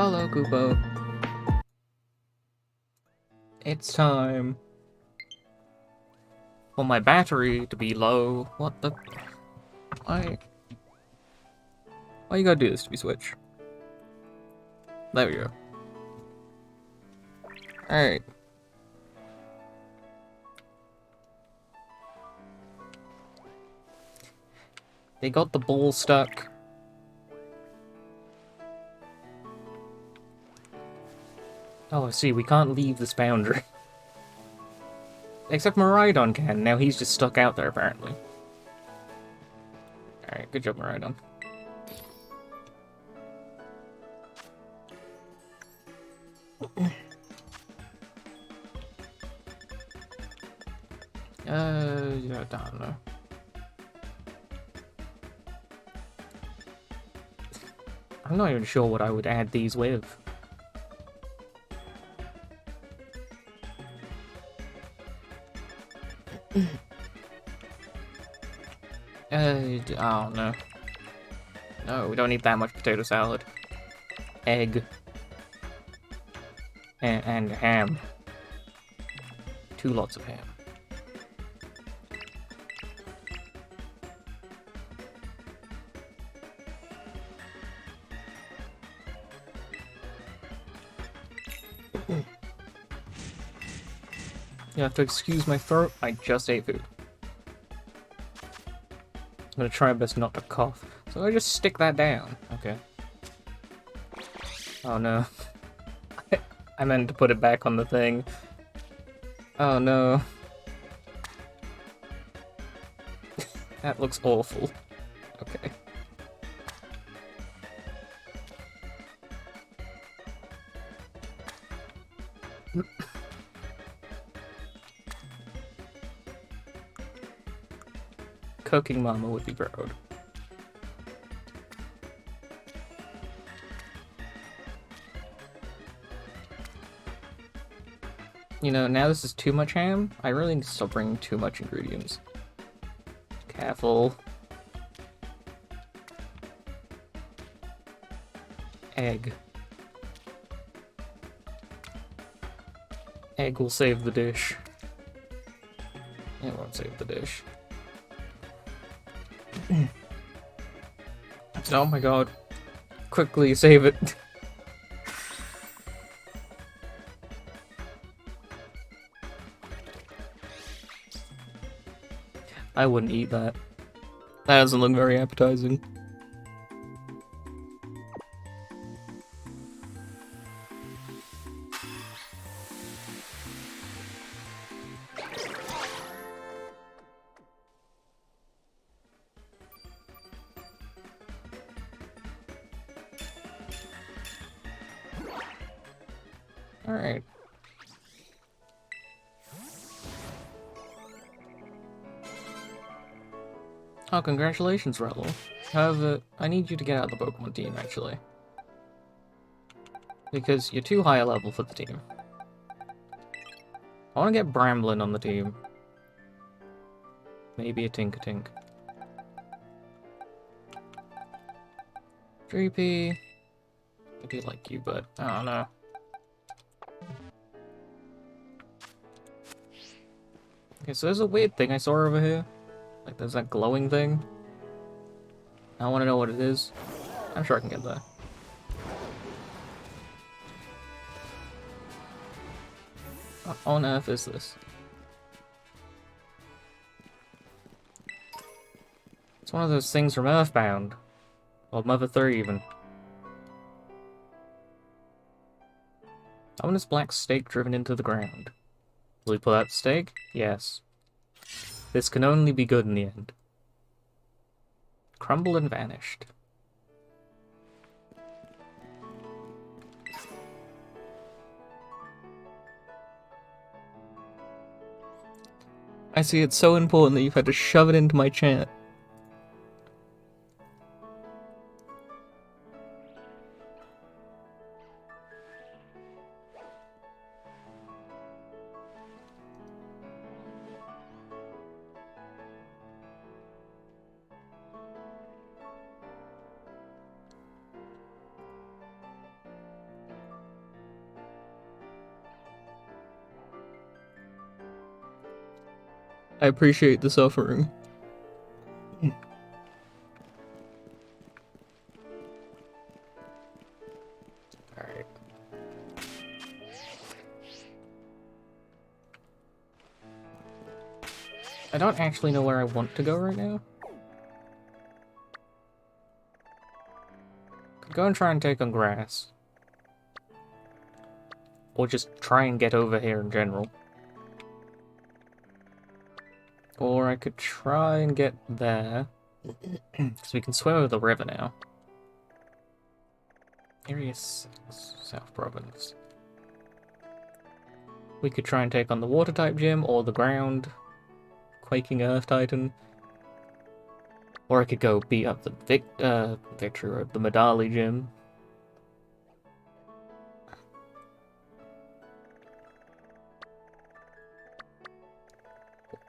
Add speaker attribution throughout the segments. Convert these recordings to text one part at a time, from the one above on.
Speaker 1: Hello, Kupo. It's time for my battery to be low. What the? Why? Why you gotta do this to me, Switch? There we go. Alright. They got the ball stuck. Oh, I see, we can't leave this boundary. Except Miraidon can, now he's just stuck out there, apparently. Alright, good job, Miraidon. Yeah, I don't know. I'm not even sure what I would add these with. I don't know. No, we don't need that much potato salad. Egg. And ham. 2 lots of ham. You have to excuse my throat, I just ate food. I'm gonna try my best not to cough. So I just stick that down. Okay. Oh no. I meant to put it back on the thing. Oh no. That looks awful. Okay. Cooking Mama would be proud. You know, now this is too much ham. I really need to stop bringing too much ingredients. Careful. Egg. Egg will save the dish. It won't save the dish. Oh my god. Quickly save it. I wouldn't eat that. That doesn't look very appetizing. Alright. Oh, congratulations, Rello. However, I need you to get out of the Pokemon team, actually. Because you're too high a level for the team. I want to get Bramblin on the team. Maybe a Tinkatink. Dreepy. I do like you, but I don't know. Okay, so there's a weird thing I saw over here. Like, there's that glowing thing. I want to know what it is. I'm sure I can get that. What on earth is this? It's one of those things from Earthbound. Or Mother 3, even. Ominous black stake driven into the ground. Will we pull out the stake? Yes. This can only be good in the end. Crumbled and vanished. I see it's so important that you've had to shove it into my chat. I appreciate the suffering. Alright. I don't actually know where I want to go right now. Could go and try and take on grass. Or just try and get over here in general. Or I could try and get there. Because we can swim over the river now. Area 6, South Province. We could try and take on the water type gym or the ground quaking earth titan. Or I could go beat up the Victory Road, the Medali gym.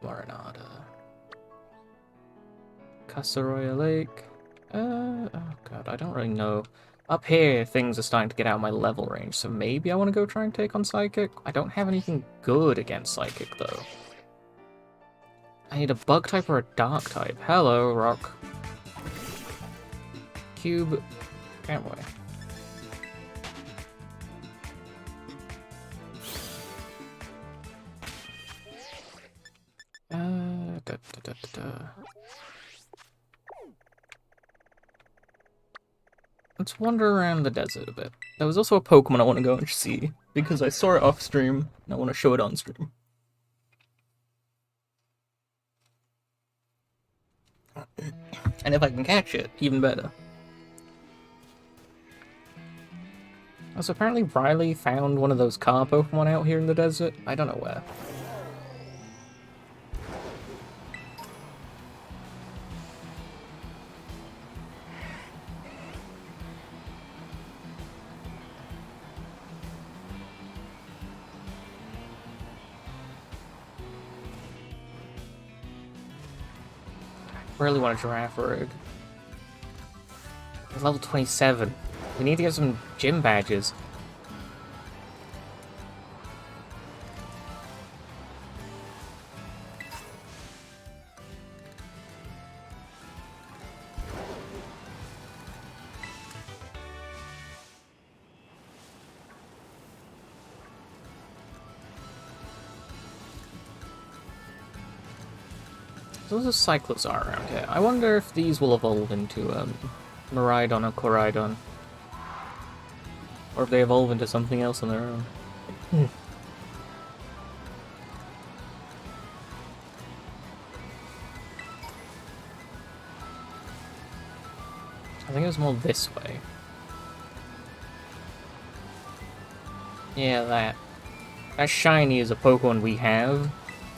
Speaker 1: Marinada. Casaroya Lake. Oh god, I don't really know. Up here, things are starting to get out of my level range, so maybe I want to go try and take on Psychic? I don't have anything good against Psychic, though. I need a Bug type or a Dark type. Hello, Rock. Cube. Can't wait. Let's wander around the desert a bit. There was also a Pokemon I want to go and see, because I saw it off stream, and I want to show it on stream. And if I can catch it, even better. Also, apparently Riley found one of those car Pokemon out here in the desert. I don't know where. I really want a Giraffe Road. It's level 27. We need to get some gym badges. Those are Cyclozar around here. I wonder if these will evolve into Miraidon or Koraidon. Or if they evolve into something else on their own. I think it was more this way. Yeah, that. That shiny is a Pokemon we have,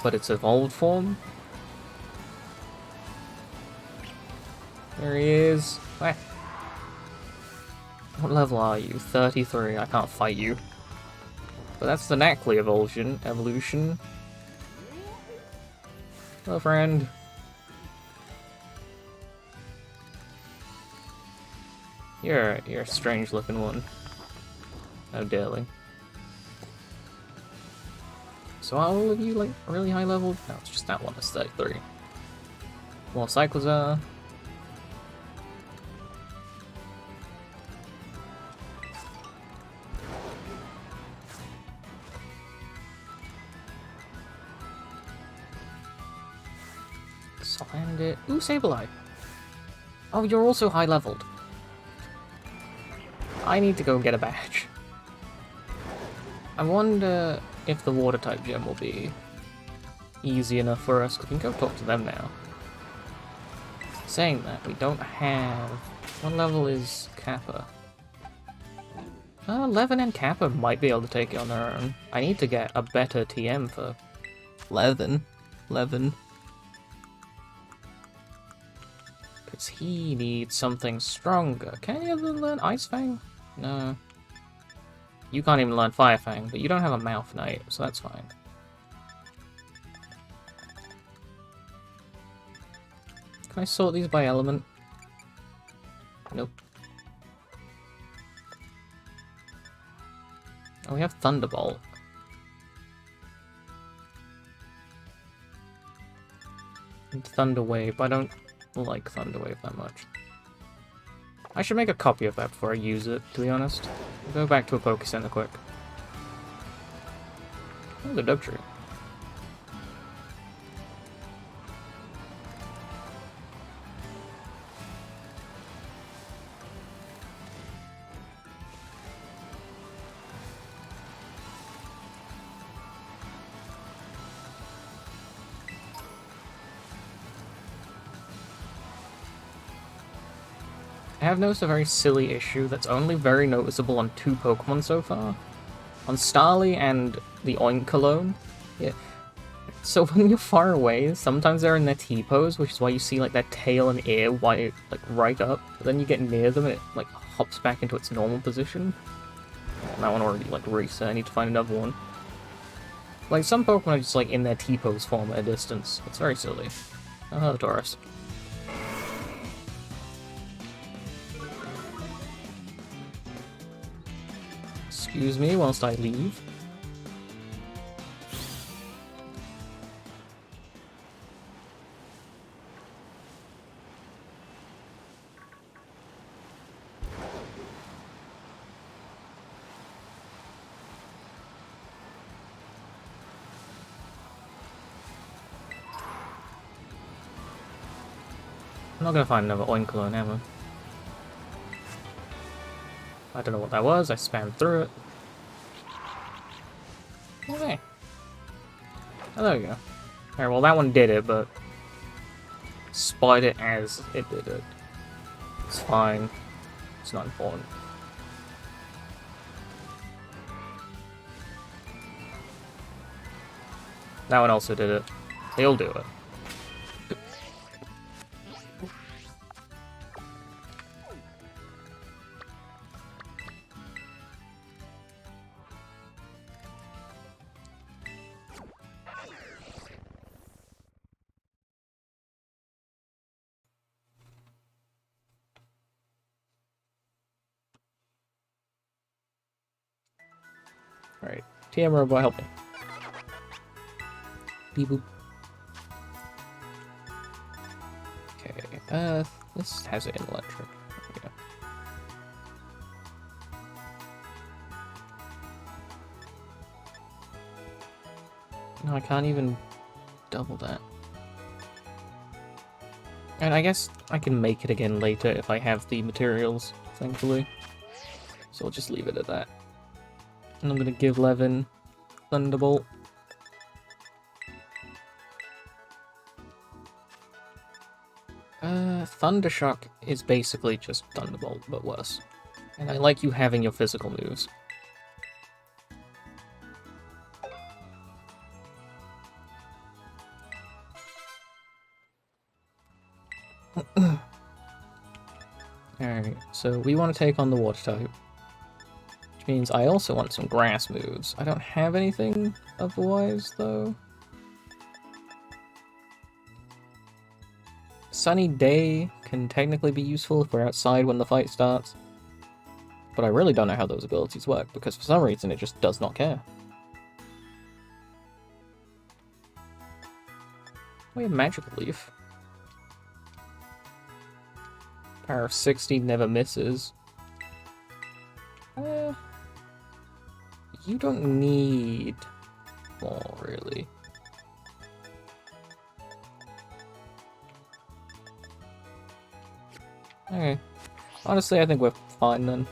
Speaker 1: but its evolved form. There he is. What level are you? 33. I can't fight you. But that's the Nacli evolution. Hello, friend. You're a strange looking one. Oh, dearly. So are all of you like really high level? No, it's just that one that's 33. More Cyclozar. Slandit. Ooh, Sableye. Oh, you're also high leveled. I need to go get a badge. I wonder if the water type gym will be easy enough for us. We can go talk to them now. Saying that, we don't have... What level is Kappa? Levin and Kappa might be able to take it on their own. I need to get a better TM for Levin. Because he needs something stronger. Can you ever learn Ice Fang? No. You can't even learn Fire Fang, but you don't have a Mouth Knight, so that's fine. Can I sort these by element? Nope. Oh, we have Thunderbolt. And Thunder Wave, I don't like Thunder Wave that much. I should make a copy of that before I use it, to be honest. I'll go back to a Poké Center quick. Oh, the Dug Tree. I have noticed a very silly issue that's only very noticeable on 2 Pokemon so far. On Starly and the Oinkologne. Yeah. So when you're far away, sometimes they're in their T-pose, which is why you see like their tail and ear like right up. But then you get near them and it like hops back into its normal position. Oh, that one already like reset. I need to find another one. Like some Pokemon are just like in their T-pose form at a distance. It's very silly. Oh, the Taurus. Excuse me whilst I leave. I'm not gonna find another Oinkologne, am I? I don't know what that was, I spammed through it. Okay. Oh, there we go. Alright, well that one did it, but... Spied it as it did it. It's fine. It's not important. That one also did it. They'll do it. Alright, TM Robot, help me. Beep boop. Okay, this has it in electric. There we go. No, I can't even double that. And I guess I can make it again later if I have the materials, thankfully. So I'll just leave it at that. And I'm gonna give Levin Thunderbolt. Thundershock is basically just Thunderbolt, but worse. And I like you having your physical moves. Alright, so we want to take on the water type. Which means I also want some grass moves. I don't have anything otherwise, though. Sunny Day can technically be useful if we're outside when the fight starts. But I really don't know how those abilities work, because for some reason it just does not care. We have Magical Leaf. Power of 60 never misses. You don't need more, really. Okay. Honestly, I think we're fine then.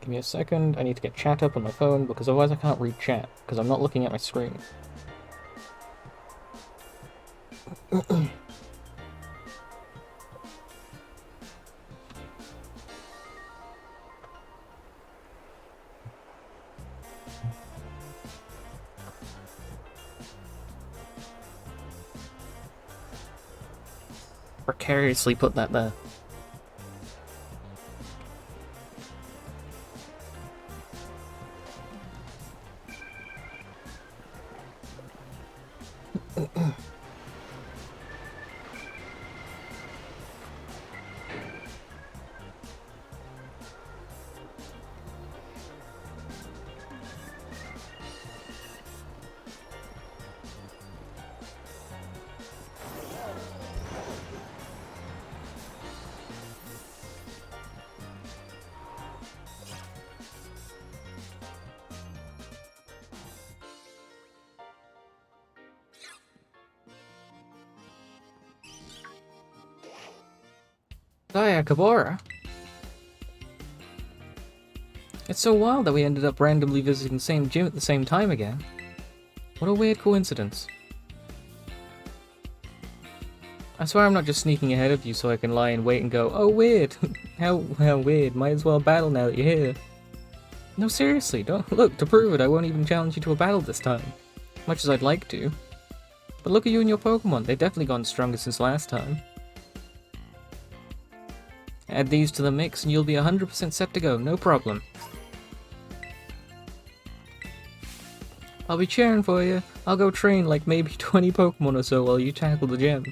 Speaker 1: Give me a second. I need to get chat up on my phone, because otherwise I can't read chat, because I'm not looking at my screen. Precariously put that there. Hiya, Kabora. It's so wild that we ended up randomly visiting the same gym at the same time again. What a weird coincidence. I swear I'm not just sneaking ahead of you so I can lie in wait and go, oh weird, how weird, might as well battle now that you're here. No seriously, don't look, to prove it I won't even challenge you to a battle this time. Much as I'd like to. But look at you and your Pokemon, they've definitely gotten stronger since last time. Add these to the mix and you'll be 100% set to go, no problem. I'll be cheering for you. I'll go train like maybe 20 Pokemon or so while you tackle the gym.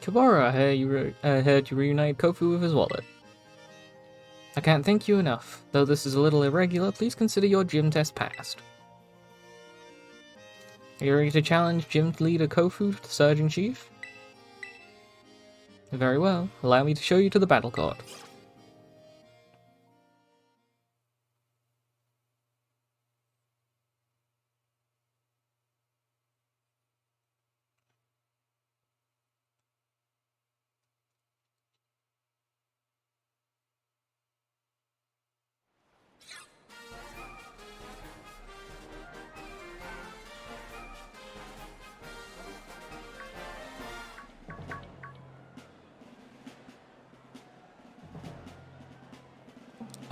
Speaker 1: Kabara, I heard you reunited Kofu with his wallet. I can't thank you enough. Though this is a little irregular, please consider your gym test passed. Are you ready to challenge Gym Leader Kofu to Surgeon Chief? Very well. Allow me to show you to the battle court.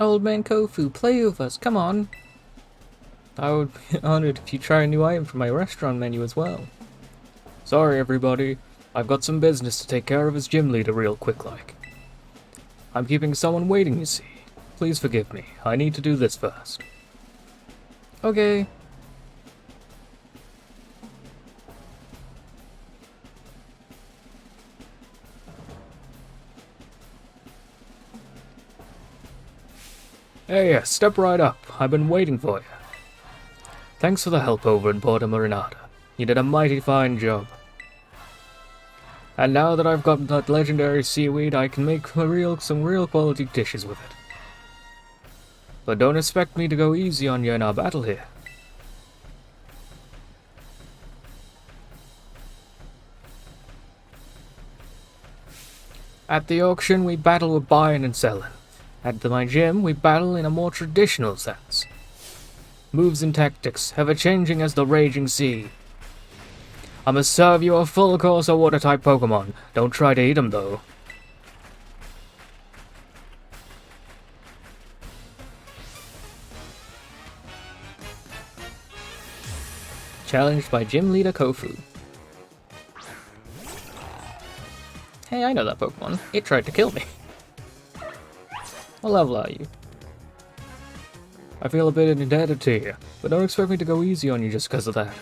Speaker 1: Old man Kofu, play with us, come on! I would be honored if you try a new item from my restaurant menu as well. Sorry everybody, I've got some business to take care of as gym leader real quick like. I'm keeping someone waiting, you see. Please forgive me, I need to do this first. Okay. Hey, step right up. I've been waiting for you. Thanks for the help over in Porta Marinata. You did a mighty fine job. And now that I've got that legendary seaweed, I can make some real quality dishes with it. But don't expect me to go easy on you in our battle here. At the auction, we battle with buying and selling. At my gym, we battle in a more traditional sense. Moves and tactics, ever-changing as the raging sea. I must serve you a full course of water-type Pokemon. Don't try to eat them, though. Challenged by Gym Leader Kofu. Hey, I know that Pokemon. It tried to kill me. What level are you? I feel a bit indebted to you, but don't expect me to go easy on you just because of that.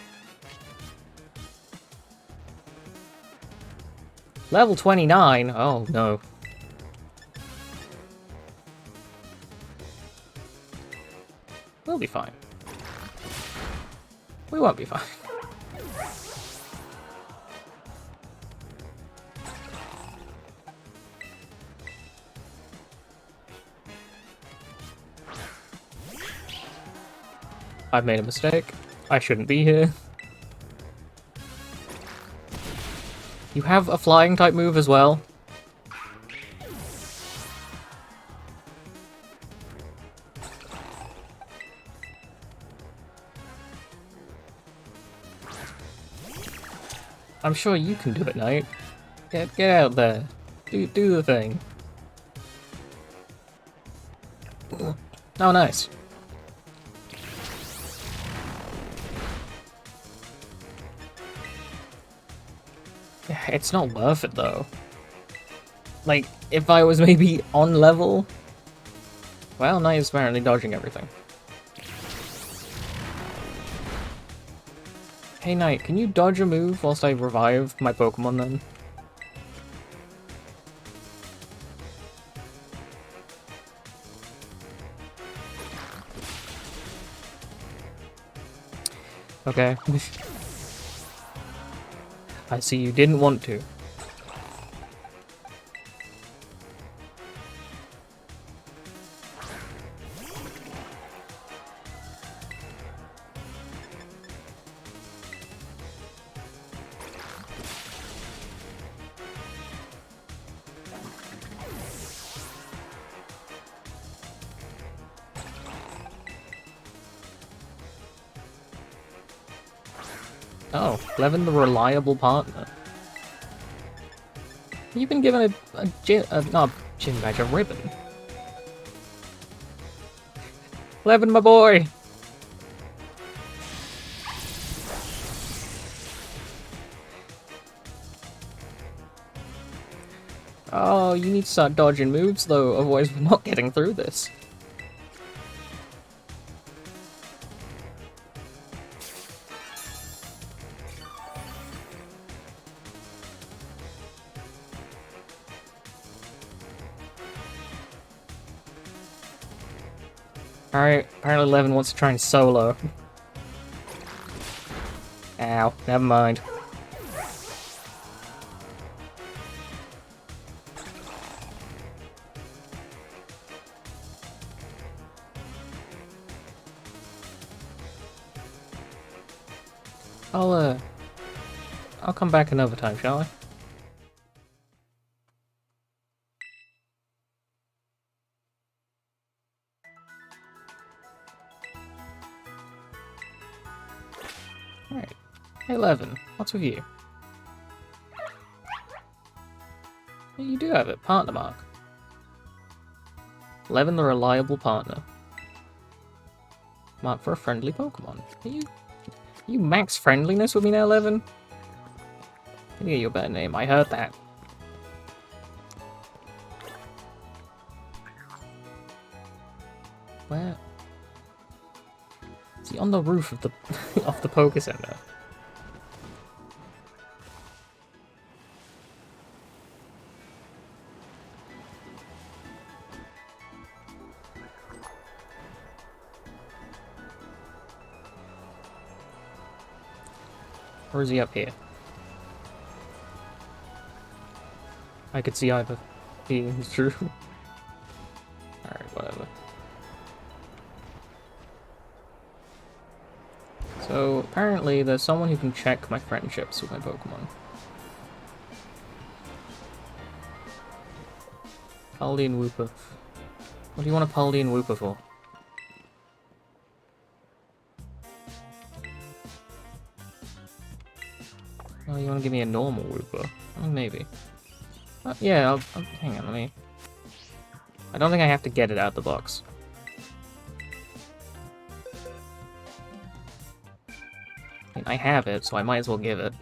Speaker 1: Level 29? Oh, no. We'll be fine. We won't be fine. I've made a mistake. I shouldn't be here. You have a flying type move as well. I'm sure you can do it, Knight. Get out there. Do the thing. Oh, nice. It's not worth it, though. Like, if I was maybe on level... Well, Knight is apparently dodging everything. Hey, Knight, can you dodge a move whilst I revive my Pokemon, then? Okay. I see you didn't want to. Oh, Levin the reliable partner. You've been given not a gym badge, a ribbon. Levin, my boy! Oh, you need to start dodging moves though, otherwise we're not getting through this. Alright, apparently Levin wants to try and solo. Ow, never mind. I'll come back another time, shall I? Alright. Hey, Levin, what's with you? You do have it, partner mark. Levin the reliable partner. Mark for a friendly Pokemon. You max friendliness with me now, Levin? I need to get you a better name, I heard that. Where? Is he on the roof of the of the Poké Center? Or is he up here? I could see either. It's true. Alright, whatever. So, apparently there's someone who can check my friendships with my Pokemon. Paldea and Wooper. What do you want a Paldea and Wooper for? Oh, you want to give me a normal Wooper? Oh, maybe. Yeah, hang on, let me... I don't think I have to get it out of the box. I mean, I have it, so I might as well give it.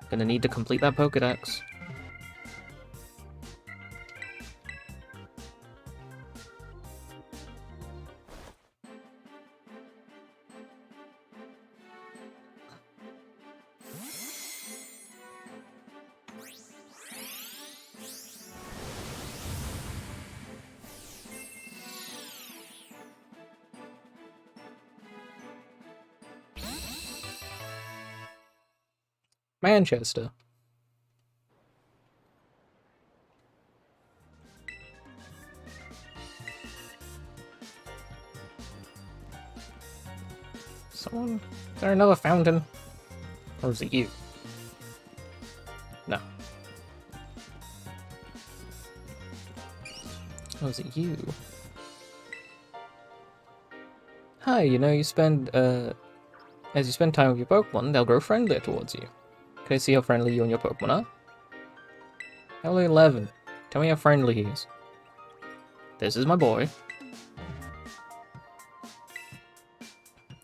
Speaker 1: Gonna need to complete that Pokédex. Manchester. Someone? Is there another fountain? Or is it you? No. Oh, is it you? Hi, you know, as you spend time with your Pokemon, they'll grow friendlier towards you. Can I see how friendly you and your Pokemon are? Hello, 11. Tell me how friendly he is. This is my boy.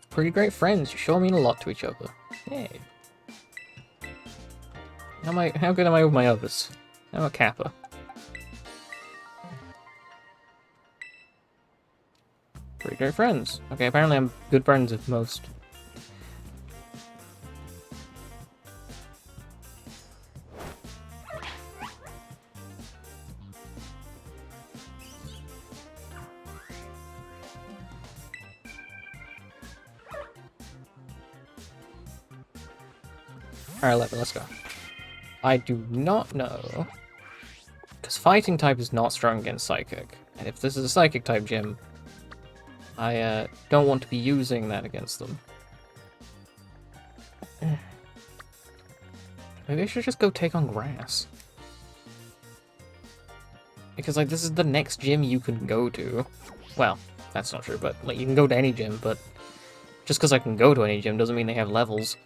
Speaker 1: Pretty great friends. You sure mean a lot to each other. Hey. How good am I with my others? I'm a Kappa. Pretty great friends. Okay, apparently I'm good friends with most. Alright, 11, let's go. I do not know. Because fighting type is not strong against psychic. And if this is a psychic type gym, I don't want to be using that against them. Maybe I should just go take on grass. Because, like, this is the next gym you can go to. Well, that's not true, but, like, you can go to any gym, but Just because I can go to any gym doesn't mean they have levels.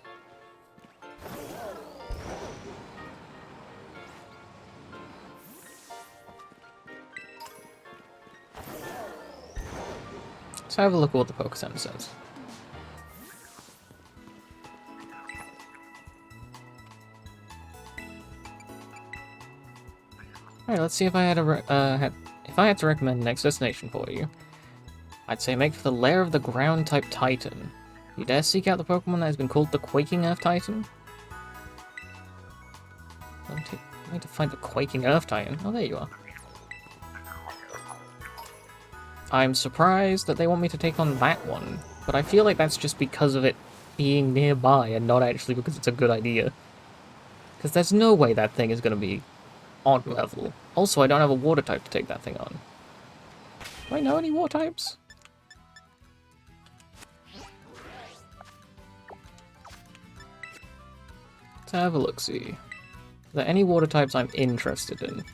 Speaker 1: Let's have a look at what the Poke Center says. Alright, let's see if I had to recommend the next destination for you. I'd say make for the lair of the ground-type Titan. You dare seek out the Pokemon that has been called the Quaking Earth Titan? I need to find the Quaking Earth Titan. Oh, there you are. I'm surprised that they want me to take on that one, but I feel like that's just because of it being nearby and not actually because it's a good idea. Because there's no way that thing is going to be on level. Also, I don't have a water type to take that thing on. Do I know any water types? Let's have a look-see. Are there any water types I'm interested in?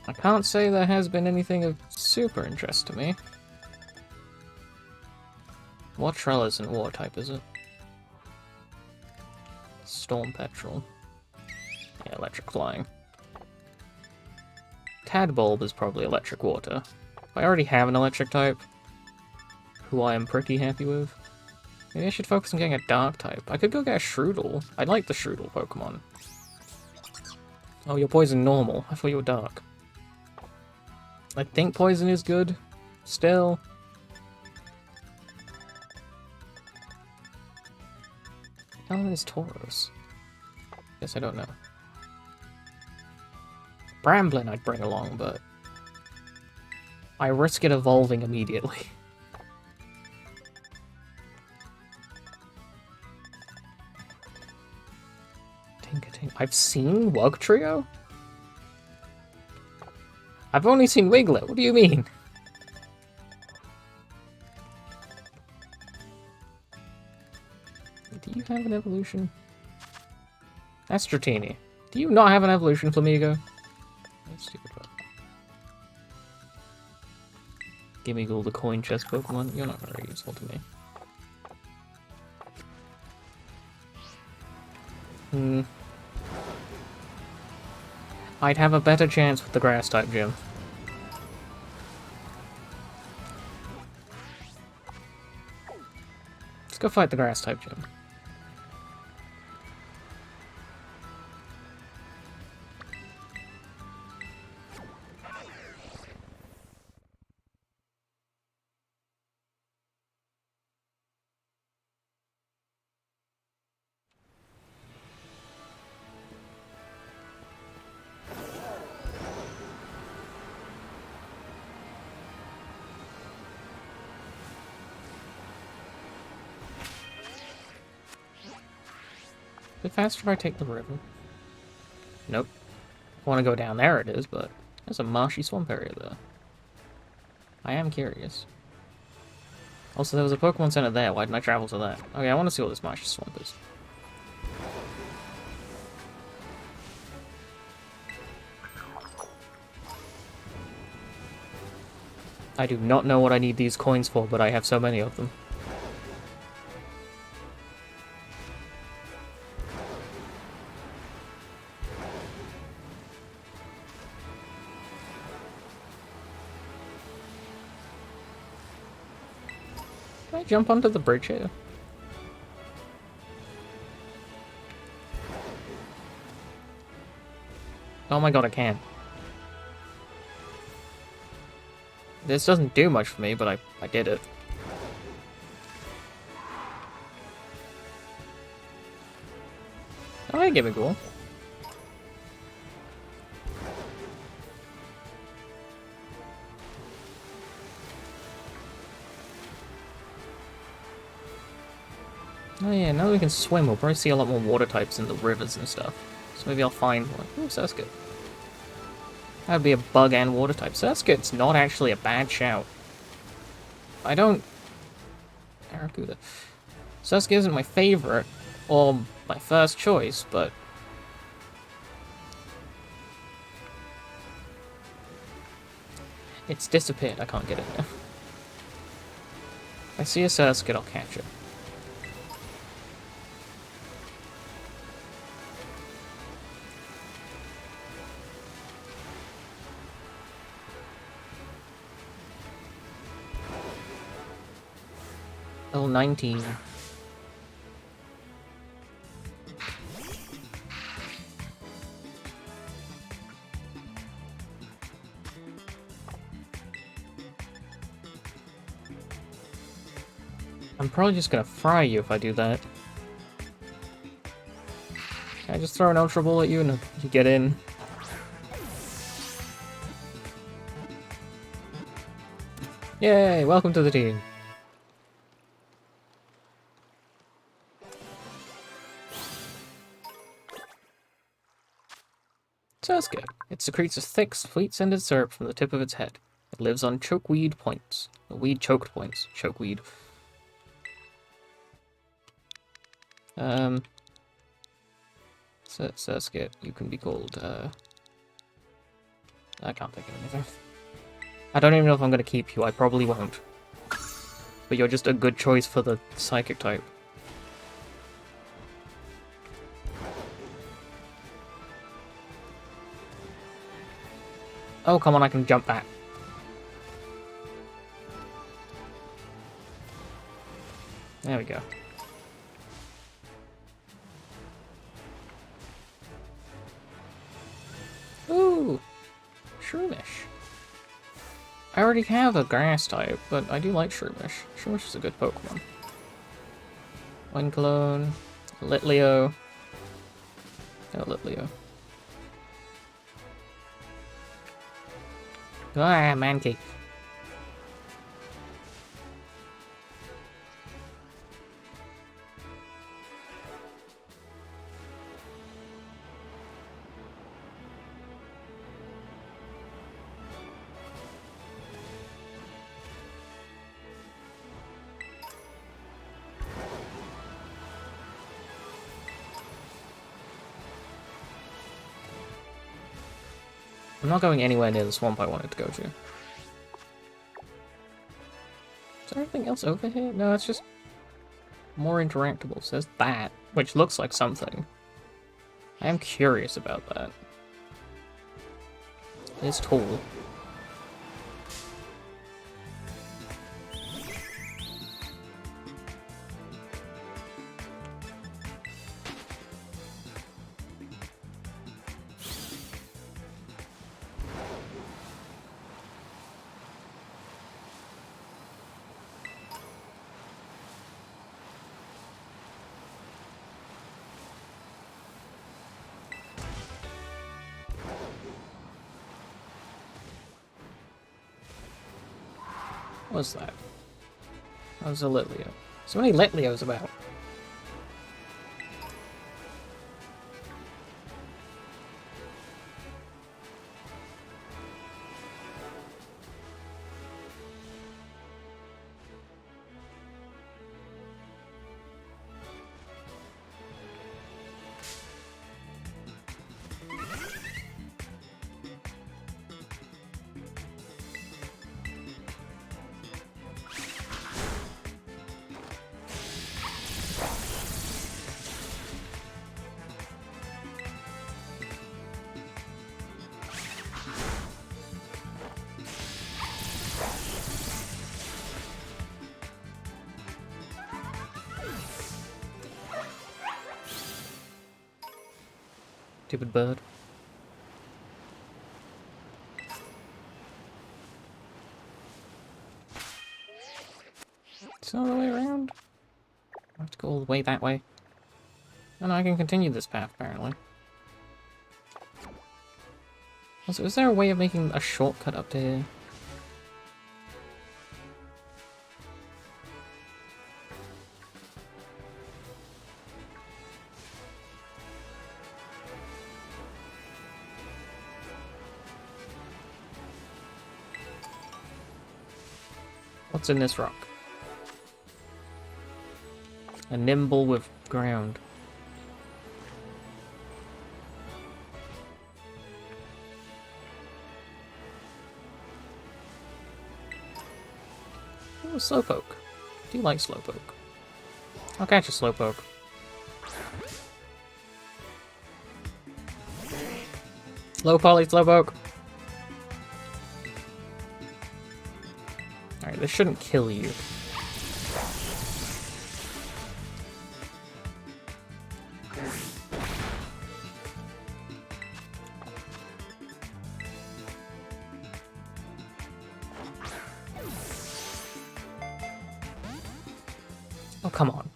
Speaker 1: I can't say there has been anything of super interest to me. Wattrell isn't water type, is it? Storm Petrel. Yeah, electric flying. Tadbulb is probably electric water. I already have an electric type, who I am pretty happy with. Maybe I should focus on getting a dark type. I could go get a Shroodle. I like the Shroodle Pokemon. Oh, you're poison normal. I thought you were dark. I think poison is good. Still. How long is Tauros? Guess I don't know. Bramblin I'd bring along, but I risk it evolving immediately. Tinkating. I've seen Wugtrio? I've only seen Wiglet, what do you mean? Do you have an evolution? Astratini. Do you not have an evolution, Flamigo? That's stupid. Gimmighoul, the coin chest Pokemon. You're not very useful to me. I'd have a better chance with the grass type gym. Let's go fight the grass type gym. Is it faster if I take the river? Nope. I want to go down there it is, but there's a marshy swamp area there. I am curious. Also, there was a Pokemon Center there. Why didn't I travel to that? Okay, I want to see what this marshy swamp is. I do not know what I need these coins for, but I have so many of them. Can I jump onto the bridge here? Oh my god, I can. This doesn't do much for me, but I did it. Oh, hey, Gimmighoul. Oh yeah, now that we can swim, we'll probably see a lot more water types in the rivers and stuff. So maybe I'll find one. Oh, Surskit. That'd be a bug and water type. Surskit's not actually a bad shout. I don't... Barracuda. Sasuke isn't my favorite, or my first choice, but... it's disappeared, I can't get in there. If I see a Sasuke, I'll catch it. Level 19. I'm probably just gonna fry you if I do that. Can I just throw an Ultra Ball at you and you get in? Yay, welcome to the team. Sasuke. It secretes a thick, sweet-scented syrup from the tip of its head. It lives on chokeweed points. Weed-choked points. Chokeweed. Sasuke, you can be called, I can't think of anything. I don't even know if I'm gonna keep you, I probably won't. But you're just a good choice for the psychic type. Oh, come on, I can jump back. There we go. Ooh! Shroomish. I already have a grass type, but I do like Shroomish. Shroomish is a good Pokemon. Wind Clone, Litleo. No, Litleo. Ah, Mankey. I'm not going anywhere near the swamp I wanted to go to. Is there anything else over here? No, it's just more interactables. There's that, which looks like something. I am curious about that. It's tall. What's that? That was a Litleo. So many Litleos about. Stupid bird. It's all the way around. I have to go all the way that way. And I can continue this path, apparently. Also, is there a way of making a shortcut up to here? What's in this rock? A nimble with ground. Oh, Slowpoke. Do you like Slowpoke? I'll catch a Slowpoke. Low poly Slowpoke. Alright, this shouldn't kill you. Oh, come on.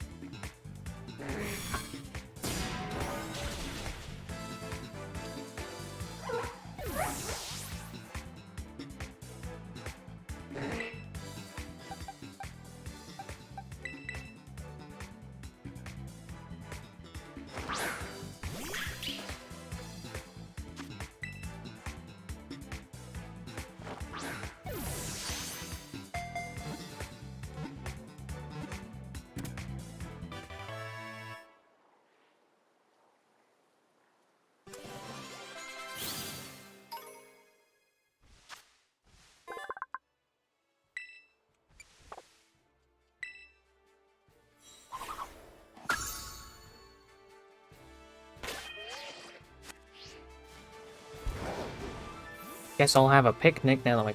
Speaker 1: Guess I'll have a picnic now that my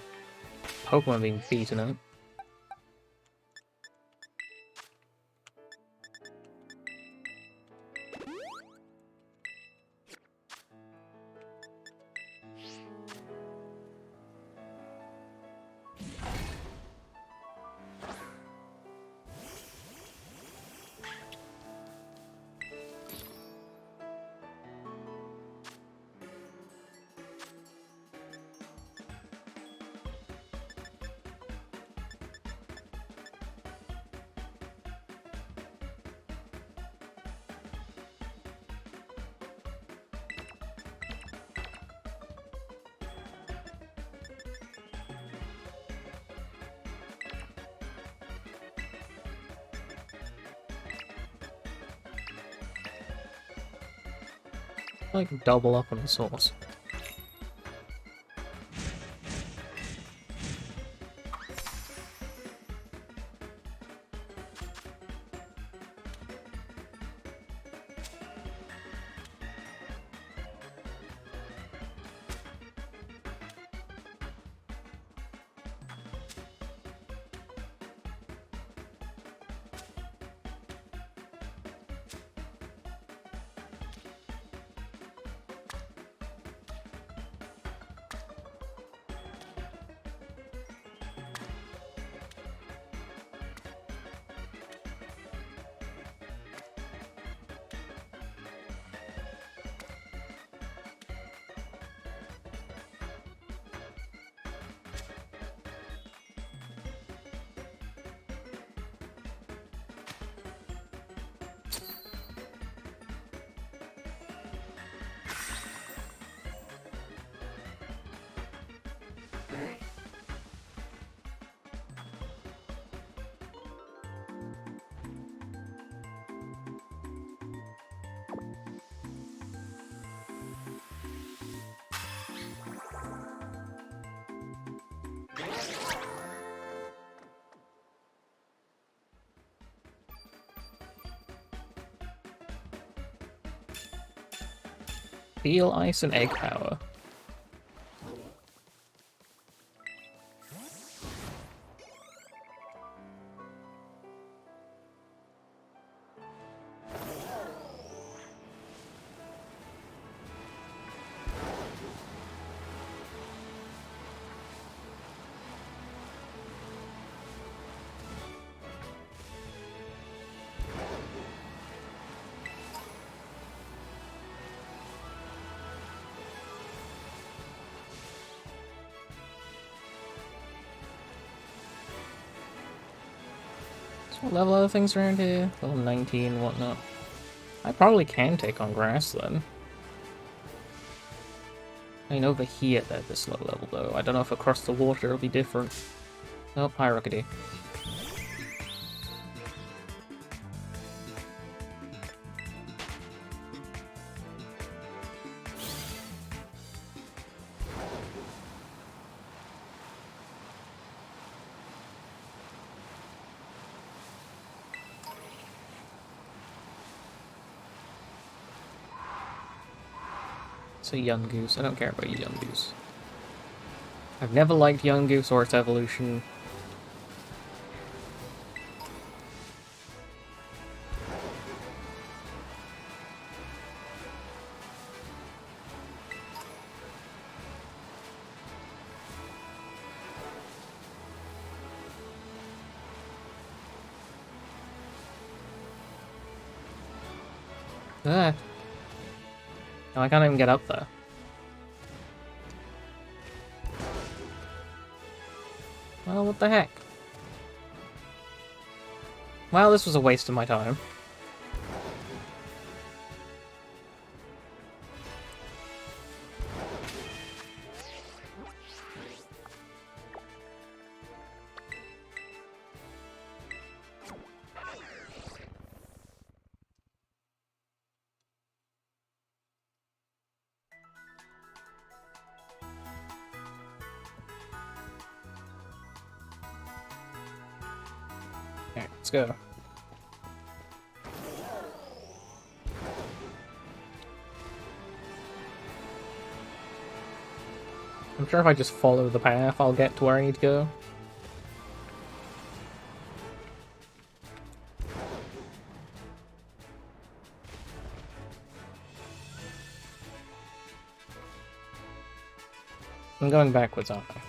Speaker 1: Pokemon being beaten up. Like double up on the sauce. Steel, Ice, and Egg Power. What level other things around here? Level 19 and whatnot. I probably can take on grass then. I mean, over here they're this low level though. I don't know if across the water it'll be different. Oh, hi Rockety. It's a young goose. I don't care about you, young goose. I've never liked young goose or its evolution. Ah. No, I can't even get up there. Well, what the heck? Well, this was a waste of my time. Alright, let's go. I'm sure if I just follow the path, I'll get to where I need to go. I'm going backwards, aren't I?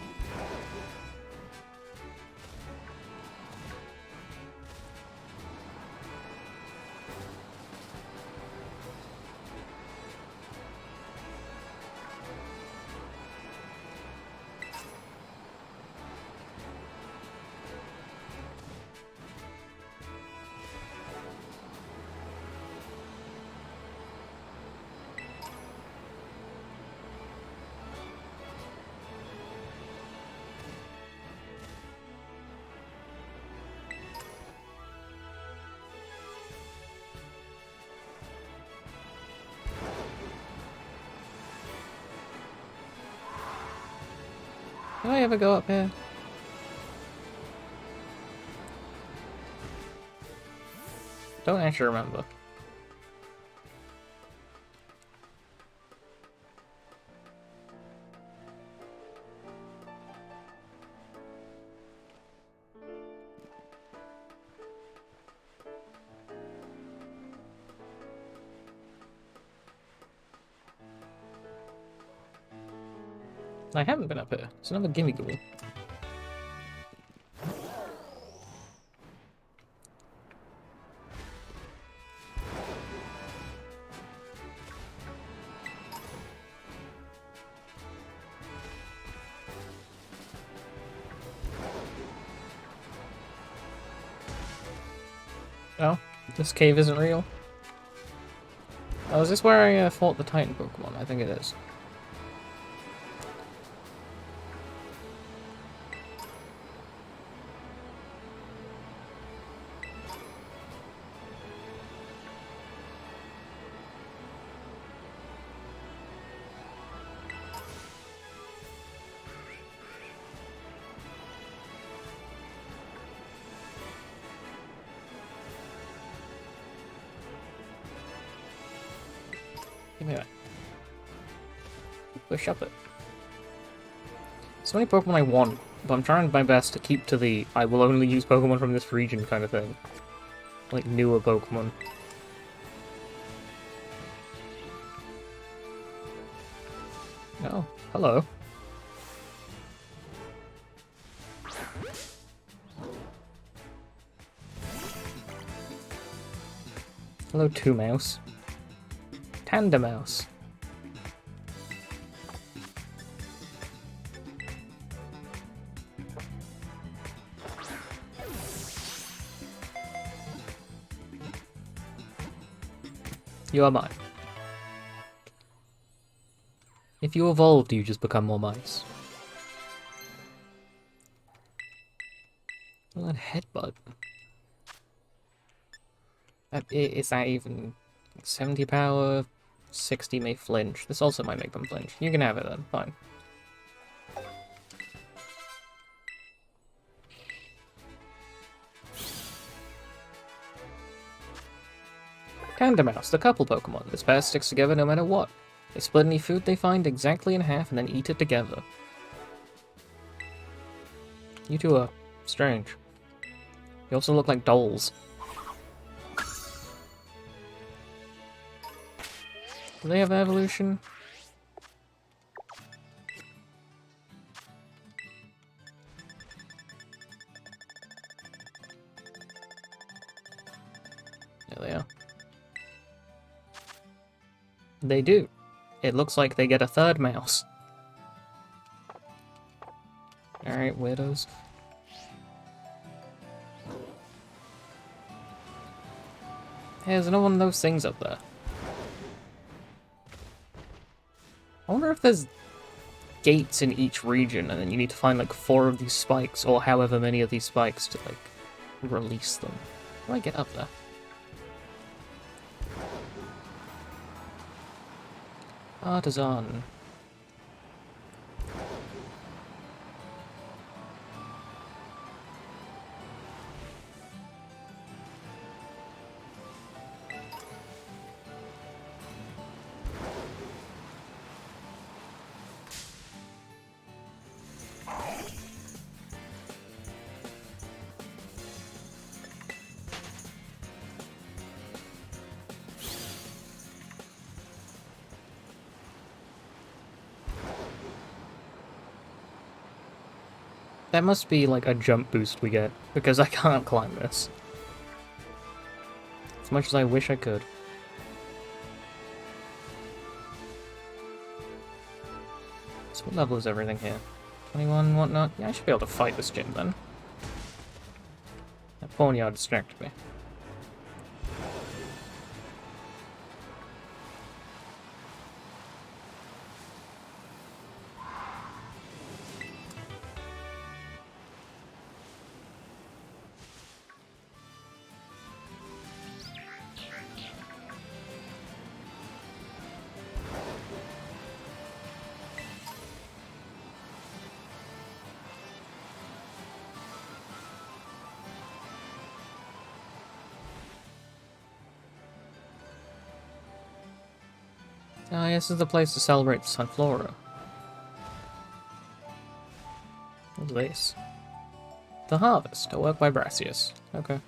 Speaker 1: Did I ever go up here? Don't actually remember. I haven't been up here. It's another gimme ghoul. Oh, this cave isn't real? Oh, is this where I fought the Titan Pokemon? I think it is. Give me that. Push up it. So many Pokemon I want, but I'm trying my best to keep to the I will only use Pokemon from this region kind of thing. Like newer Pokemon. Oh, hello. Hello, Two Mouse. Tandemouse. You are mine. If you evolve, do you just become more mice? Well, that headbutt. Is that even 70 power? 60 may flinch. This also might make them flinch. You can have it then. Fine. Tandemouse, the couple Pokemon. This pair sticks together no matter what. They split any food they find exactly in half and then eat it together. You two are strange. You also look like dolls. Do they have evolution? There they are. They do. It looks like they get a third mouse. Alright, weirdos. Hey, there's another one of those things up there. I wonder if there's gates in each region, and then you need to find like 4 of these spikes, or however many of these spikes to like release them. How do I get up there? Artisan. That must be like a jump boost we get, because I can't climb this. As much as I wish I could. So what level is everything here? 21, whatnot? Yeah, I should be able to fight this gym then. That ponyard distracted me. Ah, yes, this is the place to celebrate the Sunflora. What's this? The Harvest, a work by Brassius. Okay.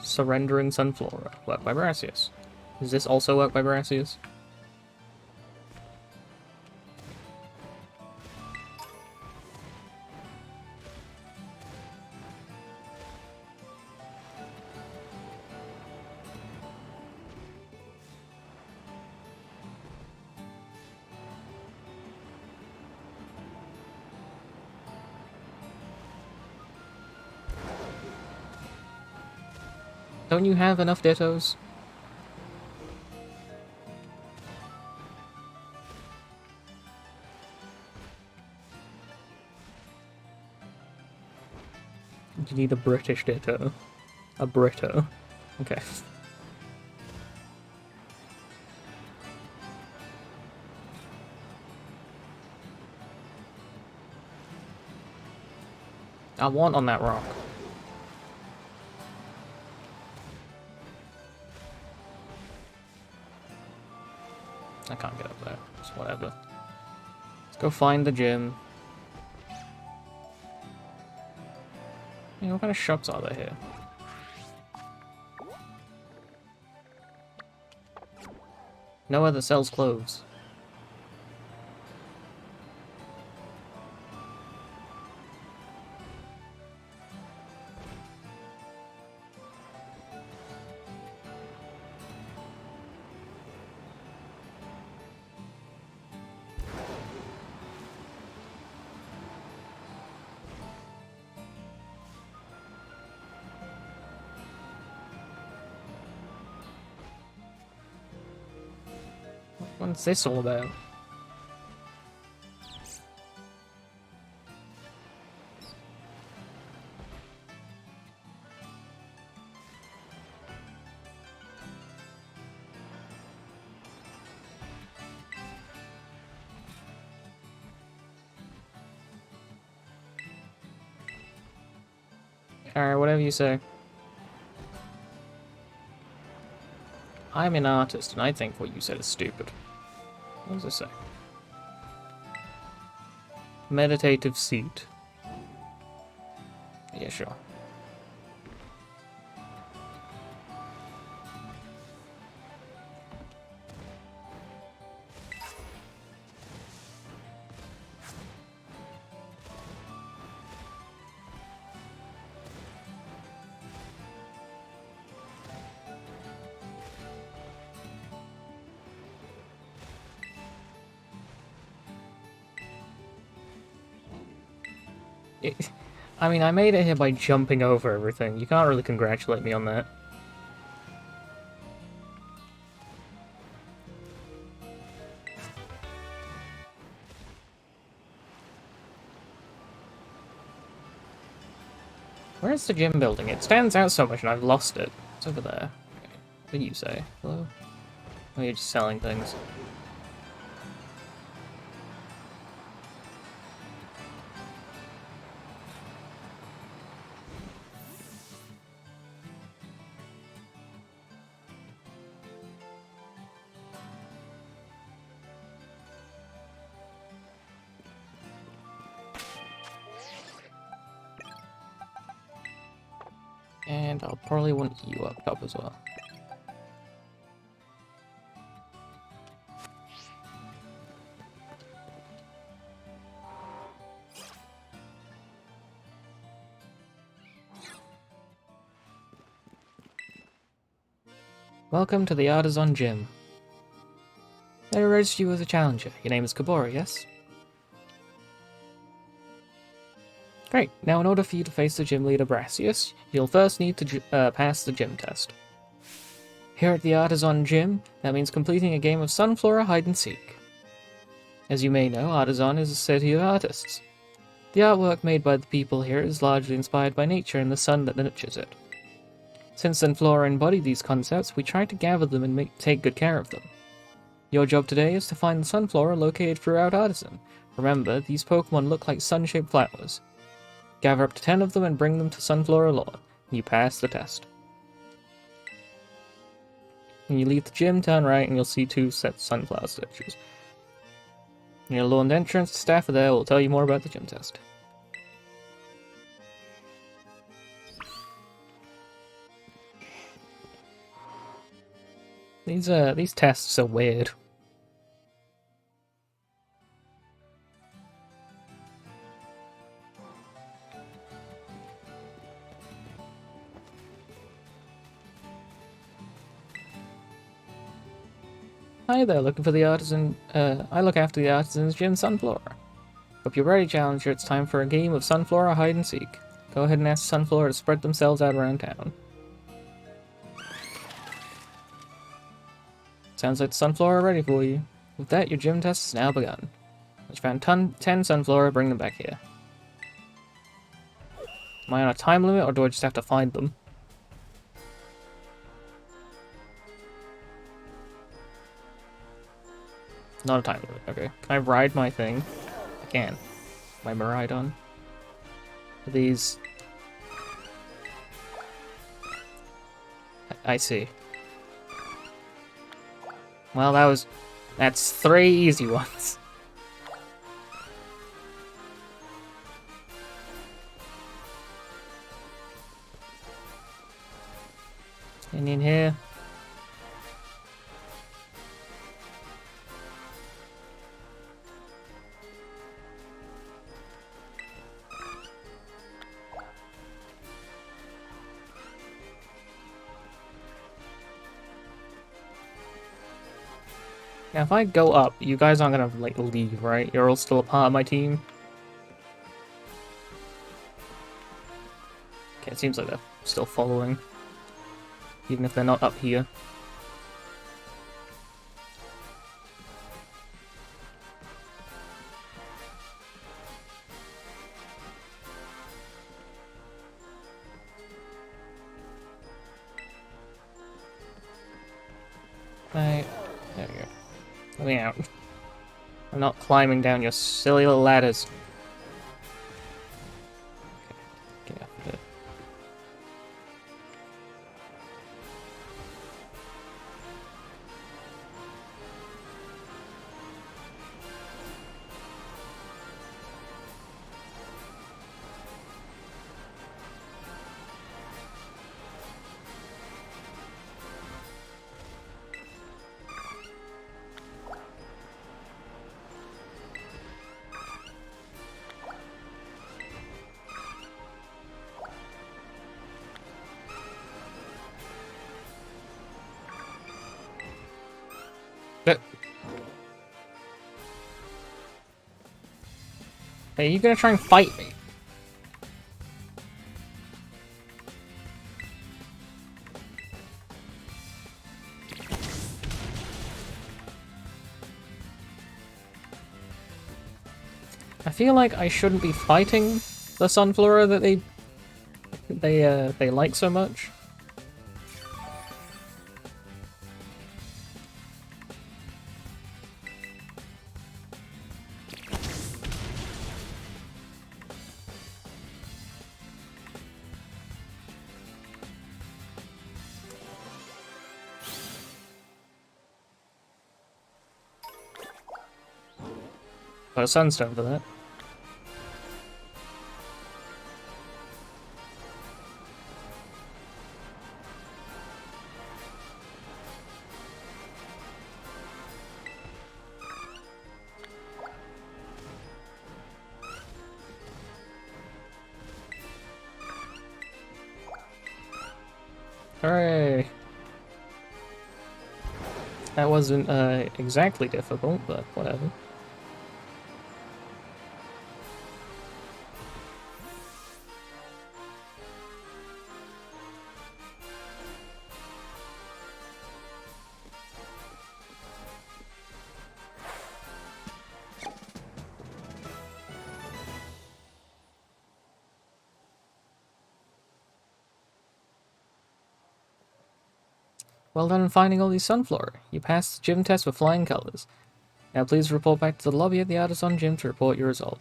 Speaker 1: Surrendering Sunflora, work by Brassius. Is this also work by Brassius? Don't you have enough Dittos? You need a British Ditto. A Brito. Okay. I want on that rock. I can't get up there. It's whatever. Let's go find the gym. Hey, what kind of shops are there here? Nowhere that sells clothes. What's this all about? Alright, whatever you say. I'm an artist, and I think what you said is stupid. What does it say? Meditative seat. Yeah, sure. I mean, I made it here by jumping over everything. You can't really congratulate me on that. Where's the gym building? It stands out so much and I've lost it. It's over there. Okay. What do you say? Hello? Oh, you're just selling things. And I'll probably want you up top as well. Welcome to the Artisan Gym. They registered you as a challenger. Your name is Kabora, yes? Great. Now in order for you to face the gym leader Brassius, you'll first need to pass the gym test. Here at the Artisan Gym, that means completing a game of Sunflora hide-and-seek. As you may know, Artisan is a city of artists. The artwork made by the people here is largely inspired by nature and the sun that nurtures it. Since Sunflora embody these concepts, we try to gather them and take good care of them. Your job today is to find the Sunflora located throughout Artisan. Remember, these Pokémon look like sun-shaped flowers. Gather up to 10 of them and bring them to Sunflora Lawn. You pass the test. When you leave the gym, turn right and you'll see 2 set sunflower statues. Near the lawn entrance, the staff are there will tell you more about the gym test. These tests are weird. Hi there, looking for the artisan. I look after the Artisan's Gym Sunflora. Hope you're ready, Challenger. It's time for a game of Sunflora hide and seek. Go ahead and ask Sunflora to spread themselves out around town. Sounds like the Sunflora are ready for you. With that, your gym test has now begun. Once you found 10 Sunflora, bring them back here. Am I on a time limit, or do I just have to find them? Not a time limit, okay. Can I ride my thing? I can. My Miraidon. These... I see. Well, that's 3 easy ones. And in here. Now, if I go up, you guys aren't gonna, like, leave, right? You're all still a part of my team? Okay, it seems like they're still following. Even if they're not up here. Right. There we go. Let me out. I'm not climbing down your silly little ladders. Okay, get off of it. Hey, you gonna try and fight me? I feel like I shouldn't be fighting the Sunflora that they like so much. Got a Sunstone for that. Hooray! That wasn't exactly difficult, but whatever. Well done in finding all these Sunflora. You passed the gym test with flying colors. Now please report back to the lobby at the Artisan Gym to report your result.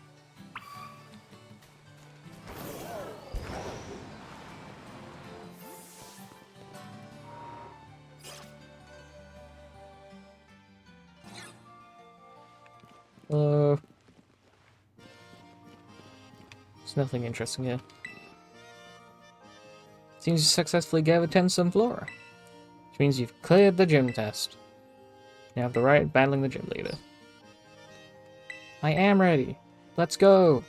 Speaker 1: There's nothing interesting here. Seems you successfully gathered 10 Sunflora, which means you've cleared the gym test. You have the right at battling the gym leader. I am ready. Let's go.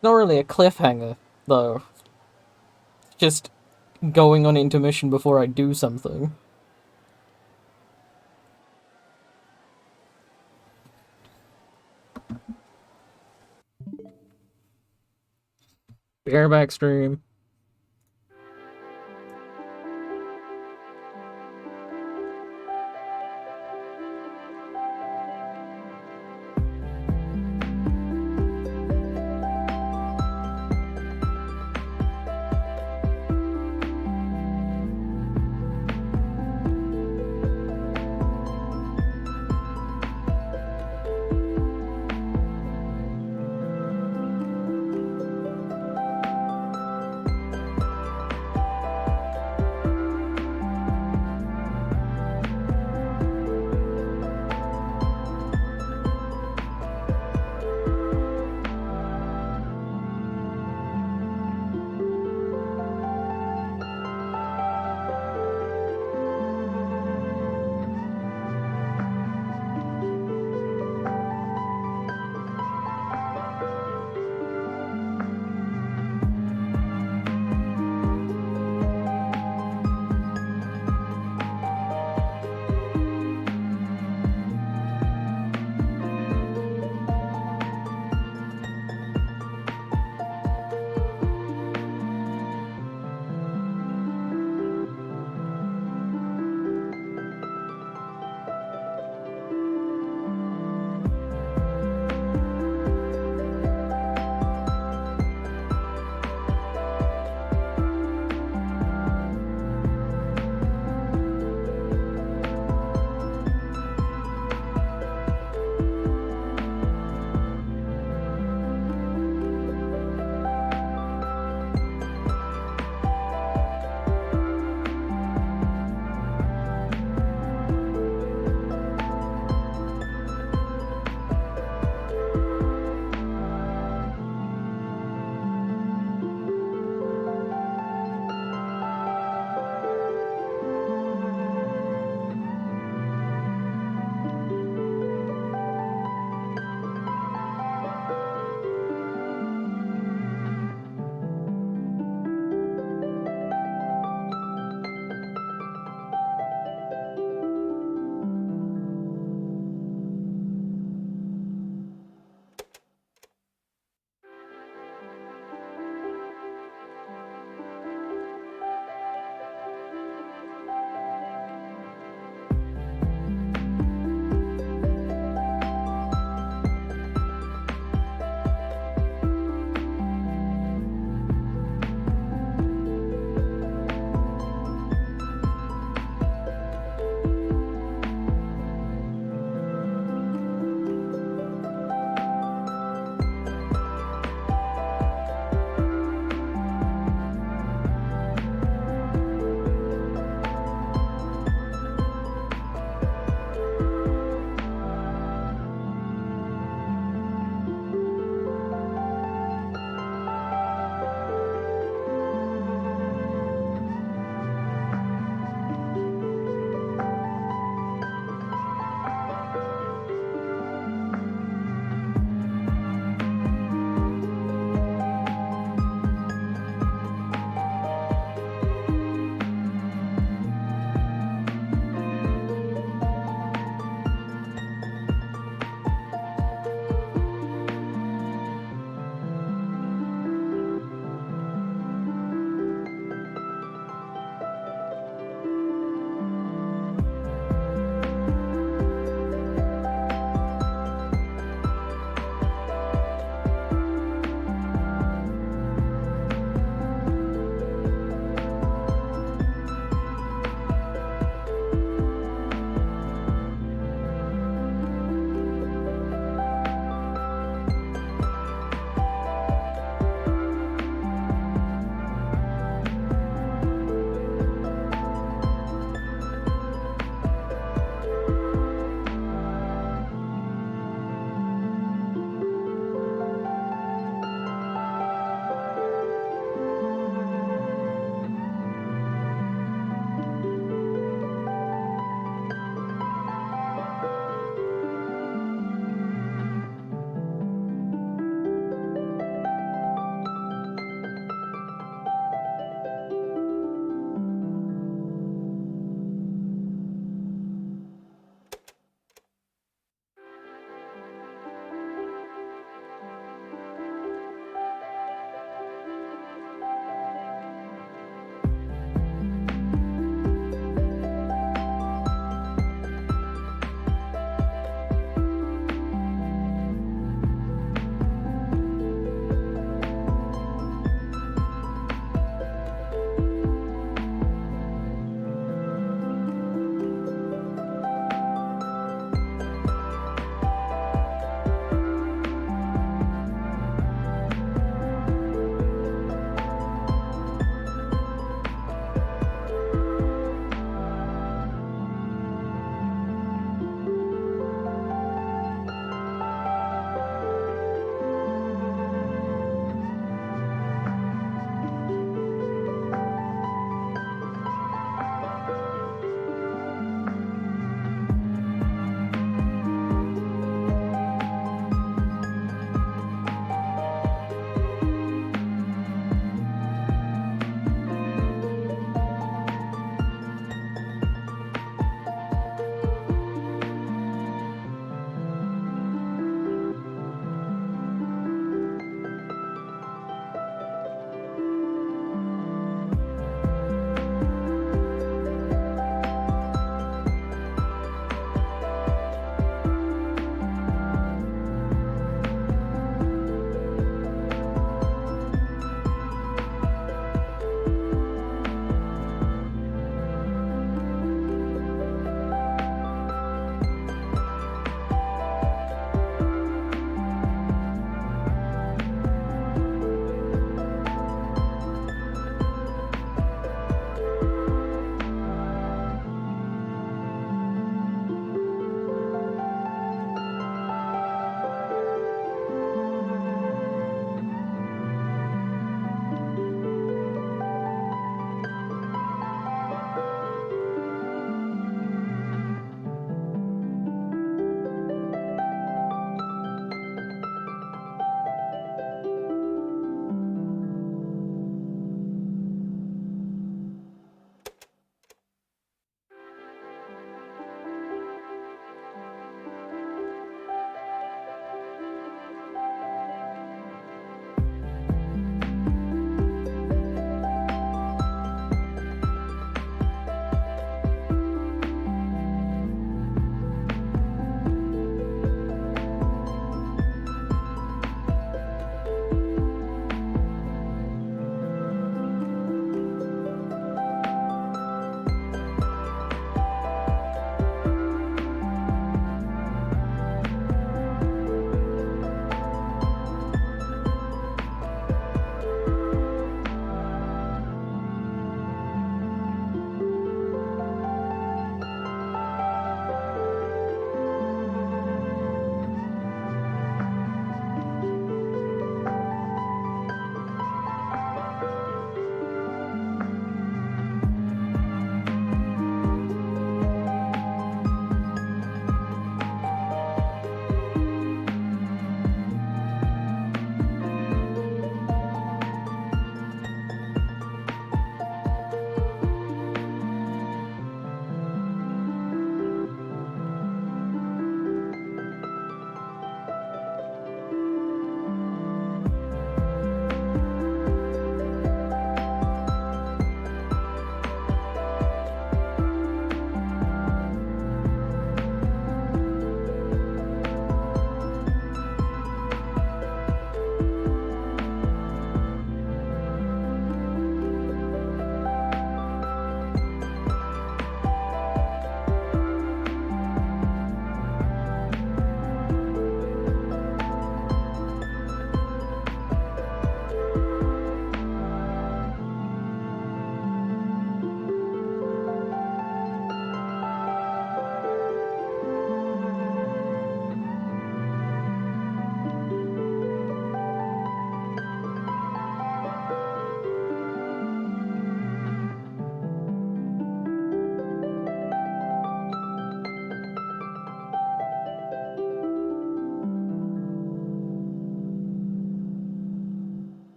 Speaker 1: Not really a cliffhanger, though. Just going on intermission before I do something. Bareback stream.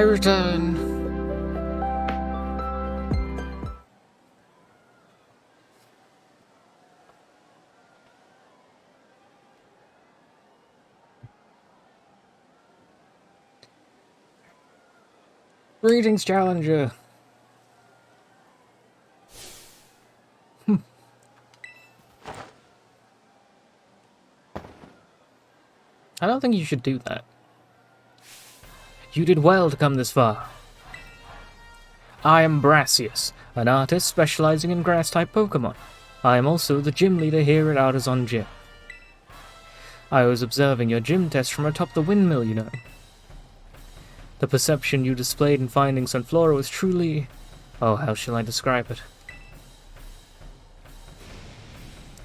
Speaker 1: I return. Greetings, Challenger. I don't think you should do that. You did well to come this far. I am Brassius, an artist specializing in grass-type Pokémon. I am also the gym leader here at Artisan Gym. I was observing your gym test from atop the windmill, you know. The perception you displayed in finding Sunflora was truly... oh, how shall I describe it?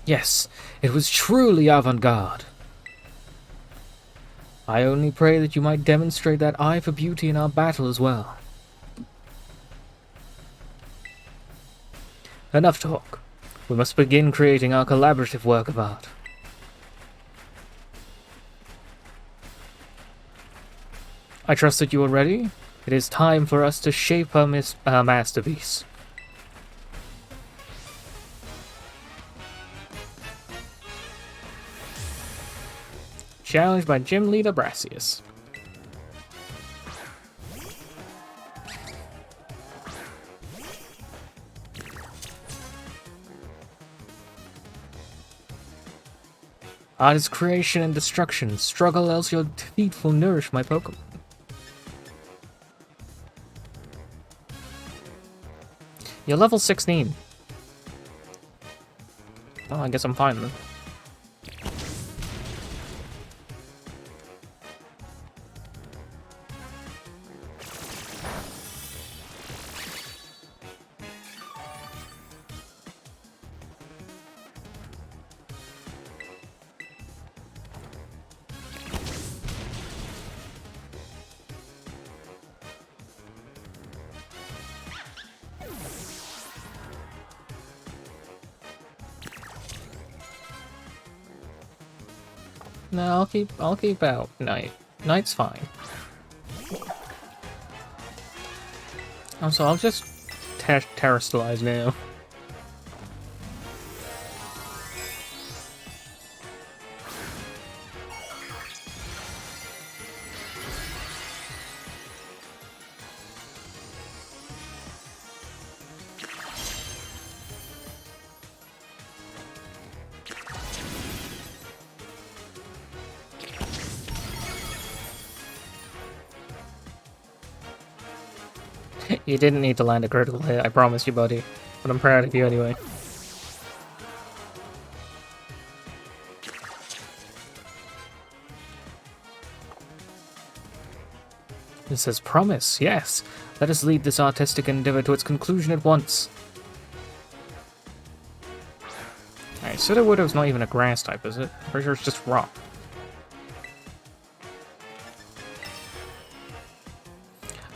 Speaker 1: Yes, it was truly avant-garde. I only pray that you might demonstrate that eye for beauty in our battle as well. Enough talk. We must begin creating our collaborative work of art. I trust that you are ready. It is time for us to shape our masterpiece. Challenged by Gym Leader Brassius. Art is creation and destruction. Struggle, else your defeat will nourish my Pokemon. You're level 16. Well, I guess I'm fine then. No, I'll keep out Night. Night's fine. Also, I'll just terrestrialize now. You didn't need to land a critical hit, I promise you, buddy. But I'm proud of you anyway. It says promise, yes. Let us lead this artistic endeavor to its conclusion at once. Alright, Sudowoodo's not even a grass type, is it? I'm pretty sure it's just rock.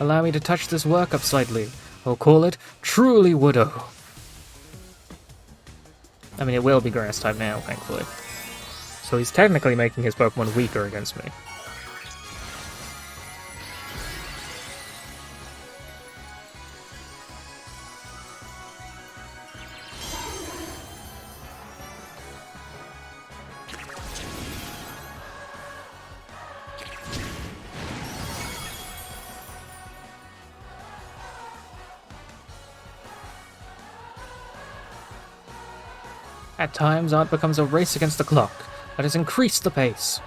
Speaker 1: Allow me to touch this work up slightly. We'll call it Truly Woodo. I mean, it will be grass type now, thankfully. So he's technically making his Pokemon weaker against me. At times, art becomes a race against the clock. Let us increase the pace.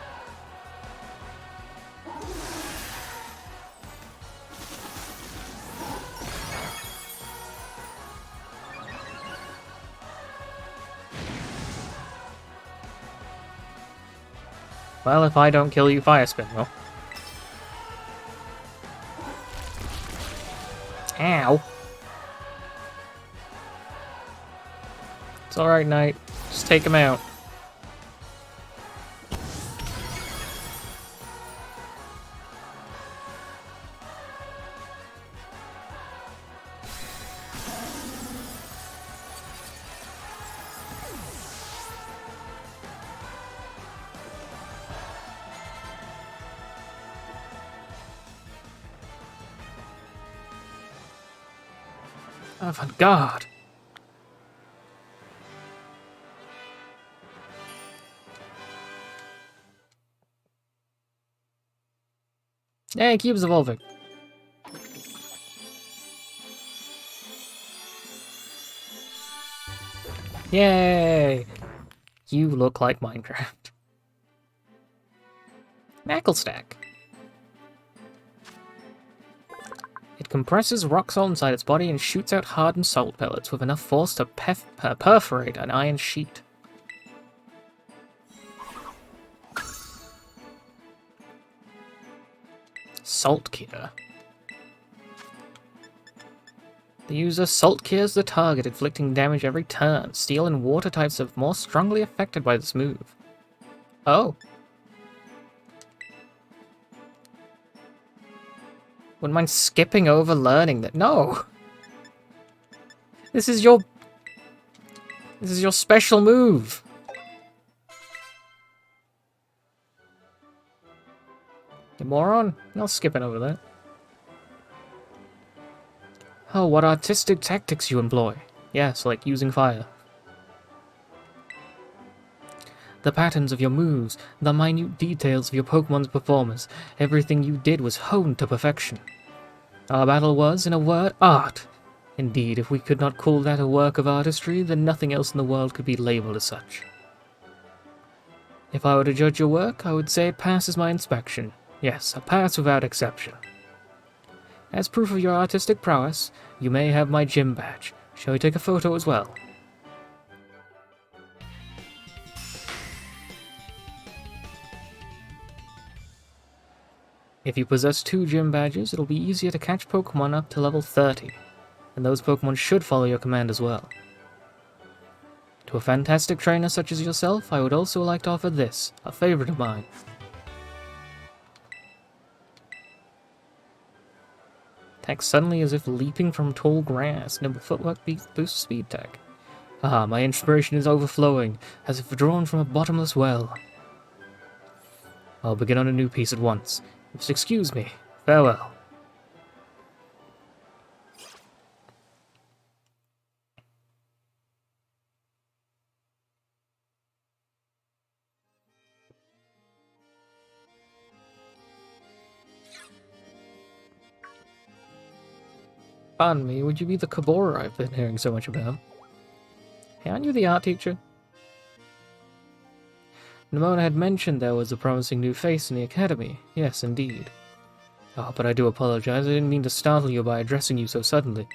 Speaker 1: Well, if I don't kill you, Fire Spin will. Ow. It's alright, Knight. Just take him out. Avant-garde. Hey, Cube's evolving. Yay! You look like Minecraft. Macklestack. It compresses rock salt inside its body and shoots out hardened salt pellets with enough force to perforate an iron sheet. Salt Cure. The user salt cures the target, inflicting damage every turn. Steel and water types are more strongly affected by this move. Oh. Wouldn't mind skipping over learning that. No! This is your special move. You moron. I'll skip it over that. Oh, what artistic tactics you employ. Yes, like using fire. The patterns of your moves, the minute details of your Pokemon's performance, everything you did was honed to perfection. Our battle was, in a word, art. Indeed, if we could not call that a work of artistry, then nothing else in the world could be labeled as such. If I were to judge your work, I would say it passes my inspection. Yes, a pass without exception. As proof of your artistic prowess, you may have my gym badge. Shall we take a photo as well? If you possess 2 gym badges, it'll be easier to catch Pokemon up to level 30, and those Pokemon should follow your command as well. To a fantastic trainer such as yourself, I would also like to offer this, a favorite of mine. Attack suddenly as if leaping from tall grass. Nimble footwork boosts speed tech. Ah, my inspiration is overflowing, as if drawn from a bottomless well. I'll begin on a new piece at once. Just excuse me. Farewell. Pardon me, would you be the Kabora I've been hearing so much about? Hey, aren't you the art teacher? Nimona had mentioned there was a promising new face in the academy. Yes, indeed. Oh, but I do apologize. I didn't mean to startle you by addressing you so suddenly.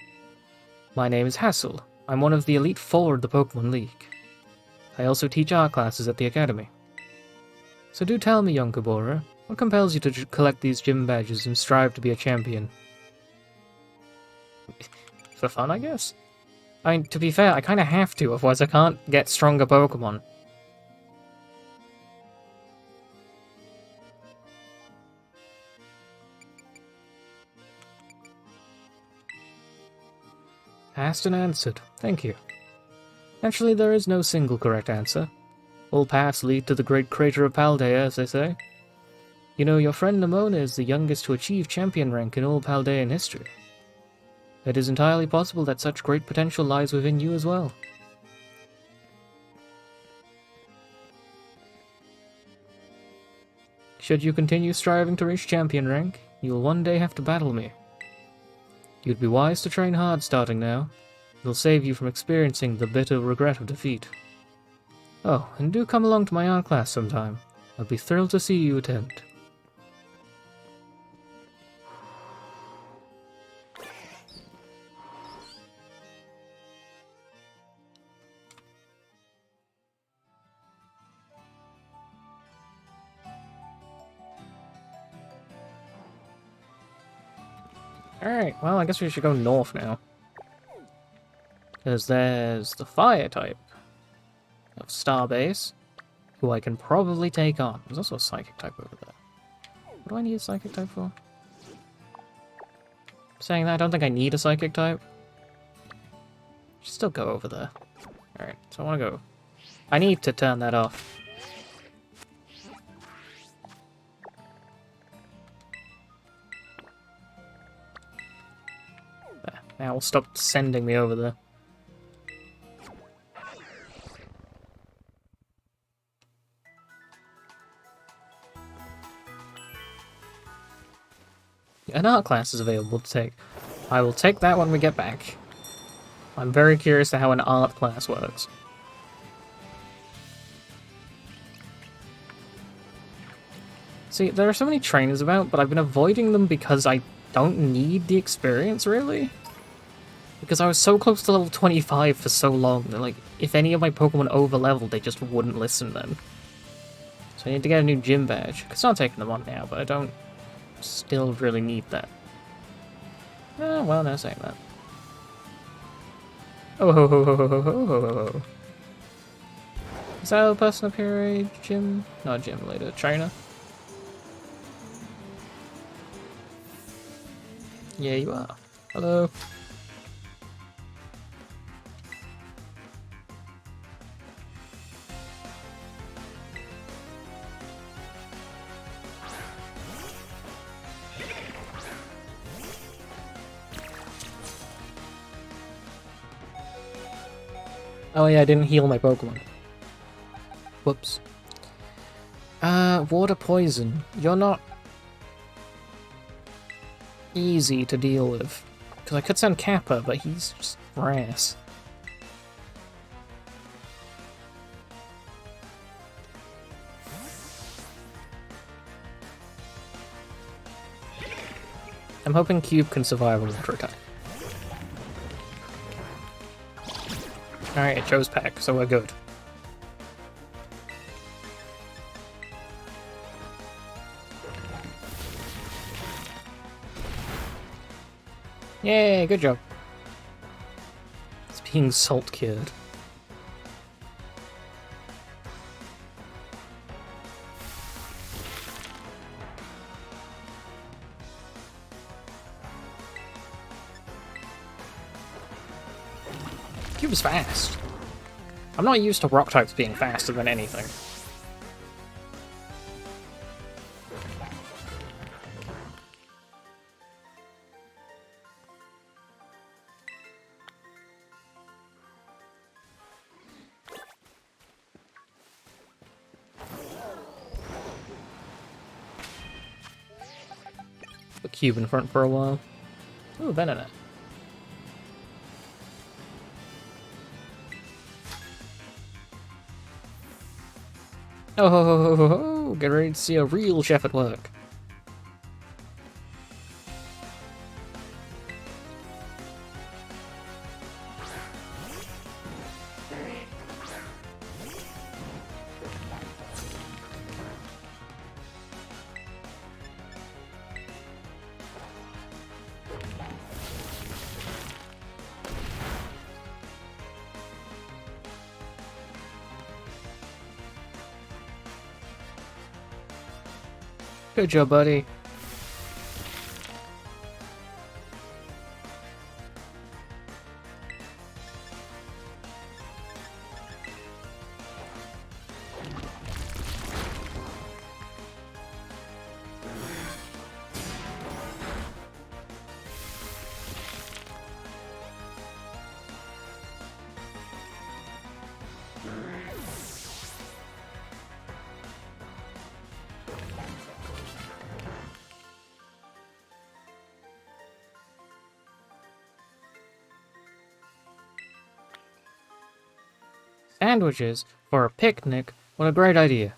Speaker 1: My name is Hassel. I'm one of the Elite Four of the Pokemon League. I also teach art classes at the academy. So do tell me, young Kabora, what compels you to collect these gym badges and strive to be a champion? For fun, I guess? I mean, to be fair, I kinda have to, otherwise I can't get stronger Pokemon. Asked and answered. Thank you. Actually, there is no single correct answer. All paths lead to the great crater of Paldea, as they say. You know, your friend Nimona is the youngest to achieve champion rank in all Paldean history. It is entirely possible that such great potential lies within you as well. Should you continue striving to reach champion rank, you will one day have to battle me. You'd be wise to train hard starting now. It'll save you from experiencing the bitter regret of defeat. Oh, and do come along to my art class sometime. I'd be thrilled to see you attend. Alright, well, I guess we should go north now. Because there's the fire type of Starbase, who I can probably take on. There's also a psychic type over there. What do I need a psychic type for? Saying that, I don't think I need a psychic type. Should still go over there. Alright, so I want to go. I need to turn that off. There. Now, stop sending me over there. An art class is available to take. I will take that when we get back. I'm very curious to how an art class works. See, there are so many trainers about, but I've been avoiding them because I don't need the experience, really. Because I was so close to level 25 for so long that, like, if any of my Pokemon over-leveled, they just wouldn't listen then. So I need to get a new gym badge. I could start taking them on now, but I don't still really need that. Well, no saying that. Oh ho ho ho ho ho ho ho ho. Is that a person up here a gym? Not gym later. Trainer? Yeah, you are. Hello. Oh yeah, I didn't heal my Pokemon. Whoops. Water poison. You're not easy to deal with. Because I could send Kappa, but he's just grass. I'm hoping Cube can survive a water attack. Alright, it chose Peck, so we're good. Yay, good job. It's being salt cured. Cube is fast. I'm not used to rock types being faster than anything. Put Cube in front for a while. Ooh, Venonat. Oh, ho, ho, ho, ho, ho. Get ready to see a real chef at work. Good job, buddy. Sandwiches for a picnic? What a great idea.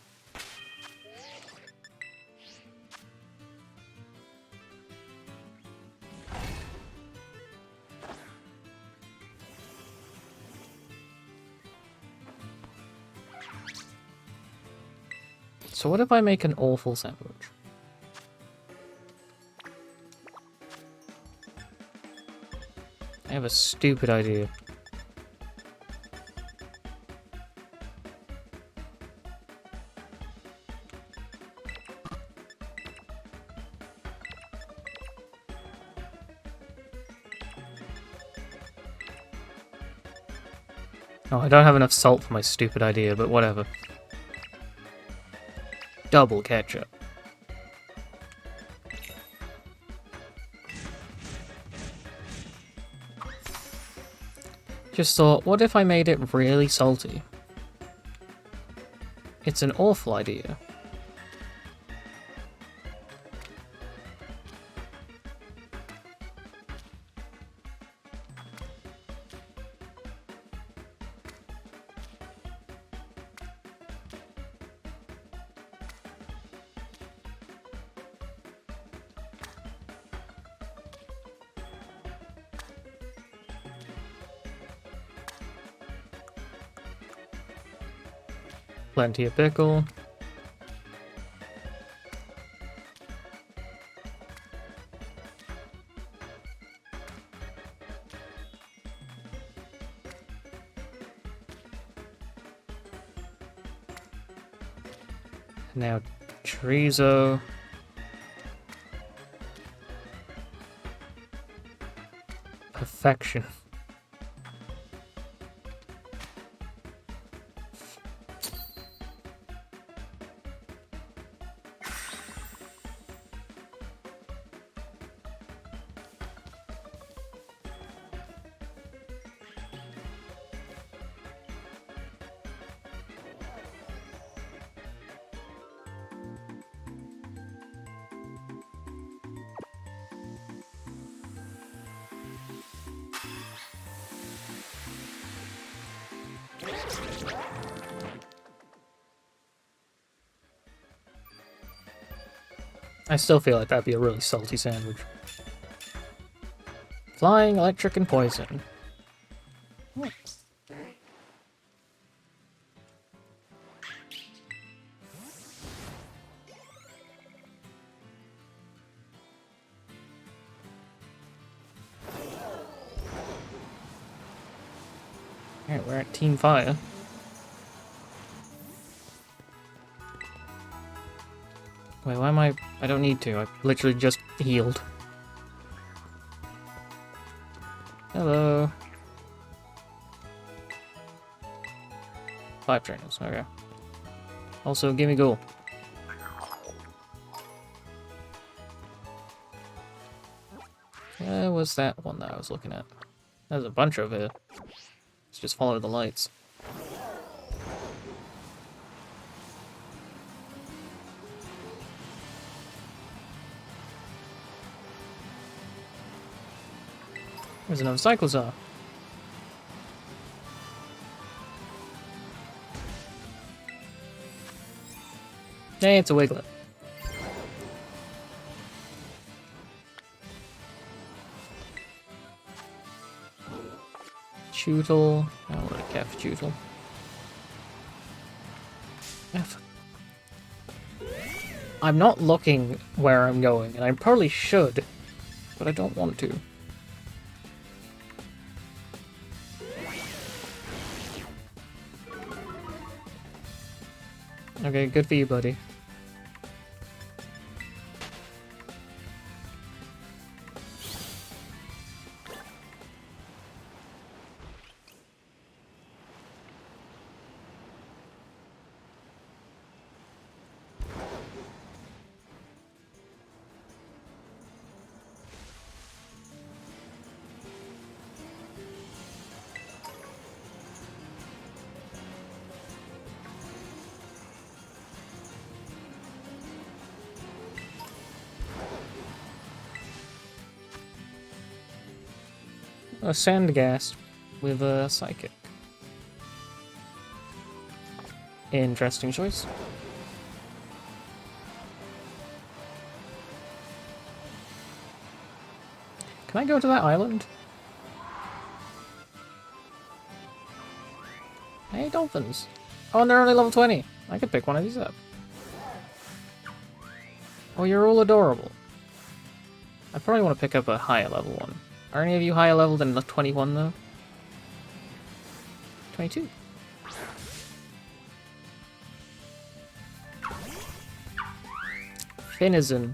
Speaker 1: So what if I make an awful sandwich? I have a stupid idea. Oh, I don't have enough salt for my stupid idea, but whatever. Double ketchup. Just thought, what if I made it really salty? It's an awful idea. Plenty of pickle. Now chorizo. Perfection. I still feel like that'd be a really salty sandwich. Flying, electric, and poison. Alright, we're at Team Fire. Wait, why am I don't need to. I literally just healed. Hello. 5 trainers, okay. Also, gimme ghoul. Where was that one that I was looking at? There's a bunch over here. Let's just follow the lights. There's another Cyclosaur. Hey, it's a Wiglet. Chootle. I don't really care for Chootle. F. I'm not looking where I'm going, and I probably should, but I don't want to. Okay, good for you, buddy. A Sandghast with a Psychic. Interesting choice. Can I go to that island? Hey, dolphins. Oh, and they're only level 20. I could pick one of these up. Oh, you're all adorable. I probably want to pick up a higher level one. Are any of you higher level than 21 though? 22. Finizen.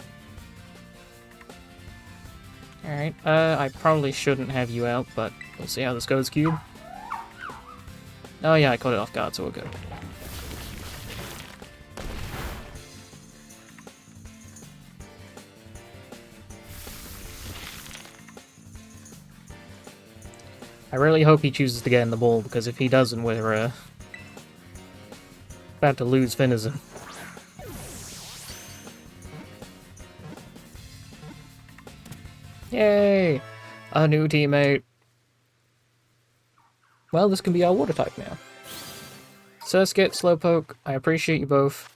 Speaker 1: Alright, I probably shouldn't have you out, but we'll see how this goes, Cube. Oh yeah, I caught it off guard, so we're good. I really hope he chooses to get in the ball, because if he doesn't, we're about to lose Finizen. Yay! A new teammate. Well, this can be our water type now. Surskit, Slowpoke, I appreciate you both,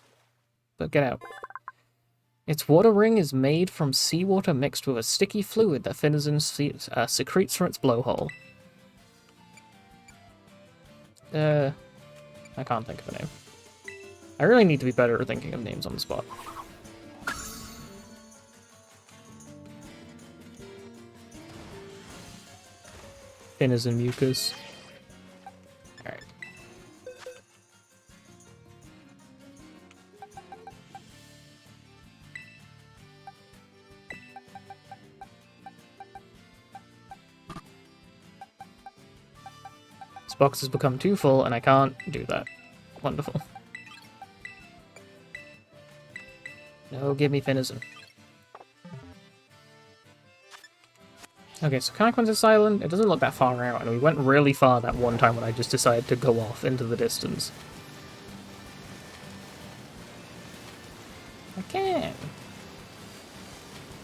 Speaker 1: but get out. Its water ring is made from seawater mixed with a sticky fluid that Finizen secretes from its blowhole. I can't think of a name. I really need to be better at thinking of names on the spot. Finizen mucus. Alright. This box has become too full and I can't do that. Wonderful. No, give me Finizen. Okay, so Consequences Island, it doesn't look that far out, and we went really far that one time when I just decided to go off into the distance. I can.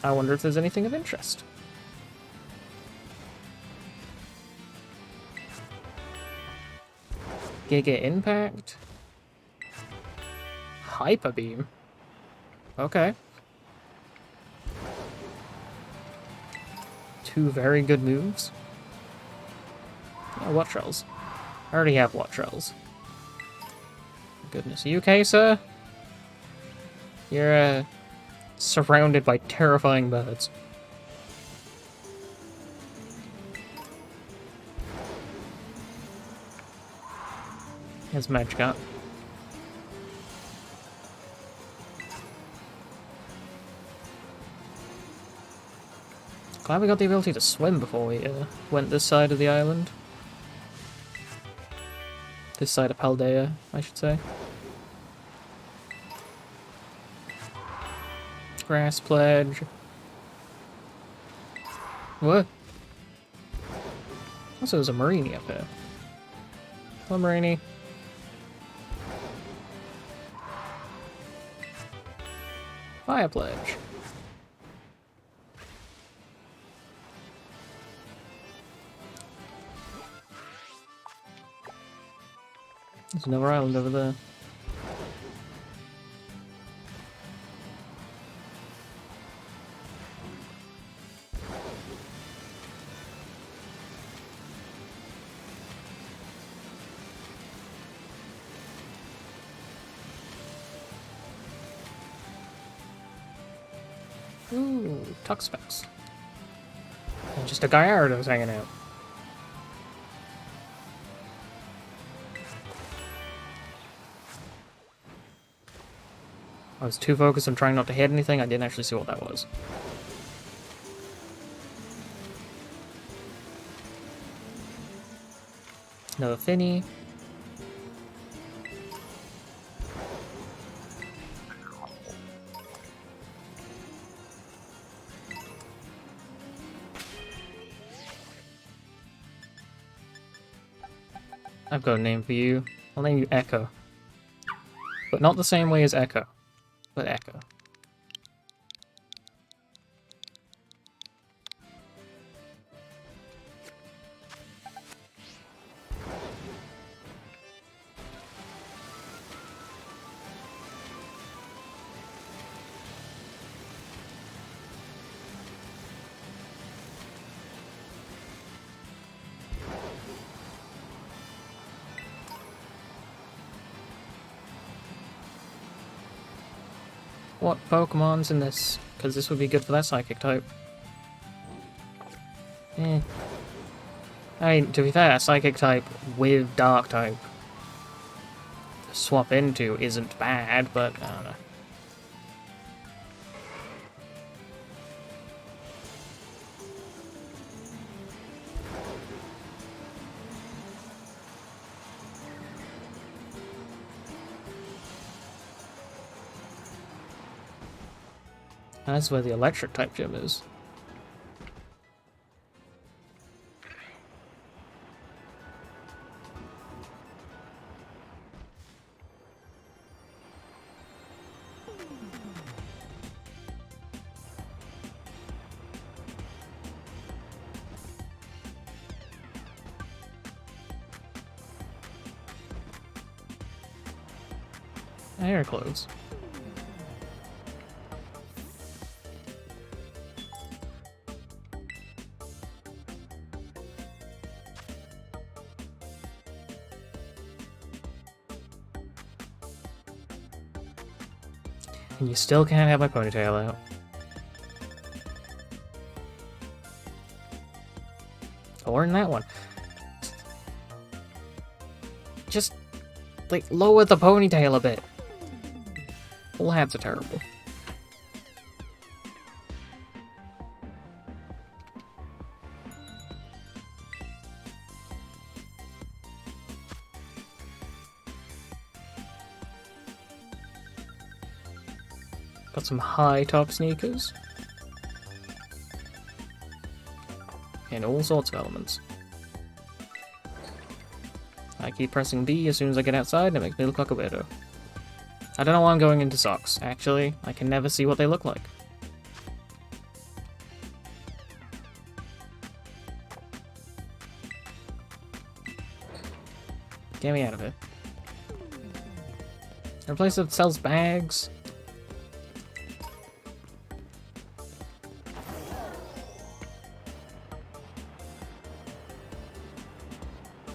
Speaker 1: I wonder if there's anything of interest. Giga Impact? Hyper Beam? Okay. Two very good moves. Oh, Wattrells. I already have Wattrells. Goodness, are you okay, sir? You're, surrounded by terrifying birds. Here's Magikarp. Glad we got the ability to swim before we went this side of the island. This side of Paldea, I should say. Grass Pledge. What? Also, there's a Marini up here. Hello, Marini. Fire Pledge. There's another island over there. Ooh, Tuxpex. And just a Gyarados hanging out. I was too focused on trying not to hit anything, I didn't actually see what that was. Another Finny. I've got a name for you. I'll name you Echo. But not the same way as Echo. But Echo. What Pokemon's in this? Because this would be good for that Psychic type. I mean, to be fair, Psychic type with Dark type to swap into isn't bad, but I don't know. That's where the electric type gym is. Air clothes. And you still can't have my ponytail out. Or in that one. Just, like, lower the ponytail a bit. All hats are terrible. Got some high top sneakers. And all sorts of elements. I keep pressing B as soon as I get outside and it makes me look like a weirdo. I don't know why I'm going into socks. Actually, I can never see what they look like. Get me out of here. Is there a place that sells bags?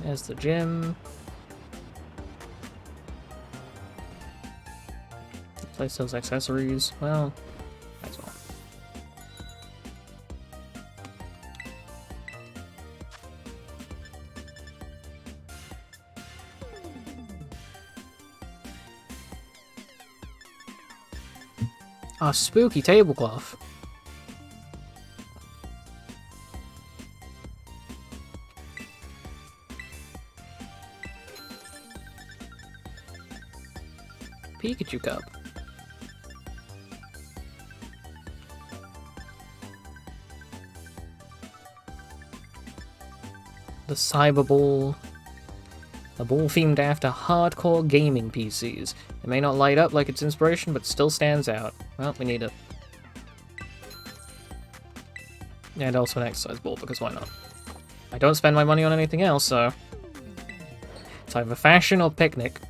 Speaker 1: There's the gym. The place sells accessories. Well, might as well. A spooky tablecloth. Pikachu cup. The Cyber Ball. A ball themed after hardcore gaming PCs. It may not light up like its inspiration, but still stands out. Well, we need it. And also an exercise ball, because why not? I don't spend my money on anything else, so... It's either fashion or picnic.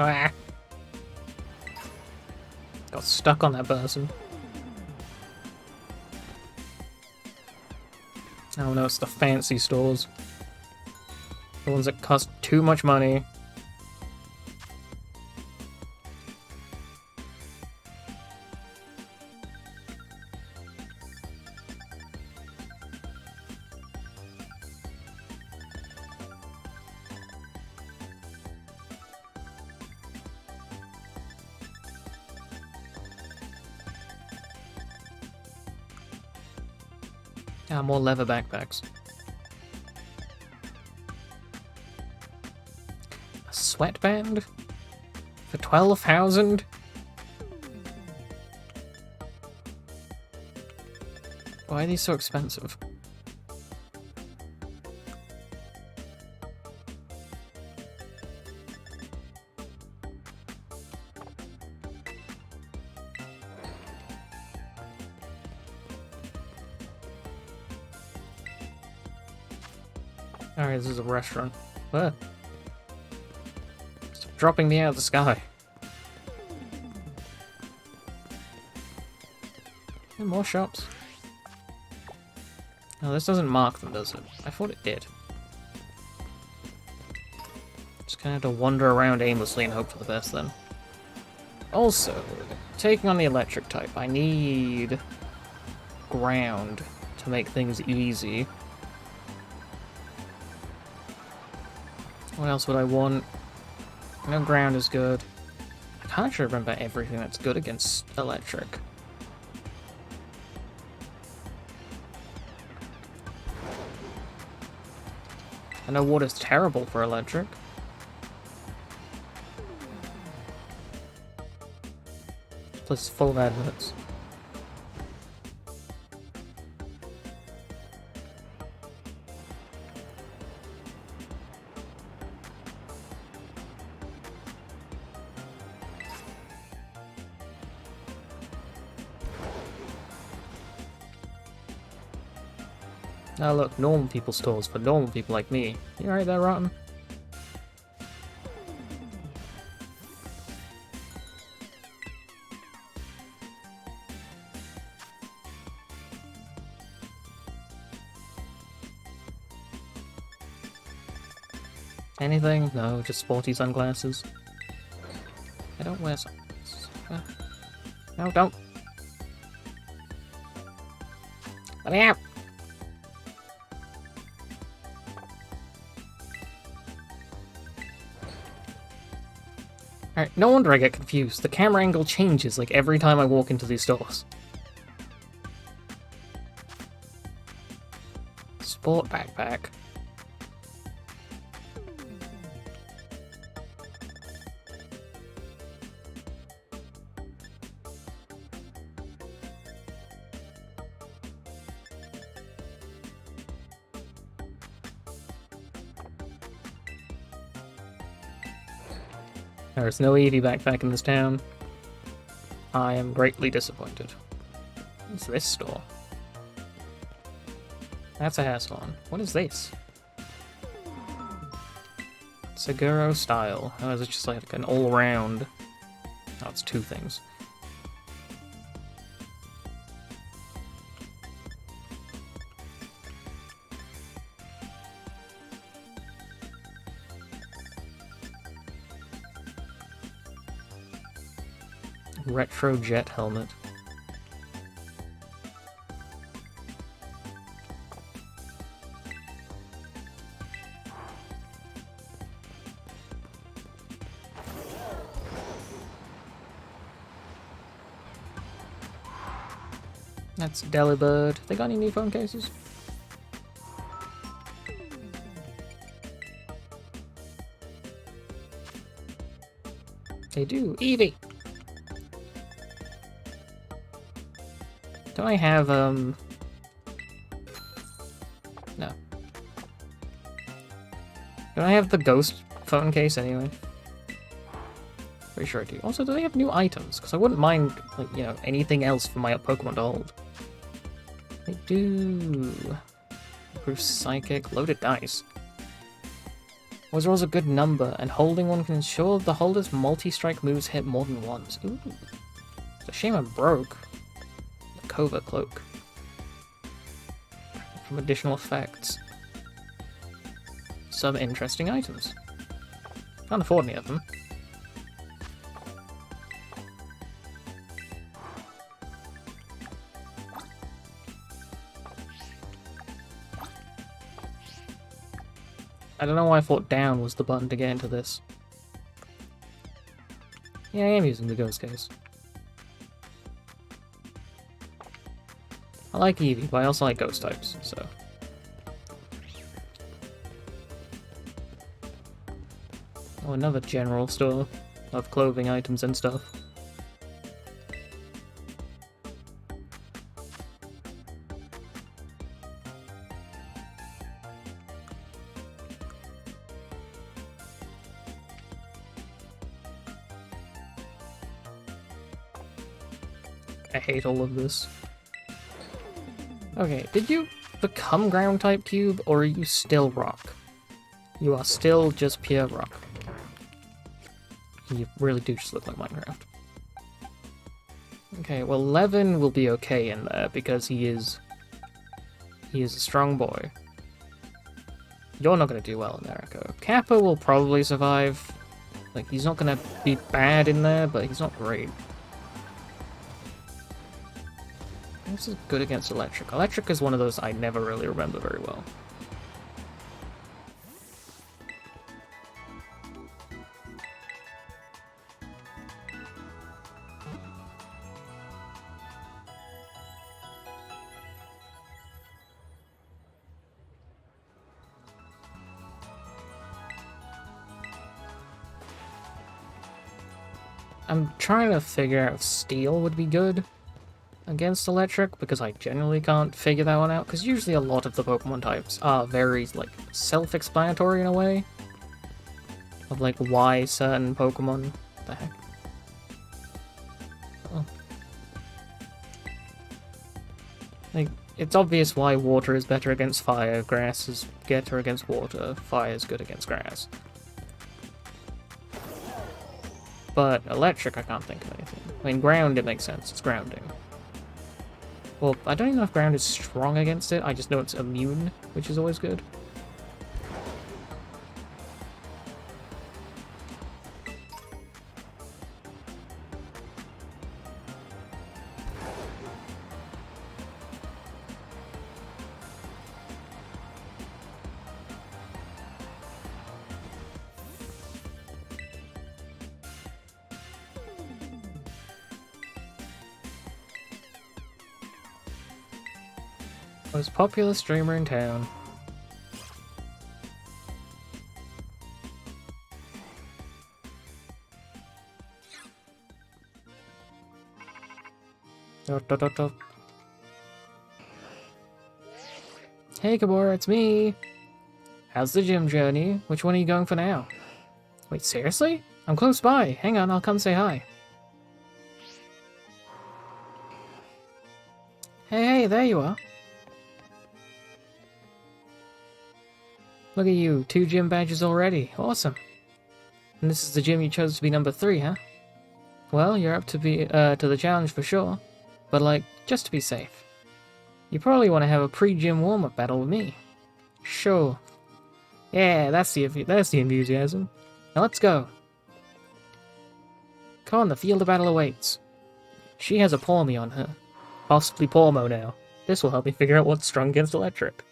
Speaker 1: Ah. Got stuck on that person. Oh no, it's the fancy stores. The ones that cost too much money. Ah, more leather backpacks. A sweatband? For 12,000? Why are these so expensive? Alright, this is a restaurant. What? Stop dropping me out of the sky. And more shops. No, this doesn't mark them, does it? I thought it did. Just kind of have to wander around aimlessly and hope for the best then. Also, taking on the electric type, I need ground to make things easy. What else would I want? I know ground is good. I can't actually remember everything that's good against electric. I know water's terrible for electric. This place is full of adverts. Now look, normal people stores for normal people like me. You alright there, Rotten? Anything? No, just sporty sunglasses. I don't wear sunglasses. No, don't. Let me out! Alright, no wonder I get confused. The camera angle changes like every time I walk into these stores. Sport backpack. There's no Eevee backpack in this town. I am greatly disappointed. What's this store? That's a hair salon. What is this? Seguro style. Oh, is it just like an all-round? Oh, it's two things. Retro jet helmet. That's Delibird. They got any new phone cases? They do. Eevee! Don't I have, No. Don't I have the ghost phone case anyway? Pretty sure I do. Also, do they have new items? Because I wouldn't mind, like, you know, anything else for my Pokemon to hold. They do. Improve Psychic. Loaded dice. Was rolls a good number, and holding one can ensure the holder's multi-strike moves hit more than once. Ooh. It's a shame I'm broke. Covert cloak. From additional effects. Some interesting items. Can't afford any of them. I don't know why I thought down was the button to get into this. Yeah, I am using the ghost case. I like Eevee, but I also like ghost types, so. Oh, another general store of clothing items and stuff. I hate all of this. Okay, did you become ground type cube, or are you still rock? You are still just pure rock. You really do just look like Minecraft. Okay, well Levin will be okay in there because he is a strong boy. You're not gonna do well in there, Echo. Kappa will probably survive. Like, he's not gonna be bad in there, but he's not great. This is good against electric. Electric is one of those I never really remember very well. I'm trying to figure out if steel would be good against electric, because I generally can't figure that one out, because usually a lot of the Pokemon types are very, like, self-explanatory in a way. Of, like, why certain Pokemon... What the heck? Oh. Like, It's obvious why water is better against fire, grass is better against water, fire is good against grass. But electric, I can't think of anything. I mean, ground, it makes sense. It's grounding. Well, I don't even know if ground is strong against it. I just know it's immune, which is always good. Most popular streamer in town. Dot, dot, dot, dot. Hey Kabora, it's me! How's the gym journey? Which one are you going for now? Wait, seriously? I'm close by. Hang on, I'll come say hi. Hey, there you are. Look at you, 2 gym badges already. Awesome. And this is the gym you chose to be number 3, huh? Well, you're up to the challenge for sure. But like, just to be safe. You probably want to have a pre-gym warm-up battle with me. Sure. Yeah, that's the enthusiasm. Now let's go. Come on, the field of battle awaits. She has a Pawmi on her. Possibly Pawmo now. This will help me figure out what's strong against electric.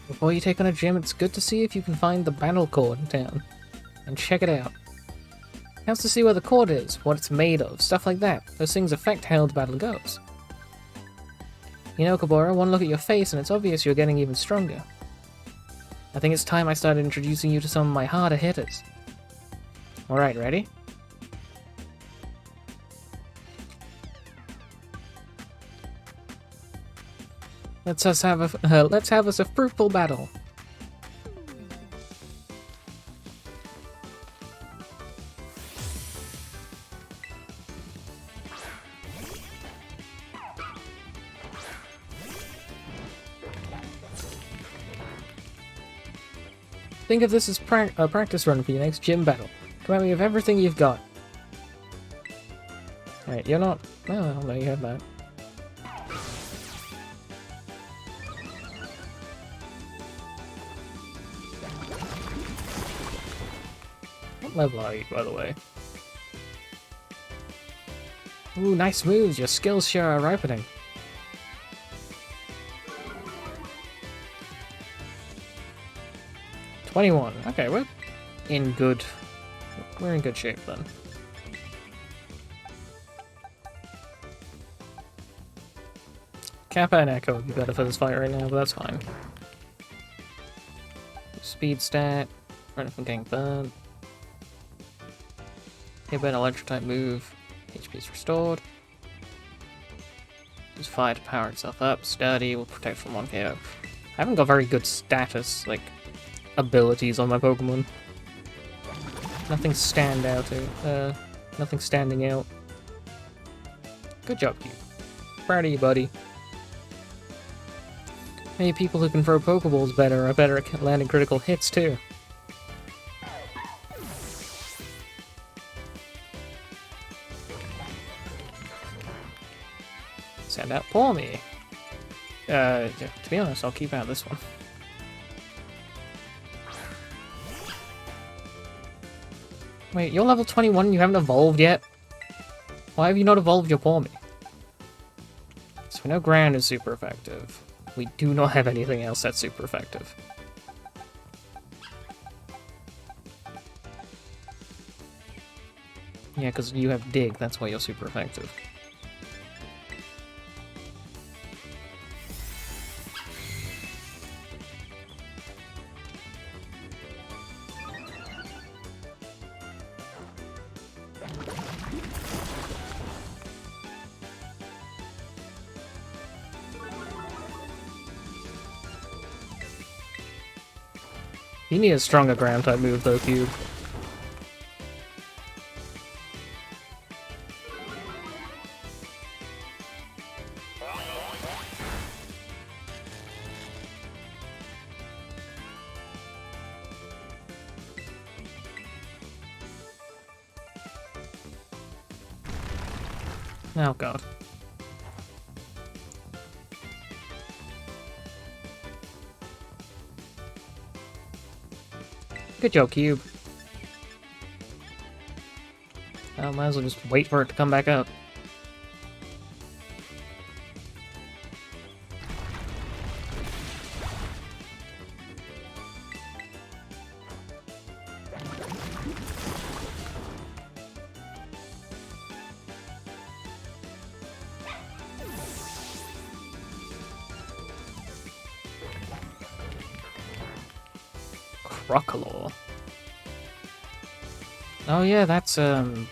Speaker 1: Before you take on a gym, it's good to see if you can find the battle cord in town. And check it out. Helps to see where the cord is, what it's made of, stuff like that. Those things affect how the battle goes. You know, Kabora, one look at your face and it's obvious you're getting even stronger. I think it's time I started introducing you to some of my harder hitters. Alright, ready? Let's have us a fruitful battle. Think of this as a practice run for your next gym battle. Come at me with everything you've got. Alright, you're not... Oh, no, you have that. What level are you, by the way? Ooh, nice moves. Your skills sure are ripening. $21. Okay, we're in good shape then. Kappa and Echo would be better for this fight right now, but that's fine. Speed stat, running from getting burnt. Hit by an electric type move. HP is restored. Use fire to power itself up. Sturdy will protect from 1 KO. I haven't got very good status, like, abilities on my Pokemon. Nothing nothing standing out. Good job, Cube. Proud of you, buddy. Maybe people who can throw Pokeballs better are better at landing critical hits, too. Send out Pawmi. To be honest, I'll keep out this one. Wait, you're level 21 and you haven't evolved yet? Why have you not evolved your Pawmi? So we know ground is super effective. We do not have anything else that's super effective. Yeah, because you have dig, that's why you're super effective. You need a stronger ground type move though, Cube. Oh god. Good job, Cube. I might as well just wait for it to come back up. Crocodile. Oh yeah, that's right,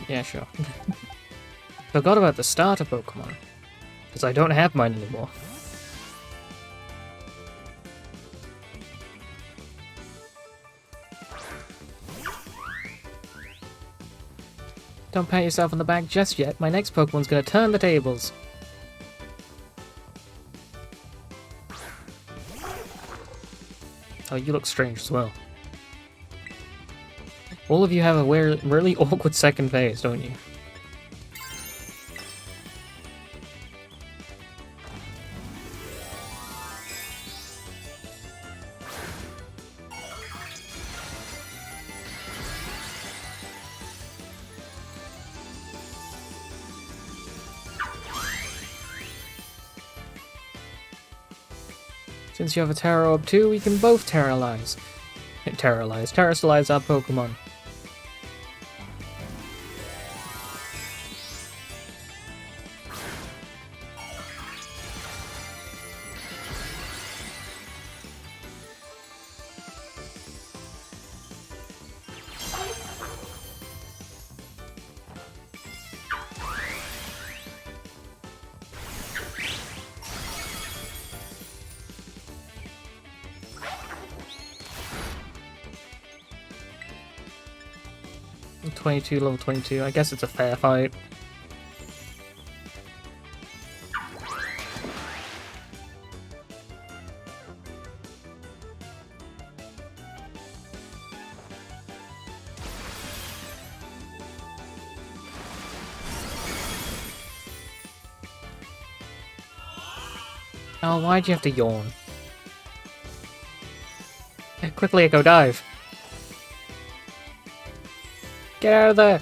Speaker 1: yeah, sure. Forgot about the starter Pokemon. Because I don't have mine anymore. Don't pat yourself on the back just yet. My next Pokemon's gonna turn the tables. Oh, you look strange as well. All of you have a really awkward second phase, don't you? Since you have a Terra Orb too, we can both Terrorize our Pokemon. Level 22. I guess it's a fair fight. Oh, why'd you have to yawn? Quickly, Echo Dive! Get out of there!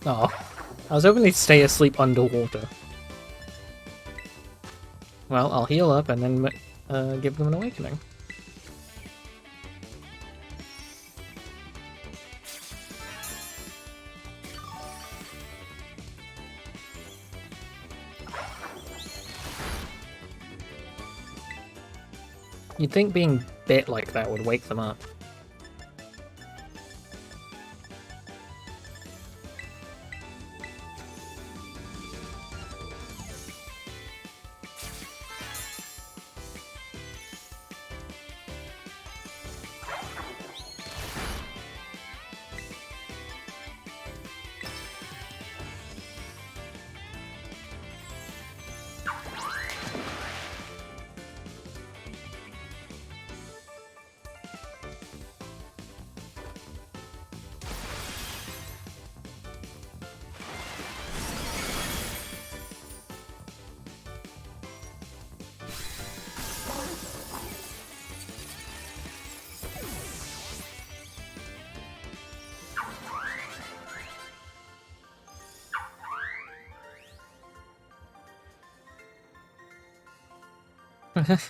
Speaker 1: Oh, I was hoping they'd stay asleep underwater. Well, I'll heal up and then give them an awakening. You'd think being bit like that would wake them up.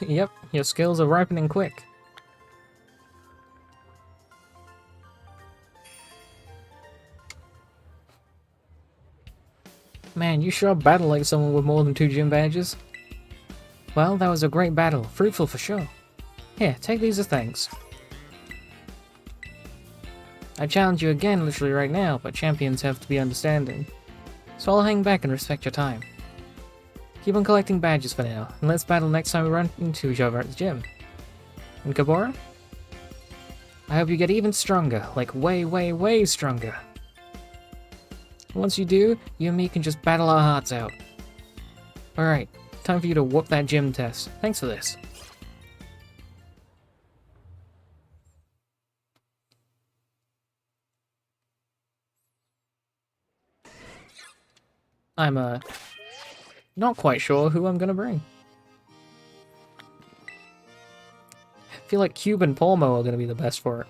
Speaker 1: Yep, your skills are ripening quick. Man, you sure battle like someone with more than 2 gym badges. Well, that was a great battle. Fruitful for sure. Here, take these as thanks. I challenge you again literally right now, but champions have to be understanding. So I'll hang back and respect your time. Keep on collecting badges for now, and let's battle next time we run into each other at the gym. And Kabora? I hope you get even stronger, like way, way, way stronger. Once you do, you and me can just battle our hearts out. Alright, time for you to whoop that gym test. Thanks for this. I'm, not quite sure who I'm gonna bring. I feel like Cube and Palmo are gonna be the best for it.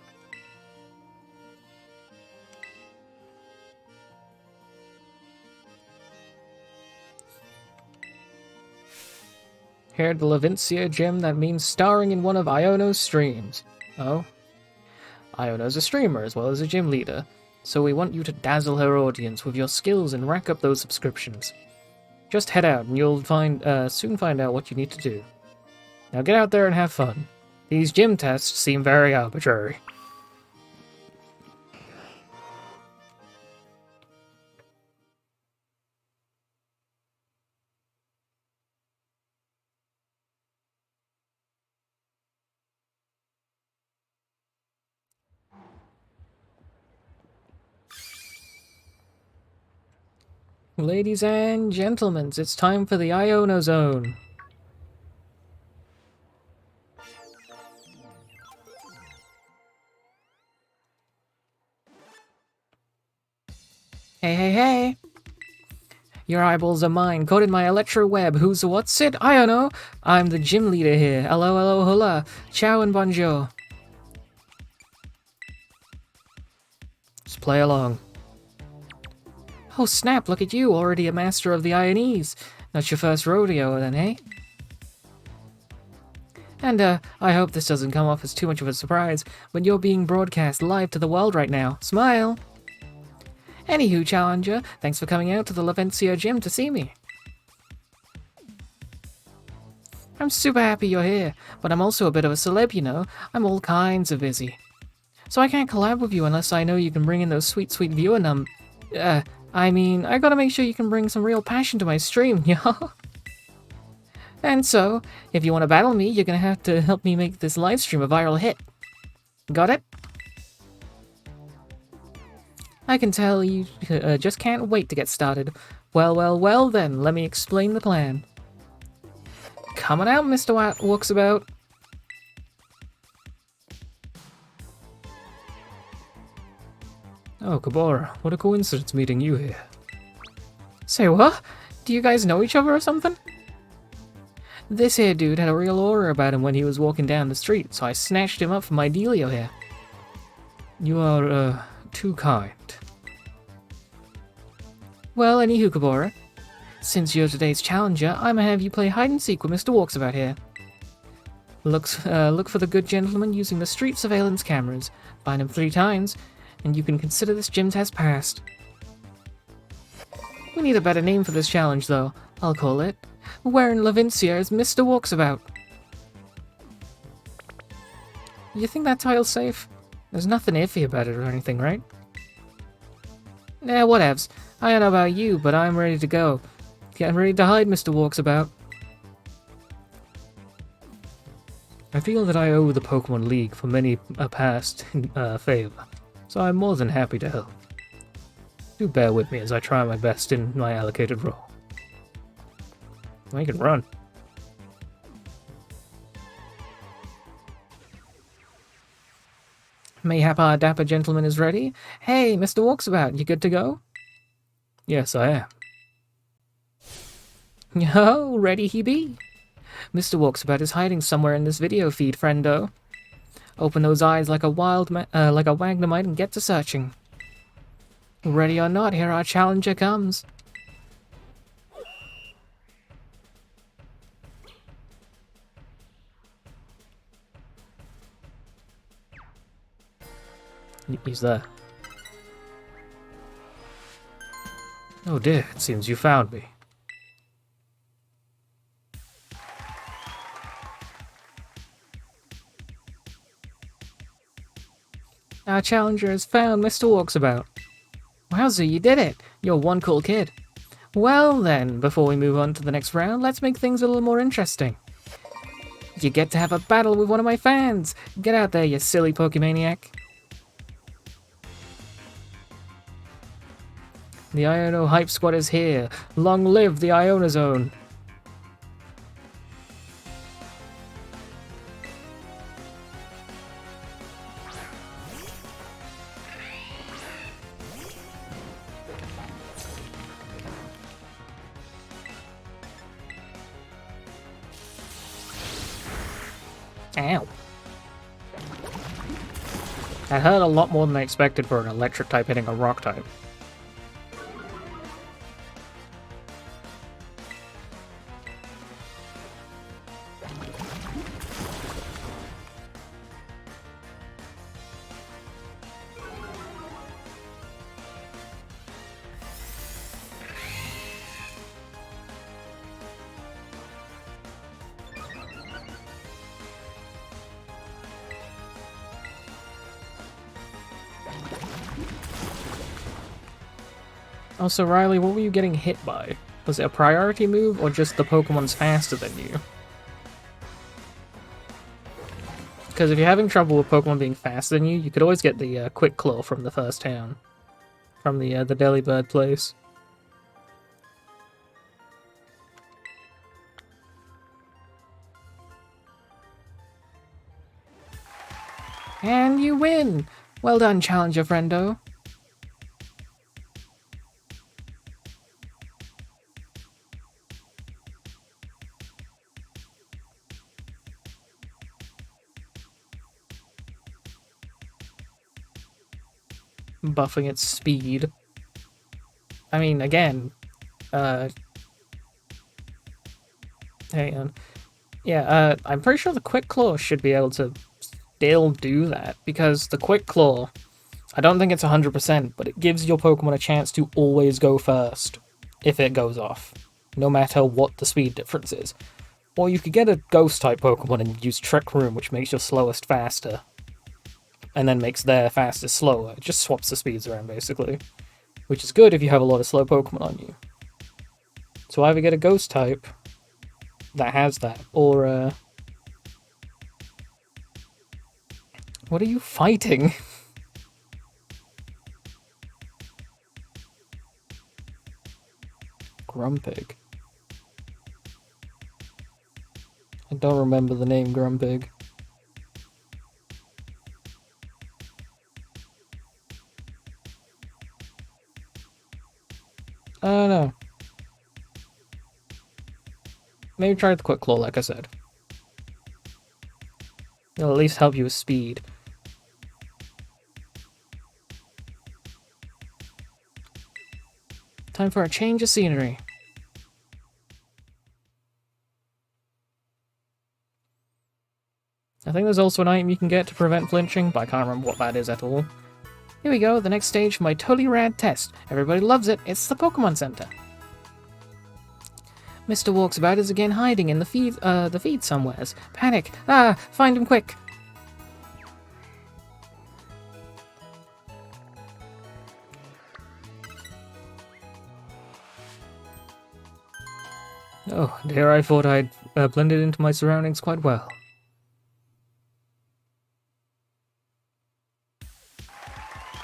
Speaker 1: Here at the Levincia gym, that means starring in one of Iono's streams. Oh? Iono's a streamer as well as a gym leader, so we want you to dazzle her audience with your skills and rack up those subscriptions. Just head out and you'll soon find out what you need to do. Now get out there and have fun. These gym tests seem very arbitrary. Ladies and gentlemen, it's time for the Iono Zone. Hey, hey, hey! Your eyeballs are mine, caught in my electro web. What's it? Iono! I'm the gym leader here. Hello, hello, hola. Ciao and bonjour. Just play along. Oh snap, look at you, already a master of the Ionese. Not your first rodeo then, eh? And, I hope this doesn't come off as too much of a surprise, but you're being broadcast live to the world right now. Smile! Anywho, Challenger, thanks for coming out to the Levincia gym to see me. I'm super happy you're here, but I'm also a bit of a celeb, you know. I'm all kinds of busy. So I can't collab with you unless I know you can bring in those sweet, sweet viewer I mean, I gotta make sure you can bring some real passion to my stream, yo. And so, if you want to battle me, you're gonna have to help me make this livestream a viral hit. Got it? I can tell you just can't wait to get started. Well, well, well then, let me explain the plan. Coming out, Mr. Walksabout. Oh, Kabora, what a coincidence meeting you here. Say what? Do you guys know each other or something? This here dude had a real aura about him when he was walking down the street, so I snatched him up from my dealio here. You are, too kind. Well, anywho, Kabora, since you're today's challenger, I'ma have you play hide-and-seek with Mr. Walksabout here. Look for the good gentleman using the street surveillance cameras. Find him 3 times, and you can consider this gym test passed. We need a better name for this challenge, though. I'll call it Where in Levincia is Mr. Walksabout? You think that title's safe? There's nothing iffy about it or anything, right? Whatevs. I don't know about you, but I'm ready to go. Getting ready to hide, Mr. Walksabout. I feel that I owe the Pokemon League for many a past favor, so I'm more than happy to help. Do bear with me as I try my best in my allocated role. I can run. Mayhap our dapper gentleman is ready. Hey, Mr. Walksabout, you good to go? Yes, I am. Oh, ready he be. Mr. Walksabout is hiding somewhere in this video feed, friendo. Open those eyes like a like a Wagnemite and get to searching. Ready or not, here our challenger comes. He's there. Oh dear, it seems you found me. Our challenger has found Mr. Walksabout. Wowza, you did it! You're one cool kid. Well then, before we move on to the next round, let's make things a little more interesting. You get to have a battle with one of my fans! Get out there, you silly Pokemaniac. The Iono Hype Squad is here. Long live the Iona Zone! Ow. That hurt a lot more than I expected for an electric type hitting a rock type. Also, Riley, what were you getting hit by? Was it a priority move, or just the Pokemon's faster than you? Because if you're having trouble with Pokemon being faster than you, you could always get the Quick Claw from the first town. From the Delibird place. And you win! Well done, Challenger Friendo. Buffing its speed. I mean, again, hang on. Yeah, I'm pretty sure the Quick Claw should be able to still do that, because the Quick Claw, I don't think it's 100%, but it gives your Pokemon a chance to always go first, if it goes off, no matter what the speed difference is. Or you could get a Ghost-type Pokemon and use Trick Room, which makes your slowest faster, and then makes their fastest slower. It just swaps the speeds around, basically. Which is good if you have a lot of slow Pokemon on you. So either get a Ghost type that has that, or what are you fighting? Grumpig. I don't remember the name Grumpig. Oh no. Maybe try the Quick Claw, like I said. It'll at least help you with speed. Time for a change of scenery. I think there's also an item you can get to prevent flinching, but I can't remember what that is at all. Here we go, the next stage for my totally rad test. Everybody loves it, it's the Pokemon Center. Mr. Walksabout is again hiding in the feed somewheres. Panic! Ah! Find him quick! Oh dear, I thought I'd blended into my surroundings quite well.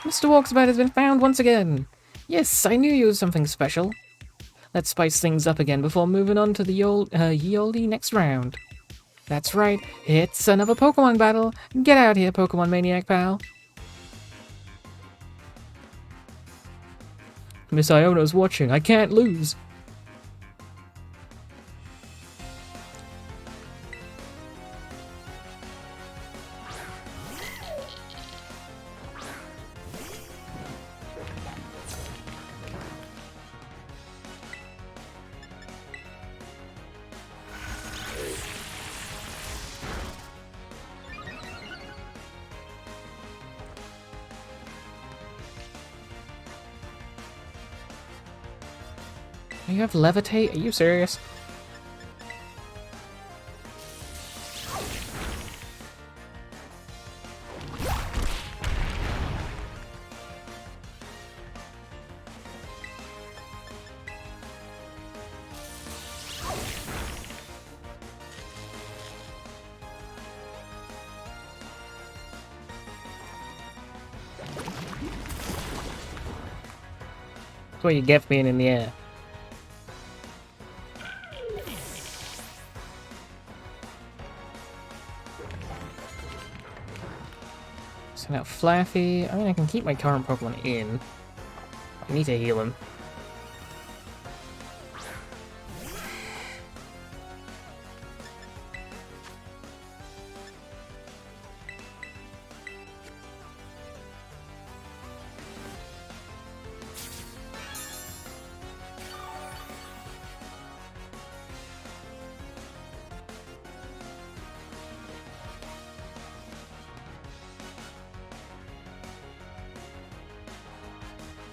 Speaker 1: Mr. Walksabout has been found once again! Yes, I knew you was something special. Let's spice things up again before moving on to the Yeoli next round. That's right, it's another Pokemon battle! Get out here, Pokemon Maniac pal! Miss Iona's watching, I can't lose! You have Levitate? Are you serious? That's what you get for being in the air. So now Flaffy. I mean, I can keep my current Pokemon in. I need to heal him.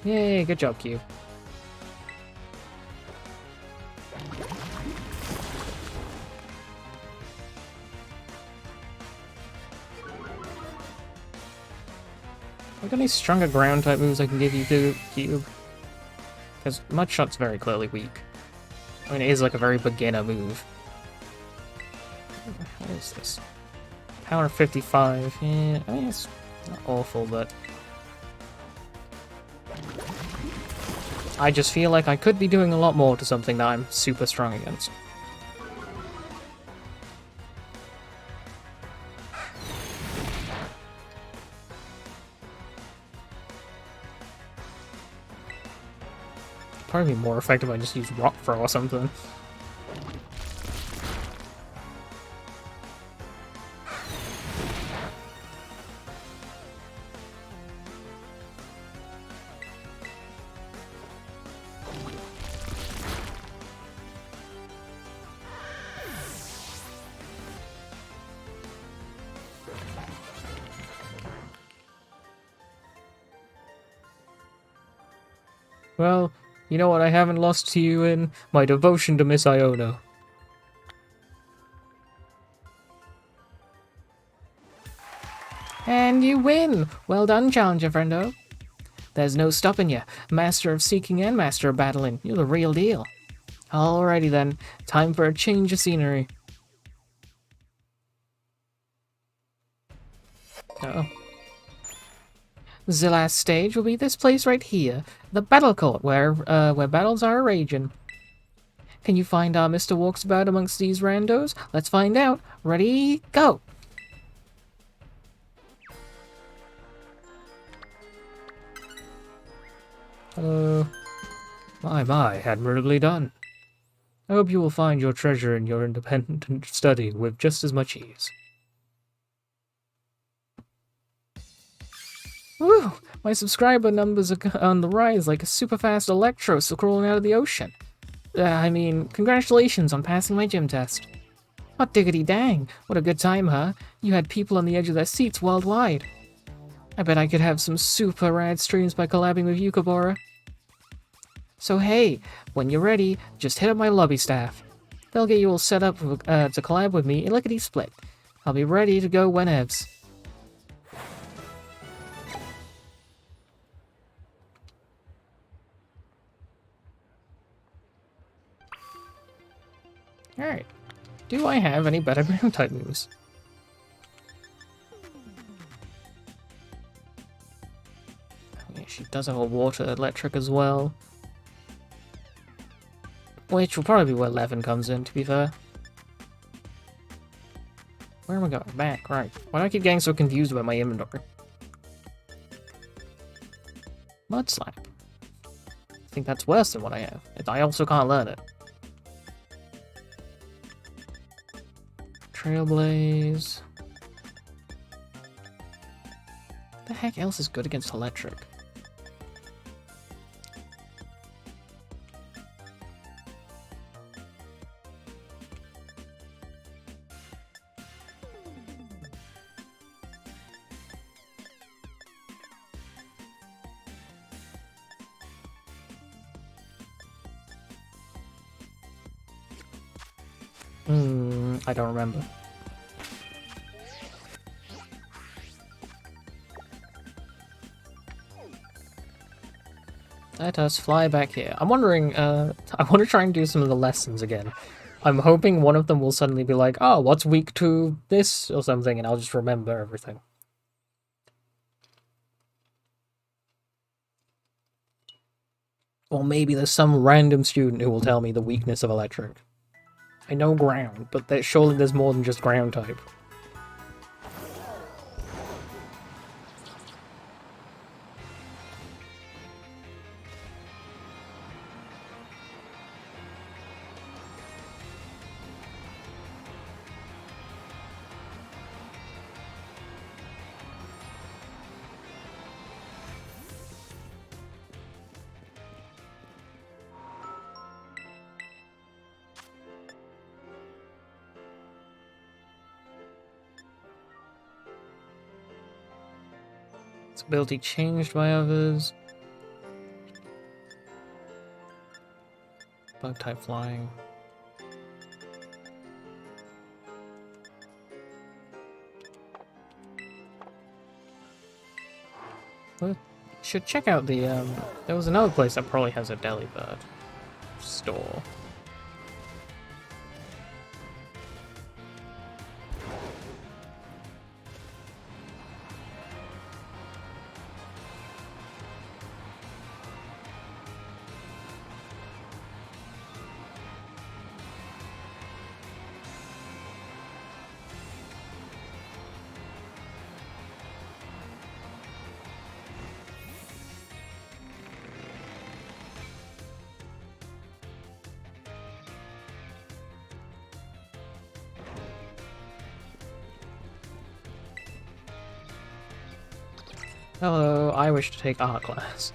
Speaker 1: Yay, good job, Q. Are there any stronger ground type moves I can give you to Cube? Because Mud Shot's very clearly weak. I mean, it is like a very beginner move. What is this? Power 55. Yeah, I mean, it's not awful, but I just feel like I could be doing a lot more to something that I'm super strong against. Probably be more effective if I just use Rock Throw or something. Well, you know what I haven't lost to you in? My devotion to Miss Iono. And you win! Well done, Challenger friendo. There's no stopping you. Master of Seeking and Master of Battling. You're the real deal. Alrighty then. Time for a change of scenery. Uh-oh. The last stage will be this place right here. The Battle Court, where battles are raging. Can you find our Mr. Walksabout amongst these randos? Let's find out. Ready, go! Hello. My, admirably done. I hope you will find your treasure in your independent study with just as much ease. Woo! My subscriber numbers are on the rise like a super fast electro crawling out of the ocean. I mean, congratulations on passing my gym test. Hot diggity dang, what a good time, huh? You had people on the edge of their seats worldwide. I bet I could have some super rad streams by collabing with you, Kabora. So hey, when you're ready, just hit up my lobby staff. They'll get you all set up to collab with me in lickety-split. I'll be ready to go whenevs. Alright. Do I have any better ground type moves? Yeah, she does have a water electric as well. Which will probably be where Levin comes in, to be fair. Where am I going? Back, right. Why do I keep getting so confused about my inventory? Mud Slap. I think that's worse than what I have. I also can't learn it. Trailblaze. What the heck else is good against electric? I don't remember. Let us fly back here. I'm wondering, I want to try and do some of the lessons again. I'm hoping one of them will suddenly be like, oh, what's weak to this or something, and I'll just remember everything. Or maybe there's some random student who will tell me the weakness of electric. I know ground, but surely there's more than just ground type. Its ability changed by others. Bug type flying. Well, should check out the there was another place that probably has a Delibird store. Hello, I wish to take art class.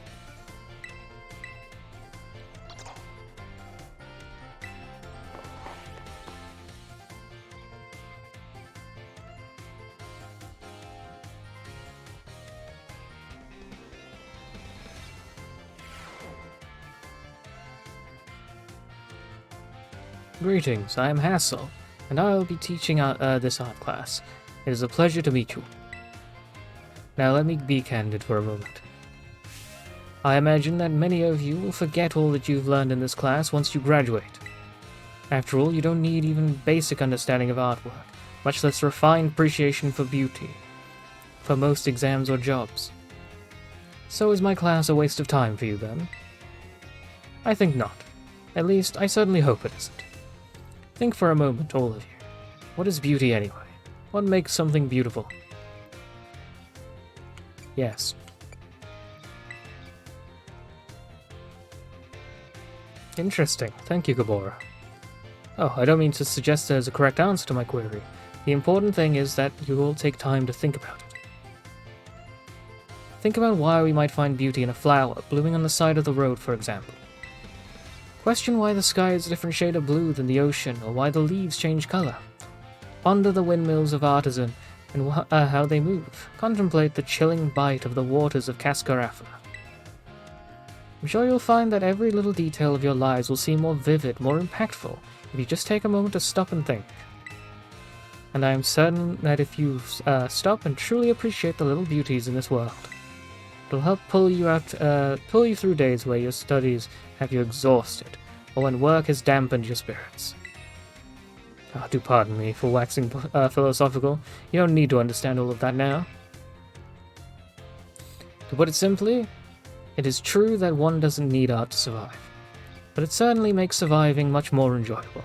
Speaker 1: Greetings, I am Hassel, and I will be teaching this art class. It is a pleasure to meet you. Now let me be candid for a moment. I imagine that many of you will forget all that you've learned in this class once you graduate. After all, you don't need even basic understanding of artwork, much less refined appreciation for beauty, for most exams or jobs. So is my class a waste of time for you then? I think not. At least, I certainly hope it isn't. Think for a moment, all of you. What is beauty anyway? What makes something beautiful? Yes. Interesting. Thank you, Gabora. Oh, I don't mean to suggest there's a correct answer to my query. The important thing is that you will take time to think about it. Think about why we might find beauty in a flower blooming on the side of the road, for example. Question why the sky is a different shade of blue than the ocean, or why the leaves change color. Ponder the windmills of Artisan and how they move. Contemplate the chilling bite of the waters of Cascarafa. I'm sure you'll find that every little detail of your lives will seem more vivid, more impactful, if you just take a moment to stop and think. And I am certain that if you stop and truly appreciate the little beauties in this world, it'll help pull you through days where your studies have you exhausted, or when work has dampened your spirits. Oh, do pardon me for waxing philosophical. You don't need to understand all of that now. To put it simply, it is true that one doesn't need art to survive, but it certainly makes surviving much more enjoyable.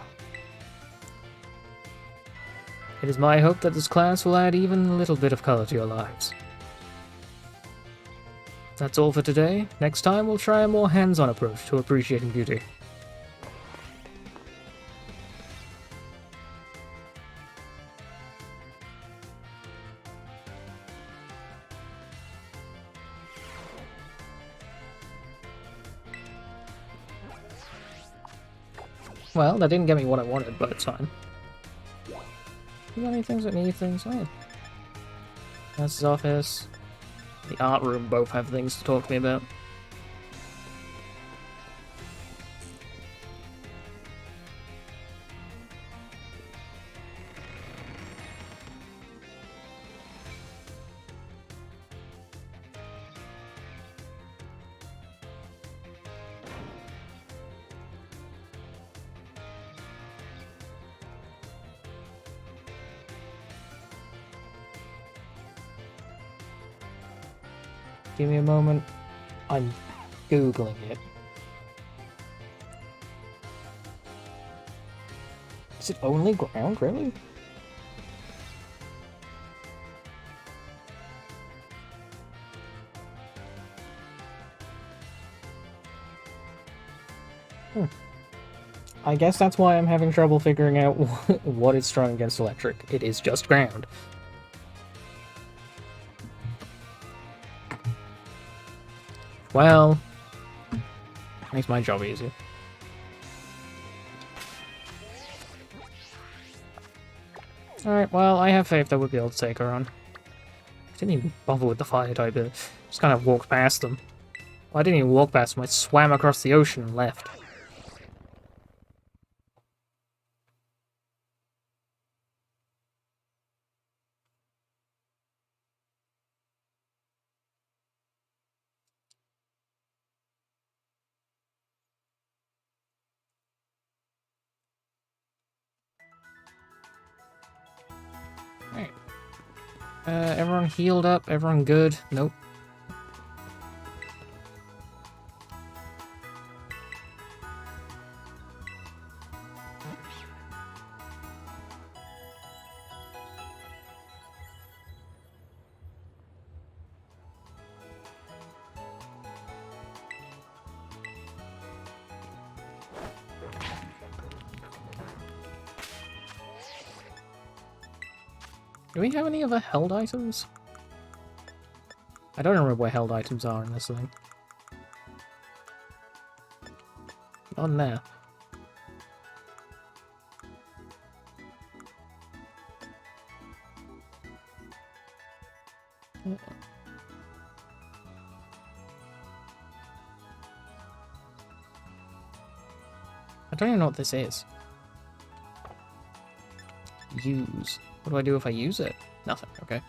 Speaker 1: It is my hope that this class will add even a little bit of color to your lives. That's all for today. Next time we'll try a more hands-on approach to appreciating beauty. Well, that didn't get me what I wanted, but it's fine. You got any things that need things? Oh. That's his office. The art room both have things to talk to me about. Give me a moment. I'm Googling it. Is it only ground, really? I guess that's why I'm having trouble figuring out what is strong against electric. It is just ground. Well, makes my job easier. Alright, well, I have faith that we'll be able to take her on. I didn't even bother with the fire type, just kind of walked past them. Well, I didn't even walk past them, I swam across the ocean and left. Alright. Everyone healed up, everyone good? Nope. Do we have any other held items? I don't remember where held items are in this thing. Not in there. I don't even know what this is. Use. What do I do if I use it? Nothing, okay.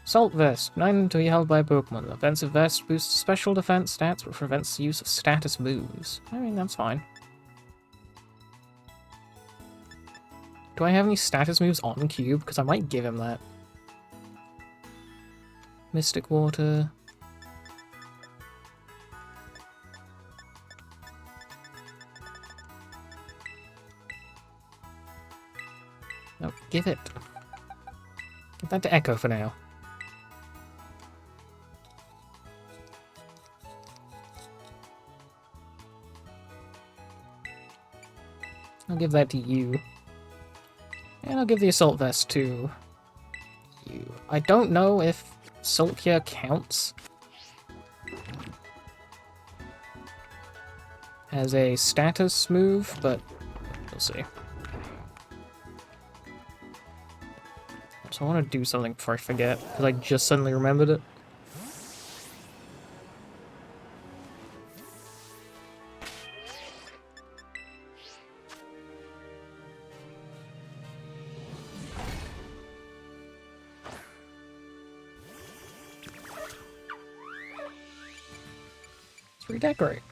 Speaker 1: Salt Vest. 9 to be held by a Pokemon. Offensive Vest boosts special defense stats, but prevents the use of status moves. I mean, that's fine. Do I have any status moves on Cube? Because I might give him that. Mystic Water. No, give it. Give that to Echo for now. I'll give that to you. And I'll give the Assault Vest to you. I don't know if Sulkia counts as a status move, but we'll see. So I want to do something before I forget, because I just suddenly remembered it. Let's redecorate.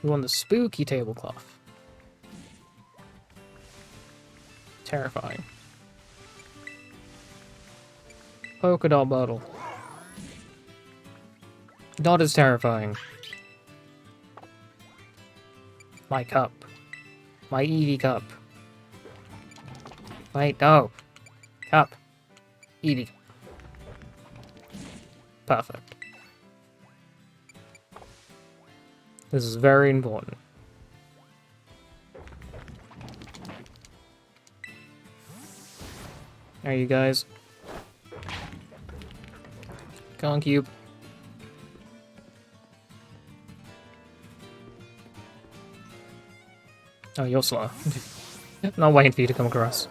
Speaker 1: We want the spooky tablecloth. Terrifying. Polka dot bottle. Dot is terrifying. My cup. My Eevee cup. Wait, no. Cup. Eevee. Perfect. This is very important. There you guys. Come on, Cube. Oh, you're slow. Not waiting for you to come across.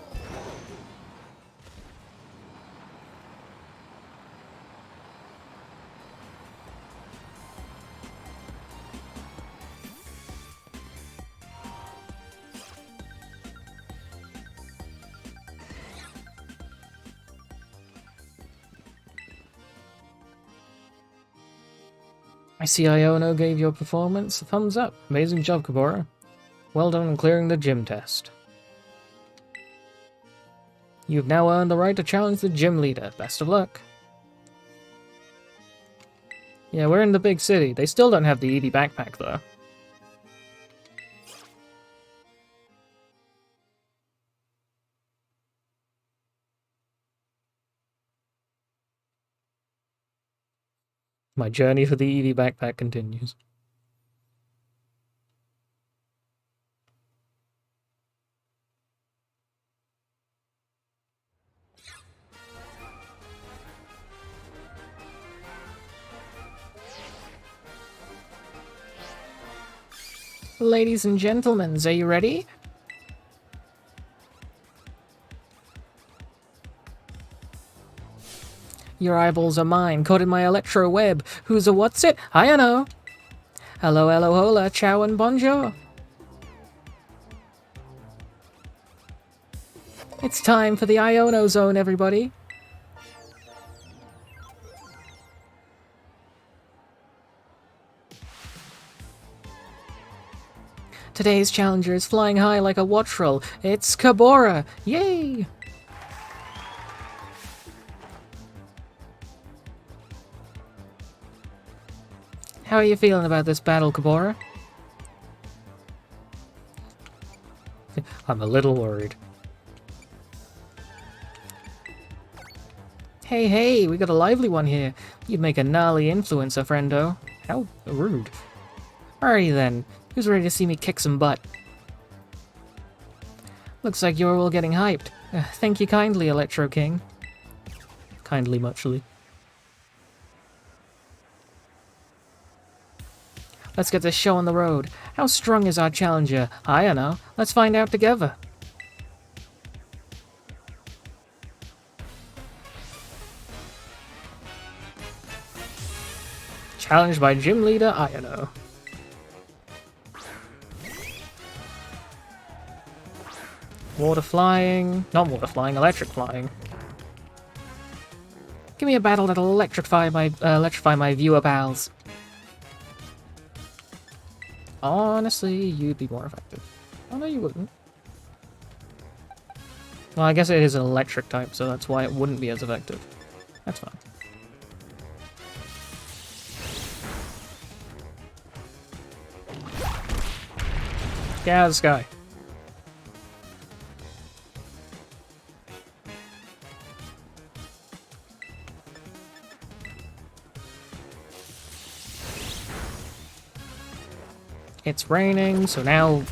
Speaker 1: I see Iono gave your performance a thumbs up. Amazing job, Kabora. Well done on clearing the gym test. You've now earned the right to challenge the gym leader. Best of luck. Yeah, we're in the big city. They still don't have the Eevee backpack, though. My journey for the Eevee backpack continues. Ladies and gentlemen, are you ready? Your eyeballs are mine, caught in my electro web. Who's a what's it? I don't know. Hello, hello, hola, ciao and bonjour. It's time for the Iono Zone, everybody. Today's challenger is flying high like a watch roll. It's Kabora. Yay! How are you feeling about this battle, Kabora? I'm a little worried. Hey, hey, we got a lively one here. You'd make a gnarly influencer, friendo. How rude. Alrighty then, who's ready to see me kick some butt? Looks like you're all getting hyped. Thank you kindly, Electro King. Kindly, muchly. Let's get this show on the road. How strong is our challenger? I don't know. Let's find out together. Challenged by gym leader Iono. Water flying. Not water flying, electric flying. Give me a battle that'll electrify my viewer pals. Honestly, you'd be more effective. Oh, no, you wouldn't. Well, I guess it is an electric type, so that's why it wouldn't be as effective. That's fine. Get out of the sky. It's raining, so now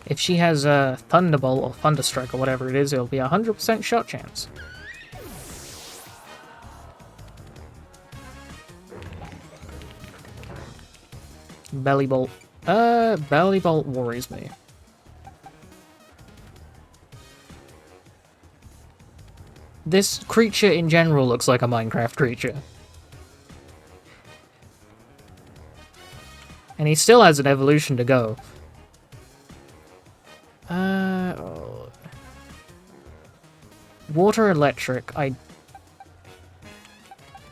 Speaker 1: if she has a Thunderbolt or Thunderstrike or whatever it is, it'll be a 100% shot chance. Belly Bolt. Belly Bolt worries me. This creature in general looks like a Minecraft creature. And he still has an evolution to go. Water electric.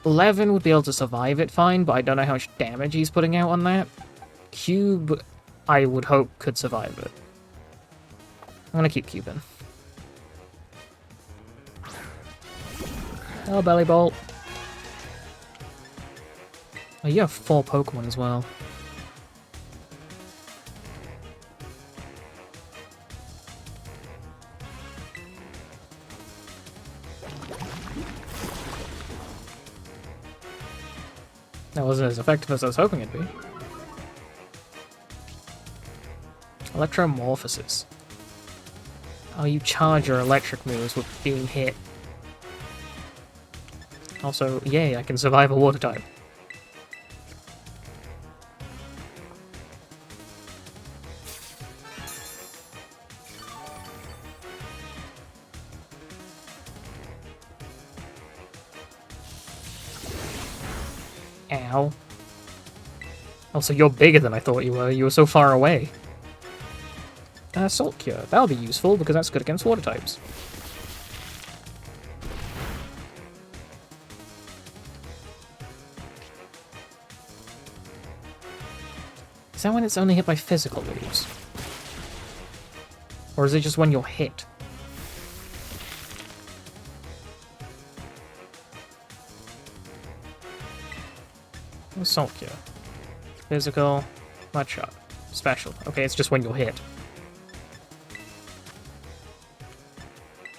Speaker 1: Levin would be able to survive it fine, but I don't know how much damage he's putting out on that. Cube, I would hope, could survive it. I'm gonna keep Cubing. Oh, Belly Bolt. Oh, you have 4 Pokemon as well. That wasn't as effective as I was hoping it'd be. Electromorphosis. Oh, you charge your electric moves with being hit. Also, yay, I can survive a water type. Ow. Oh, so you're bigger than I thought you were. You were so far away. Salt Cure. That'll be useful, because that's good against water types. Is that when it's only hit by physical moves? Or is it just when you're hit? Salt Cure. Physical. Mud Shot. Special. Okay, it's just when you're hit.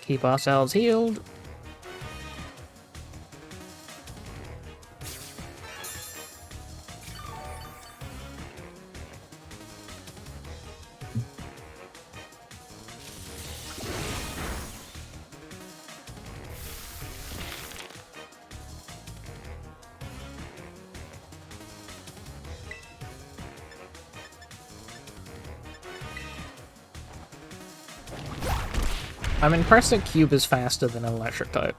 Speaker 1: Keep ourselves healed. I'm impressed that Cube is faster than an electric type.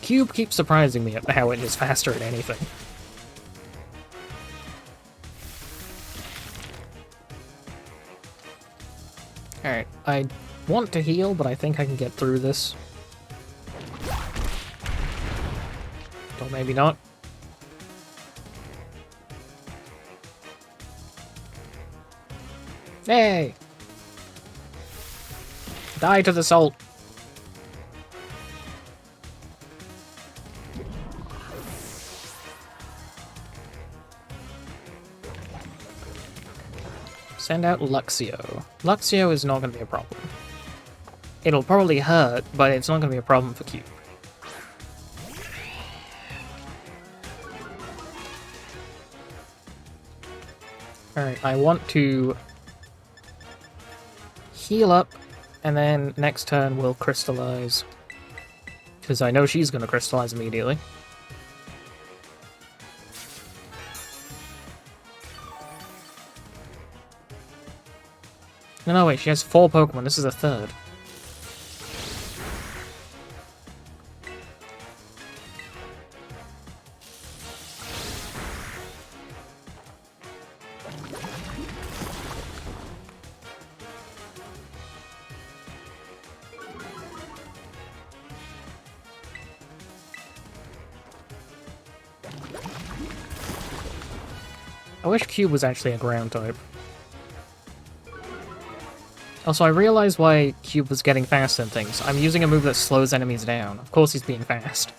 Speaker 1: Cube keeps surprising me at how it is faster at anything. Alright, I want to heal, but I think I can get through this. Or maybe not. Hey! Die to the salt! Send out Luxio. Luxio is not going to be a problem. It'll probably hurt, but it's not going to be a problem for Cube. Alright, I want to heal up, and then next turn we'll crystallize. Because I know she's going to crystallize immediately. No, wait, she has 4 Pokemon. This is a third. I wish Cube was actually a ground type. Also, I realized why Cube was getting faster and things. I'm using a move that slows enemies down. Of course he's being fast.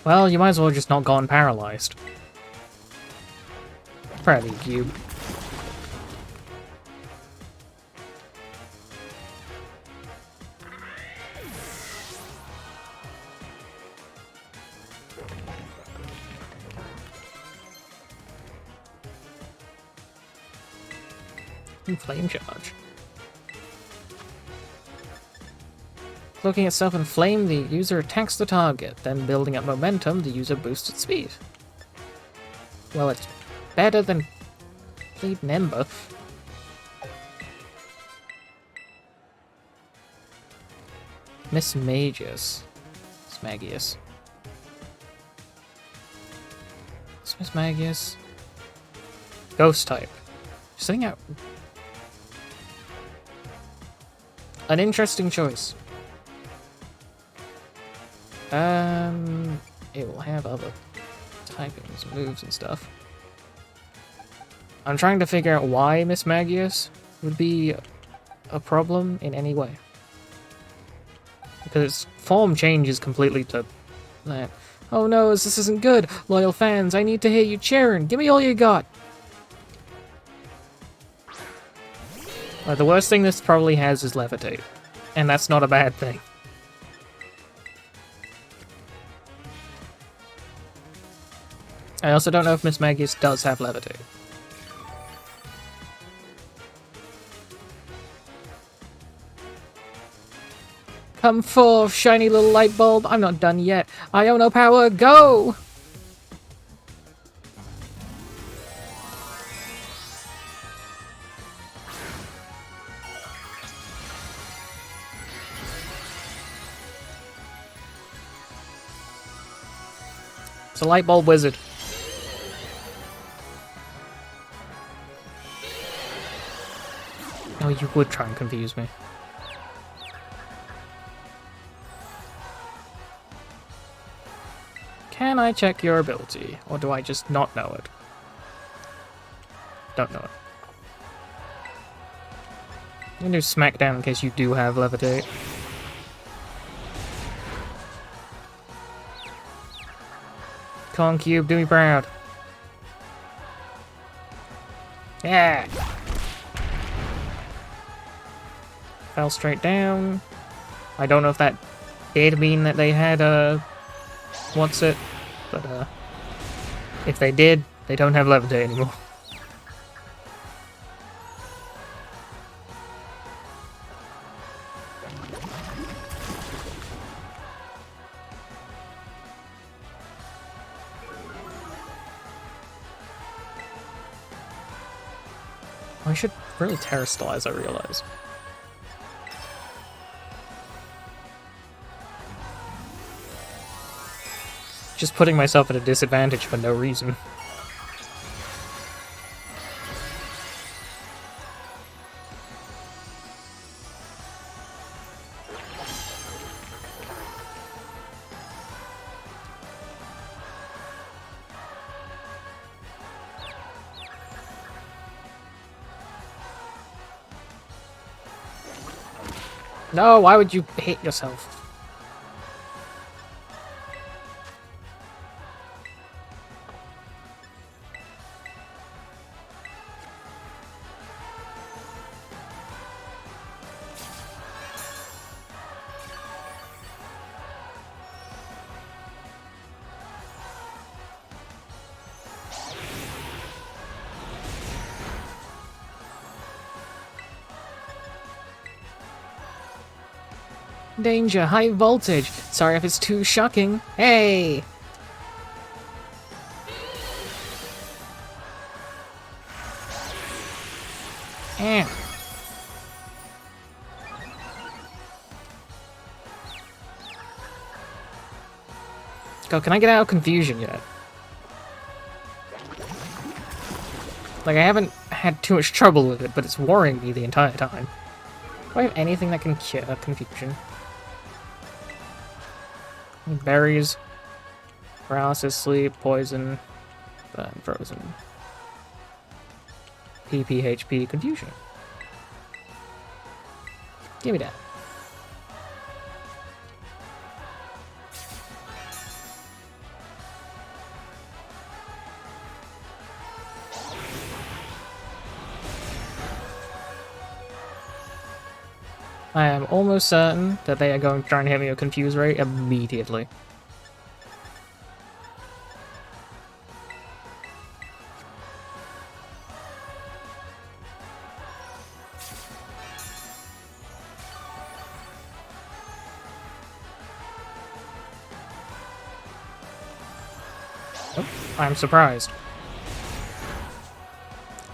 Speaker 1: Well, you might as well have just not gone paralyzed. Proud of you, Cube. Flame charge. Cloaking itself in flame, the user attacks the target, then building up momentum, the user boosts its speed. Well, it's better than Bleeding Ember. Miss Magius. Smagius. Miss Magius. Ghost type. Sitting out. An interesting choice. It will have other typings, moves, and stuff. I'm trying to figure out why Miss Magius would be a problem in any way. Because its form changes completely to that. Oh no, this isn't good! Loyal fans, I need to hear you cheering! Give me all you got! The worst thing this probably has is Levitate. And that's not a bad thing. I also don't know if Miss Magius does have Levitate. Come forth, shiny little light bulb. I'm not done yet. Iono power, go! It's a light bulb wizard. Oh, you would try and confuse me. Can I check your ability, or do I just not know it? Don't know it. I'm gonna do Smackdown in case you do have Levitate. Come on, Cube, do me proud. Yeah! Fell straight down. I don't know if that did mean that they had, what's it? But, if they did, they don't have Levitate anymore. I should really terrestrialize, I realize. Just putting myself at a disadvantage for no reason. No, why would you hit yourself? Danger, high voltage. Sorry if it's too shocking. Hey! Eh. God, can I get out of confusion yet? Like, I haven't had too much trouble with it, but it's worrying me the entire time. Do I have anything that can cure confusion? Berries, paralysis, sleep, poison, burn, frozen. PPHP, confusion. Give me that. I am almost certain that they are going to try and hit me with Confuse Ray immediately. Oh, I'm surprised.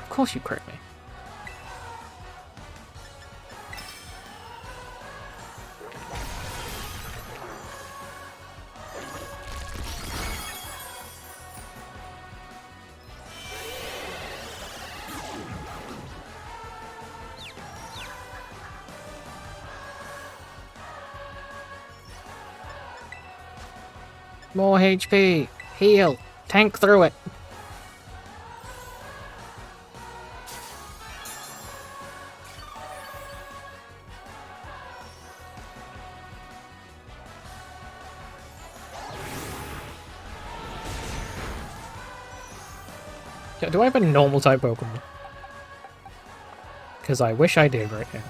Speaker 1: Of course you crit me. More HP. Heal. Tank through it. Yeah, do I have a normal type Pokemon? Because I wish I did right now.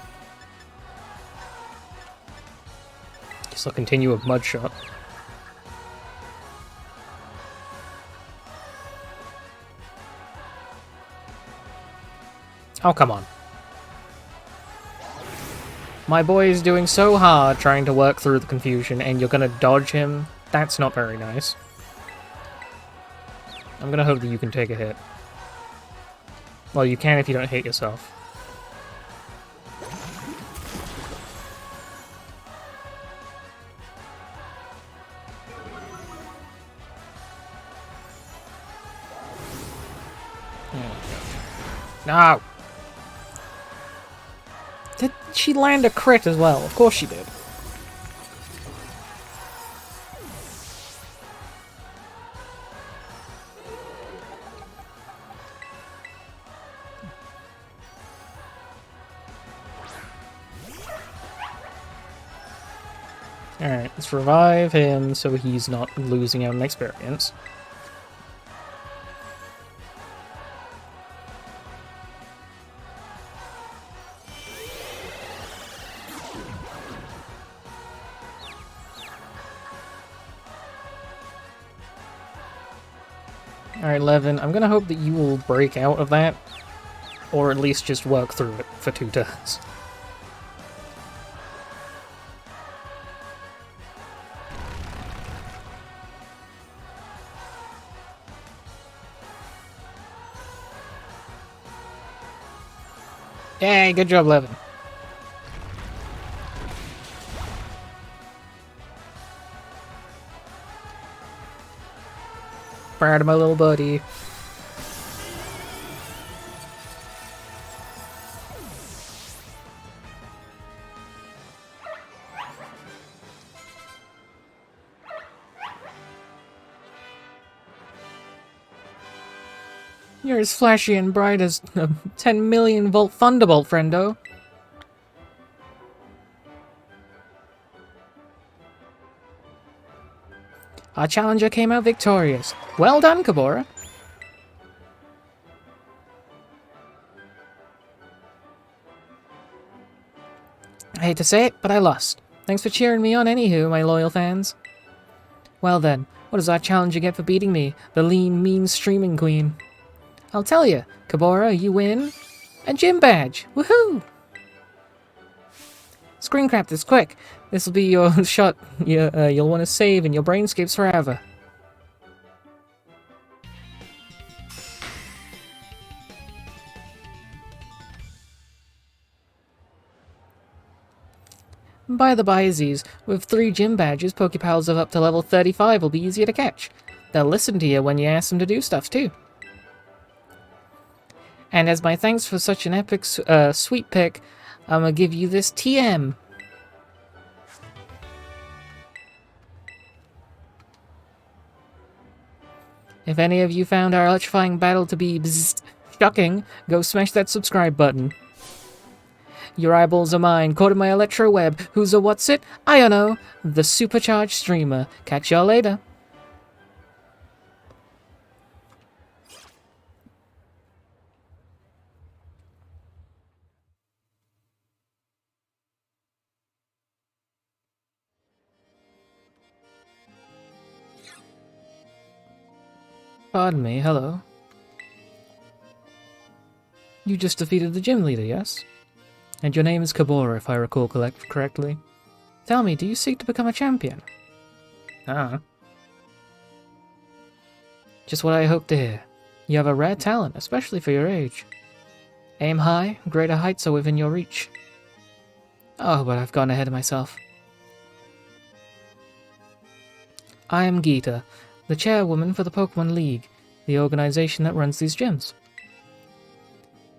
Speaker 1: Guess I'll continue with Mud Shot. Oh, come on. My boy is doing so hard trying to work through the confusion, and you're gonna dodge him? That's not very nice. I'm gonna hope that you can take a hit. Well, you can if you don't hit yourself. No! Did she land a crit as well? Of course she did. Alright, let's revive him so he's not losing out on experience. Alright, Levin, I'm gonna hope that you will break out of that, or at least just work through it for 2 turns. Yay, good job, Levin. Proud of my little buddy. You're as flashy and bright as a 10 million volt thunderbolt, friendo. Our challenger came out victorious. Well done, Kabora. I hate to say it, but I lost. Thanks for cheering me on anywho, my loyal fans. Well then, what does our challenger get for beating me, the lean, mean streaming queen? I'll tell you, Kabora, you win a gym badge. Woohoo! Screen crap this quick. This'll be your shot you'll want to save in your brainscapes forever. By the byesies, with 3 gym badges, Pokepals of up to level 35 will be easier to catch. They'll listen to you when you ask them to do stuff too. And as my thanks for such an epic sweet pick, I'm gonna give you this TM. If any of you found our electrifying battle to be shocking, go smash that subscribe button. Your eyeballs are mine, caught in my electro web. Who's a what's it? I don't know. The supercharged streamer. Catch y'all later. Pardon me, hello. You just defeated the gym leader, yes? And your name is Kabora, if I recall correctly. Tell me, do you seek to become a champion? Ah. Just what I hoped to hear. You have a rare talent, especially for your age. Aim high, greater heights are within your reach. Oh, but I've gone ahead of myself. I am Geeta, the chairwoman for the Pokémon League, the organization that runs these gyms.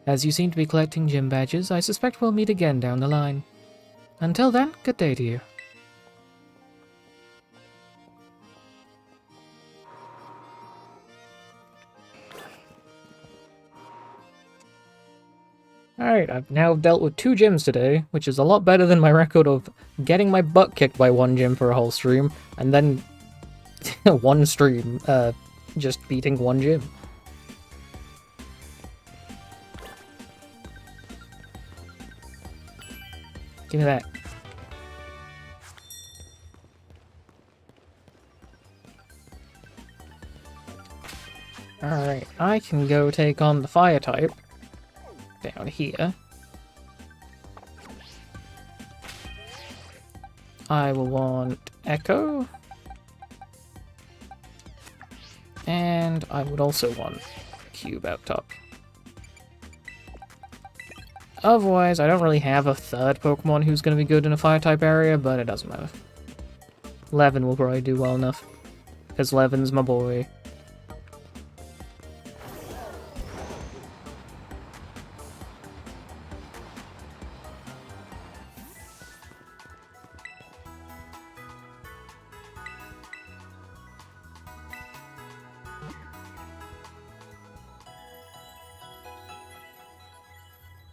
Speaker 1: As you seem to be collecting gym badges, I suspect we'll meet again down the line. Until then, good day to you. Alright, I've now dealt with 2 gyms today, which is a lot better than my record of getting my butt kicked by 1 gym for a whole stream, and then 1 stream, just beating 1 gym. Give me that. Alright, I can go take on the fire type down here. I will want Echo. And I would also want Cube out top. Otherwise, I don't really have a third Pokemon who's going to be good in a Fire-type area, but it doesn't matter. Levin will probably do well enough, because Levin's my boy.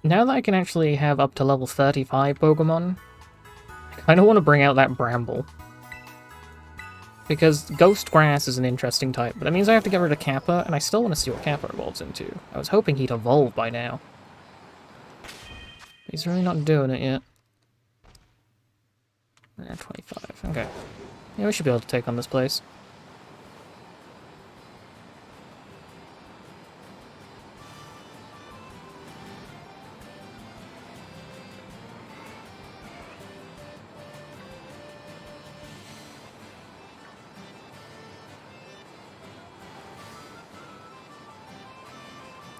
Speaker 1: Now that I can actually have up to level 35 Pokemon, I kind of want to bring out that Bramble. Because Ghost Grass is an interesting type, but that means I have to get rid of Kappa, and I still want to see what Kappa evolves into. I was hoping he'd evolve by now. He's really not doing it yet. 25, okay. Yeah, we should be able to take on this place.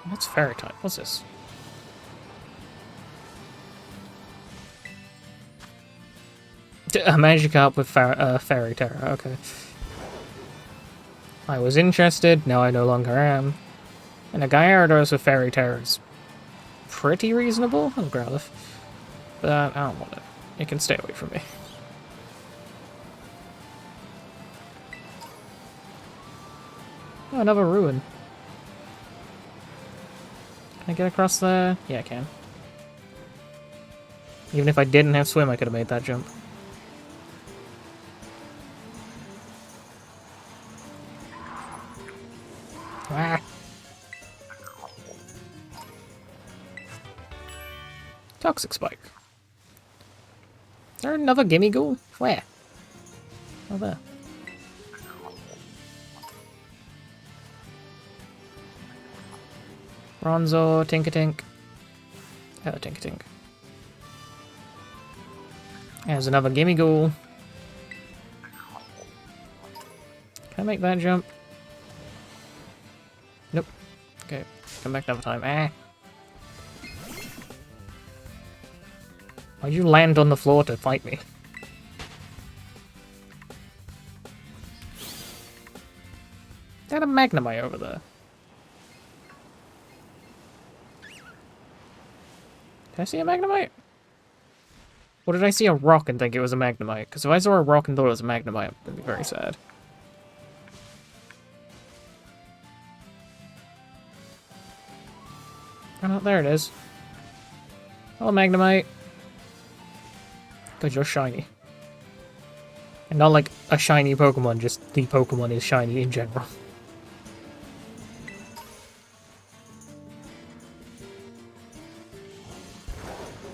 Speaker 1: What's fairy type? What's this? A Magikarp with Fairy Terror, okay. I was interested, now I no longer am. And a Gyarados with Fairy Terror is pretty reasonable. I'll Growlithe. But I don't want it. It can stay away from me. Oh, another ruin. Can I get across there? Yeah, I can. Even if I didn't have swim, I could have made that jump. Ah. Toxic Spike. Is there another Gimme Ghoul? Where? Oh, there. Bronzor, Tinkatink. Oh, Tinkatink. There's another Gimme Ghoul. Can I make that jump? Nope. Okay, come back another time. Ah! Why'd you land on the floor to fight me? Is that a Magnemite over there? Did I see a Magnemite? Or did I see a rock and think it was a Magnemite? Because if I saw a rock and thought it was a Magnemite, I'd be very sad. Oh, no, there it is. Hello, Magnemite. Good, you're shiny. And not like a shiny Pokemon, just the Pokemon is shiny in general.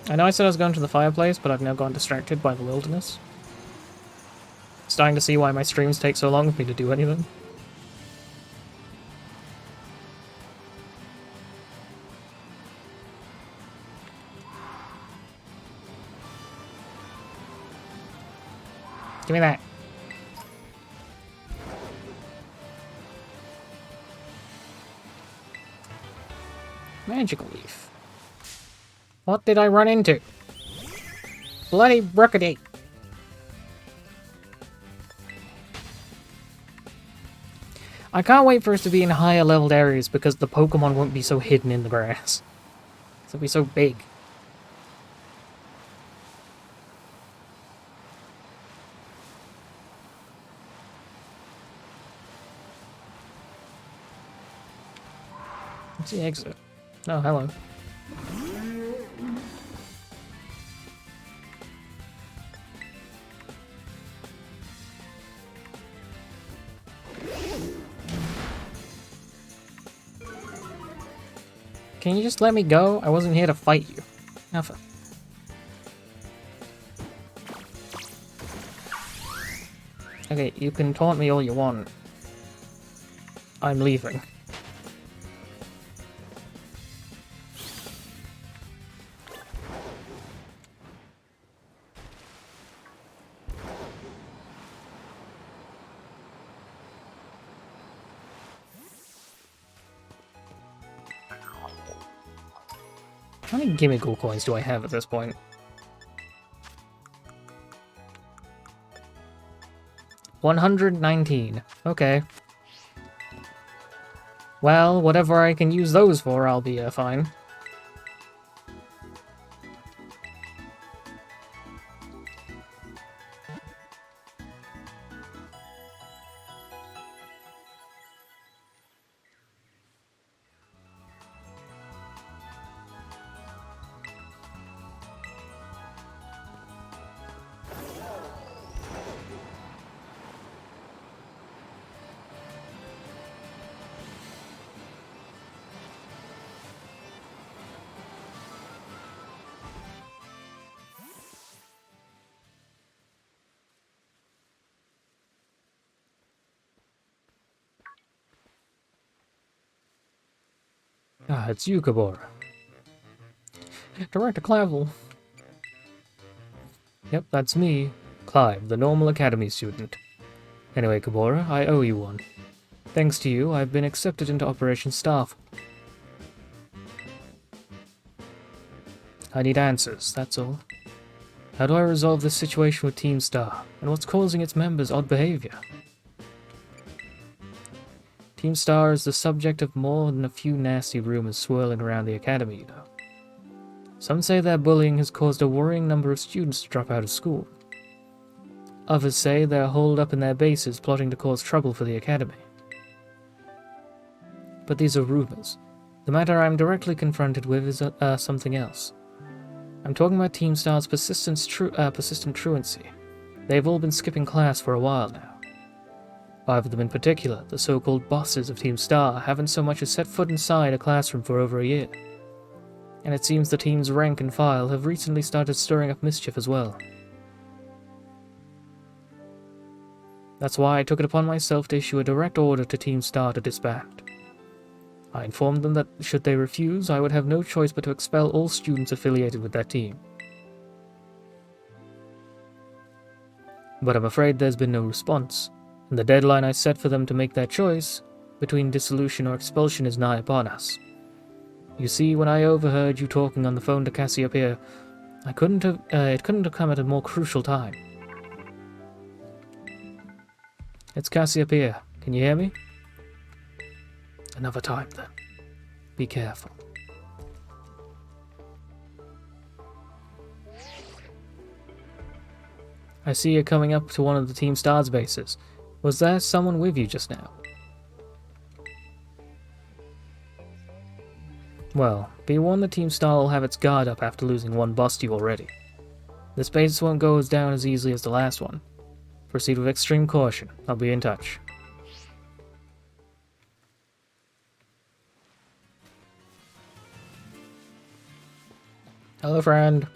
Speaker 1: I know I said I was going to the fireplace, but I've now gone distracted by the wilderness. Starting to see why my streams take so long for me to do anything. Give me that. Magical Leaf. What did I run into? Bloody Brookity. I can't wait for us to be in higher leveled areas because the Pokemon won't be so hidden in the grass. They'll be so big. What's the exit? Oh, hello. Can you just let me go? I wasn't here to fight you. Nothing. Okay, you can taunt me all you want. I'm leaving. How many Gimmighoul coins do I have at this point? $119. Okay. Well, whatever I can use those for, I'll be fine. Ah, it's you, Kabor. Director Clavel. Yep, that's me. Clive, the normal academy student. Anyway, Kabora, I owe you one. Thanks to you, I've been accepted into Operation Staff. I need answers, that's all. How do I resolve this situation with Team Star, and what's causing its members' odd behavior? Team Star is the subject of more than a few nasty rumors swirling around the academy, you know. Some say their bullying has caused a worrying number of students to drop out of school. Others say they're holed up in their bases plotting to cause trouble for the academy. But these are rumors. The matter I'm directly confronted with is something else. I'm talking about Team Star's persistent truancy. They've all been skipping class for a while now. 5 of them in particular, the so-called bosses of Team Star, haven't so much as set foot inside a classroom for over a year. And it seems the team's rank and file have recently started stirring up mischief as well. That's why I took it upon myself to issue a direct order to Team Star to disband. I informed them that should they refuse, I would have no choice but to expel all students affiliated with that team. But I'm afraid there's been no response, and the deadline I set for them to make their choice between dissolution or expulsion is nigh upon us. You see, when I overheard you talking on the phone to Cassiopeia, it couldn't have come at a more crucial time. It's Cassiopeia. Can you hear me? Another time, then. Be careful. I see you're coming up to one of the Team Star's bases. Was there someone with you just now? Well, be warned the Team Star will have its guard up after losing one boss to you already. This base won't go down as easily as the last one. Proceed with extreme caution. I'll be in touch. Hello, friend.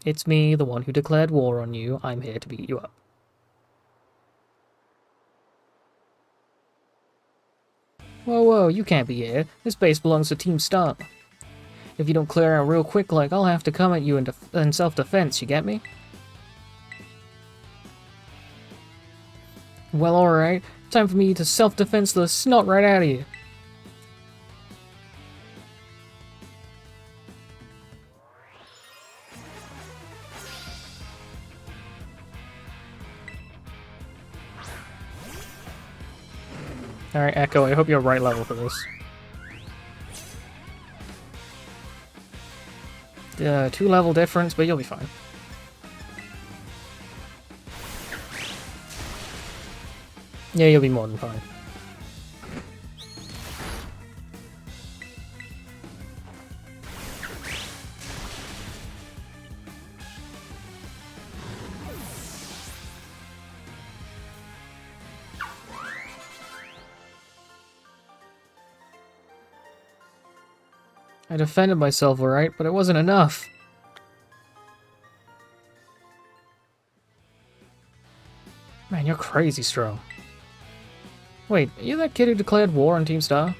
Speaker 1: It's me, the one who declared war on you. I'm here to beat you up. Whoa, you can't be here. This base belongs to Team Star. If you don't clear out real quick, I'll have to come at you in self-defense, you get me? Well, alright. Time for me to self-defense the snot right out of you. Alright, Echo, I hope you're right level for this. 2 level difference, but you'll be fine. Yeah, you'll be more than fine. I defended myself alright, but it wasn't enough. Man, you're crazy strong. Wait, are you that kid who declared war on Team Star?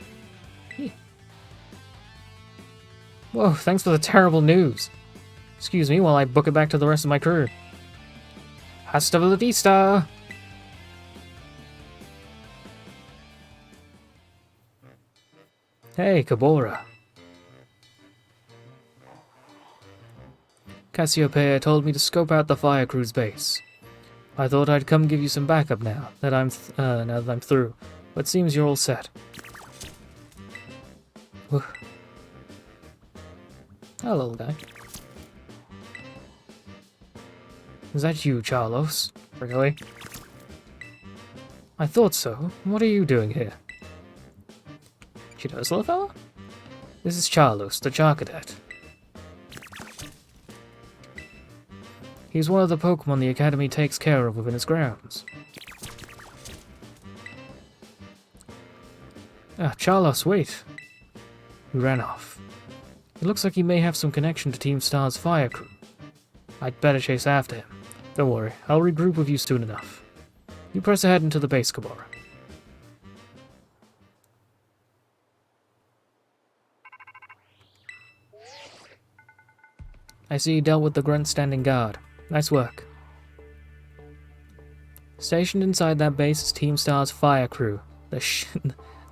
Speaker 1: Whoa, thanks for the terrible news. Excuse me while I book it back to the rest of my crew. Hasta la vista! Hey, Kabora. Cassiopeia told me to scope out the fire crew's base. I thought I'd come give you some backup now that I'm through, but seems you're all set. Hello, little guy. Is that you, Charlos? Really? I thought so. What are you doing here? She knows, little fella? This is Charlos, the Char Cadet. He's one of the Pokémon the Academy takes care of within its grounds. Charlos, wait. He ran off. It looks like he may have some connection to Team Star's fire crew. I'd better chase after him. Don't worry, I'll regroup with you soon enough. You press ahead into the base, Kabora. I see you dealt with the grunt standing guard. Nice work. Stationed inside that base is Team Star's fire crew, the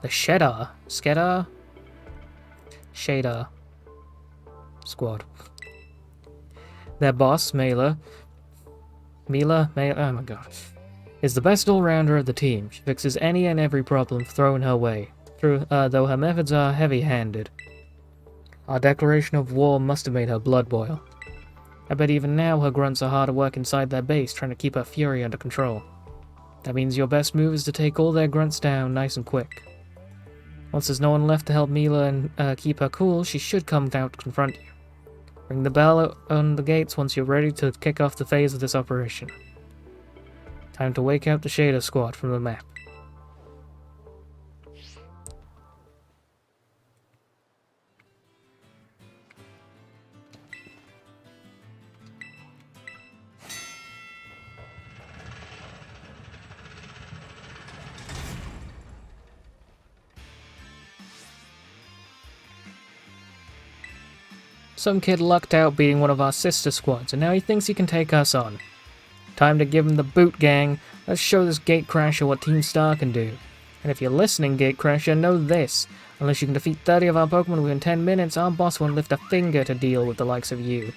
Speaker 1: Skedar? Shader squad. Their boss, Mela, oh my god, is the best all-rounder of the team. She fixes any and every problem thrown her way, though her methods are heavy-handed. Our declaration of war must have made her blood boil. I bet even now her grunts are hard at work inside their base trying to keep her fury under control. That means your best move is to take all their grunts down nice and quick. Once there's no one left to help Mila and keep her cool, she should come out to confront you. Ring the bell on the gates once you're ready to kick off the phase of this operation. Time to wake out the Shader Squad from the map. Some kid lucked out beating one of our sister squads, and now he thinks he can take us on. Time to give him the boot, gang. Let's show this Gatecrasher what Team Star can do. And if you're listening, Gatecrasher, know this. Unless you can defeat 30 of our Pokemon within 10 minutes, our boss won't lift a finger to deal with the likes of you.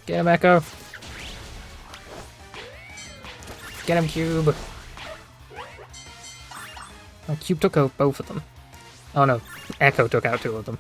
Speaker 1: Get him, Echo. Get him, Cube. Oh, Cube took out both of them. Oh no, Echo took out 2 of them.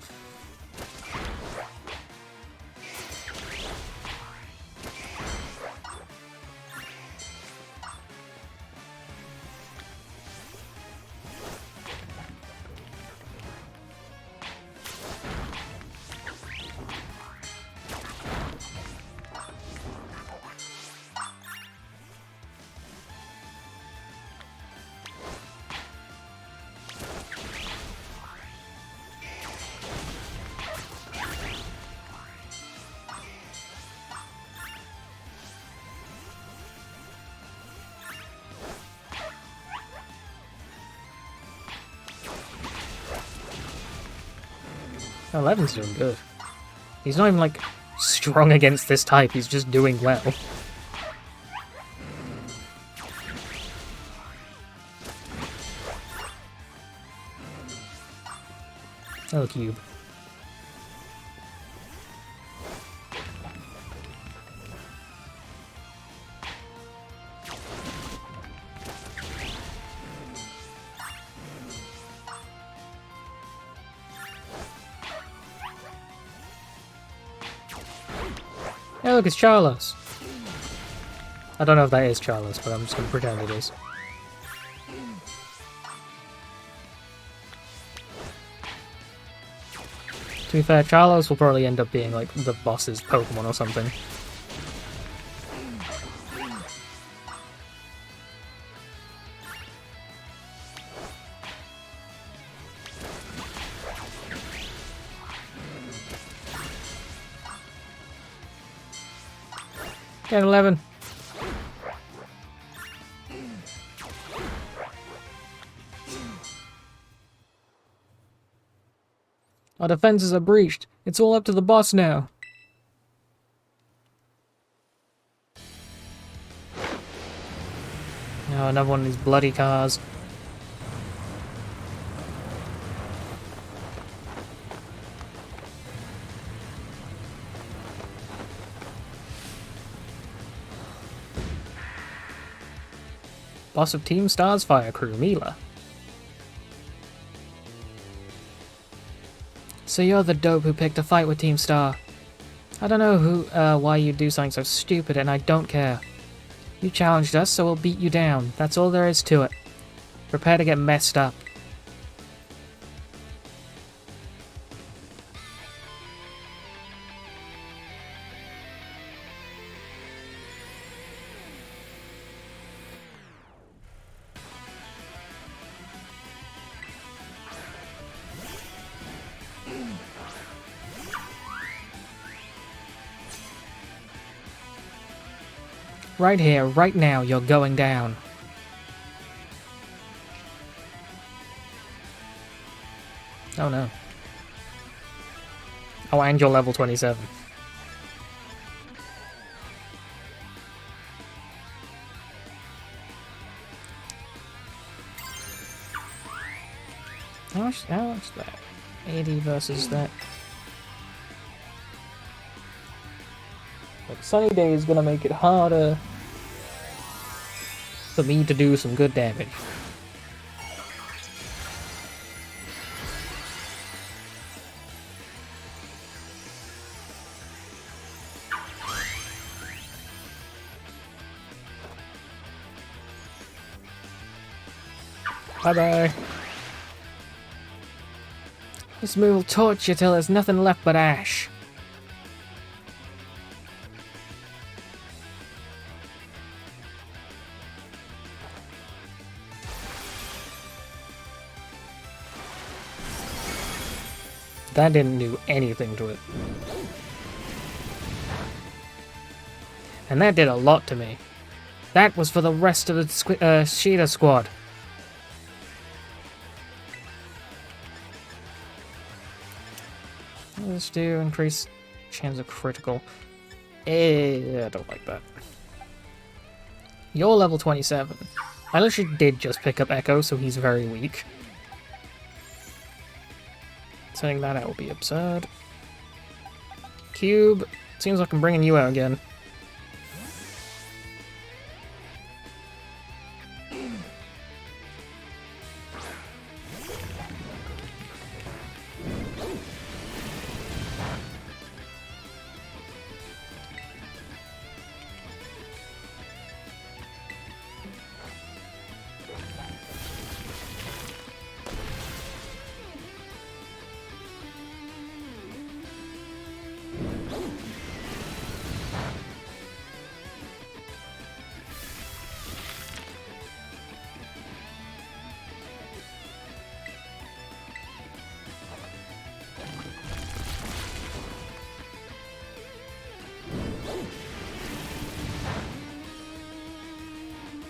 Speaker 1: Oh, Levin's doing good. He's not even, like, strong against this type, he's just doing well. Oh, Cube. Hey, look, it's Charlos. I don't know if that is Charlos, but I'm just going to pretend it is. To be fair, Charlos will probably end up being, like, the boss's Pokemon or something. Get 11. Our defenses are breached. It's all up to the boss now. Oh, another one of these bloody cars. Boss of Team Star's fire crew, Mila. So you're the dope who picked a fight with Team Star. I don't know why you'd do something so stupid, and I don't care. You challenged us, so we'll beat you down. That's all there is to it. Prepare to get messed up. Right here, right now, you're going down. Oh no. Oh, and you're level 27. How much is that? 80 versus that. Like, Sunny Day is gonna make it harder for me to do some good damage. Bye-bye. This move will torch you till there's nothing left but ash. That didn't do anything to it. And that did a lot to me. That was for the rest of the Sheeta squad. Let's do increase chance of critical. I don't like that. You're level 27. I literally did just pick up Echo, so he's very weak. Setting that out will be absurd. Cube. Seems like I'm bringing you out again.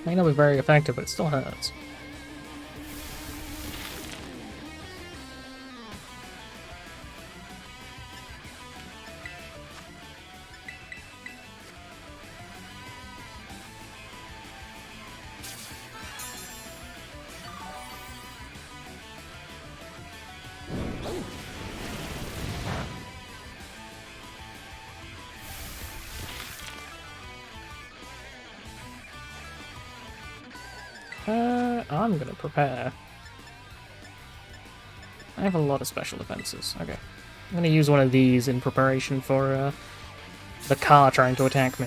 Speaker 1: May not be very effective, but it still hurts. I'm gonna prepare. I have a lot of special defenses. Okay. I'm gonna use one of these in preparation for the car trying to attack me.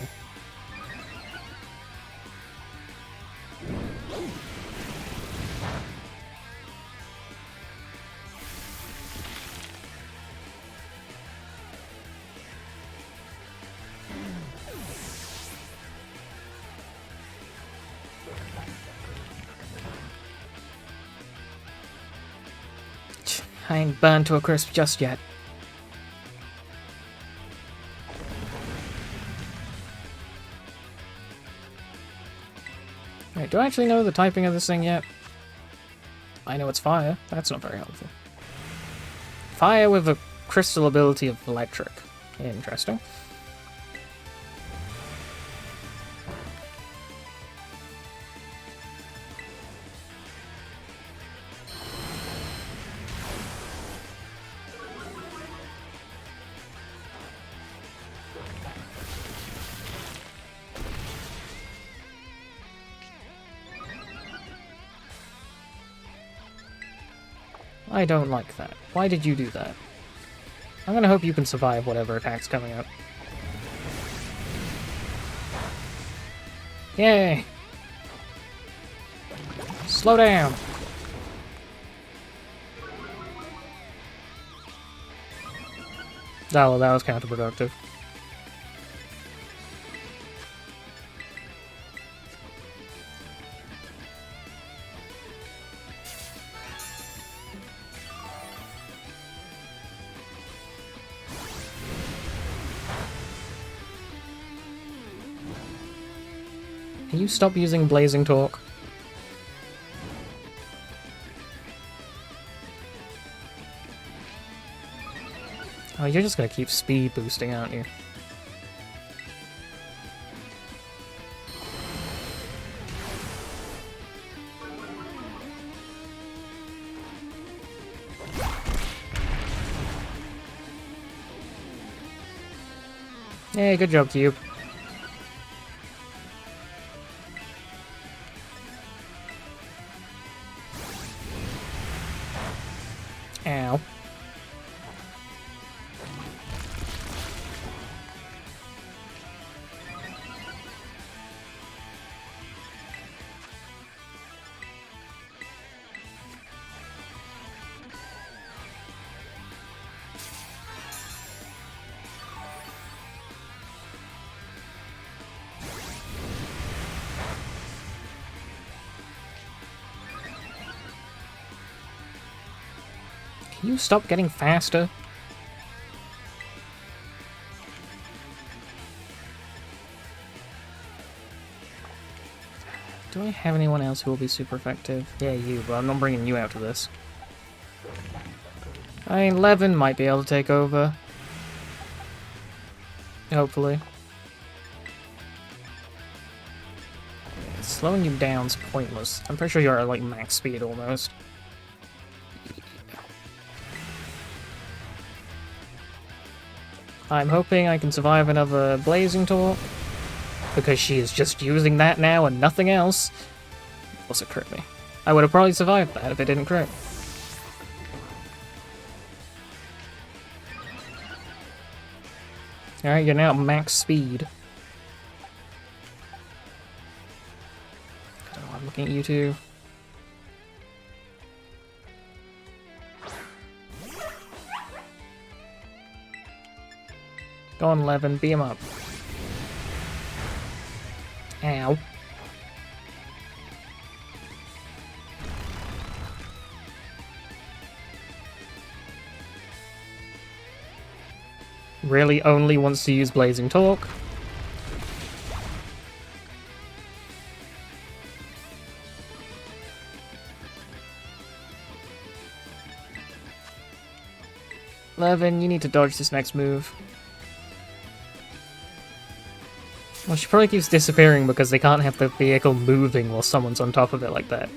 Speaker 1: I ain't burned to a crisp just yet. Wait, do I actually know the typing of this thing yet? I know it's fire. That's not very helpful. Fire with a crystal ability of electric. Interesting. I don't like that. Why did you do that? I'm gonna hope you can survive whatever attack's coming up. Yay! Slow down! Oh, well, that was counterproductive. Can you stop using Blazing Talk? Oh, you're just gonna keep speed boosting, aren't you? Hey, good job, Cube. Ow. Can you stop getting faster? Do I have anyone else who will be super effective? Yeah, you, but I'm not bringing you out to this. I mean, Levin might be able to take over. Hopefully. Slowing you down's pointless. I'm pretty sure you're at like max speed almost. I'm hoping I can survive another Blazing Talk, because she is just using that now and nothing else. Also crit me. I would have probably survived that if it didn't crit. Alright, you're now at max speed. Oh, I'm looking at you two. Go on, Levin, beat him up. Ow. Really only wants to use Blazing Talk. Levin, you need to dodge this next move. Well, she probably keeps disappearing because they can't have the vehicle moving while someone's on top of it like that.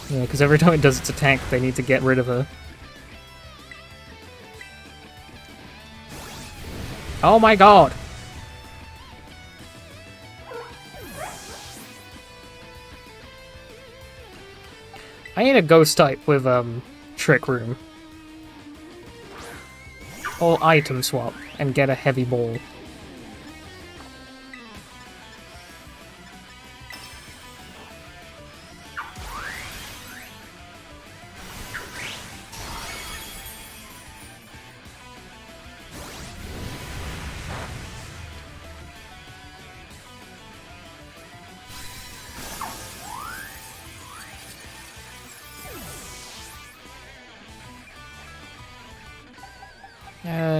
Speaker 1: Yeah, because every time it does its attack, they need to get rid of her. Oh my god! I need a ghost type with, Trick Room. Or item swap and get a heavy ball.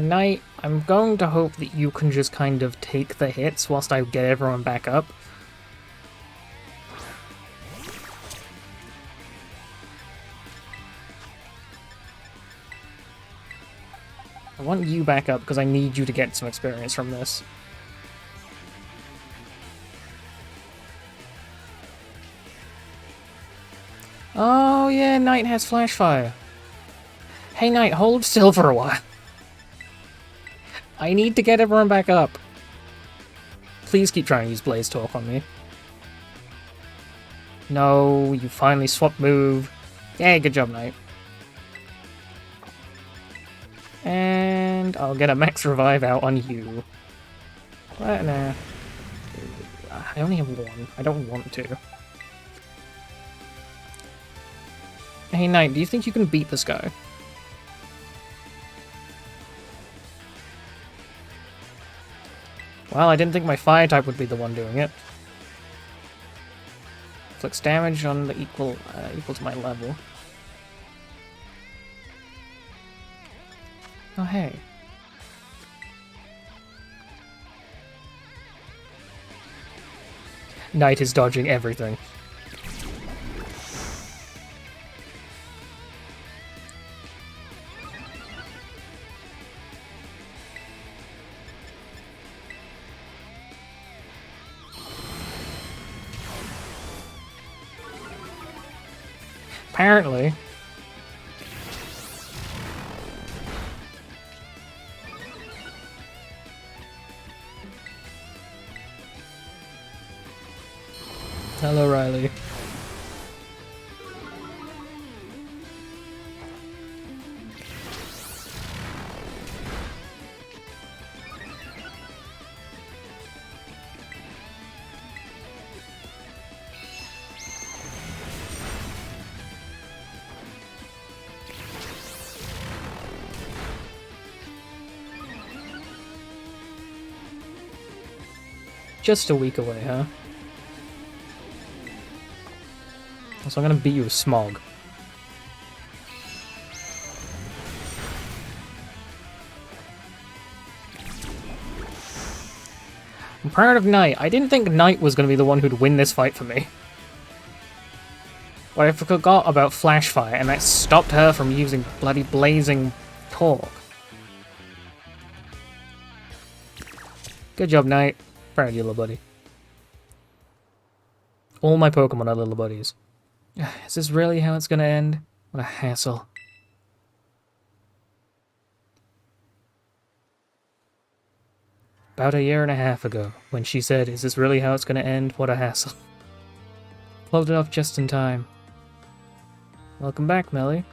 Speaker 1: Knight, I'm going to hope that you can just kind of take the hits whilst I get everyone back up. I want you back up because I need you to get some experience from this. Oh yeah, Knight has Flash Fire. Hey Knight, hold still for a while. I need to get everyone back up. Please keep trying to use Blaze Talk on me. No, you finally swapped move. Yay, good job, Knight. And I'll get a max revive out on you. What? Nah. I only have one. I don't want to. Hey, Knight, do you think you can beat this guy? Well, I didn't think my fire type would be the one doing it. Inflicts damage on the equal to my level. Oh hey. Knight is dodging everything. Apparently. Hello, Riley. Just a week away, huh? So I'm gonna beat you with Smog. I'm proud of Knight. I didn't think Knight was gonna be the one who'd win this fight for me. But I forgot about Flash Fire, and that stopped her from using bloody Blazing Torque. Good job, Knight. Proud of you, little buddy. All my Pokemon are little buddies. Is this really how it's gonna end? What a hassle. About a year and a half ago, when she said, "Is this really how it's gonna end? What a hassle." Pulled it off just in time. Welcome back, Melly.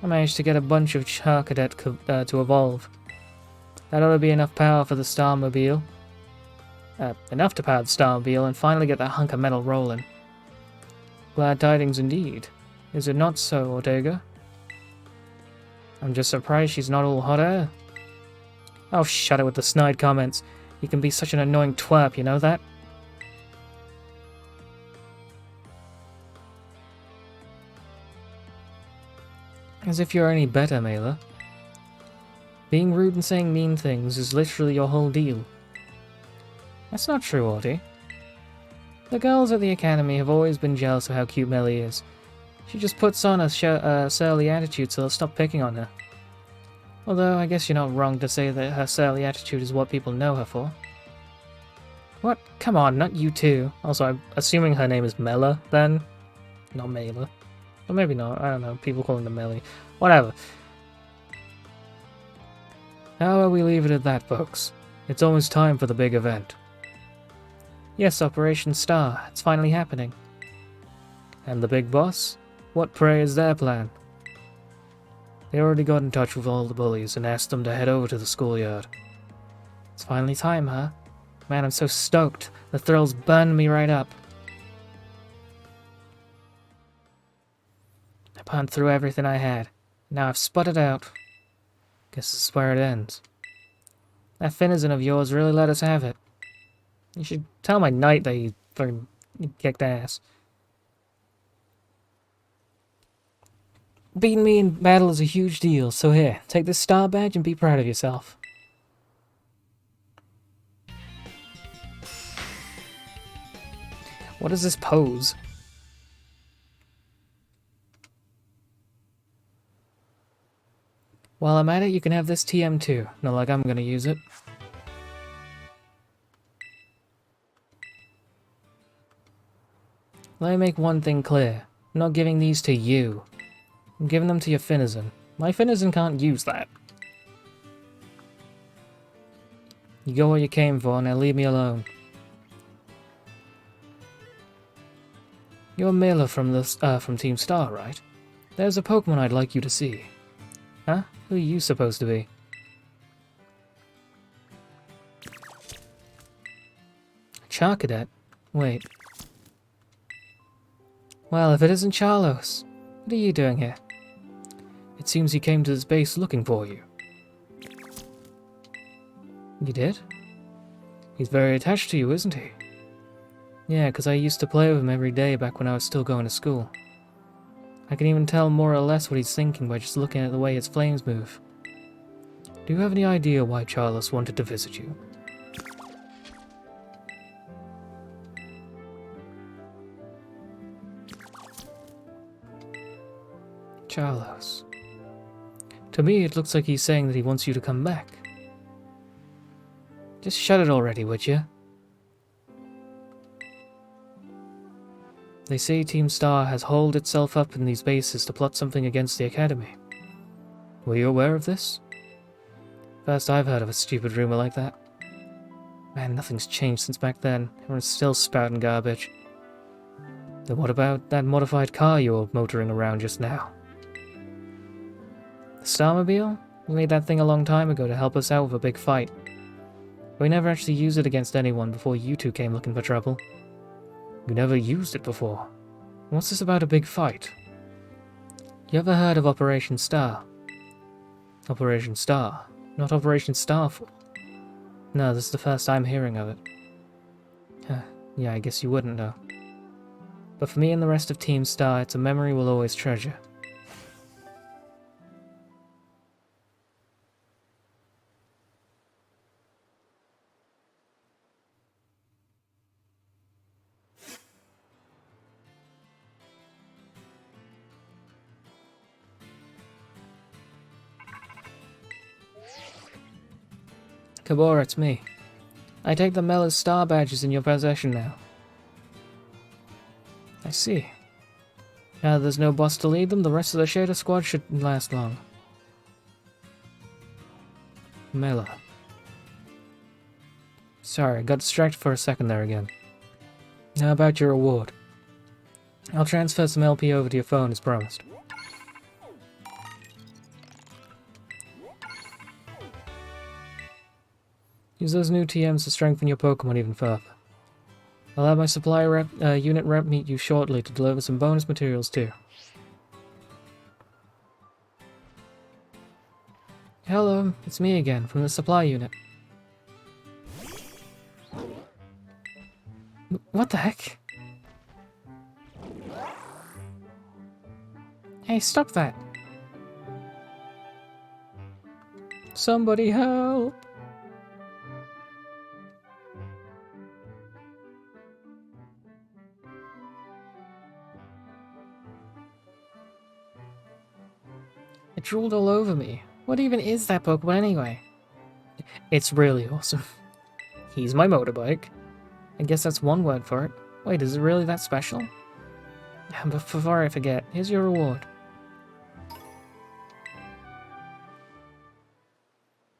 Speaker 1: I managed to get a bunch of Charcadet to evolve. That ought to be enough power for the Starmobile. Enough to power the Starmobile and finally get that hunk of metal rolling. Glad tidings indeed. Is it not so, Ortega? I'm just surprised she's not all hot air. Oh, shut it with the snide comments. You can be such an annoying twerp, you know that? As if you're any better, Mela. Being rude and saying mean things is literally your whole deal. That's not true, Audie. The girls at the academy have always been jealous of how cute Melly is. She just puts on a surly attitude so they'll stop picking on her. Although, I guess you're not wrong to say that her surly attitude is what people know her for. What? Come on, not you too. Also, I'm assuming her name is Mela, then? Not Mela. Or maybe not, I don't know, people calling her Melly. Whatever. How about we leave it at that, folks? It's almost time for the big event. Yes, Operation Star, it's finally happening. And the big boss? What, pray, is their plan? They already got in touch with all the bullies and asked them to head over to the schoolyard. It's finally time, huh? Man, I'm so stoked. The thrills burn me right up. I pumped through everything I had. Now I've sputtered out. Guess this is where it ends. That Finizen of yours really let us have it. You should tell my knight that he fucking kicked ass. Beating me in battle is a huge deal, so here, take this star badge and be proud of yourself. What is this pose? While I'm at it, you can have this TM too. Not like I'm gonna use it. Let me make one thing clear. I'm not giving these to you. I'm giving them to your Finizen. My Finizen can't use that. You go where you came for, now leave me alone. You're Mela from Team Star, right? There's a Pokemon I'd like you to see. Huh? Who are you supposed to be? Charcadet? Wait. Well, if it isn't Charlos, what are you doing here? It seems he came to this base looking for you. You did? He's very attached to you, isn't he? Yeah, because I used to play with him every day back when I was still going to school. I can even tell more or less what he's thinking by just looking at the way his flames move. Do you have any idea why Charlos wanted to visit you? Charlos. To me, it looks like he's saying that he wants you to come back. Just shut it already, would you? They say Team Star has holed itself up in these bases to plot something against the Academy. Were you aware of this? First I've heard of a stupid rumor like that. Man, nothing's changed since back then. Everyone's still spouting garbage. Then what about that modified car you were motoring around just now? The Starmobile? We made that thing a long time ago to help us out with a big fight. We never actually used it against anyone before you two came looking for trouble. You never used it before. What's this about a big fight? You ever heard of Operation Star? Operation Star? Not Operation Starfall? No, this is the first I'm hearing of it. Yeah, I guess you wouldn't know. But for me and the rest of Team Star, it's a memory we'll always treasure. Kabor, it's me. I take the Mellor's star badges in your possession now. I see. Now that there's no boss to lead them, the rest of the Shader Squad shouldn't last long. Mellor. Sorry, got distracted for a second there again. How about your reward? I'll transfer some LP over to your phone as promised. Use those new TMs to strengthen your Pokémon even further. I'll have my supply unit rep meet you shortly to deliver some bonus materials too. Hello, it's me again, from the supply unit. What the heck? Hey, stop that! Somebody help! It drooled all over me. What even is that Pokemon anyway? It's really awesome. He's my motorbike. I guess that's one word for it. Wait, is it really that special? But before I forget, here's your reward.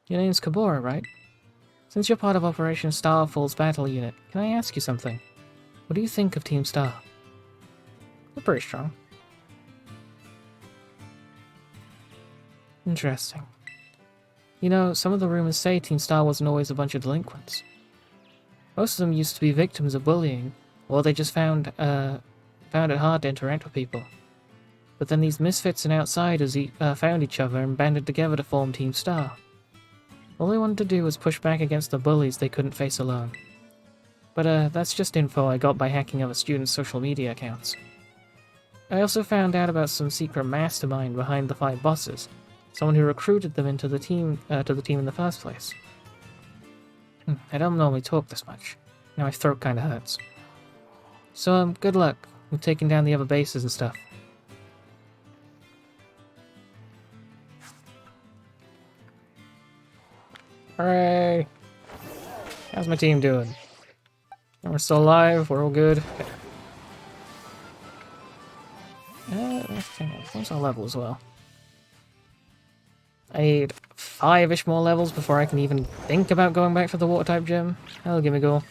Speaker 1: Your name's Kabora, right? Since you're part of Operation Starfall's battle unit, can I ask you something? What do you think of Team Star? They're pretty strong. Interesting. You know, some of the rumors say Team Star wasn't always a bunch of delinquents. Most of them used to be victims of bullying, or they just found it hard to interact with people. But then these misfits and outsiders found each other and banded together to form Team Star. All they wanted to do was push back against the bullies they couldn't face alone. But that's just info I got by hacking other students' social media accounts. I also found out about some secret mastermind behind the 5 bosses. Someone who recruited them into the team in the first place. I don't normally talk this much. Now my throat kinda hurts. So, good luck with taking down the other bases and stuff. Hooray! How's my team doing? We're still alive, we're all good. Okay. What's our level as well? I need 5-ish more levels before I can even think about going back for the water-type gym. That'll give me a go.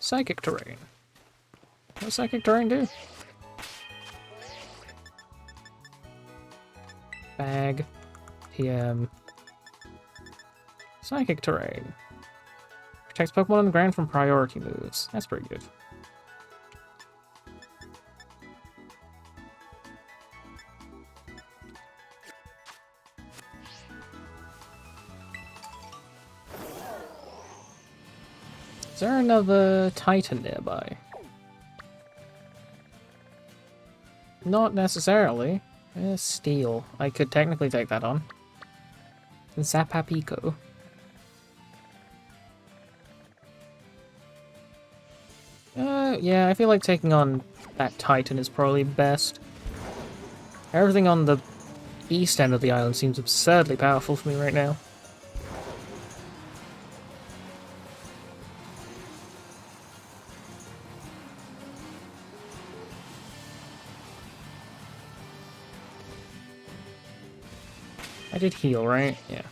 Speaker 1: Psychic terrain. What does psychic terrain do? Bag. TM. Psychic terrain. Protects Pokemon on the ground from priority moves. That's pretty good. Is there another Titan nearby? Not necessarily. Steel. I could technically take that on. Zapapico. Yeah, I feel like taking on that Titan is probably best. Everything on the east end of the island seems absurdly powerful for me right now. I did heal, right? Yeah.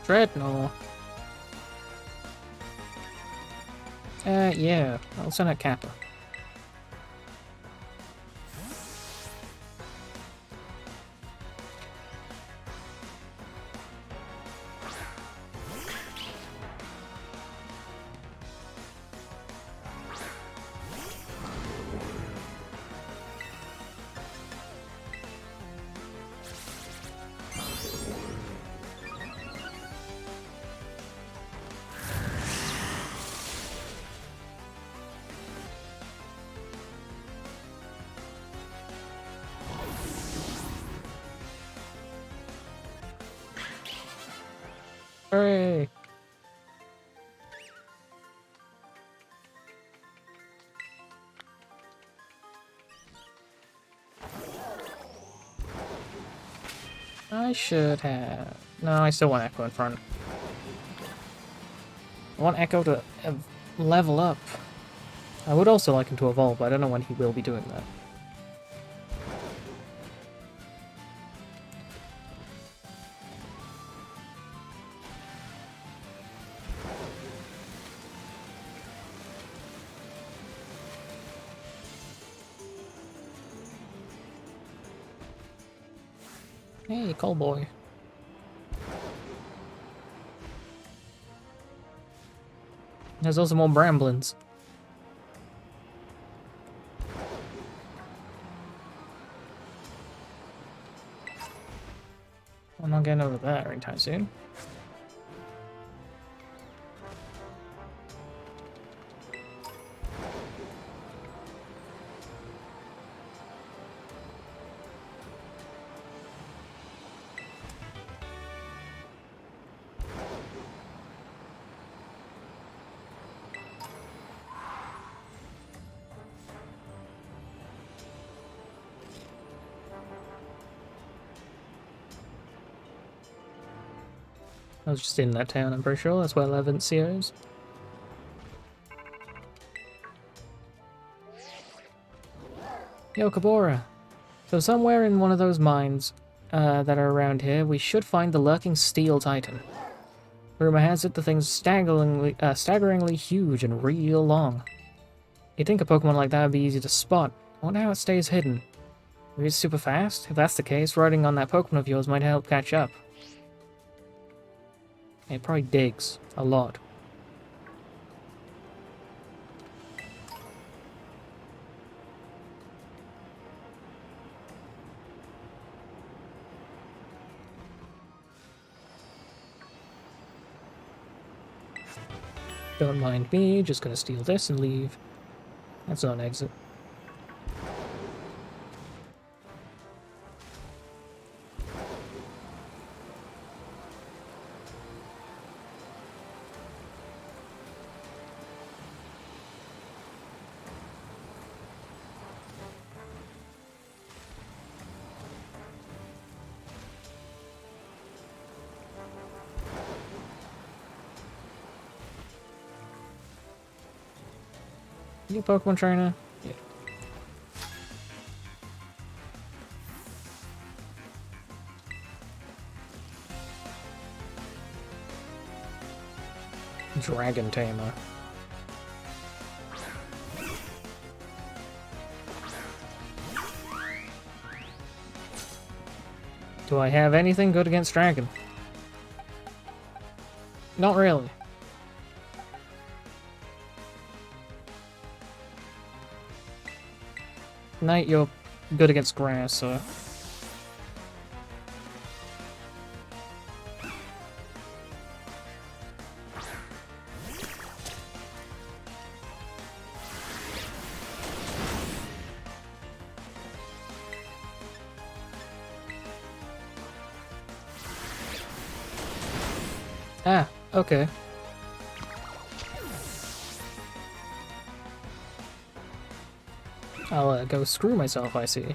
Speaker 1: Dreadnought. Yeah. I'll send out Kappa. Hooray! I should have... No, I still want Echo in front. I want Echo to level up. I would also like him to evolve, but I don't know when he will be doing that. Hey, Callboy. There's also more Bramblins. I'm not getting over that anytime soon. I was just in that town, I'm pretty sure. That's where Levin is. Yo, Kabora. So somewhere in one of those mines that are around here, we should find the lurking Steel Titan. Rumor has it the thing's staggeringly huge and real long. You'd think a Pokemon like that would be easy to spot. I wonder how it stays hidden. Maybe it's super fast? If that's the case, riding on that Pokemon of yours might help catch up. It probably digs a lot. Don't mind me, just gonna steal this and leave. That's not an exit. You Pokemon trainer? Yeah. Dragon Tamer. Do I have anything good against dragon? Not really. Knight, you're good against grass, so... Ah, okay. I'll go screw myself, I see.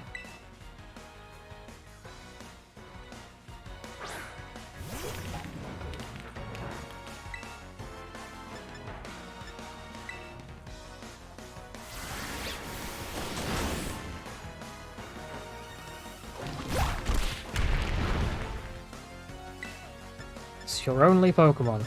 Speaker 1: It's your only Pokémon.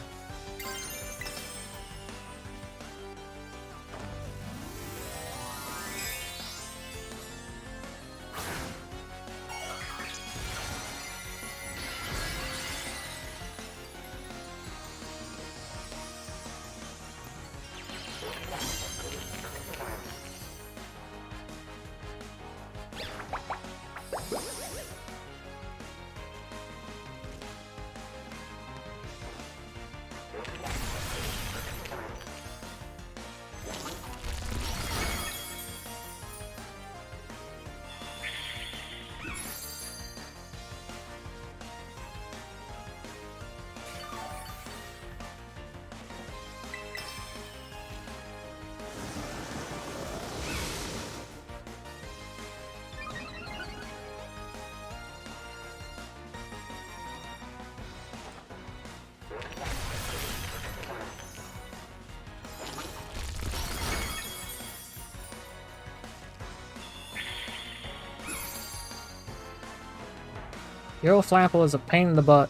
Speaker 1: Your Flapple is a pain in the butt.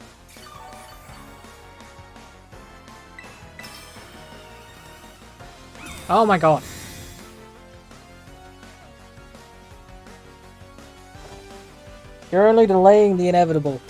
Speaker 1: Oh my god. You're only delaying the inevitable.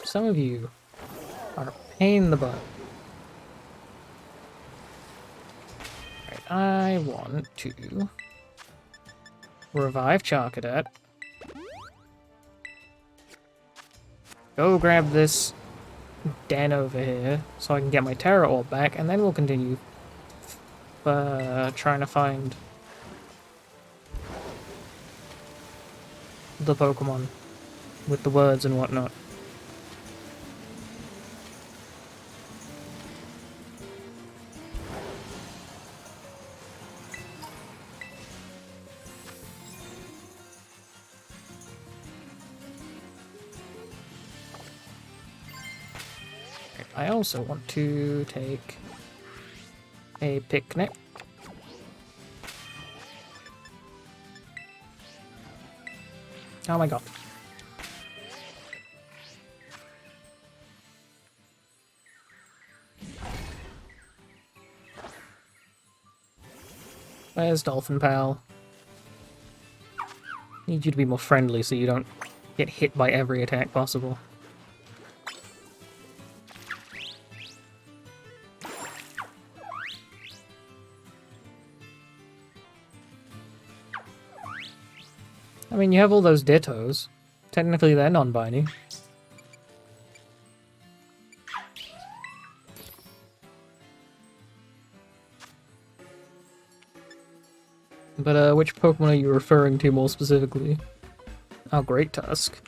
Speaker 1: Some of you are a pain in the butt. Right, I want to revive Charcadet. Go grab this den over here so I can get my Terra Orb back, and then we'll continue trying to find the Pokemon with the words and whatnot. I also want to take a picnic. Oh my god. Where's Dolphin Pal? Need you to be more friendly so you don't get hit by every attack possible. I mean, you have all those Dittos. Technically, they're non-binding. But, which Pokemon are you referring to more specifically? Oh, Great Tusk.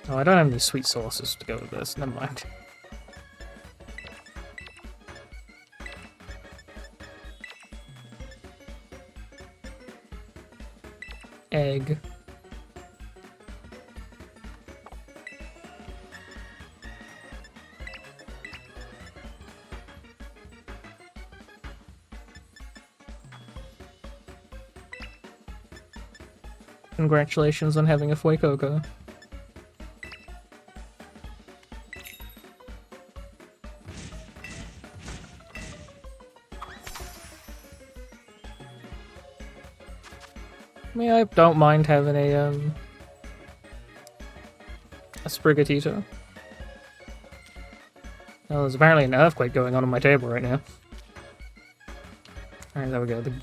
Speaker 1: Oh, I don't have any sweet sauces to go with this. Never mind. Egg. Congratulations on having a Fuecoco. I mean, I don't mind having a Sprigatito. Oh, there's apparently an earthquake going on my table right now. Alright, there we go. Don't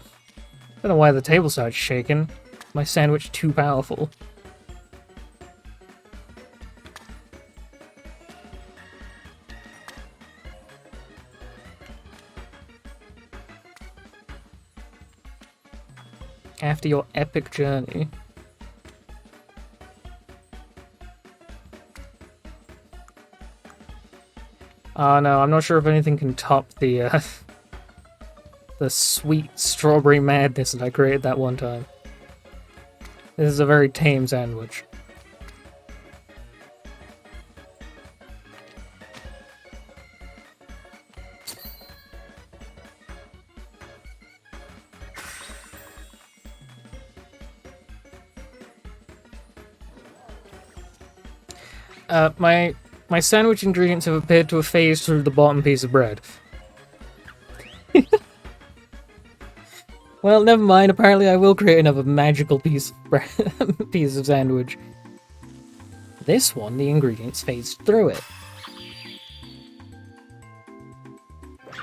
Speaker 1: know why the table started shaking. My sandwich too powerful. After your epic journey. No, I'm not sure if anything can top the, the sweet strawberry madness that I created that one time. This is a very tame sandwich. My sandwich ingredients have appeared to have phased through the bottom piece of bread. Well, never mind. Apparently I will create another magical piece of bread, piece of sandwich. This one, the ingredients phased through it.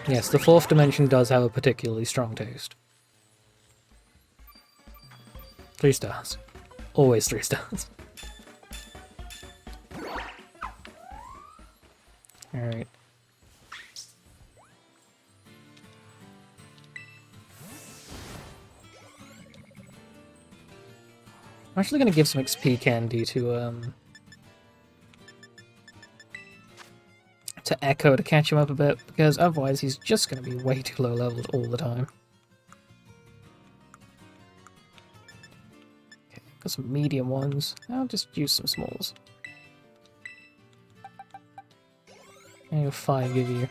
Speaker 1: Yes, the fourth dimension does have a particularly strong taste. 3 stars. Always 3 stars. Alright. I'm actually gonna give some XP candy to Echo to catch him up a bit, because otherwise he's just gonna be way too low leveled all the time. Okay, got some medium ones. I'll just use some smalls. And 5 give you.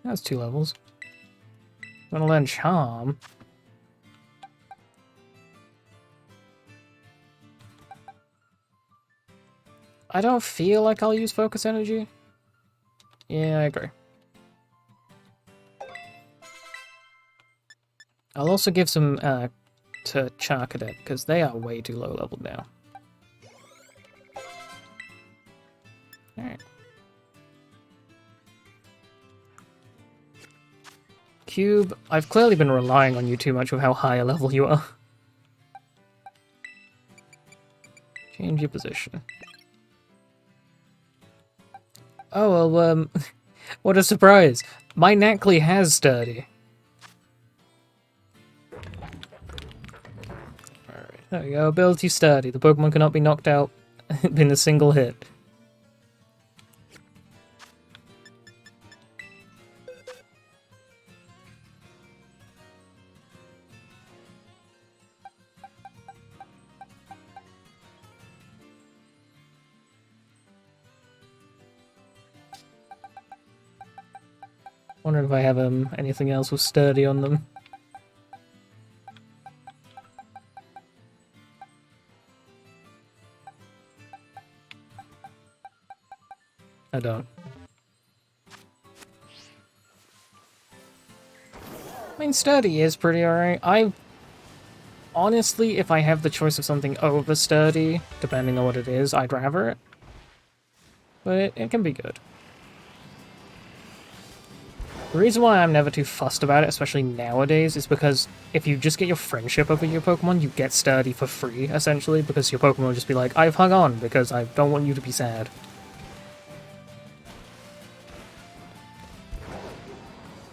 Speaker 1: That's 2 levels. I'm gonna learn Charm. I don't feel like I'll use Focus Energy. Yeah, I agree. I'll also give some to Charcadet, because they are way too low leveled now. Alright. Cube, I've clearly been relying on you too much with how high a level you are. Change your position. Oh, well, what a surprise. My Knackley has Sturdy. Alright, there we go. Ability Sturdy. The Pokemon cannot be knocked out in a single hit. Wondering if I have anything else with Sturdy on them. I don't. I mean, Sturdy is pretty alright. I Honestly, if I have the choice of something over sturdy, depending on what it is, I'd rather it. But it can be good. The reason why I'm never too fussed about it, especially nowadays, is because if you just get your friendship over your Pokemon, you get sturdy for free, essentially, because your Pokemon will just be like, I've hung on because I don't want you to be sad.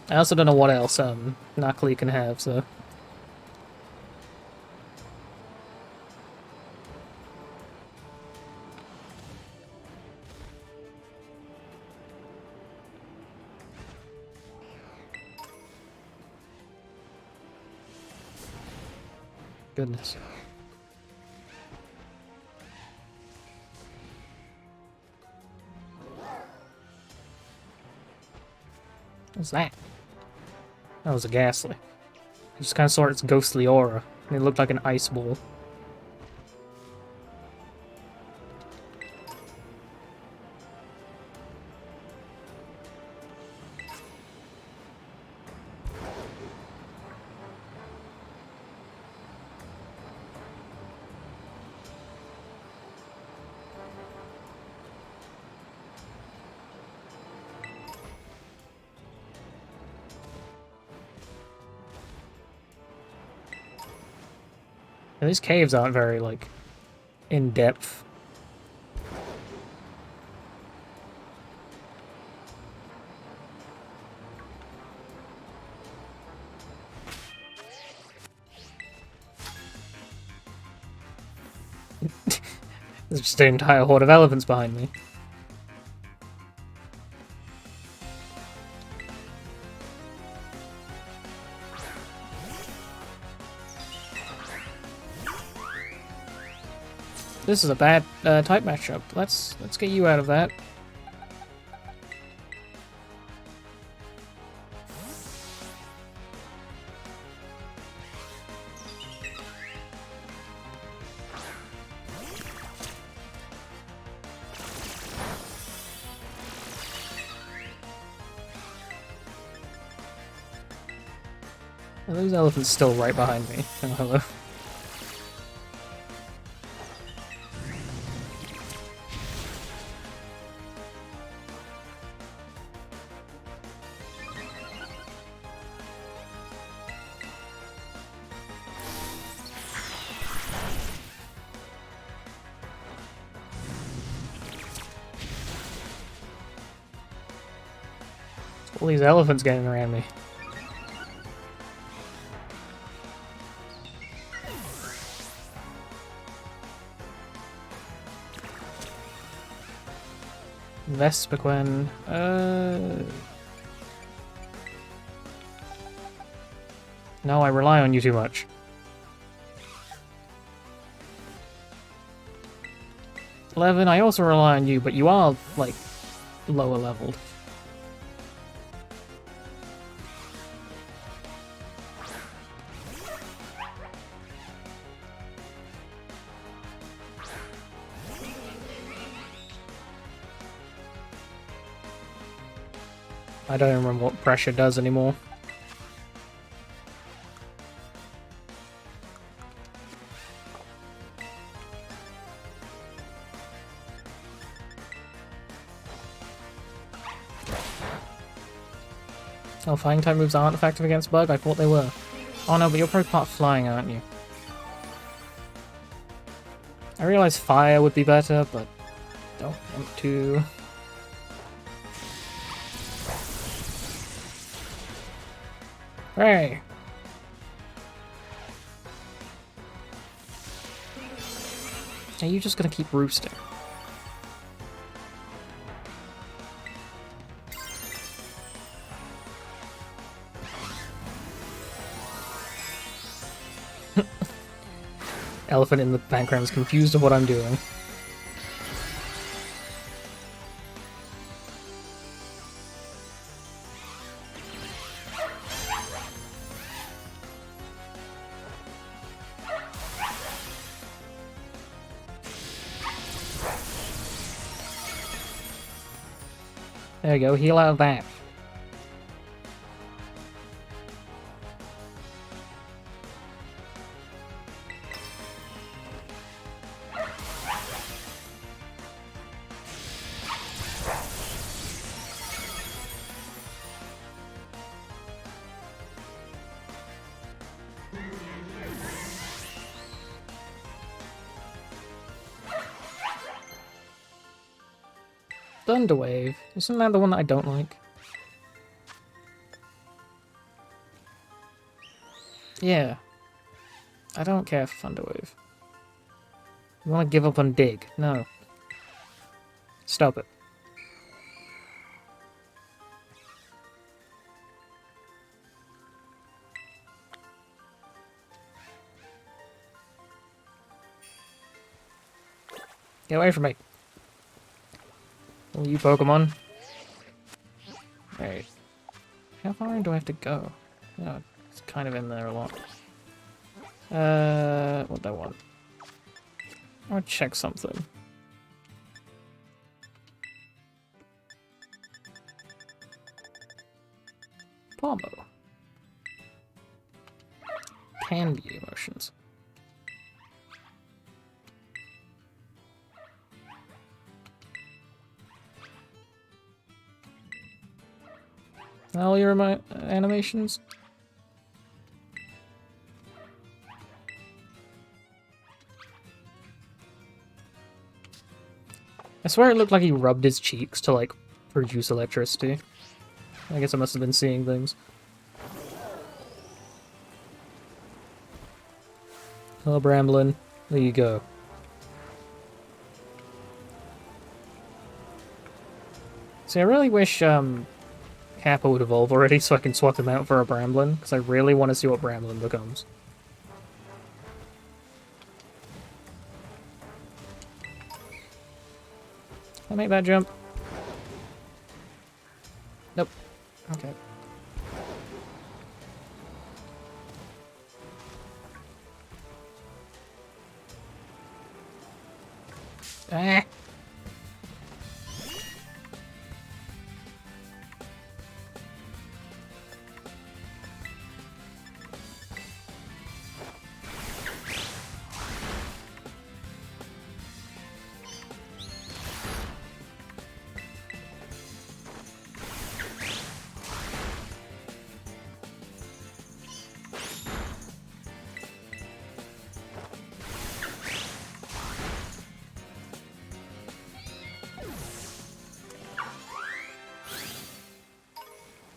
Speaker 1: I also don't know what else Knuckly can have, so... Goodness. What's that? That was a Ghastly. I just kind of saw its ghostly aura, and it looked like an ice ball. And these caves aren't very, like, in-depth. There's just an entire horde of elephants behind me. This is a bad type matchup. Let's get you out of that. Are those elephants still right behind me? Oh, hello. All these elephants getting around me. Vespiquen. No, I rely on you too much. Levin, I also rely on you, but you are, like, lower leveled. I don't even remember what pressure does anymore. Oh, flying type moves aren't effective against Bug? I thought they were. Oh no, but you're probably part flying, aren't you? I realize fire would be better, but don't want to. Hey! Are you just gonna keep roosting? Elephant in the background is confused of what I'm doing. There we go, heal out of that. Thunderwave. Isn't that the one that I don't like? Yeah. I don't care for Thunderwave. You want to give up on Dig? No. Stop it. Get away from me. All you Pokemon. Alright. How far in do I have to go? Oh, it's kind of in there a lot. What do I want? I want to check something. Palmo. Candy emotions. All your animations? I swear it looked like he rubbed his cheeks to, like, produce electricity. I guess I must have been seeing things. Hello, Bramblin. There you go. See, I really wish, Kappa would evolve already so I can swap him out for a Bramblin, because I really want to see what Bramblin becomes. Can I make that jump? Nope. Okay. Ah!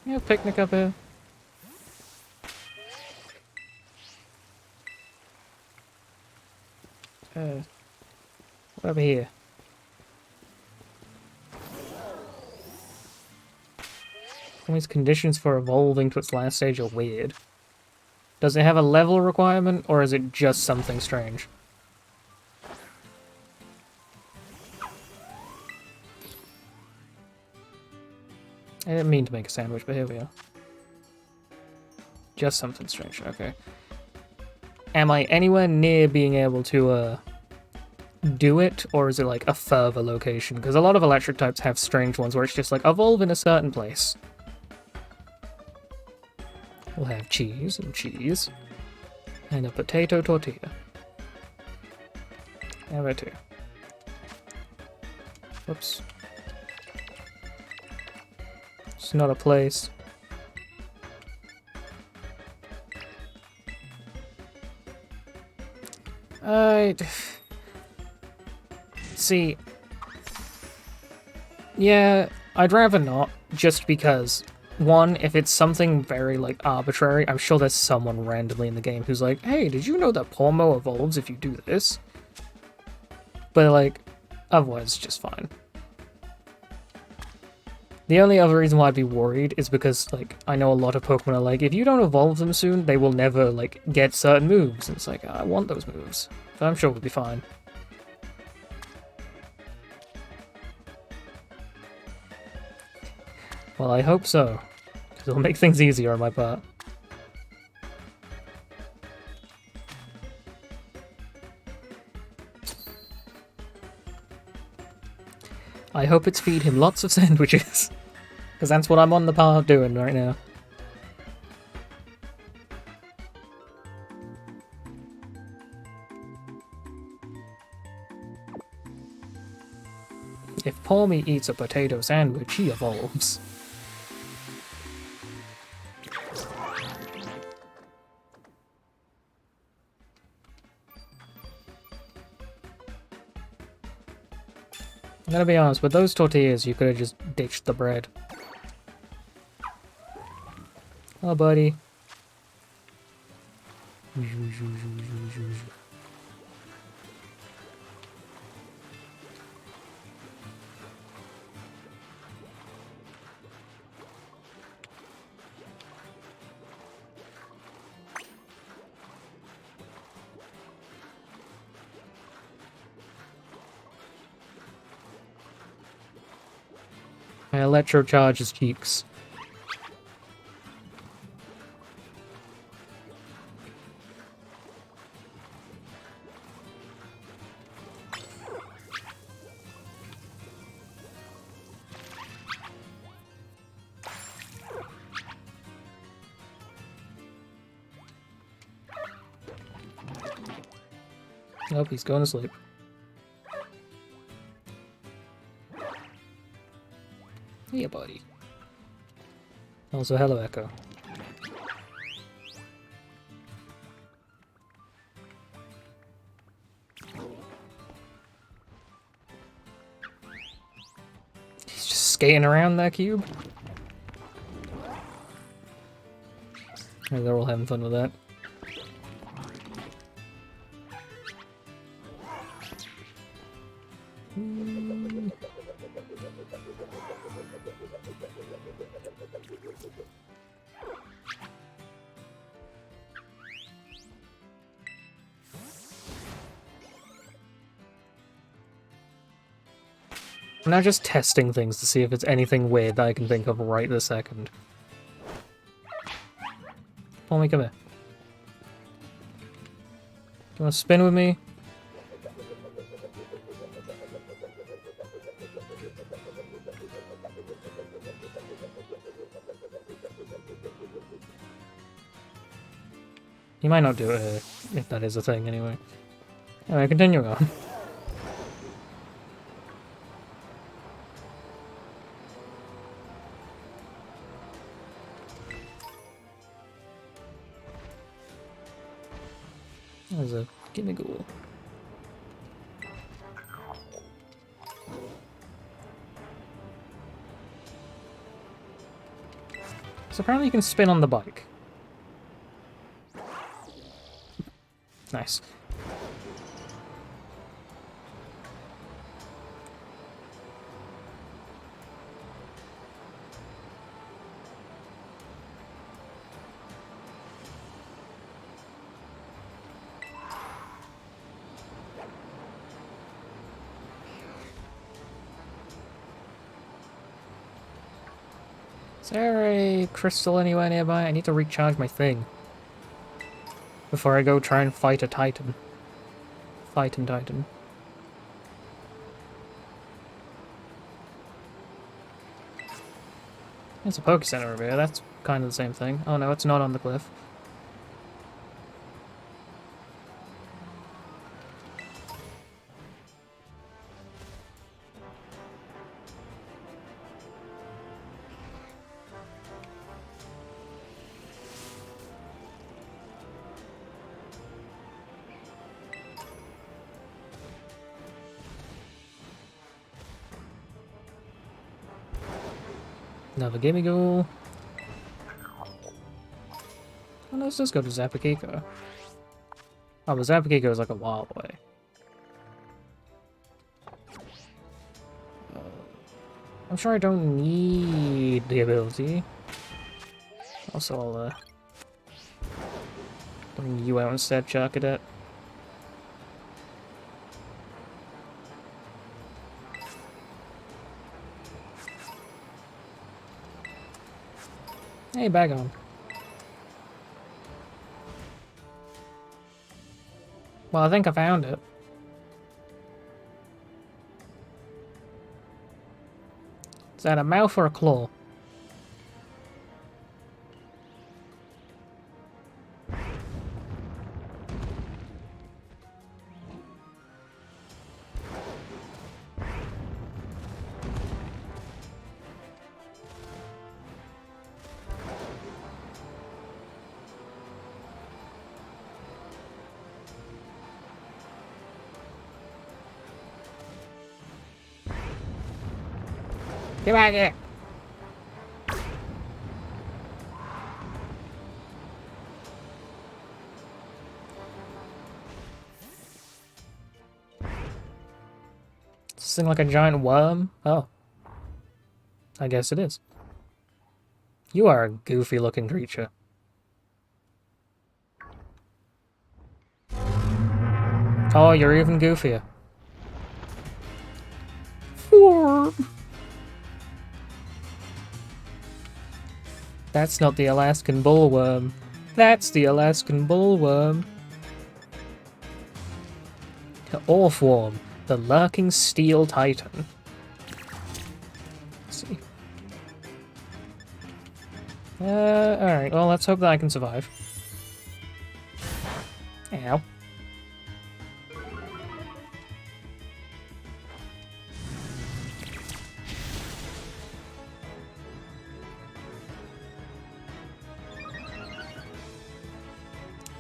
Speaker 1: Yeah, picnic up here. What over here? These conditions for evolving to its last stage are weird. Does it have a level requirement, or is it just something strange? I didn't mean to make a sandwich, but here we are. Just something strange, okay. Am I anywhere near being able to, do it, or is it like a further location? Because a lot of electric types have strange ones where it's just like, evolve in a certain place. We'll have cheese and cheese. And a potato tortilla. How about two? Whoops. It's not a place. See. Yeah, I'd rather not, just because, one, if it's something very, like, arbitrary, I'm sure there's someone randomly in the game who's like, hey, did you know that Palmo evolves if you do this? But, like, otherwise, it's just fine. The only other reason why I'd be worried is because, like, I know a lot of Pokemon are like, if you don't evolve them soon, they will never, like, get certain moves. And it's like, I want those moves. But I'm sure we'll be fine. Well, I hope so. Because it'll make things easier on my part. I hope it's feed him lots of sandwiches. Because that's what I'm on the path of doing right now. If Palmy eats a potato sandwich, he evolves. I'm gonna be honest, with those tortillas, you could have just ditched the bread. Oh, buddy. I electrocharge his cheeks. Nope, he's going to sleep. Hey, buddy. Also, hello, Echo. He's just skating around that cube. Oh, they're all having fun with that. I'm now just testing things to see if it's anything weird that I can think of right this second. Pommy, come here. You wanna spin with me? You might not do it here, if that is a thing anyway. Anyway, continuing on. There's a gimme ghoul. So apparently you can spin on the bike. Nice. Is there a crystal anywhere nearby? I need to recharge my thing before I go try and fight a titan. Titan. There's a Poke Center over here. That's kind of the same thing. Oh no, it's not on the cliff. Another gimme ghoul. Oh, let's just go to Zapakiko. Oh, but Zapakiko is like a while away. I'm sure I don't need the ability. Also, I'll bring you out instead, Charcadet. Hey, bag on. Well, I think I found it. Is that a mouth or a claw? Get back here! Does this thing like a giant worm? Oh. I guess it is. You are a goofy looking creature. Oh, you're even goofier. That's not the Alaskan bullworm. That's the Alaskan bullworm. Orthworm, the lurking steel titan. Let's see. Alright, well, let's hope that I can survive. Ow.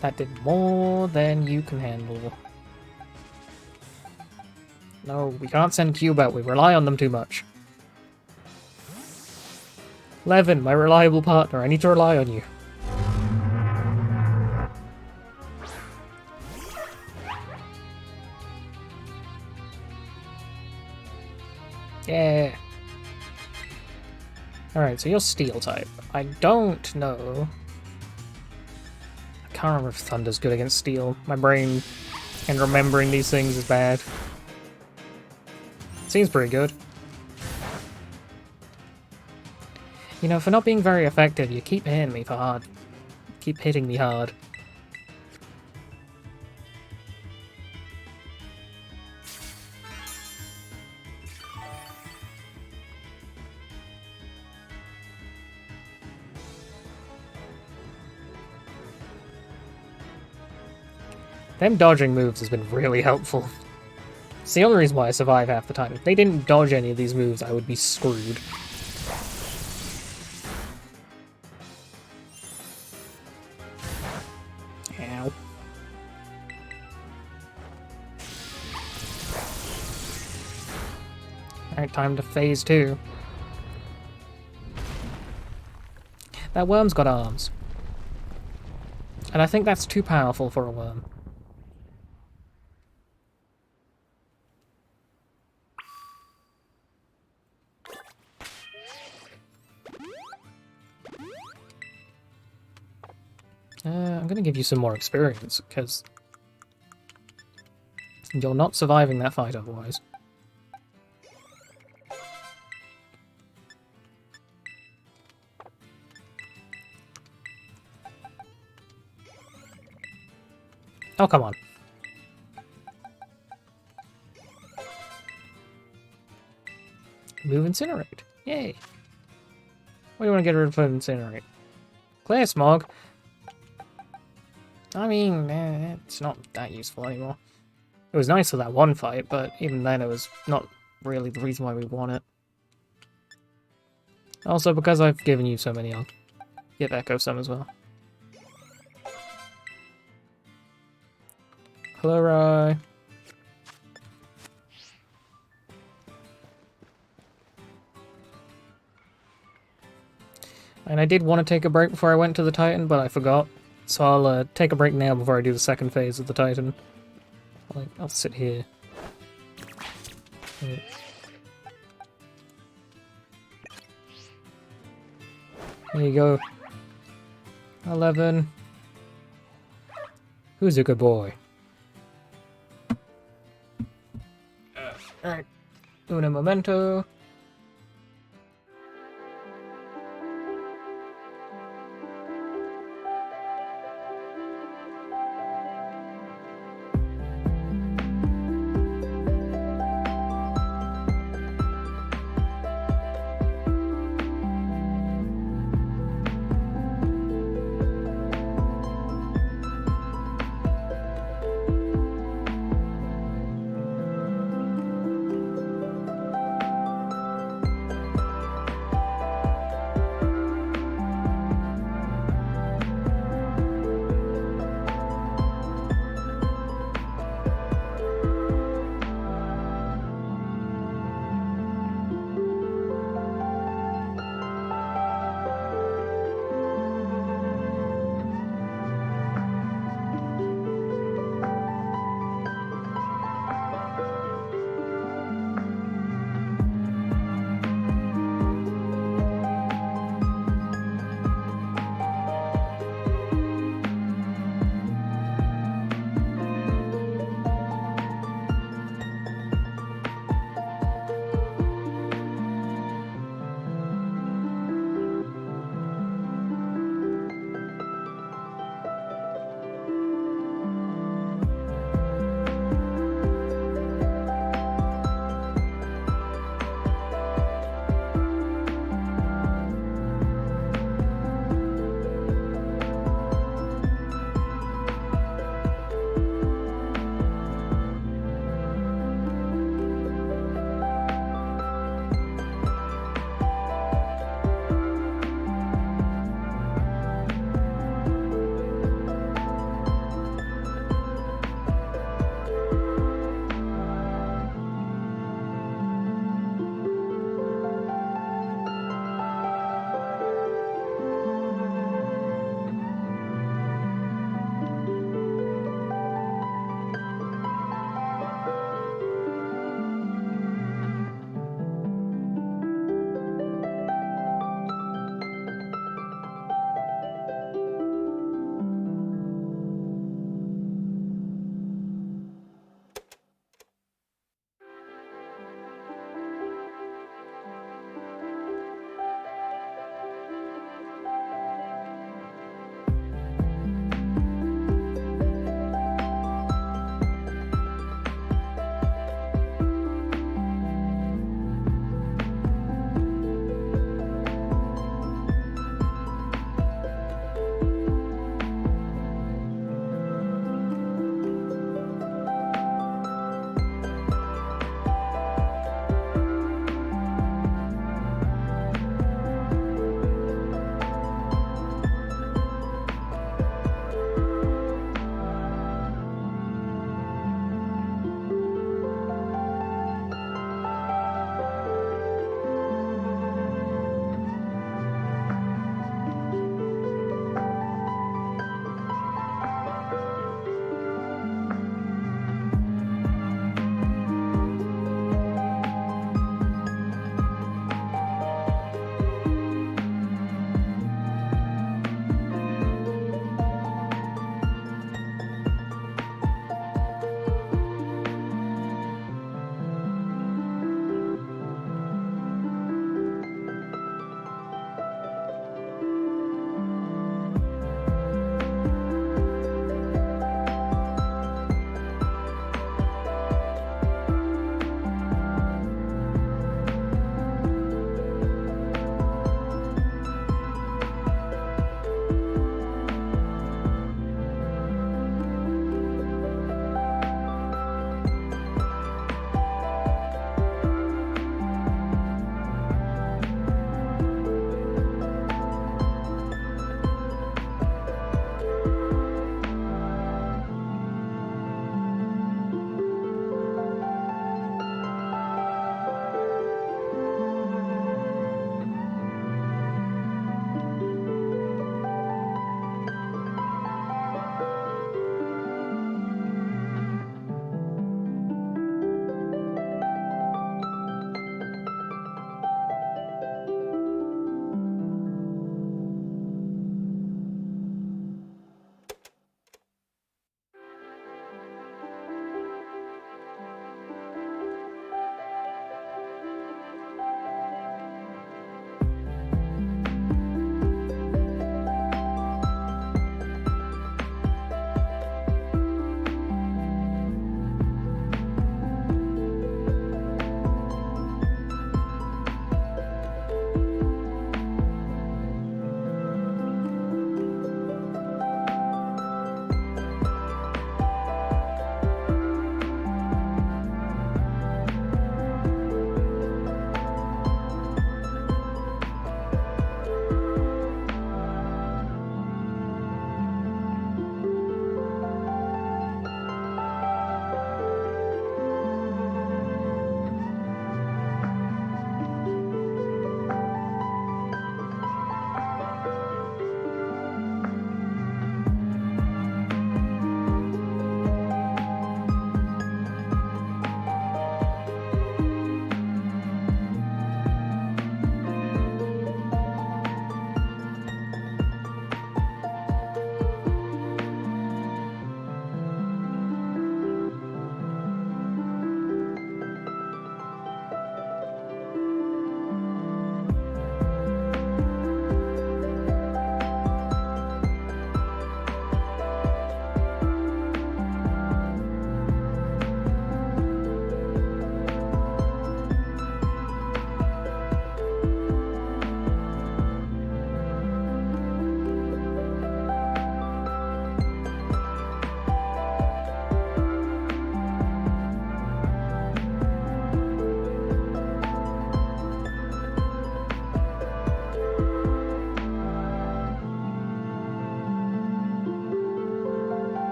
Speaker 1: That did more than you can handle. No, we can't send Cube out. We rely on them too much. Levin, my reliable partner, I need to rely on you. Yeah. Alright, so you're Steel type. I don't know. I can't remember if Thunder's good against Steel. My brain and remembering these things is bad. Seems pretty good. You know, for not being very effective, you keep hitting me for hard. Keep hitting me hard. Them dodging moves has been really helpful. It's the only reason why I survive half the time. If they didn't dodge any of these moves, I would be screwed. Ow. Alright, time to phase 2. That worm's got arms. And I think that's too powerful for a worm. I'm gonna give you some more experience, because you're not surviving that fight otherwise. Oh, come on. Move Incinerate. Yay. What do you want to get rid of Incinerate? Clear Smog. I mean, it's not that useful anymore. It was nice for that one fight, but even then it was not really the reason why we won it. Also, because I've given you so many, I'll give Echo some as well. Chloride. And I did want to take a break before I went to the Titan, but I forgot. So I'll take a break now before I do the second phase of the Titan. I'll sit here. Right. There you go. 11. Who's a good boy? Alright. Uno momento.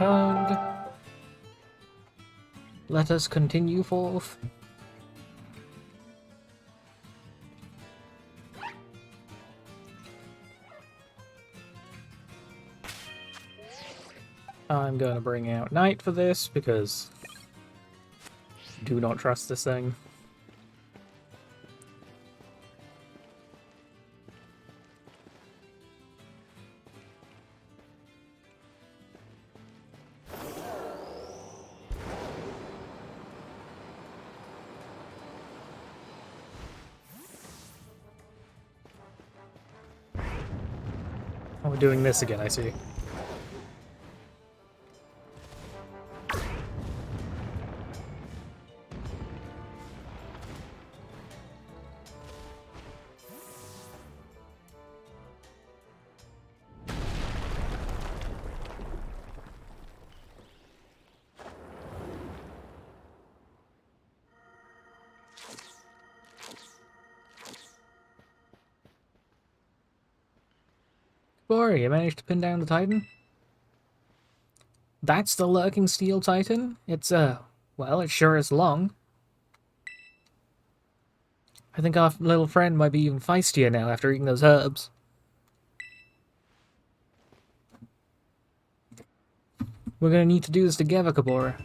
Speaker 1: tug. Let us continue forth. I'm going to bring out Knight for this because I do not trust this thing. Oh, we're doing this again, I see. Bori, you managed to pin down the Titan? That's the lurking steel Titan? It's, well, it sure is long. I think our little friend might be even feistier now after eating those herbs. We're gonna need to do this together, Kabora.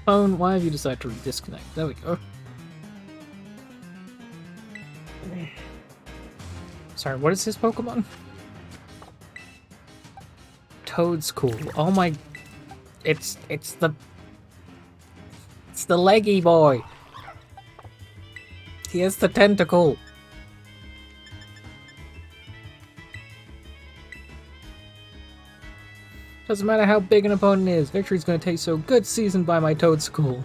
Speaker 1: Phone, why have you decided to disconnect? There we go. Sorry, what is his Pokemon? Toadstool. Oh my... It's the leggy boy. He has the tentacle. Doesn't matter how big an opponent is, victory's gonna taste so good seasoned by my Toadstool.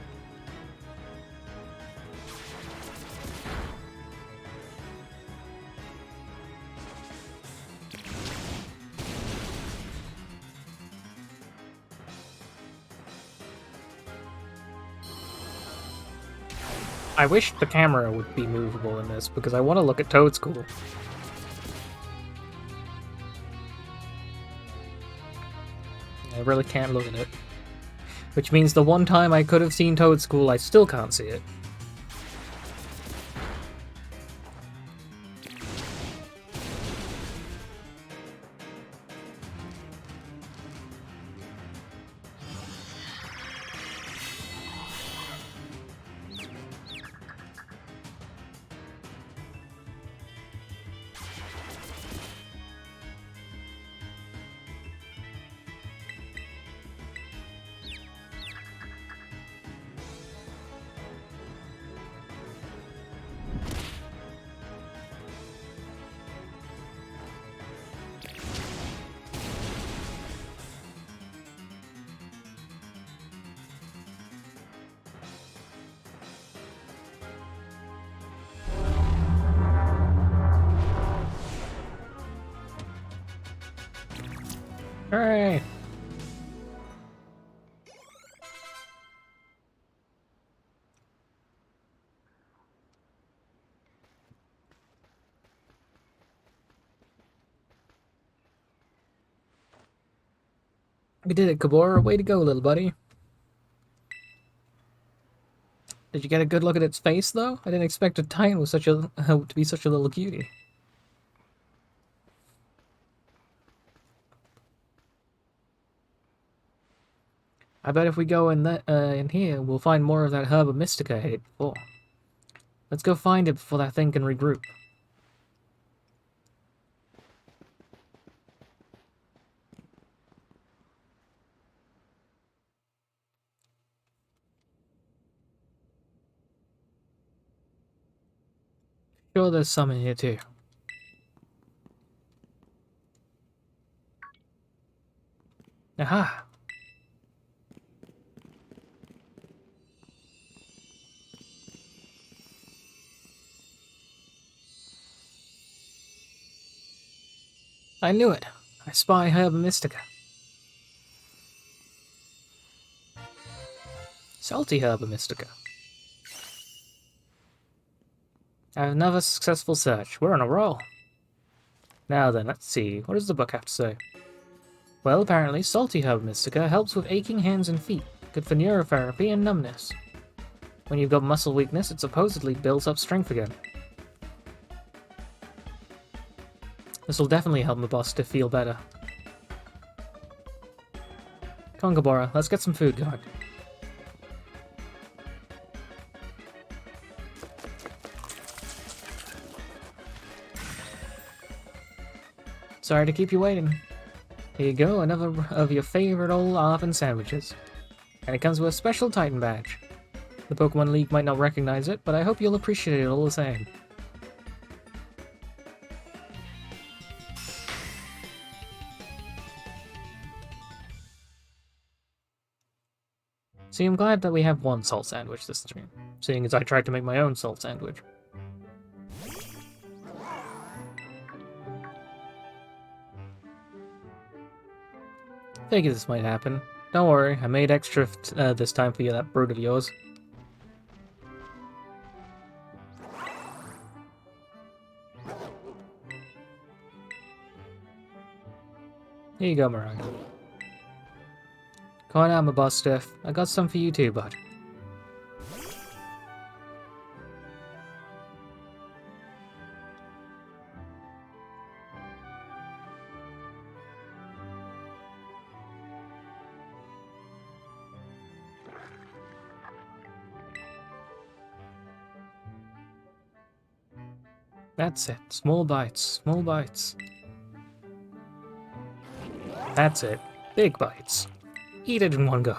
Speaker 1: I wish the camera would be movable in this, because I want to look at Toadstool. I really can't look at it. Which means the one time I could have seen Toadstool, I still can't see it. Hooray! We did it, Kabora. Way to go, little buddy. Did you get a good look at its face, though? I didn't expect a Titan with such a to be such a little cutie. I bet if we go in here, we'll find more of that Herba Mystica I ate before. Let's go find it before that thing can regroup. Sure, there's some in here too. Aha! I knew it. I spy Herba Mystica. Salty Herba Mystica. I have another successful search. We're on a roll. Now then, let's see. What does the book have to say? Well, apparently, Salty Herba Mystica helps with aching hands and feet. Good for neurotherapy and numbness. When you've got muscle weakness, it supposedly builds up strength again. This will definitely help my boss to feel better. Come on, Gabora, let's get some food going. Sorry to keep you waiting. Here you go, another of your favorite old oven sandwiches. And it comes with a special Titan badge. The Pokemon League might not recognize it, but I hope you'll appreciate it all the same. See, I'm glad that we have one salt sandwich this stream, seeing as I tried to make my own salt sandwich. Figured this might happen. Don't worry, I made extra this time for you, that brood of yours. Here you go, Mariah. Come on out, my boss Stiff. I got some for you too, bud. That's it. Small bites. Small bites. That's it. Big bites. Eat it in one go.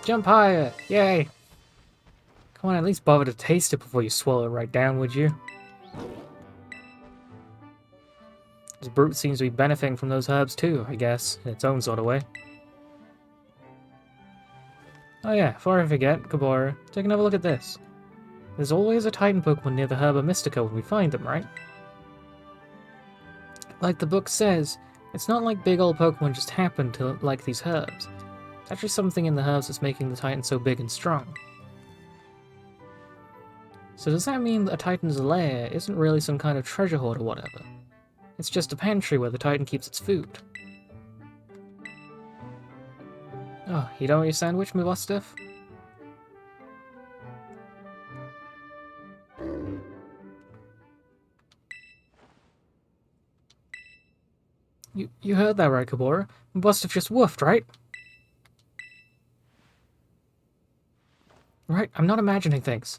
Speaker 1: Jump higher! Yay! Come on, at least bother to taste it before you swallow it right down, would you? This brute seems to be benefiting from those herbs too, I guess, in its own sort of way. Oh yeah, before I forget, Gabora, take another look at this. There's always a Titan Pokemon near the Herba Mystica when we find them, right? Like the book says, it's not like big old Pokemon just happen to like these herbs. It's actually something in the herbs that's making the Titan so big and strong. So does that mean that a Titan's lair isn't really some kind of treasure hoard or whatever? It's just a pantry where the Titan keeps its food. Oh, you don't want your sandwich, my boss Stiff? You heard that right, Gabora. My boss Stiff just woofed, right? Right, I'm not imagining things.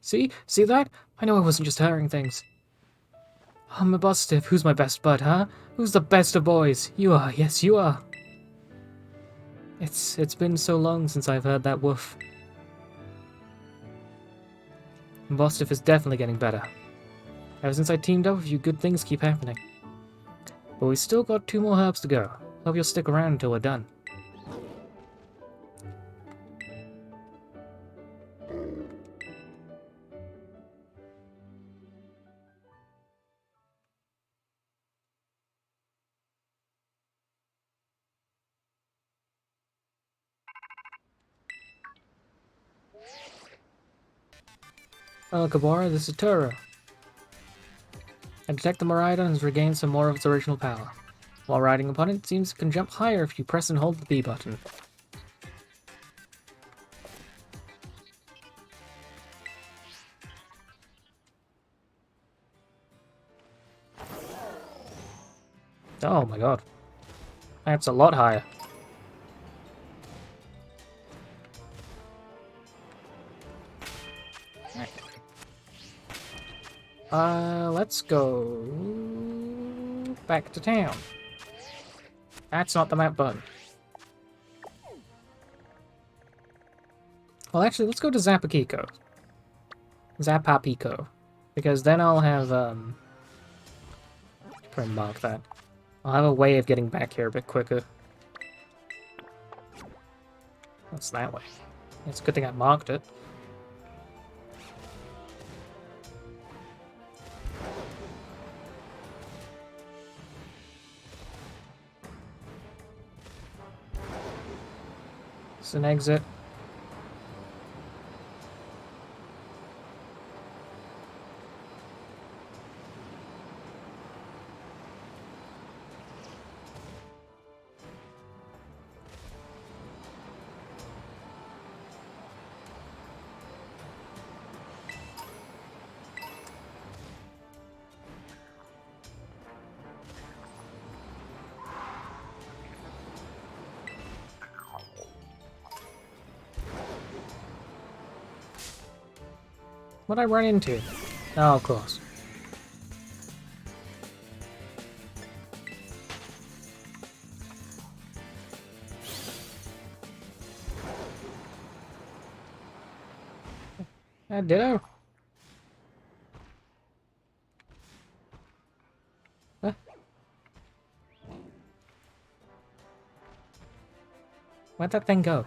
Speaker 1: See? See that? I know I wasn't just hearing things. Oh, my boss Stiff, who's my best bud, huh? Who's the best of boys? You are, yes you are. It's been so long since I've heard that woof. My boss Stiff is definitely getting better. Ever since I teamed up with you, good things keep happening. But we still got 2 more herbs to go. Hope you'll stick around until we're done. Hello, Gabora, this is Turo. I detect the Miraidon has regained some more of its original power. While riding upon it, it seems it can jump higher if you press and hold the B button. Oh my god. That's a lot higher. Let's go back to town. That's not the map button. Well, actually, let's go to Zapapiko. Zapapiko. Because then I'll have, try and mark that. I'll have a way of getting back here a bit quicker. What's that way? It's a good thing I marked it. It's an exit. What'd I run into? Oh, of course. Ditto. Huh? Where'd that thing go?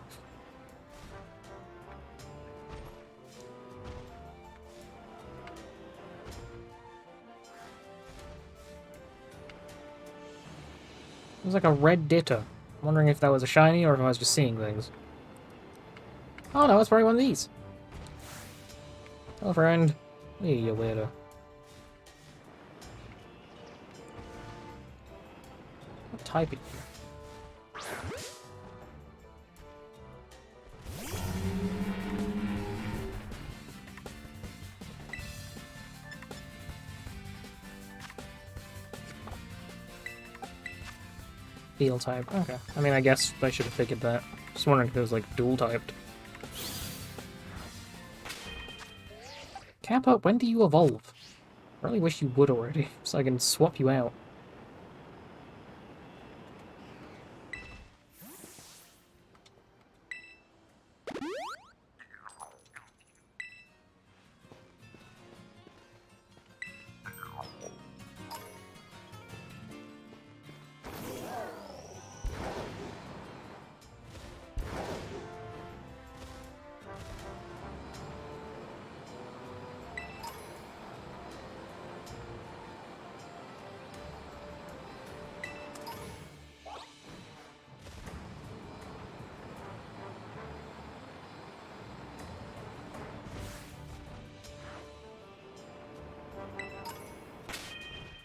Speaker 1: It was like a red ditto. I'm wondering if that was a shiny or if I was just seeing things. Oh no, it's probably one of these. Hello, friend. Hey, you weirdo. What type are you? Steel type. Okay. I mean, I guess I should have figured that. Just wondering if it was like dual typed. Kappa, when do you evolve? I really wish you would already, so I can swap you out.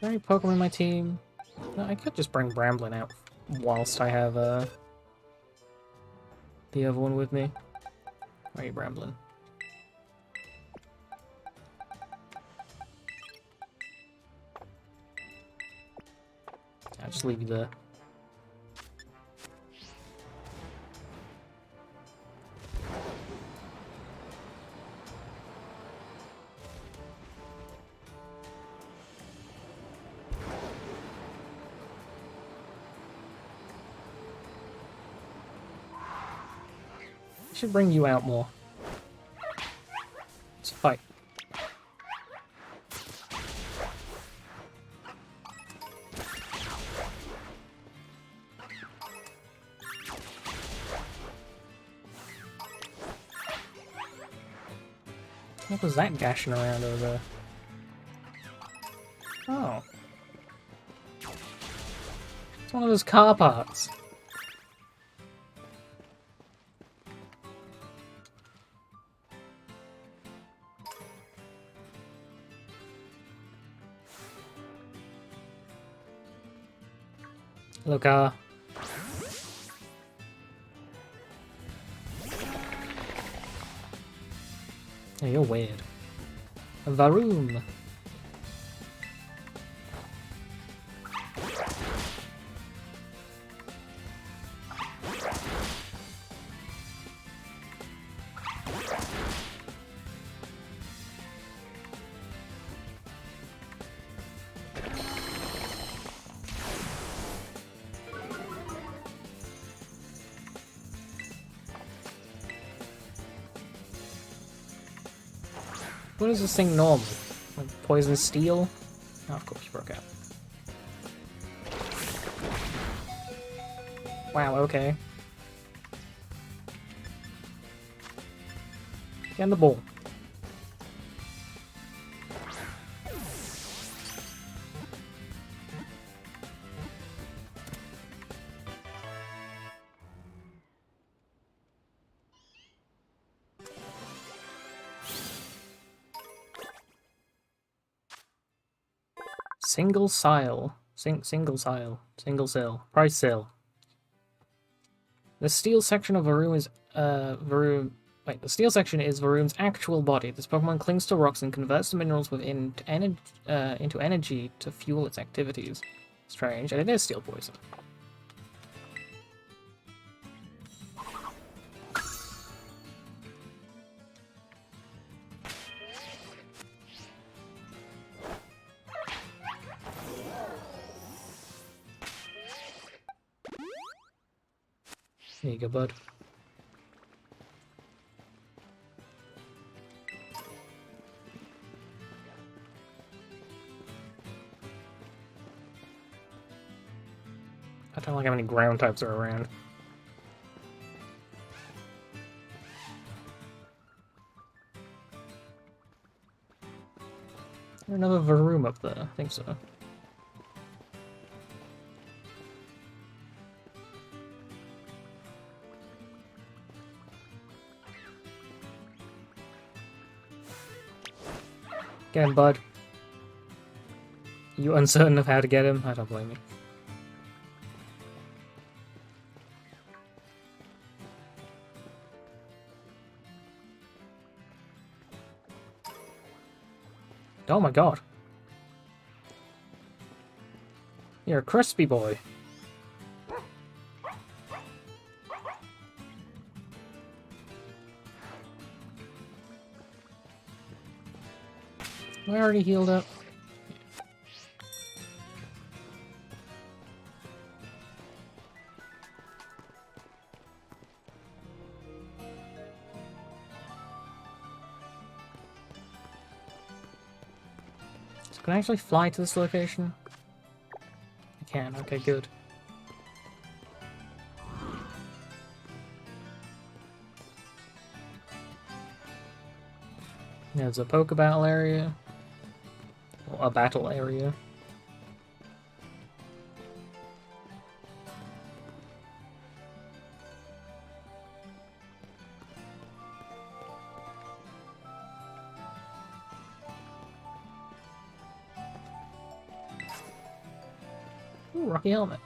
Speaker 1: Are there any Pokemon in my team? No, I could just bring Bramblin out whilst I have the other one with me. Where are you, Bramblin? I'll just leave you there. Should bring you out more. Let's fight. What was that gashing around over there? Oh. It's one of those car parts. Look, oh, you're weird. Varoom. What is this thing normal? Like poison steel? Oh, of course, you broke out. Wow, okay. Get in the ball. Single sile. Single sale. Price sale. The steel section of Varoom is Varoom. Wait, the steel section is Varoom's actual body. This Pokemon clings to rocks and converts the minerals within into energy to fuel its activities. Strange, and it is steel poison. There you go, bud. I don't like how many ground types are around. There's another Varoom up there, I think so. Get him, bud. You uncertain of how to get him? I don't blame you. Oh my god. You're a crispy boy. Am I already healed up? Can I actually fly to this location? I can, okay, good. There's a Pokeball area. Well, a battle area. Ooh, Rocky Helmet.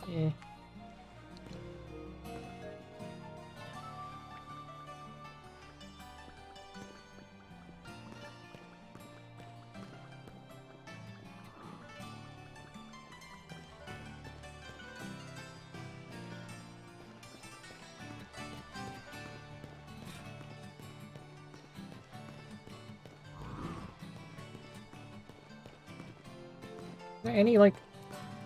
Speaker 1: Yeah. Are there any, like,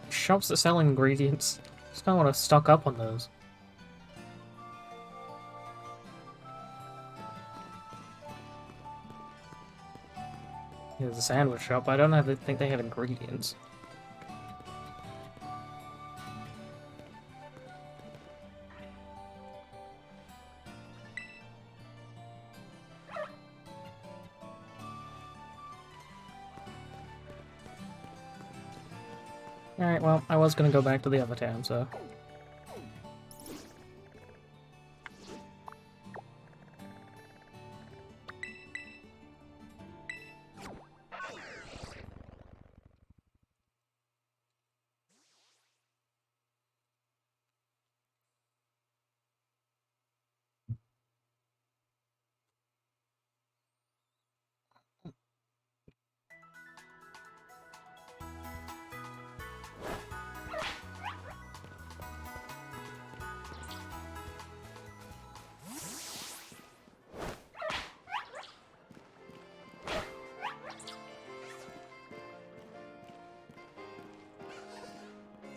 Speaker 1: shops that sell ingredients? Just kind of want to stock up on those. There's a sandwich shop, but I don't think they have ingredients. Alright, well, I was gonna go back to the other town, so...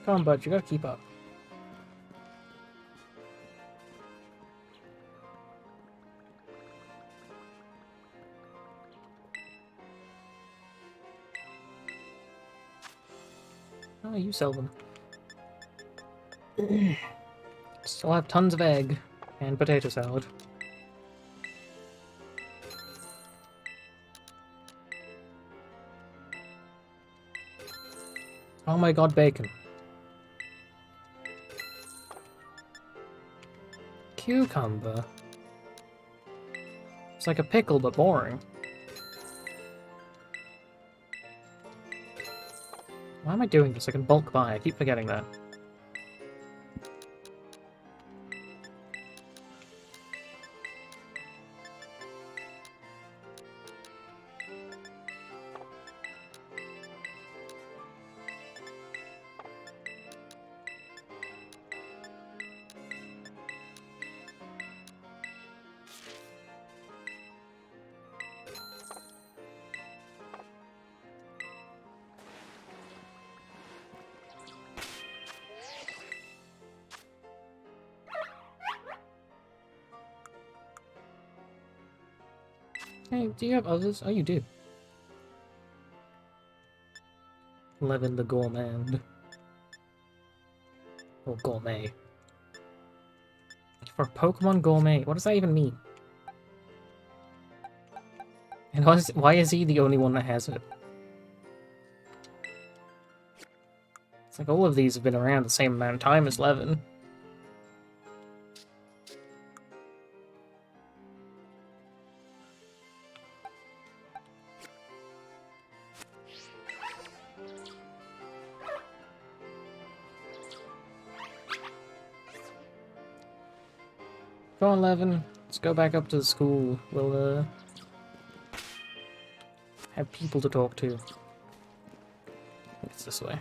Speaker 1: Come on, bud, you gotta keep up. Oh, you sell them. Still have tons of egg and potato salad. Oh my god, bacon. Cucumber. It's like a pickle, but boring. Why am I doing this? I can bulk buy. I keep forgetting that. Hey, do you have others? Oh, you do. Levin the Gourmand. Or Gourmet. For Pokemon Gourmet, what does that even mean? And why is he the only one that has it? It's like all of these have been around the same amount of time as Levin. Go on, Levin. Let's go back up to the school. We'll, have people to talk to. It's this way.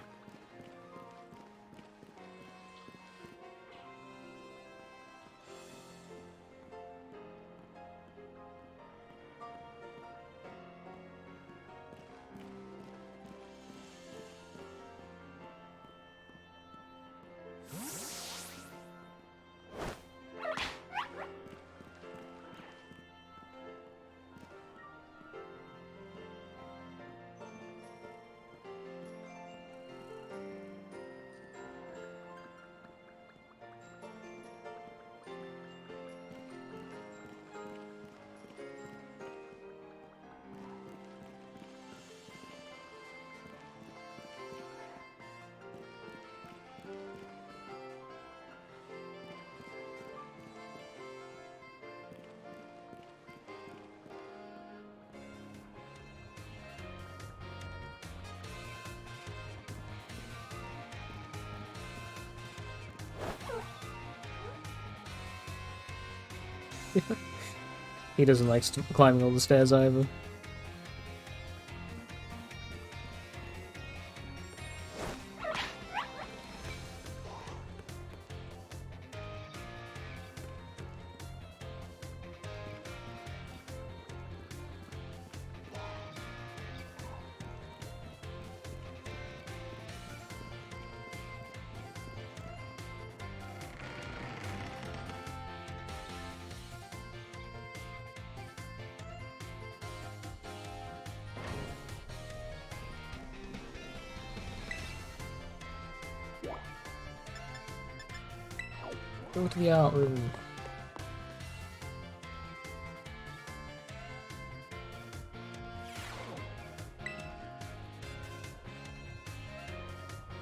Speaker 1: He doesn't like climbing all the stairs either. Go to the art room.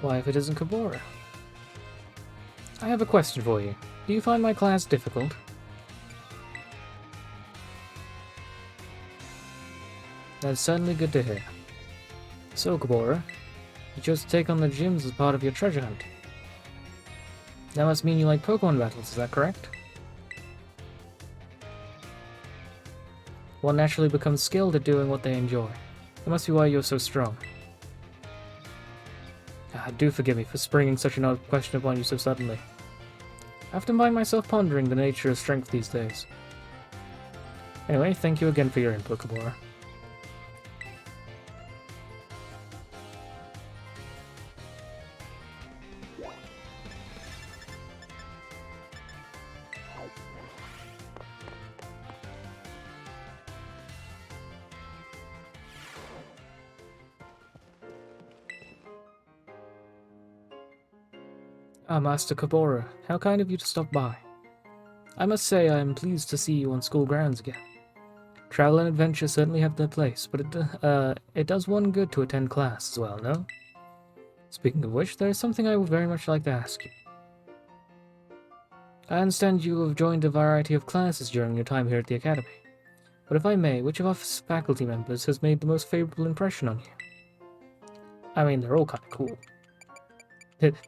Speaker 1: Why, if it isn't Kabora? I have a question for you. Do you find my class difficult? That's certainly good to hear. So, Kabora, you chose to take on the gyms as part of your treasure hunt. That must mean you like Pokemon battles, is that correct? One naturally becomes skilled at doing what they enjoy. That must be why you're so strong. Do forgive me for springing such an odd question upon you so suddenly. I often find myself pondering the nature of strength these days. Anyway, thank you again for your input, Kabora. Ah, Master Kabora, how kind of you to stop by. I must say I am pleased to see you on school grounds again. Travel and adventure certainly have their place, but it does one good to attend class as well, no? Speaking of which, there is something I would very much like to ask you. I understand you have joined a variety of classes during your time here at the Academy. But if I may, which of our faculty members has made the most favorable impression on you? I mean, they're all kind of cool.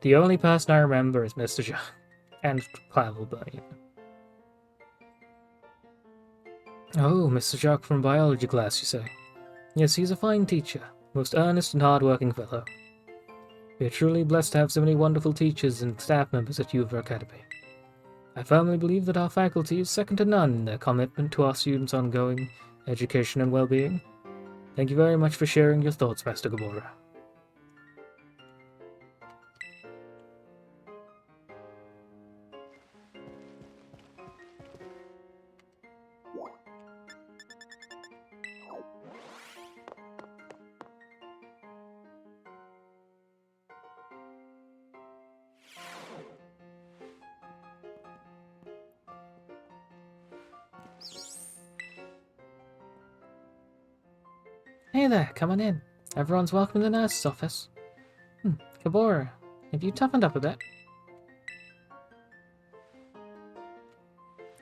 Speaker 1: The only person I remember is Mr. Jacques and Pavel, but you know. Oh, Mr. Jacques from biology class, you say? Yes, he's a fine teacher, most earnest and hard-working fellow. We are truly blessed to have so many wonderful teachers and staff members at Uva Academy. I firmly believe that our faculty is second to none in their commitment to our students' ongoing education and well-being. Thank you very much for sharing your thoughts, Master Gabora. Hey there, come on in. Everyone's welcome in the nurse's office. Kabora, have you toughened up a bit?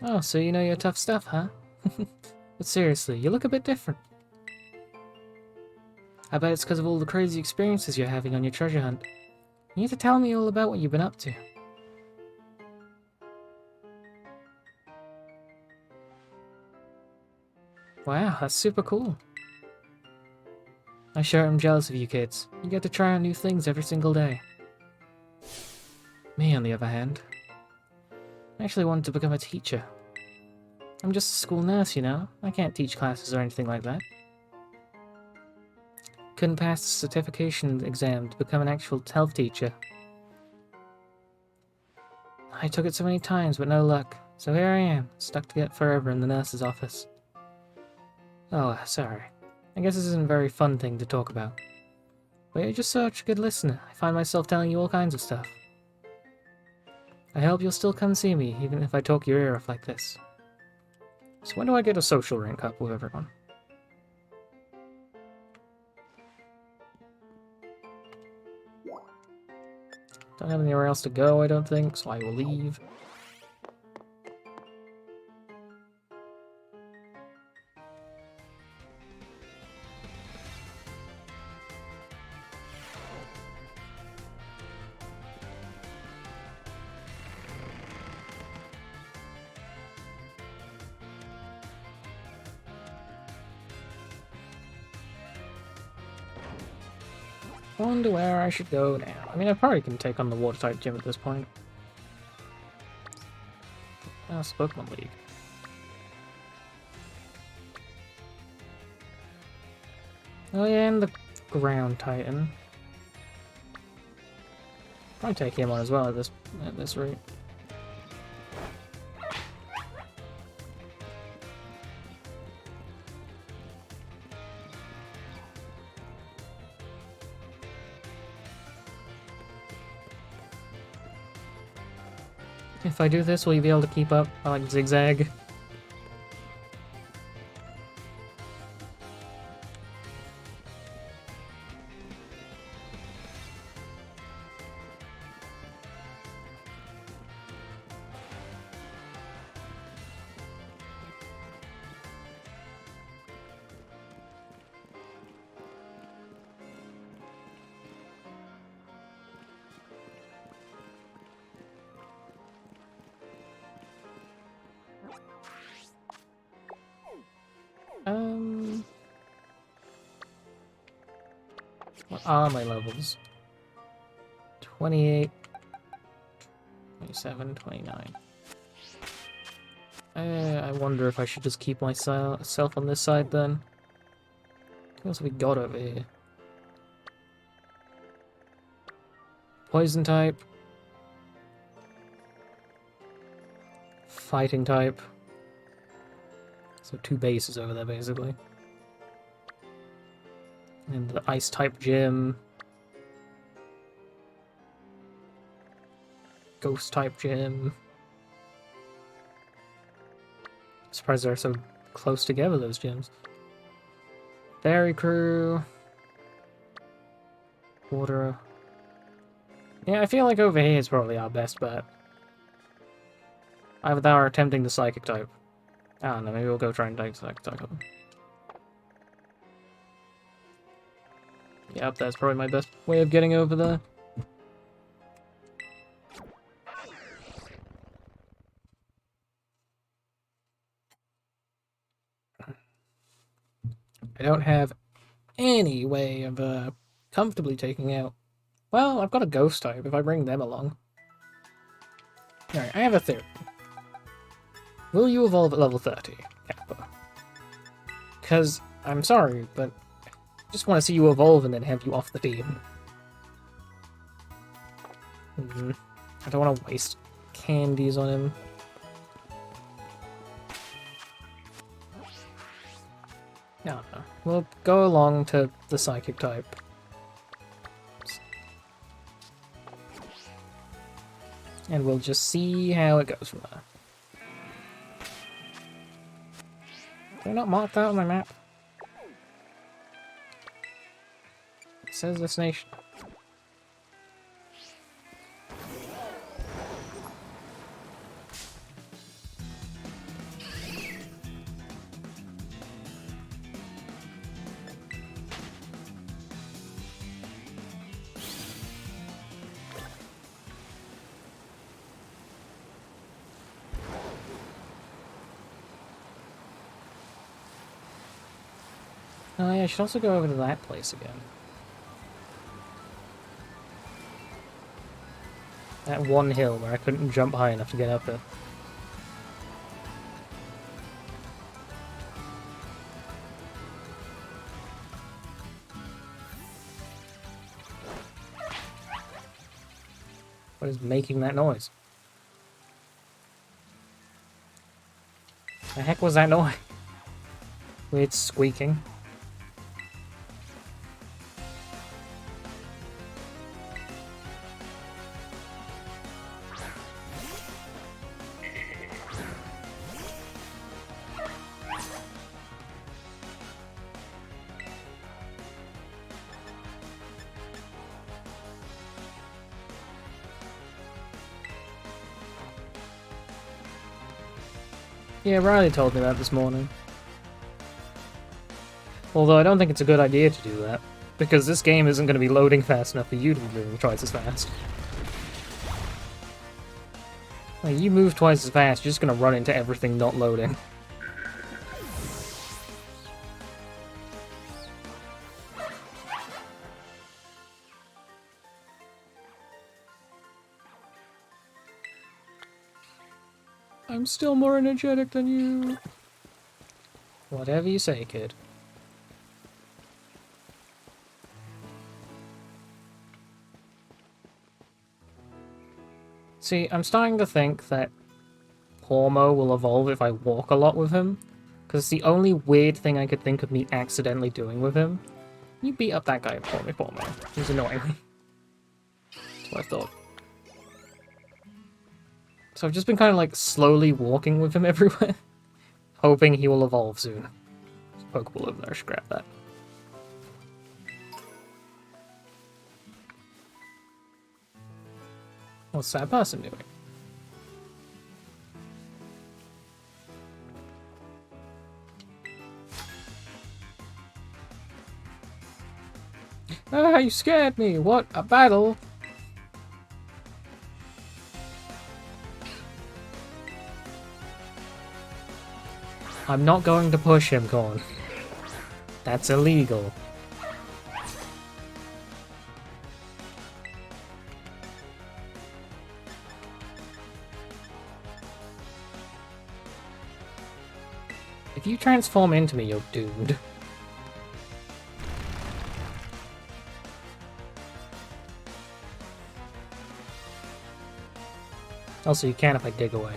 Speaker 1: Oh, so you know your tough stuff, huh? But seriously, you look a bit different. I bet it's because of all the crazy experiences you're having on your treasure hunt. You need to tell me all about what you've been up to. Wow, that's super cool. I sure am jealous of you kids. You get to try out new things every single day. Me, on the other hand, I actually wanted to become a teacher. I'm just a school nurse, you know? I can't teach classes or anything like that. Couldn't pass the certification exam to become an actual health teacher. I took it so many times, but no luck. So here I am, stuck to it forever in the nurse's office. Oh, sorry. I guess this isn't a very fun thing to talk about. But you're just such a good listener. I find myself telling you all kinds of stuff. I hope you'll still come see me, even if I talk your ear off like this. So when do I get a social rank up with everyone? Don't have anywhere else to go, I don't think, so I will leave. Wonder where I should go now. I mean, I probably can take on the water-type gym at this point. Oh, it's Pokemon League. Oh yeah, and the Ground Titan. Probably take him on as well at this rate. If I do this, will you be able to keep up? I like zigzag. What are my levels? 28, 27, 29. I wonder if I should just keep myself on this side then. What else have we got over here? Poison type. Fighting type. So 2 bases over there, basically. And the ice type gym. ghost type gym. Surprised they're so close together, those gyms. Fairy crew. Water. Yeah, I feel like over here is probably our best bet. Either that or attempting the psychic type. I don't know, maybe we'll go try and take the psychic type. Yep, that's probably my best way of getting over there. I don't have any way of comfortably taking out... Well, I've got a ghost type if I bring them along. Alright, I have a theory. Will you evolve at level 30, Kappa? Because, I'm sorry, but I just want to see you evolve and then have you off the team. I don't want to waste candies on him. No. We'll go along to the psychic type. And we'll just see how it goes from there. Did I not mark that on my map? It says destination. Oh yeah, I should also go over to that place again. That one hill where I couldn't jump high enough to get up it. What is making that noise? The heck was that noise? Weird squeaking. Yeah, Riley told me that this morning. Although I don't think it's a good idea to do that, because this game isn't going to be loading fast enough for you to be moving twice as fast. Like, you move twice as fast, you're just going to run into everything not loading. I'm still more energetic than you. Whatever you say, kid. See, I'm starting to think that Pormo will evolve if I walk a lot with him, because it's the only weird thing I could think of me accidentally doing with him. You beat up that guy for me, Pormo. He's annoying me. That's what I thought. So I've just been kind of like slowly walking with him everywhere, hoping he will evolve soon. There's a Pokeball over there, I should grab that. What's that person doing? Ah, you scared me! What? A battle? I'm not going to push him, Corn. That's illegal. If you transform into me, you're doomed. Also, you can if I dig away.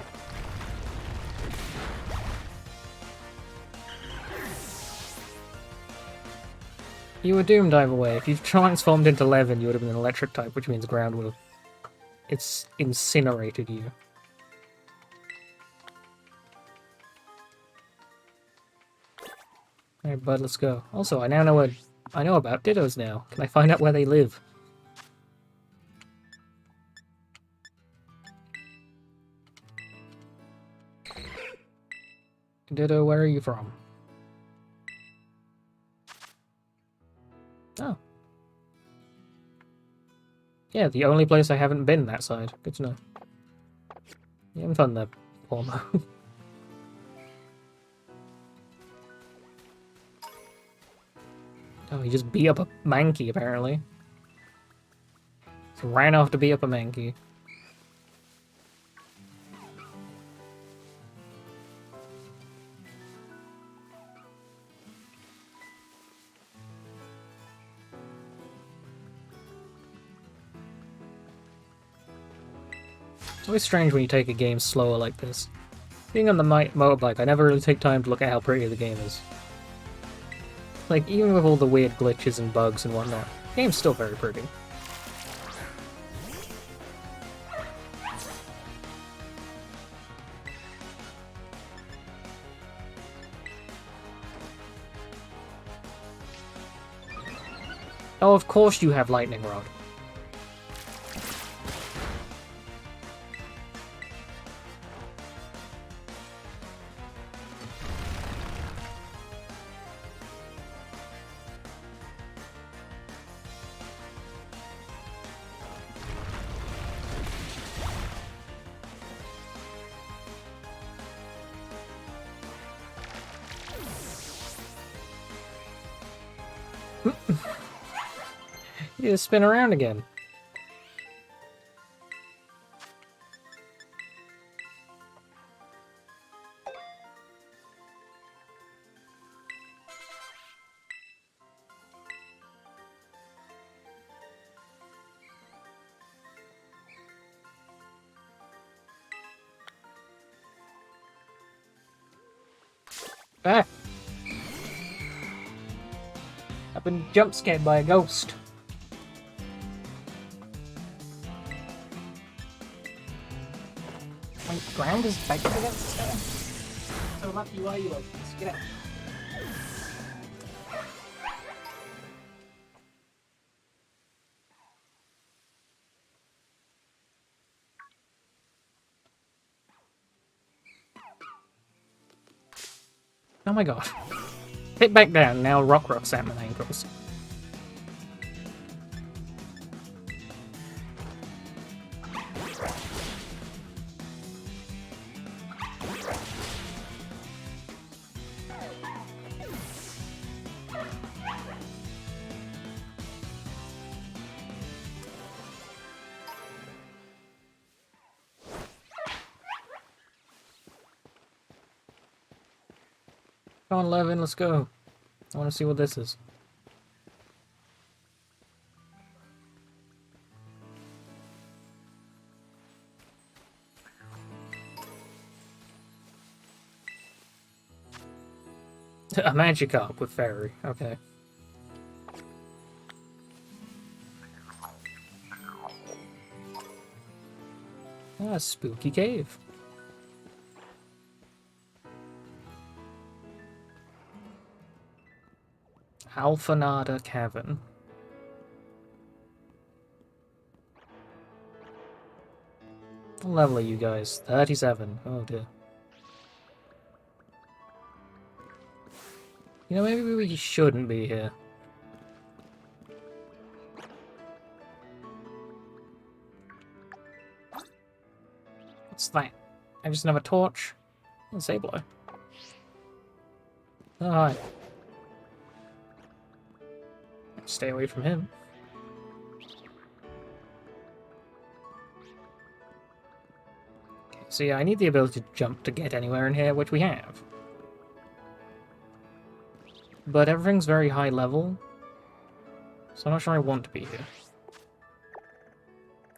Speaker 1: You were doomed either way. If you transformed into Levin, you would have been an electric type, which means ground will. it's incinerated you. Alright, bud, let's go. Also, I now know what I know about Dittos now. Can I find out where they live? Ditto, where are you from? Oh. Yeah, the only place I haven't been that side. Good to know. You haven't fun there, Palmer. Oh, he just beat up a Mankey, apparently. He ran off to beat up a Mankey. It's always strange when you take a game slower like this. Being on the motorbike, I never really take time to look at how pretty the game is. Like, even with all the weird glitches and bugs and whatnot, the game's still very pretty. Oh, of course you have Lightning Rod. You just spin around again. Ah! I've been jump scared by a ghost. My ground is back against the stair. So lucky you are, you like this. Get out. Oh my god. Hit back down, now Rock's at my ankles. Come on, Levin, let's go. I want to see what this is. A Magikarp with Fairy, okay. Ah, spooky cave. Alphanada Cavern. What level are you guys? 37. Oh dear. You know, maybe we shouldn't be here. What's that? I just have a torch. Oh, Sableye. Oh, hi. Stay away from him. Okay, so yeah, I need the ability to jump to get anywhere in here, which we have. But everything's very high level, so I'm not sure I want to be here.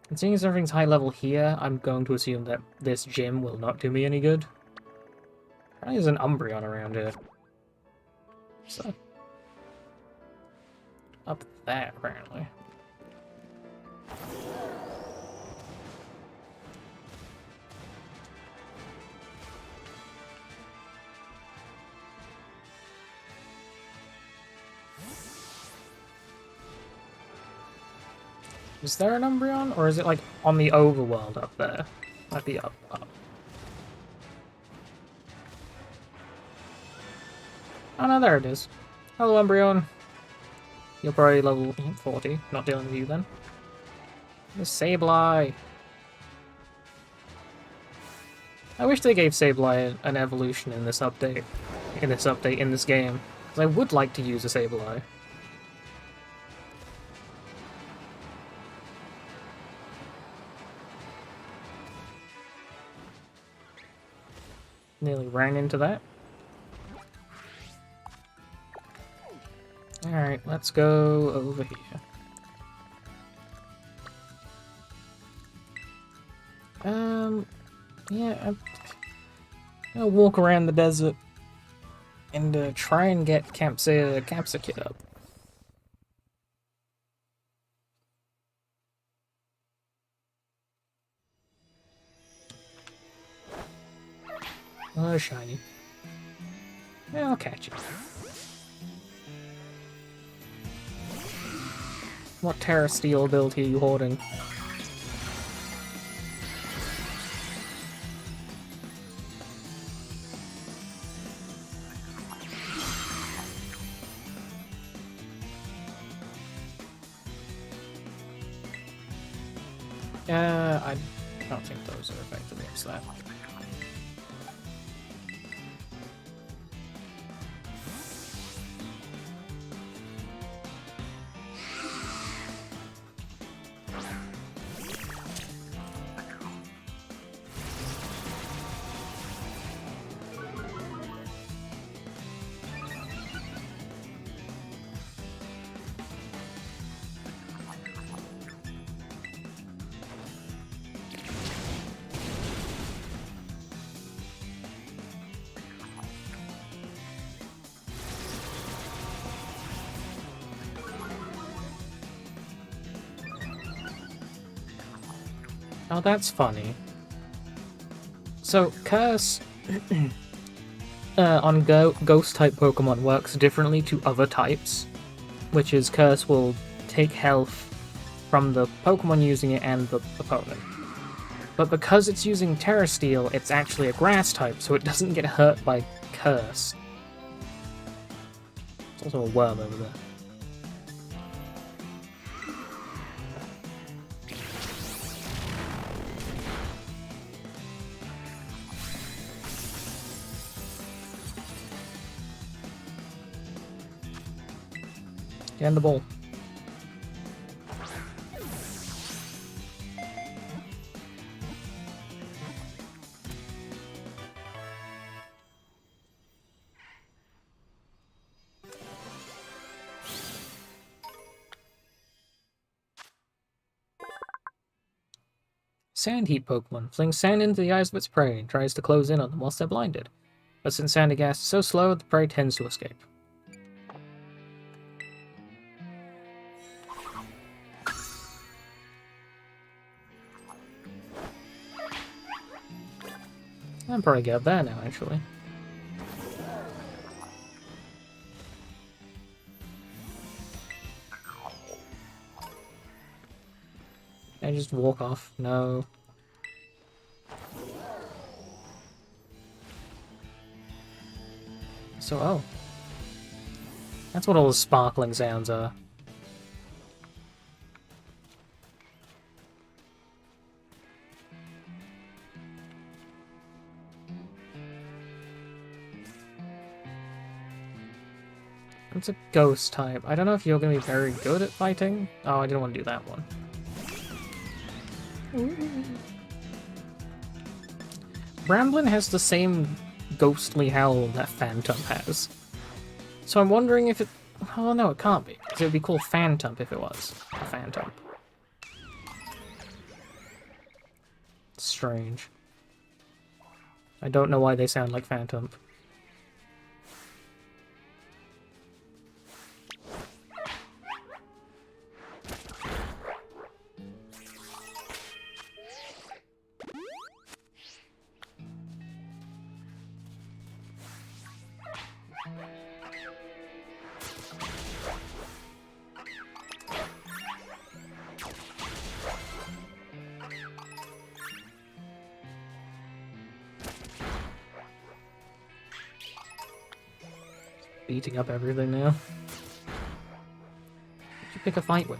Speaker 1: And seeing as everything's high level here, I'm going to assume that this gym will not do me any good. Apparently there's an Umbreon around here. So... up there, apparently. Is there an Umbreon? Or is it like on the overworld up there? Might be up. Oh no, there it is. Hello, Umbreon. You're probably level 40. Not dealing with you then. The Sableye. I wish they gave Sableye an evolution in this update. In this game. Because I would like to use a Sableye. Nearly ran into that. Alright, let's go over here. Yeah, I'll walk around the desert and try and get Capsicid up. Oh, shiny. Yeah, I'll catch it. What Terra Steel ability are you holding? I don't think those are effective against that. Oh, that's funny. So, Curse on Ghost-type Pokemon works differently to other types, which is Curse will take health from the Pokemon using it and the opponent. But because it's using Terra Steel, it's actually a Grass type, so it doesn't get hurt by Curse. There's also a worm over there. Get in the ball. Sand Heat Pokemon flings sand into the eyes of its prey and tries to close in on them whilst they're blinded. But since Sandygast is so slow, the prey tends to escape. I'm probably get up there now, actually. Can I just walk off? No. So, oh. That's what all the sparkling sounds are. It's a ghost type. I don't know if you're going to be very good at fighting. Oh, I didn't want to do that one. Ramblin has the same ghostly howl that Phantom has. So I'm wondering if it... Oh no, it can't be. Because it would be called Phantom if it was a Phantom. Strange. I don't know why they sound like Phantom. beating up everything now. What'd you pick a fight with?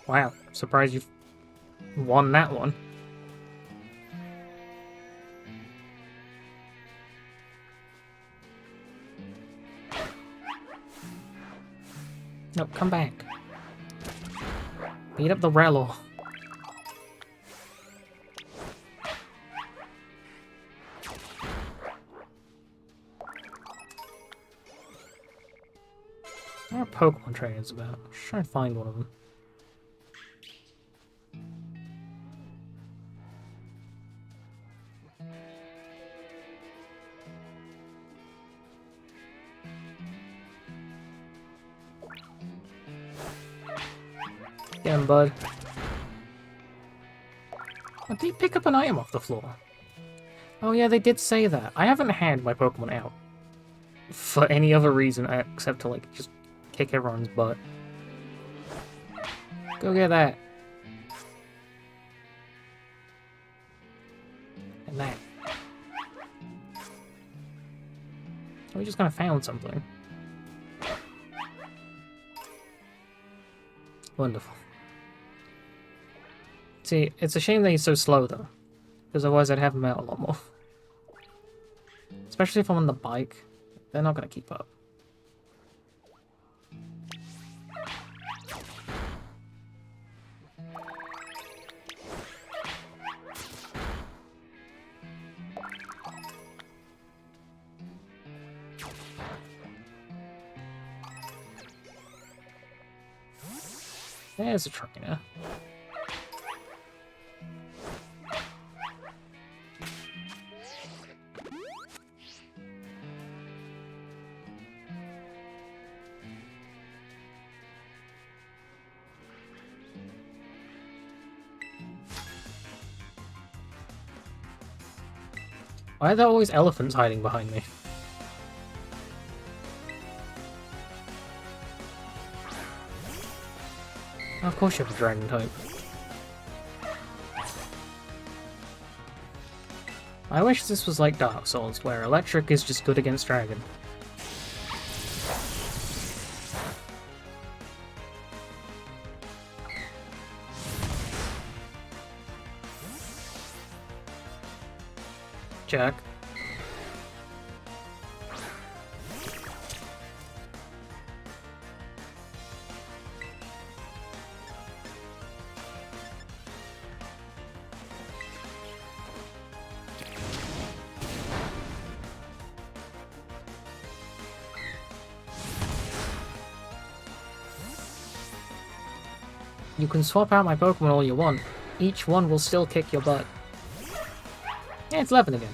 Speaker 1: Wow, surprised you've won that one. No, come back. Beat up the Relo. There are Pokemon trainers about. I'm just trying to find one of them. Get him, bud. Oh, did he pick up an item off the floor? Oh yeah, they did say that. I haven't had my Pokemon out for any other reason except to, like, just kick everyone's butt. Go get that. And that. Oh, we just kind of found something. Wonderful. See, it's a shame that he's so slow, though. Because otherwise I'd have him out a lot more. Especially if I'm on the bike. They're not going to keep up. There's a trainer. Why are there always elephants hiding behind me? Of course you have a dragon type. I wish this was like Dark Souls, where electric is just good against dragon. Jack. You can swap out my Pokemon all you want. Each one will still kick your butt. Yeah, it's Levin again.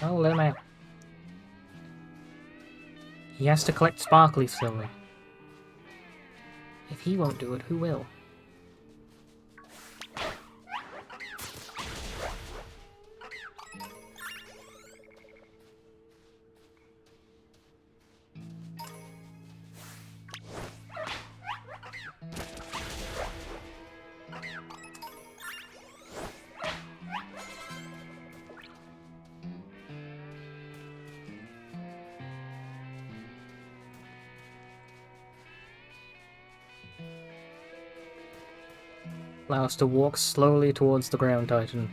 Speaker 1: Oh, let him out. He has to collect Sparkly Silver. If he won't do it, who will? Allow us to walk slowly towards the ground titan.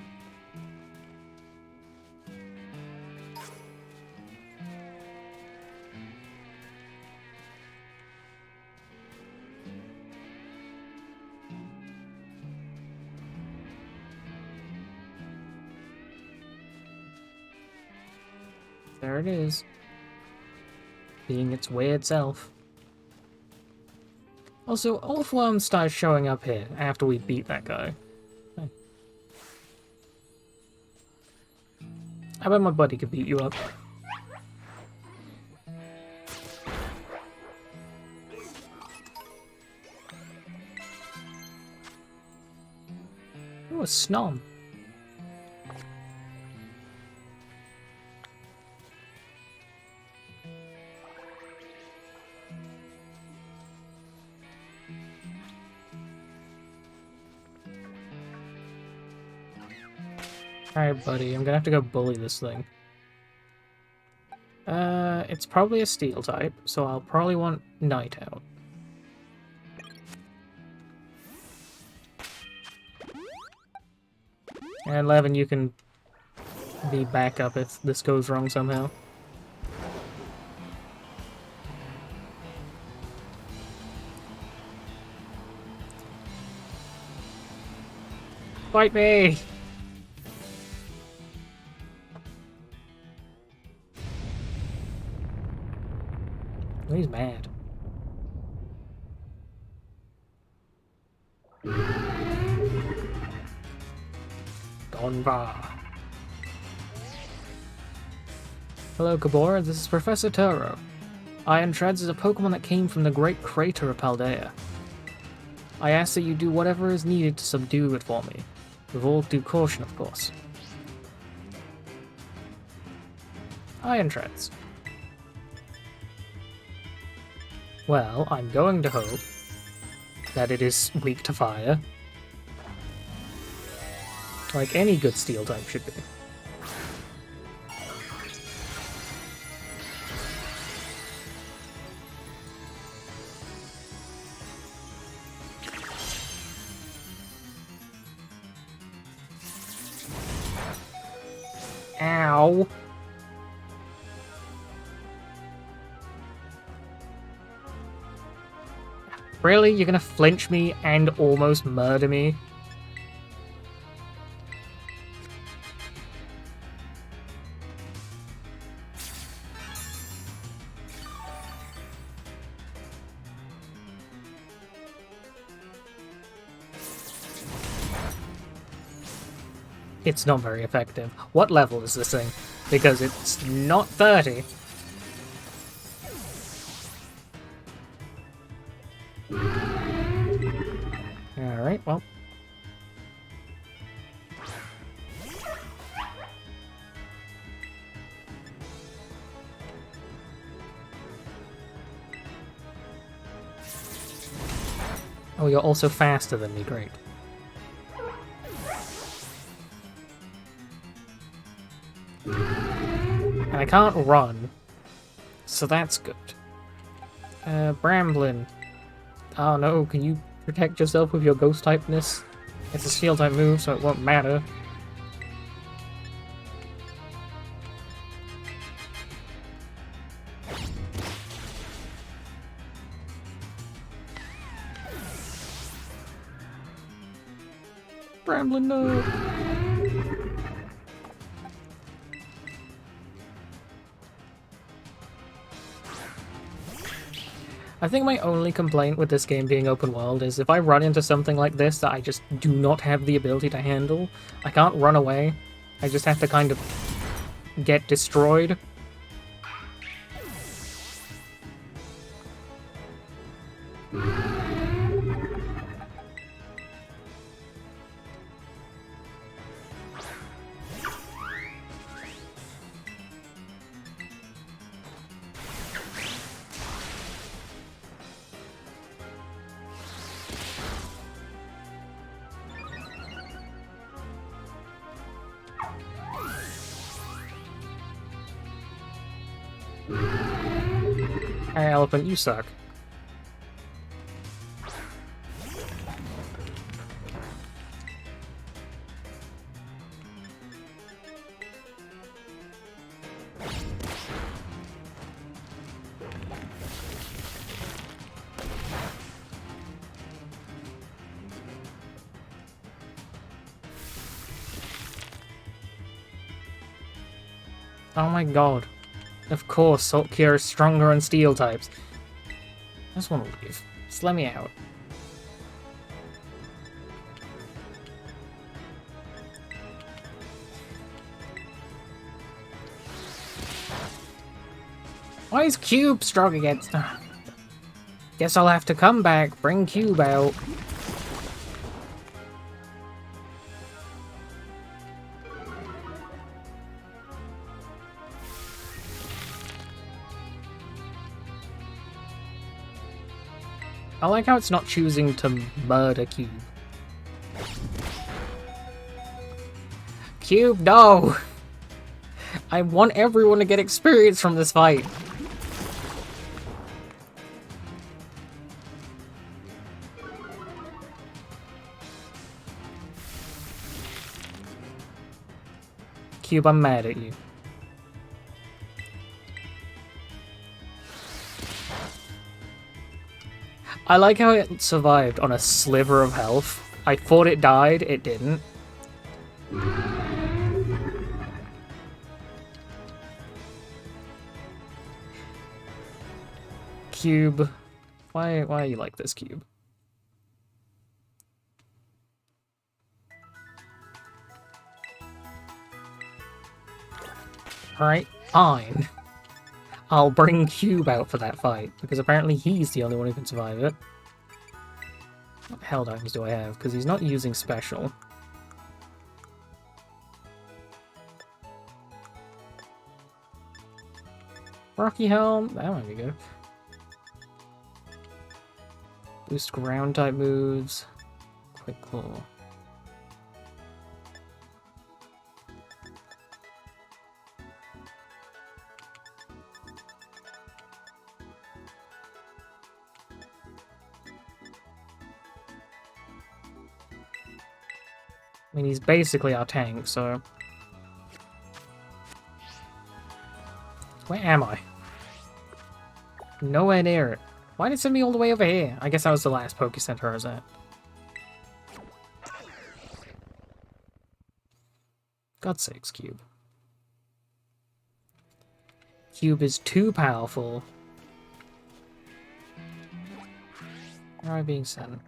Speaker 1: There it is. Being its weird self. Also, Orthworm starts showing up here after we beat that guy. Hey. I bet my buddy could beat you up. a Snom. Alright, buddy, I'm gonna have to go bully this thing. It's probably a steel type, so I'll probably want Night Out. And Levin, you can be backup if this goes wrong somehow. Fight me! He's mad. Donva. Hello, Kabor. This is Professor Turo. Iron Treads is a Pokemon that came from the great crater of Paldea. I ask that you do whatever is needed to subdue it for me. With all due caution, of course. Iron Treads. Well, I'm going to hope that it is weak to fire. Like any good steel type should be. Ow! Really? You're gonna flinch me and almost murder me? It's not very effective. What level is this thing? Because it's not 30. Alright, well. Oh, you're also faster than me, great. And I can't run, so that's good. Bramblin. Oh no, can you protect yourself with your ghost typeness? It's a steel type move, so it won't matter. Bramblin, no! I think my only complaint with this game being open world is if I run into something like this that I just do not have the ability to handle, I can't run away. I just have to kind of get destroyed. Hey, Elephant, you suck. Oh my god. Of course, Salt Cure is stronger on steel types. I just want to leave. Just let me out. Why is Cube strong against... Guess I'll have to come back, bring Cube out. I like how it's not choosing to murder Cube. Cube, no! I want everyone to get experience from this fight. Cube, I'm mad at you. I like how it survived on a sliver of health. I thought it died, it didn't. Cube. Why are you like this, Cube? Alright, fine. I'll bring Cube out for that fight, because apparently he's the only one who can survive it. What hell items do I have? Because he's not using special. Rocky Helm, that might be good. Boost ground type moves. Quick Claw. I mean, he's basically our tank, so... Where am I? Nowhere near it. Why did it send me all the way over here? I guess that was the last Poké Center I was at. God's sakes, Cube. Cube is too powerful. Where am I being sent?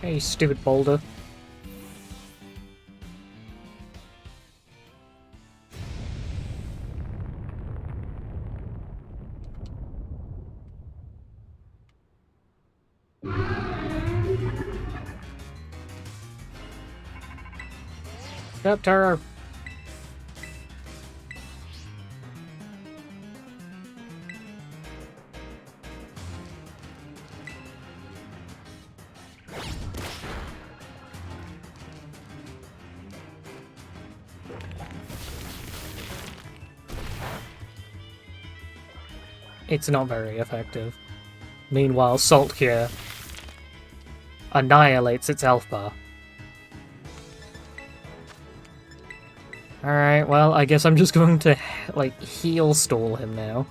Speaker 1: Hey, stupid boulder. Up, Taro. It's not very effective. Meanwhile, Salt Cure annihilates its health bar. Alright, well, I guess I'm just going to, like, heal stall him now.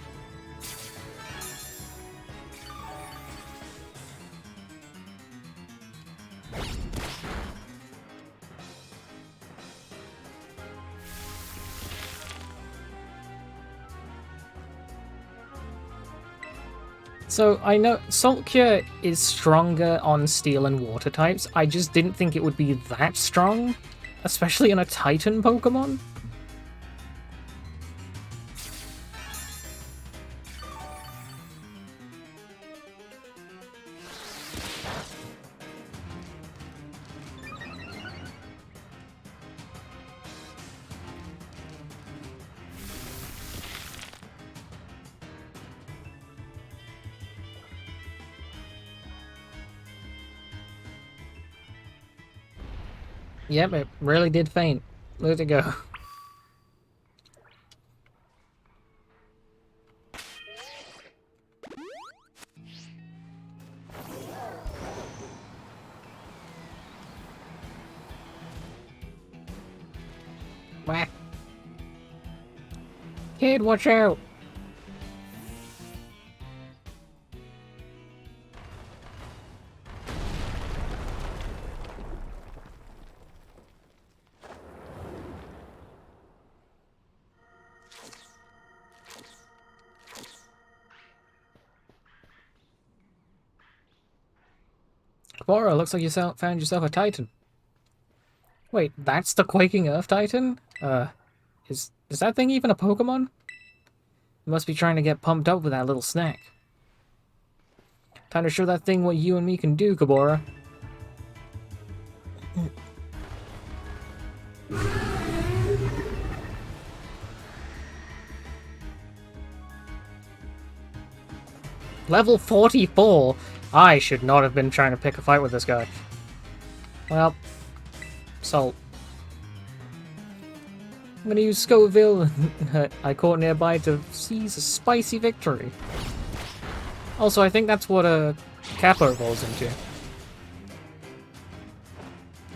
Speaker 1: So, I know Salt Cure is stronger on Steel and Water types, I just didn't think it would be that strong, especially on a Titan Pokemon. Yep, it really did faint. Look at it go. Whack. Kid, watch out! Kabora, looks like you found yourself a Titan. Wait, that's the Quaking Earth Titan? Is that thing even a Pokemon? You must be trying to get pumped up with that little snack. Time to show that thing what you and me can do, Kabora. Level 44? I should not have been trying to pick a fight with this guy. Well, Salt. I'm gonna use Scoville I caught nearby to seize a spicy victory. Also, I think that's what a Kappa evolves into.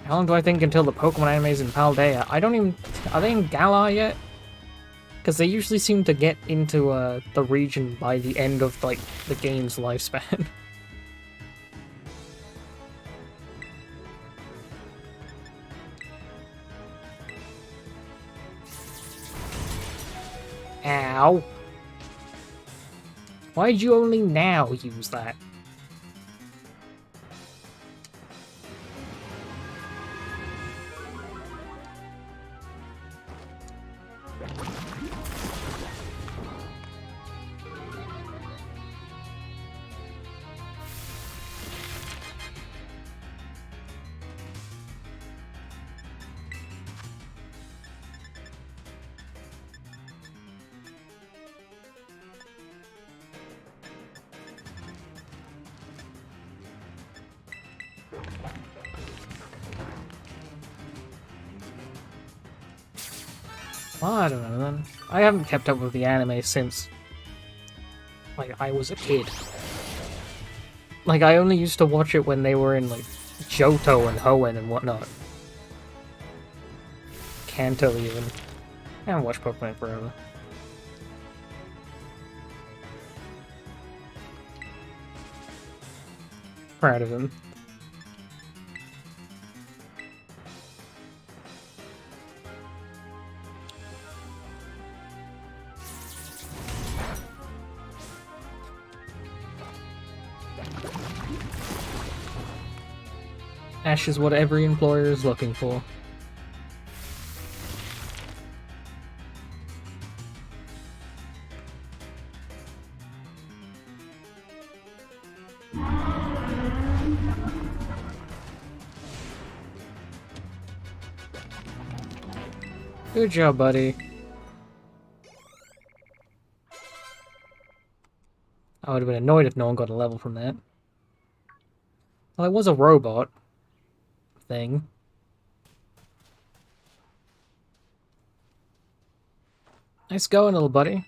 Speaker 1: How long do I think until the Pokemon animes in Paldea? I don't even... Are they in Galar yet? Because they usually seem to get into the region by the end of, like, the game's lifespan. Ow. Why'd you only now use that? Well, I don't know then. I haven't kept up with the anime since, like, I was a kid. Like, I only used to watch it when they were in, like, Johto and Hoenn and whatnot. Kanto even. I haven't watched Pokemon forever. Proud of him. Ash is what every employer is looking for. Good job, buddy. I would have been annoyed if no one got a level from that. Well, it was a robot thing. Nice going, little buddy.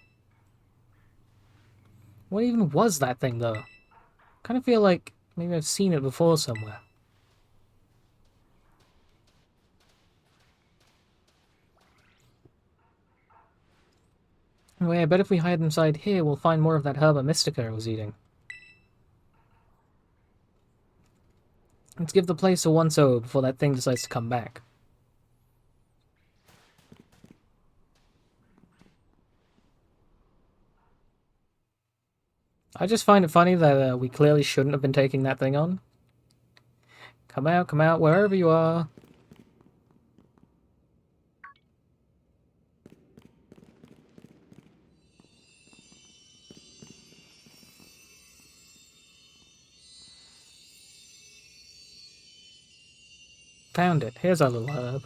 Speaker 1: What even was that thing, though? Kind of feel like maybe I've seen it before somewhere. Anyway, I bet if we hide inside here, we'll find more of that herba mystica I was eating. Let's give the place a once-over before that thing decides to come back. I just find it funny that we clearly shouldn't have been taking that thing on. Come out, wherever you are. Found it. Here's our little herb.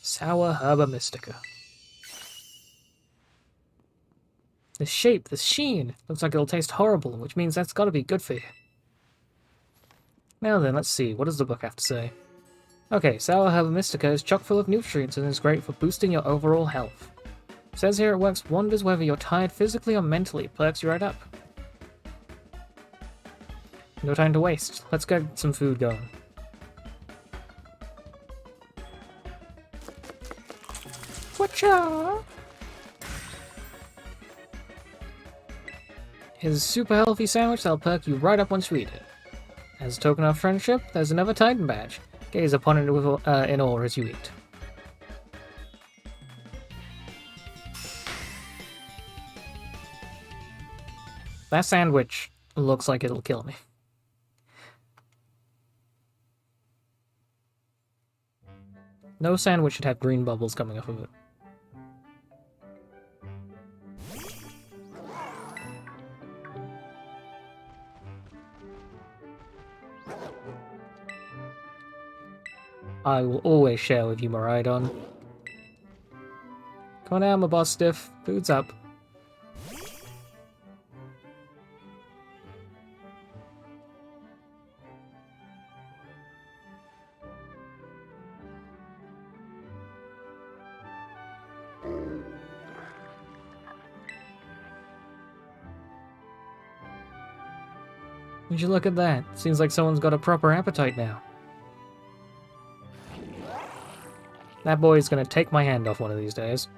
Speaker 1: Sour herba mystica. The shape, the sheen. Looks like it'll taste horrible, which means that's gotta be good for you. Now then, let's see. What does the book have to say? Okay, sour herba mystica is chock full of nutrients and is great for boosting your overall health. It says here it works wonders whether you're tired physically or mentally. It perks you right up. No time to waste. Let's get some food going. Whatcha? Here's a super healthy sandwich that'll perk you right up once you eat it. As a token of friendship, there's another Titan badge. Gaze upon it with, in awe as you eat. That sandwich looks like it'll kill me. No sandwich should have green bubbles coming off of it. I will always share with you, Miraidon. Come on down, my boss stiff. Food's up. Would you look at that? Seems like someone's got a proper appetite now. That boy's gonna take my hand off one of these days.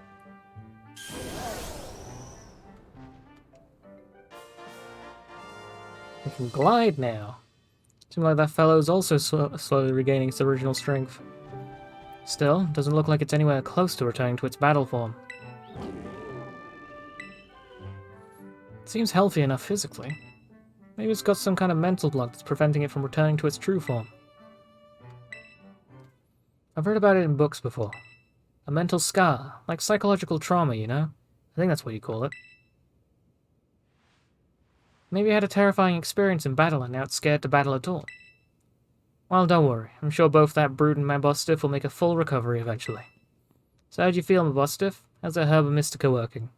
Speaker 1: We can glide now. Seems like that fellow's also slowly regaining its original strength. Still, doesn't look like it's anywhere close to returning to its battle form. It seems healthy enough physically. Maybe it's got some kind of mental block that's preventing it from returning to its true form. I've read about it in books before. A mental scar, like psychological trauma, you know? I think that's what you call it. Maybe it had a terrifying experience in battle and now it's scared to battle at all. Well, don't worry. I'm sure both that brute and my boss stiff will make a full recovery eventually. So how'd you feel, my boss stiff? How's that herb mystica working?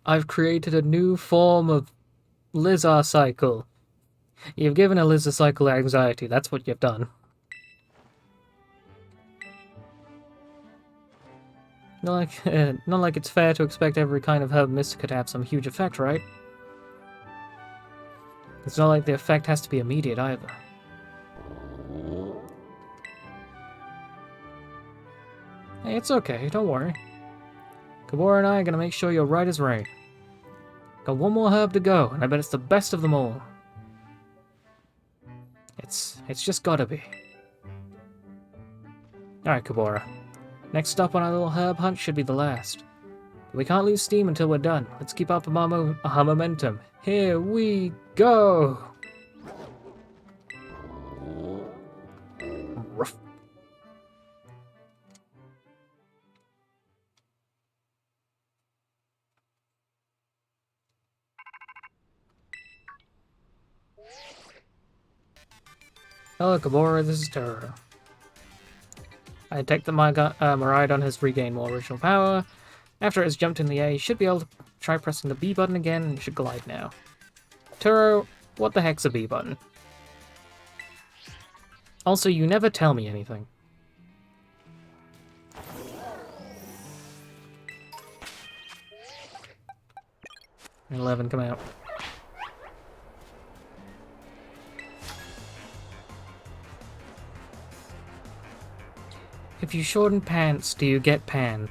Speaker 1: I've created a new form of Lizard cycle. You've given a Lizard cycle anxiety, that's what you've done. Not like it's fair to expect every kind of herb mystica to have some huge effect, right? It's not like the effect has to be immediate either. Hey, it's okay, don't worry. Kabora and I are gonna make sure you're right as rain. Got one more herb to go, and I bet it's the best of them all. It's just gotta be. Alright, Kabora. Next stop on our little herb hunt should be the last. But we can't lose steam until we're done. Let's keep up our momentum. Here we go! Ruff. Hello, Kabora, this is Toro. I detect that my Miraidon has regained more original power. After it has jumped in the air, you should be able to try pressing the B button again, and you should glide now. Turo, what the heck's a B button? Also, you never tell me anything. Levin, come out. If you shorten pants, do you get pan?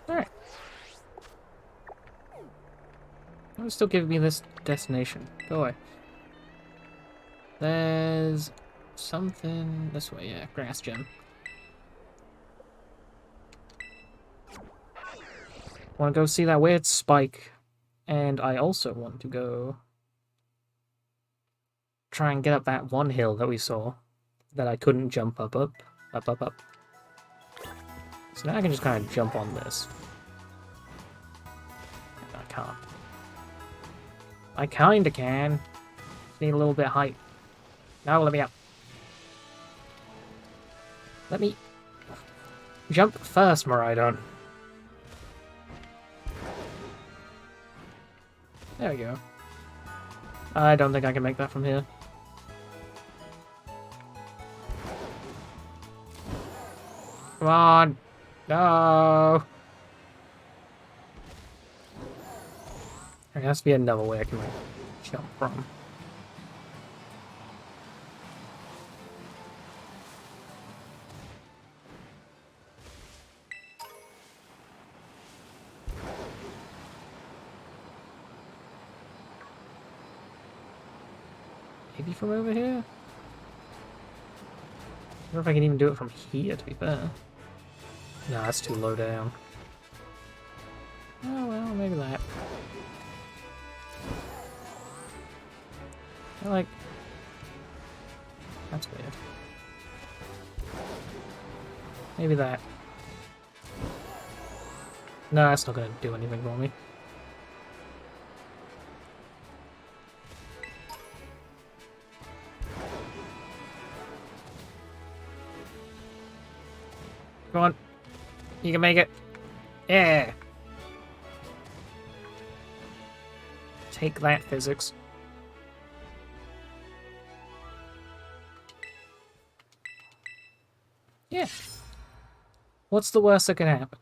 Speaker 1: Alright. It's still giving me this destination. Go away. There's something this way, yeah, grass gem. Want to go see that weird spike, and I also want to go try and get up that one hill that we saw that I couldn't jump up. So now I can just kind of jump on this. I can't. I kinda can. Just need a little bit of height. No, let me up. Let me jump first, Miraidon. There we go. I don't think I can make that from here. Come on. No. There has to be another way I can like, jump from. Maybe from over here? I wonder if I can even do it from here, to be fair. No, that's too low down. Oh well, maybe that. I like... That's weird. Maybe that. No, that's not gonna do anything for me. Come on. You can make it. Yeah. Take that, physics. Yeah. What's the worst that can happen?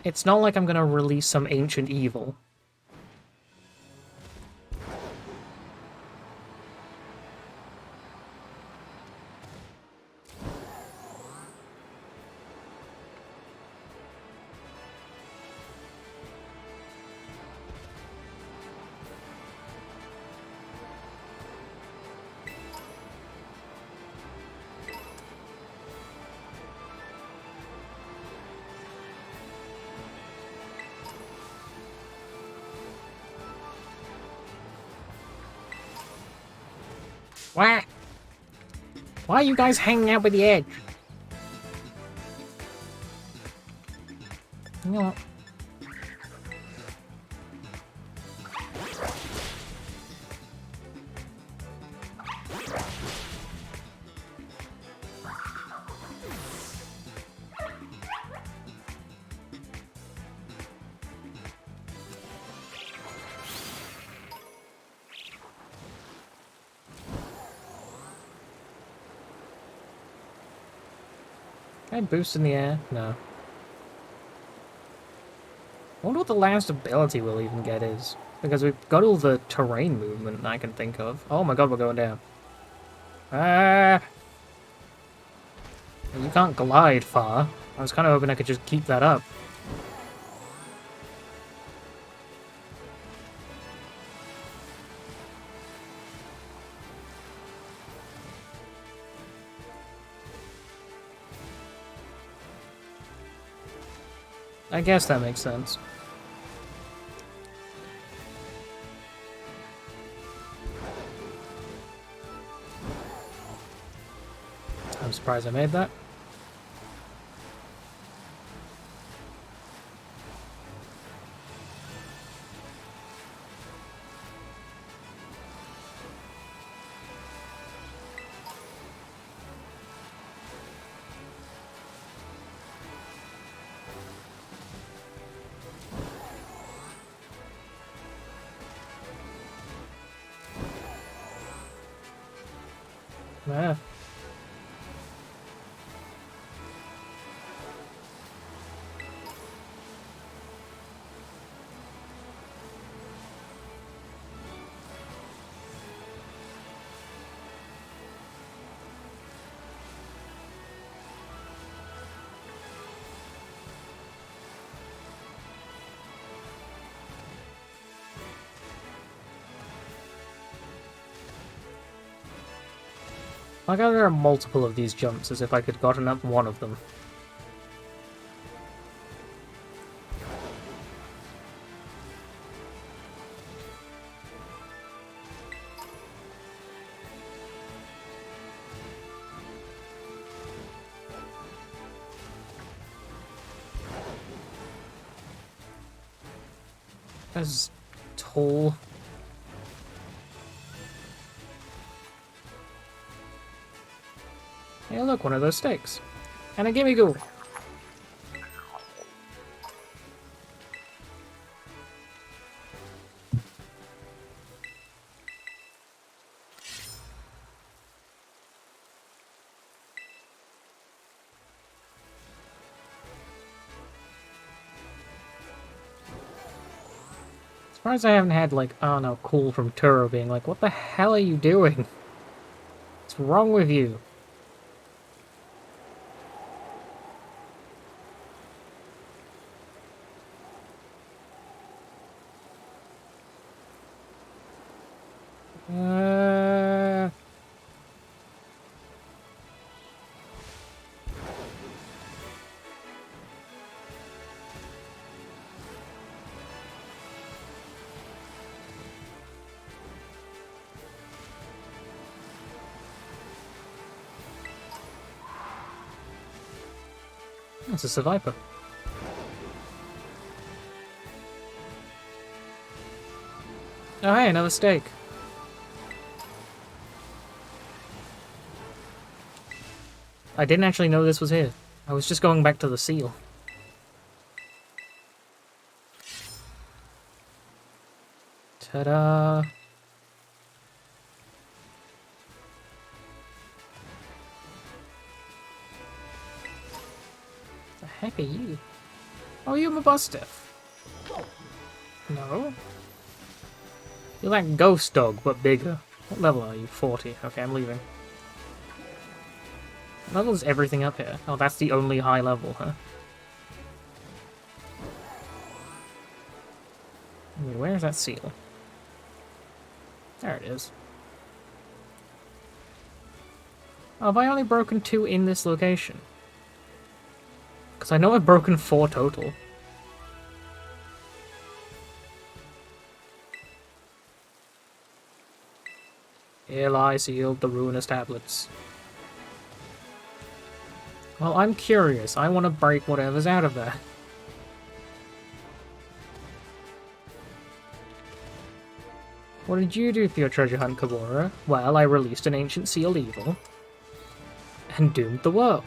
Speaker 1: It's not like I'm gonna release some ancient evil. Why? Why are you guys hanging out with the edge? You know what? Can I boost in the air? No. I wonder what the last ability we'll even get is. Because we've got all the terrain movement I can think of. Oh my god, we're going down. Ah! You can't glide far. I was kind of hoping I could just keep that up. I guess that makes sense. I'm surprised I made that. Yeah. Like how there are multiple of these jumps, as if I could gotten up one of them. That's tall. Hey, look, one of those sticks. And a gimme goo. Surprised I haven't had, like, I don't know, Cool from Turo being like, what the hell are you doing? What's wrong with you? It's a survivor. Oh, hey, another steak. I didn't actually know this was here. I was just going back to the seal. Ta-da! The heck are you? Oh, you're my Bustiff. No? You're like Ghost Dog, but bigger. What level are you? 40. Okay, I'm leaving. What level is everything up here? Oh, that's the only high level, huh? Wait, where's that seal? There it is. Oh, have I only broken 2 in this location? Because I know I've broken 4 total. Here lie sealed the ruinous tablets. Well, I'm curious. I want to break whatever's out of there. What did you do for your treasure hunt, Kabora? Well, I released an ancient sealed evil and doomed the world.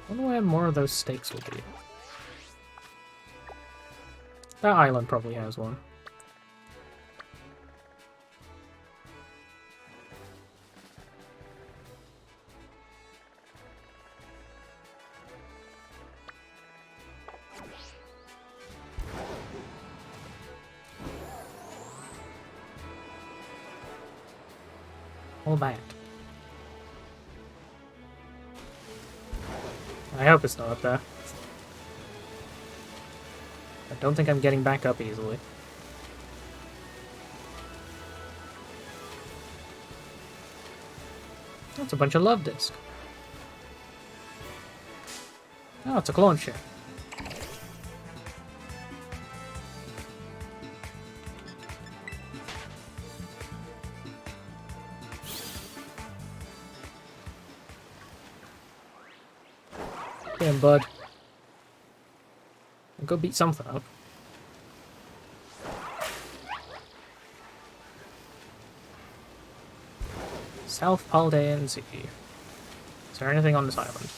Speaker 1: I wonder where more of those stakes will be. That island probably has one. All that. I hope it's not up there. I don't think I'm getting back up easily. That's a bunch of love disc. Oh, it's a clone ship. Damn, bud. Go beat something up. South Paldean Sea. Is there anything on this island?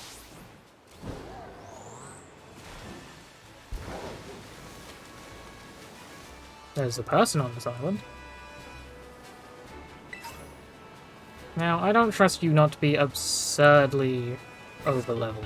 Speaker 1: There's a person on this island. Now, I don't trust you not to be absurdly over-leveled.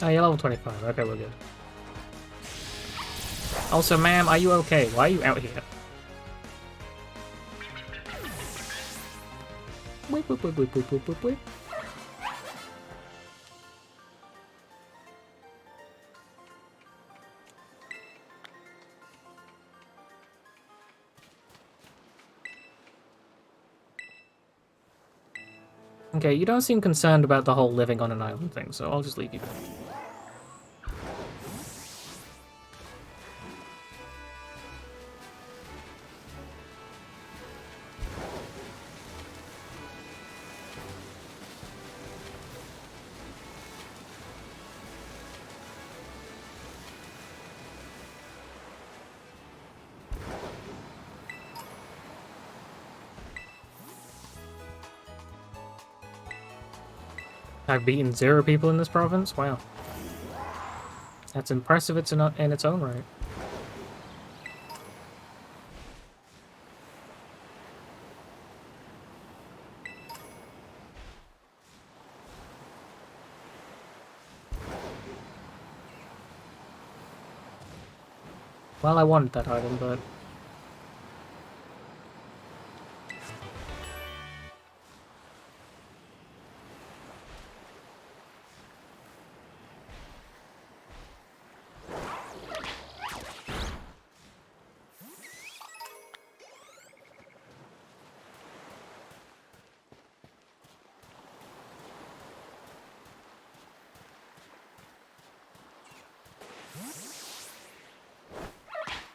Speaker 1: Oh, you're level 25. Okay, we're good. Also, ma'am, are you okay? Why are you out here? Whip, whip, whip, whip, whip, whip, whip, whip. Okay, you don't seem concerned about the whole living on an island thing, so I'll just leave you. I've beaten 0 people in this province? Wow. That's impressive in its own right. Well, I wanted that item, but...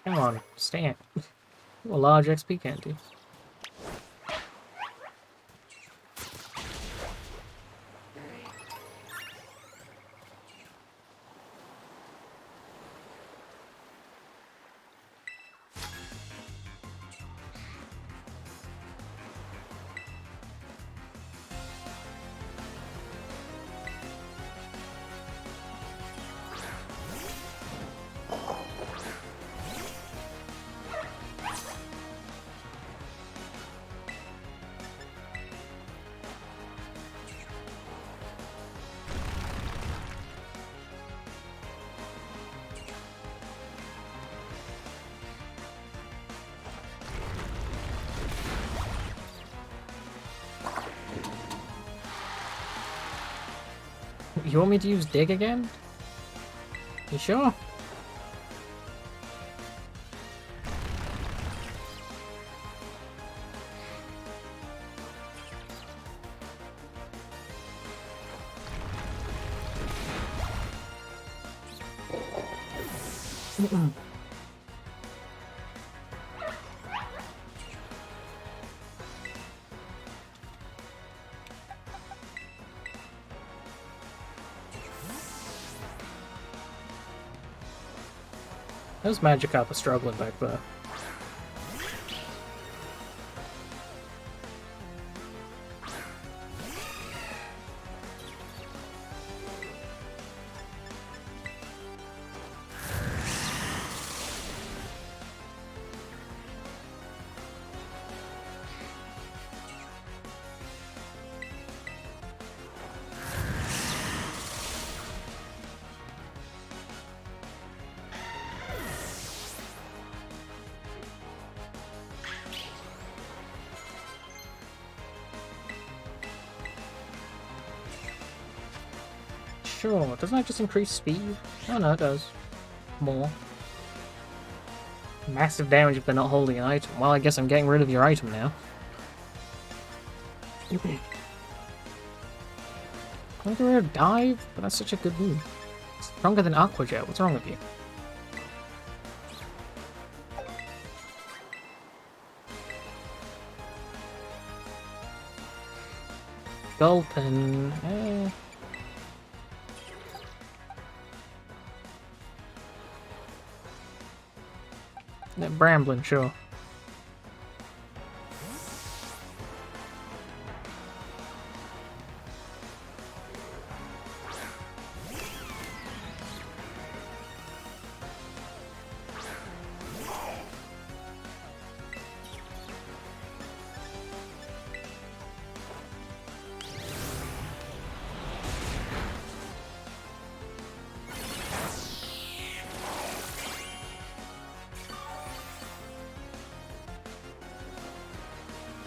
Speaker 1: Come on, stand. A large XP candy. You want me to use dig again? You sure? Those Magikarp are struggling back there. Sure, doesn't that just increase speed? Oh no, it does. More. Massive damage if they're not holding an item. Well, I guess I'm getting rid of your item now. Conqueror dive? But that's such a good move. Stronger than Aqua Jet, what's wrong with you? Gulpin. Bramblin, sure.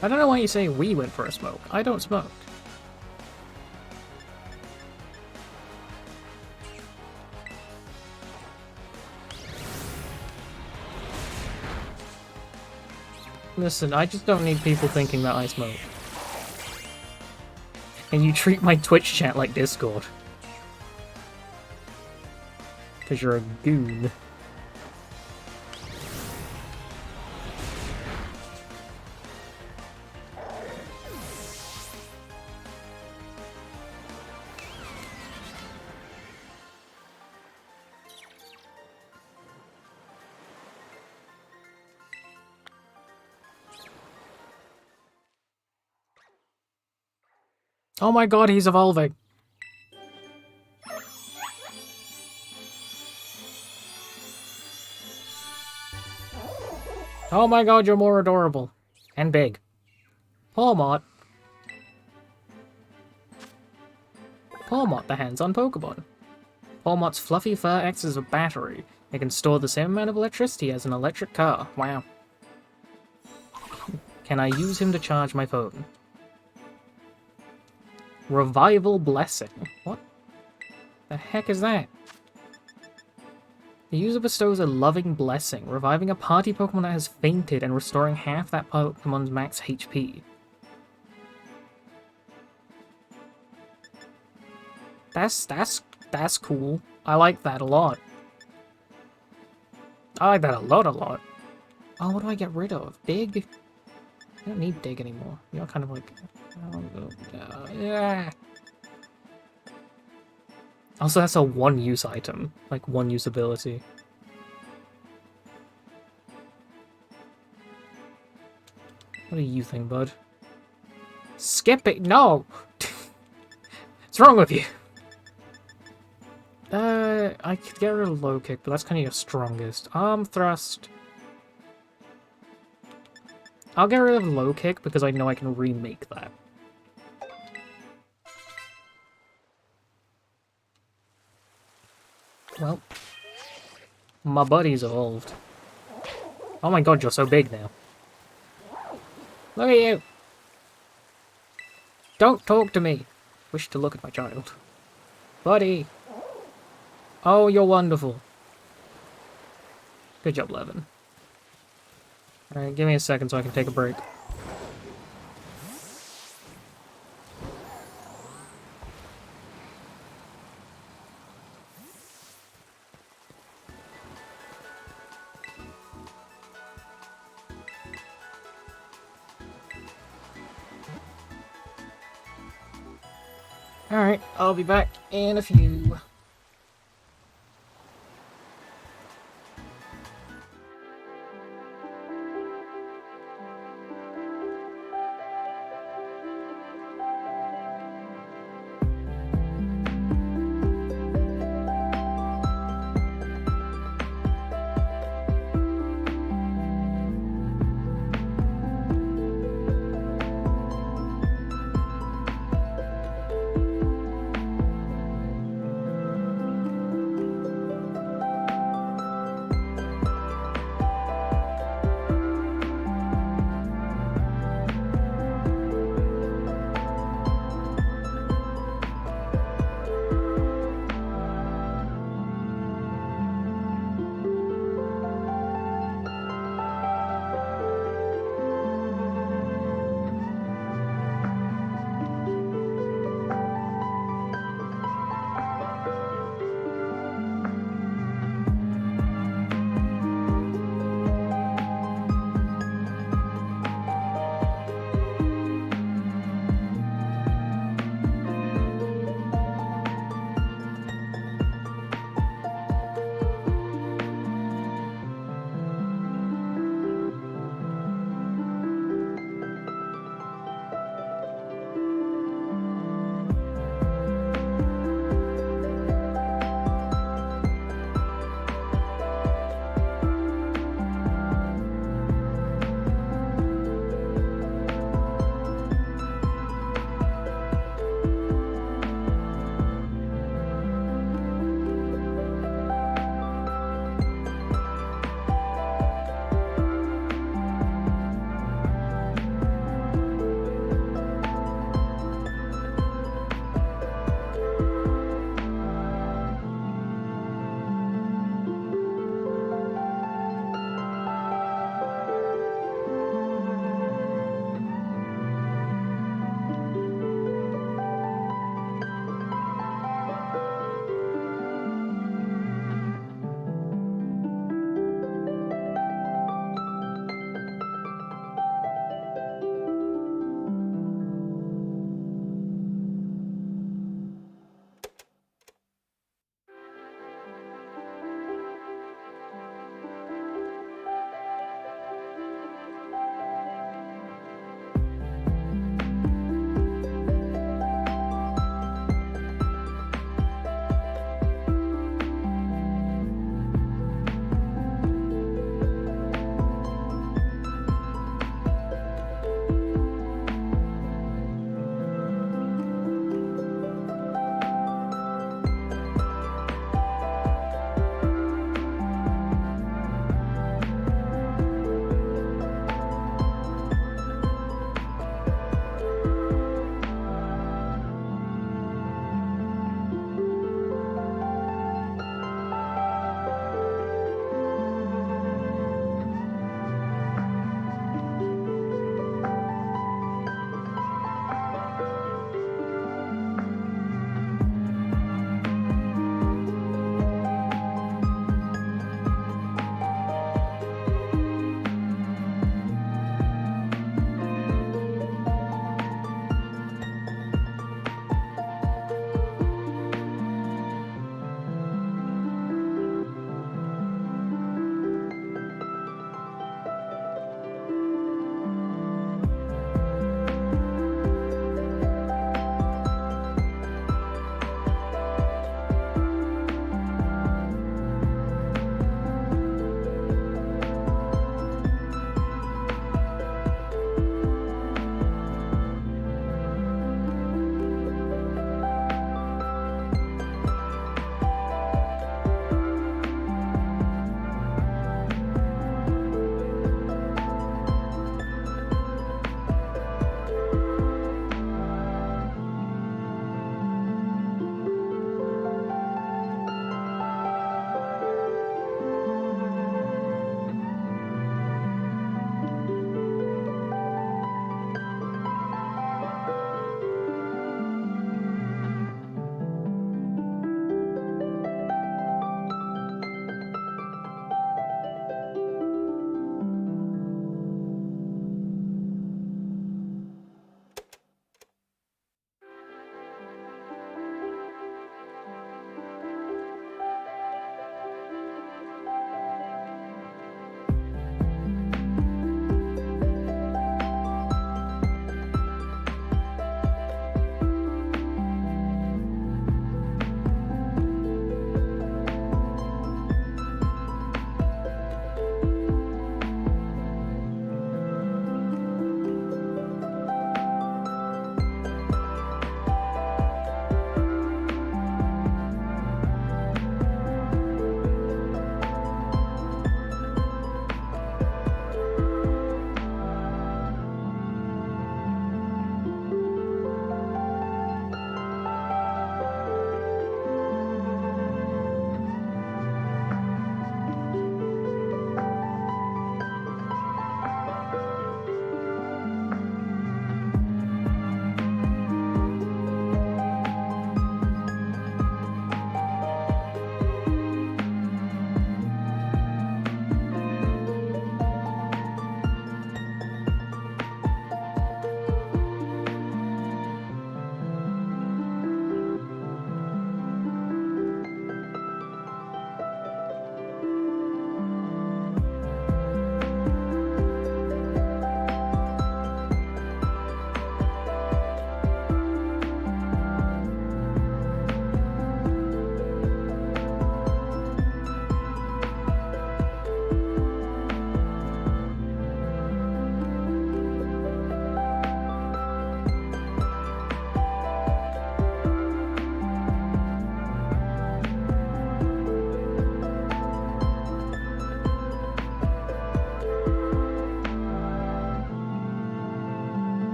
Speaker 1: I don't know why you say we went for a smoke. I don't smoke. Listen, I just don't need people thinking that I smoke. And you treat my Twitch chat like Discord. Because you're a goon. Oh my god, he's evolving! Oh my god, you're more adorable. And big. Palmot. Palmot, the hands-on Pokemon. Palmot's fluffy fur acts as a battery. It can store the same amount of electricity as an electric car. Wow. Can I use him to charge my phone? Revival Blessing. What the heck is that? The user bestows a loving blessing, reviving a party Pokemon that has fainted and restoring half that Pokemon's max HP. That's cool. I like that a lot. I like that a lot. Oh, what do I get rid of? Dig? I don't need dig anymore. You're kind of like... yeah. Also, that's a one-use item. Like, one-use ability. What do you think, bud? Skip it! No! What's wrong with you? I could get rid of low kick, but that's kind of your strongest. Arm thrust. I'll get rid of low kick because I know I can remake that. Well, my buddy's evolved. Oh my god, you're so big now. Look at you! Don't talk to me! Wish to look at my child. Buddy! Oh, you're wonderful. Good job, Levin. Alright, give me a second so I can take a break. Alright, I'll be back in a few.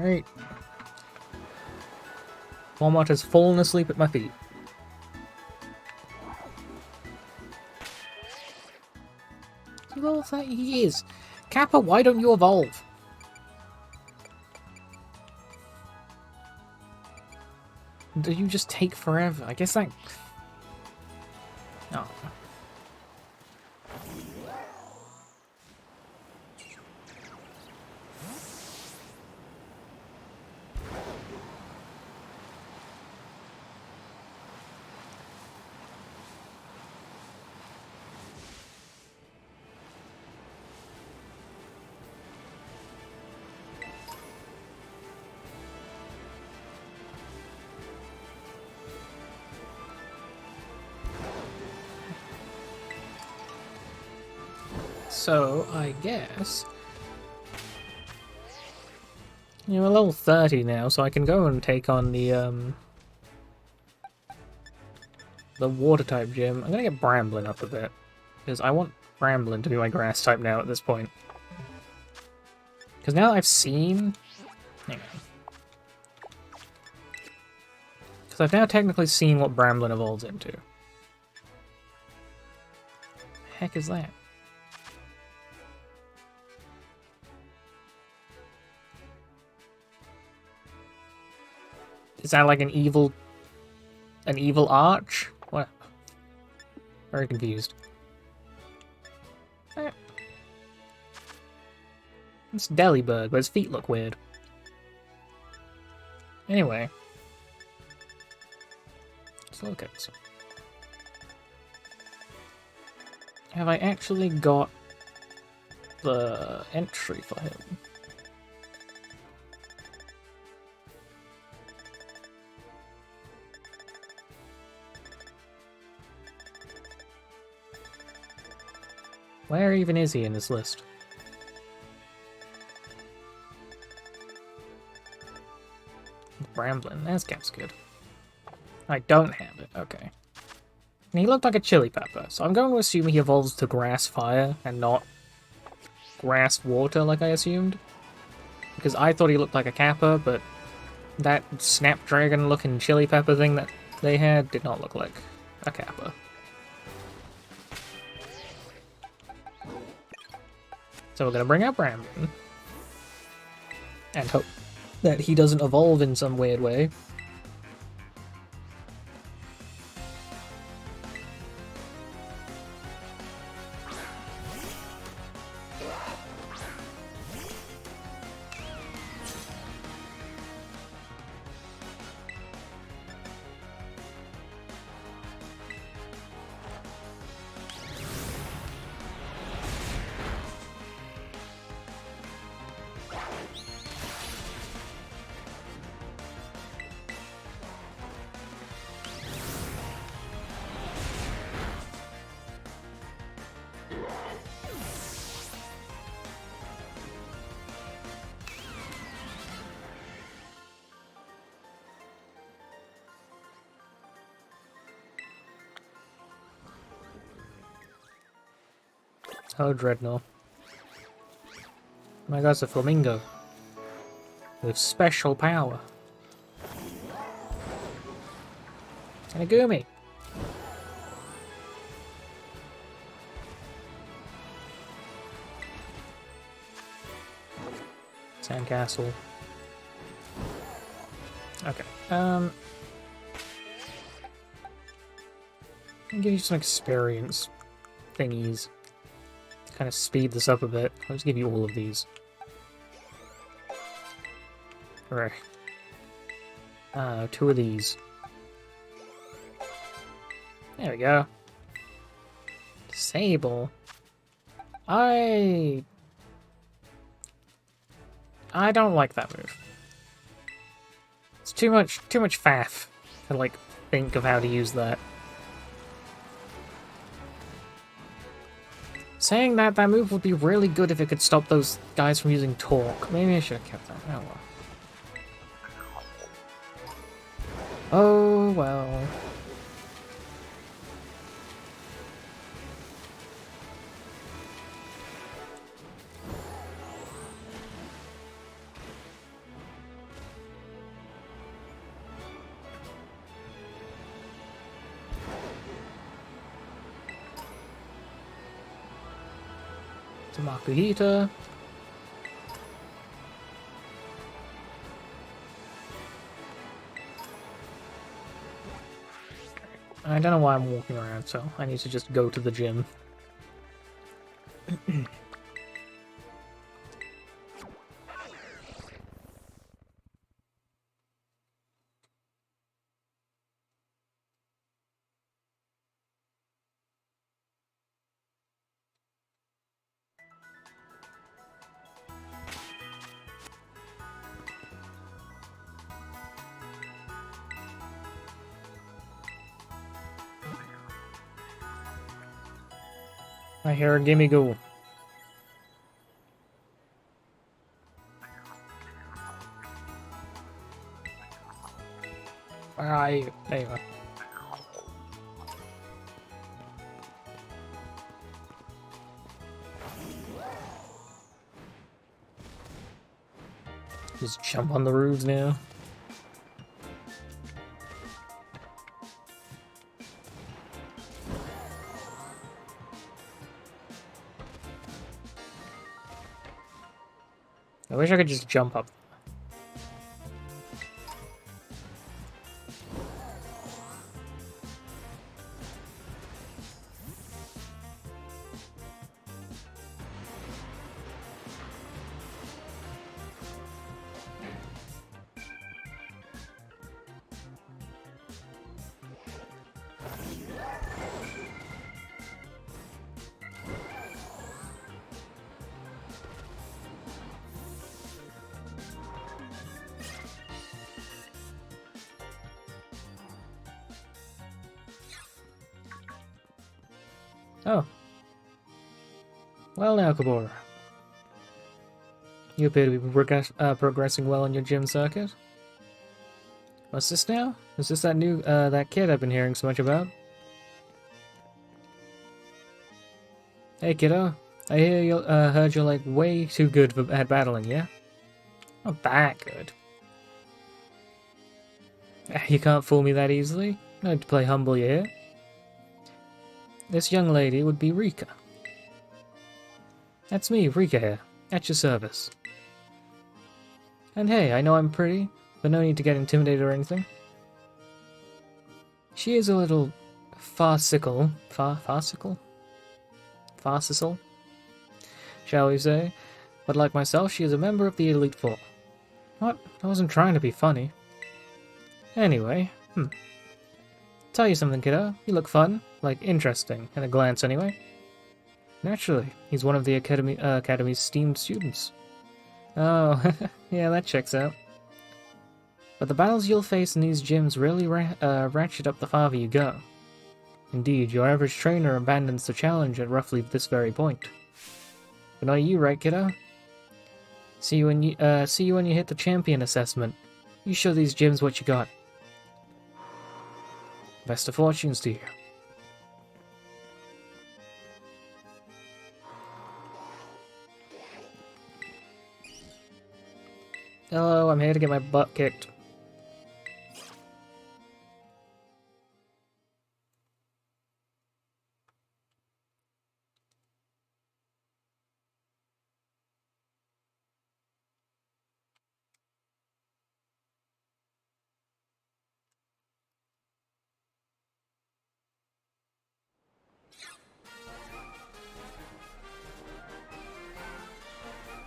Speaker 1: Alright. Walmart has fallen asleep at my feet. Level 30 years. Kappa, why don't you evolve? Do you just take forever? I guess that... Oh. So, I guess... You're level 30 now, so I can go and take on the water-type gym. I'm gonna get Bramblin up a bit, because I want Bramblin to be my grass-type now at this point. Because now that I've seen... Hang on. Because I've now technically seen what Bramblin evolves into. The heck is that? Is that like an evil arch? What? Very confused. It's Delibird, but his feet look weird. Anyway. Let's look at this. Have I actually got the entry for him? Where even is he in this list? Bramblin, that's good. I don't have it, okay. And he looked like a chili pepper, so I'm going to assume he evolves to grass fire and not grass water like I assumed. Because I thought he looked like a Kappa, but that snapdragon looking chili pepper thing that they had did not look like a Kappa. So we're going to bring out Bramblin. And hope that he doesn't evolve in some weird way. Oh, Dreadnought. My god's a flamingo. With special power. And a Gumi. Sandcastle. Okay. I'll give you some experience thingies. Kind of speed this up a bit. I'll just give you all of these. Alright. 2 of these. There we go. Disable. I don't like that move. It's too much faff to like think of how to use that. Saying that, that move would be really good if it could stop those guys from using Torque. Maybe I should have kept that. Oh well. Oh well. Tamakuhita. I don't know why I'm walking around, so I need to just go to the gym. I hear a gimme go. Where are you? There you are. Just jump on the roofs now. I wish I could just jump up. Oh. Well now, Kabor. You appear to be progressing well on your gym circuit. What's this now? Is this that new, that kid I've been hearing so much about? Hey, kiddo. I hear you, heard you're, like, way too good at battling, yeah? Not that good. You can't fool me that easily. No need to play humble, you hear? This young lady would be Rika. That's me, Rika here. At your service. And hey, I know I'm pretty, but no need to get intimidated or anything. She is a little farcical, shall we say, but like myself, she is a member of the Elite Four. What? I wasn't trying to be funny. Anyway, Tell you something, kiddo. You look fun, like interesting, at a glance anyway. Naturally, he's one of the Academy's esteemed students. Oh, yeah, that checks out. But the battles you'll face in these gyms really ratchet up the farther you go. Indeed, your average trainer abandons the challenge at roughly this very point. But not you, right, kiddo? See you when you hit the champion assessment. You show these gyms what you got. Best of fortunes to you. Hello, I'm here to get my butt kicked.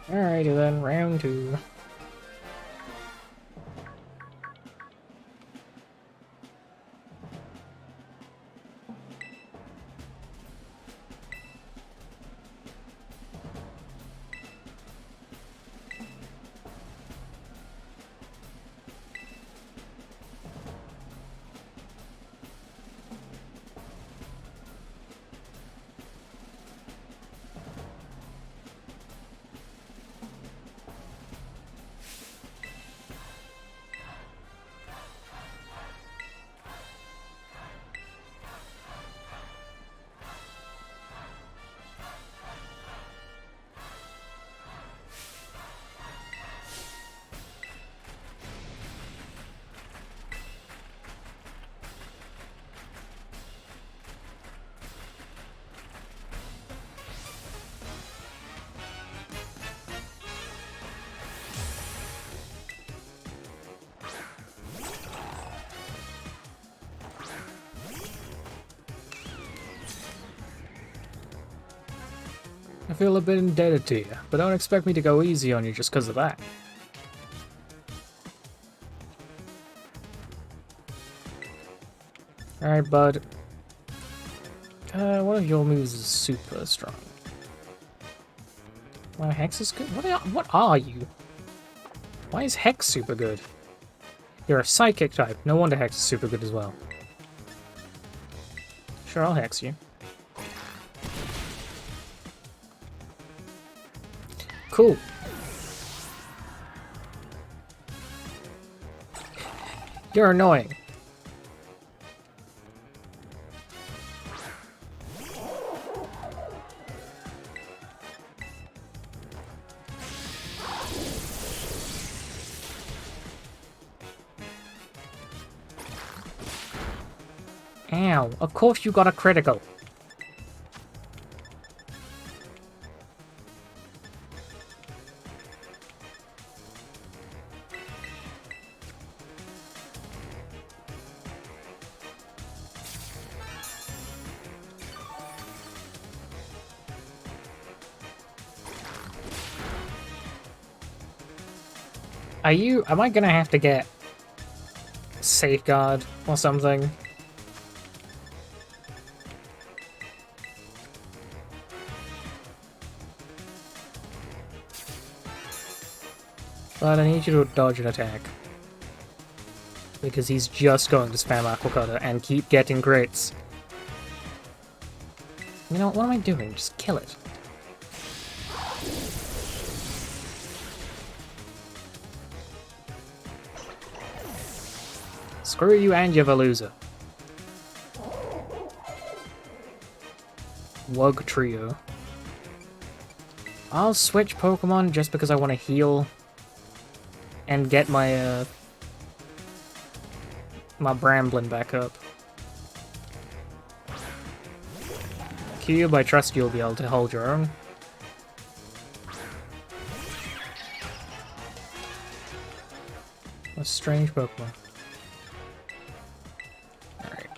Speaker 1: Alrighty then, round 2. I feel a bit indebted to you, but don't expect me to go easy on you just because of that. Alright, bud. One of your moves is super strong. My Hex is good? What are you? Why is Hex super good? You're a Psychic type. No wonder Hex is super good as well. Sure, I'll Hex you. Cool. You're annoying. Ow, of course you got a critical. Am I gonna have to get Safeguard or something? But I need you to dodge an attack. Because he's just going to spam Aqua Cutter and keep getting crits. You know, what am I doing? Just kill it. Screw you and your Veluza. Wug Trio. I'll switch Pokemon just because I want to heal and get my my Bramblin back up. Cube, I trust you'll be able to hold your own. A strange Pokemon. Alright.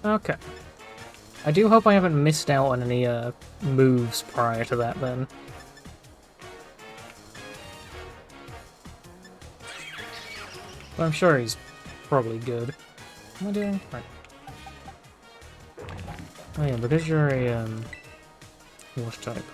Speaker 1: Okay. I do hope I haven't missed out on any moves prior to that then. But I'm sure he's probably good. What am I doing? Right. Oh yeah, because you're a water type.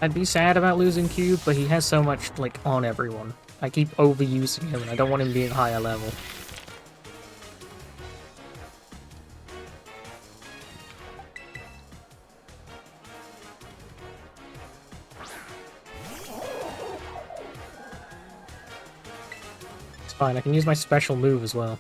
Speaker 1: I'd be sad about losing Cube, but he has so much, like, on everyone. I keep overusing him, and I don't want him being higher level. It's fine, I can use my special move as well.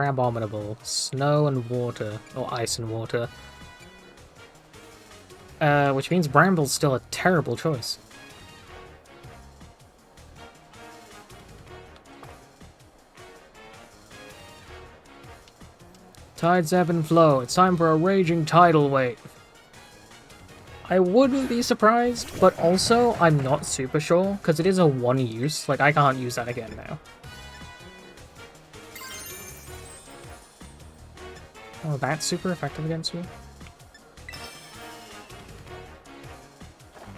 Speaker 1: Abominable. Snow and water. Or ice and water. Which means Bramble's still a terrible choice. Tides ebb and flow. It's time for a raging tidal wave. I wouldn't be surprised, but also I'm not super sure, because it is a one use. Like, I can't use that again now. Oh, that's super effective against me.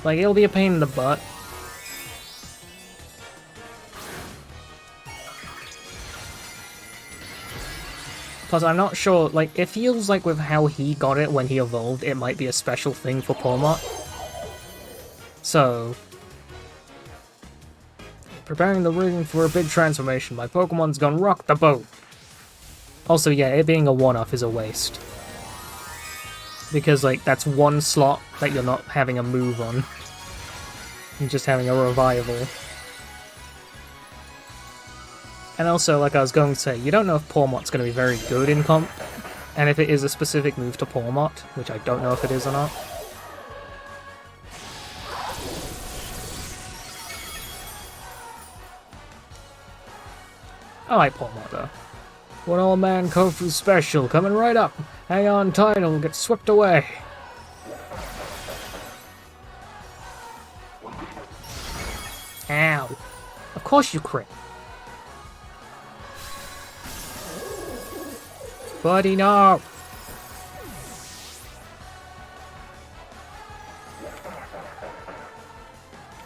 Speaker 1: Like, it'll be a pain in the butt. Plus, I'm not sure, like, it feels like with how he got it when he evolved, it might be a special thing for Pawmot. So... Preparing the ring for a big transformation. My Pokemon's gonna rock the boat. Also, yeah, it being a one-off is a waste. Because, like, that's one slot that you're not having a move on. You're just having a revival. And also, like I was going to say, you don't know if Pawmot's going to be very good in comp, and if it is a specific move to Pawmot, which I don't know if it is or not. I like Pawmot, though. One old man Kofu special, coming right up. Hang on tight, it'll get swept away. Ow. Of course you crit. Buddy, no!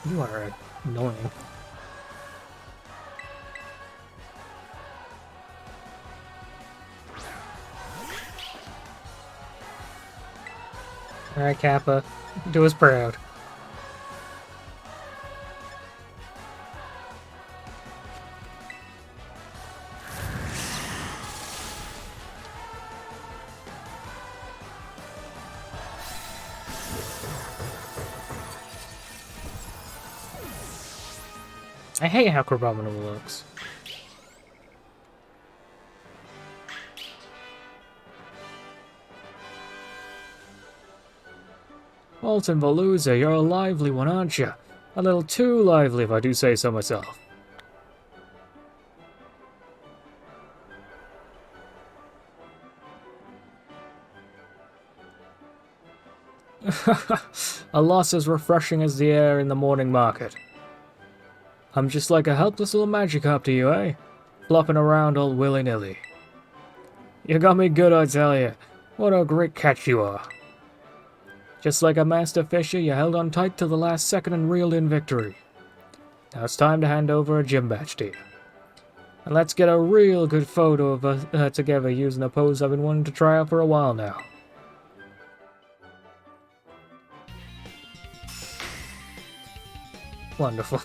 Speaker 1: You are annoying. Alright, Kappa. Do us proud. I hate how Crabominable looks. Walton Veluza, you're a lively one, aren't you? A little too lively, if I do say so myself. A loss as refreshing as the air in the morning market. I'm just like a helpless little Magikarp to you, eh? Flopping around all willy-nilly. You got me good, I tell you. What a great catch you are. Just like a master fisher, you held on tight till the last second and reeled in victory. Now it's time to hand over a gym badge to you. And let's get a real good photo of us together using a pose I've been wanting to try out for a while now. Wonderful.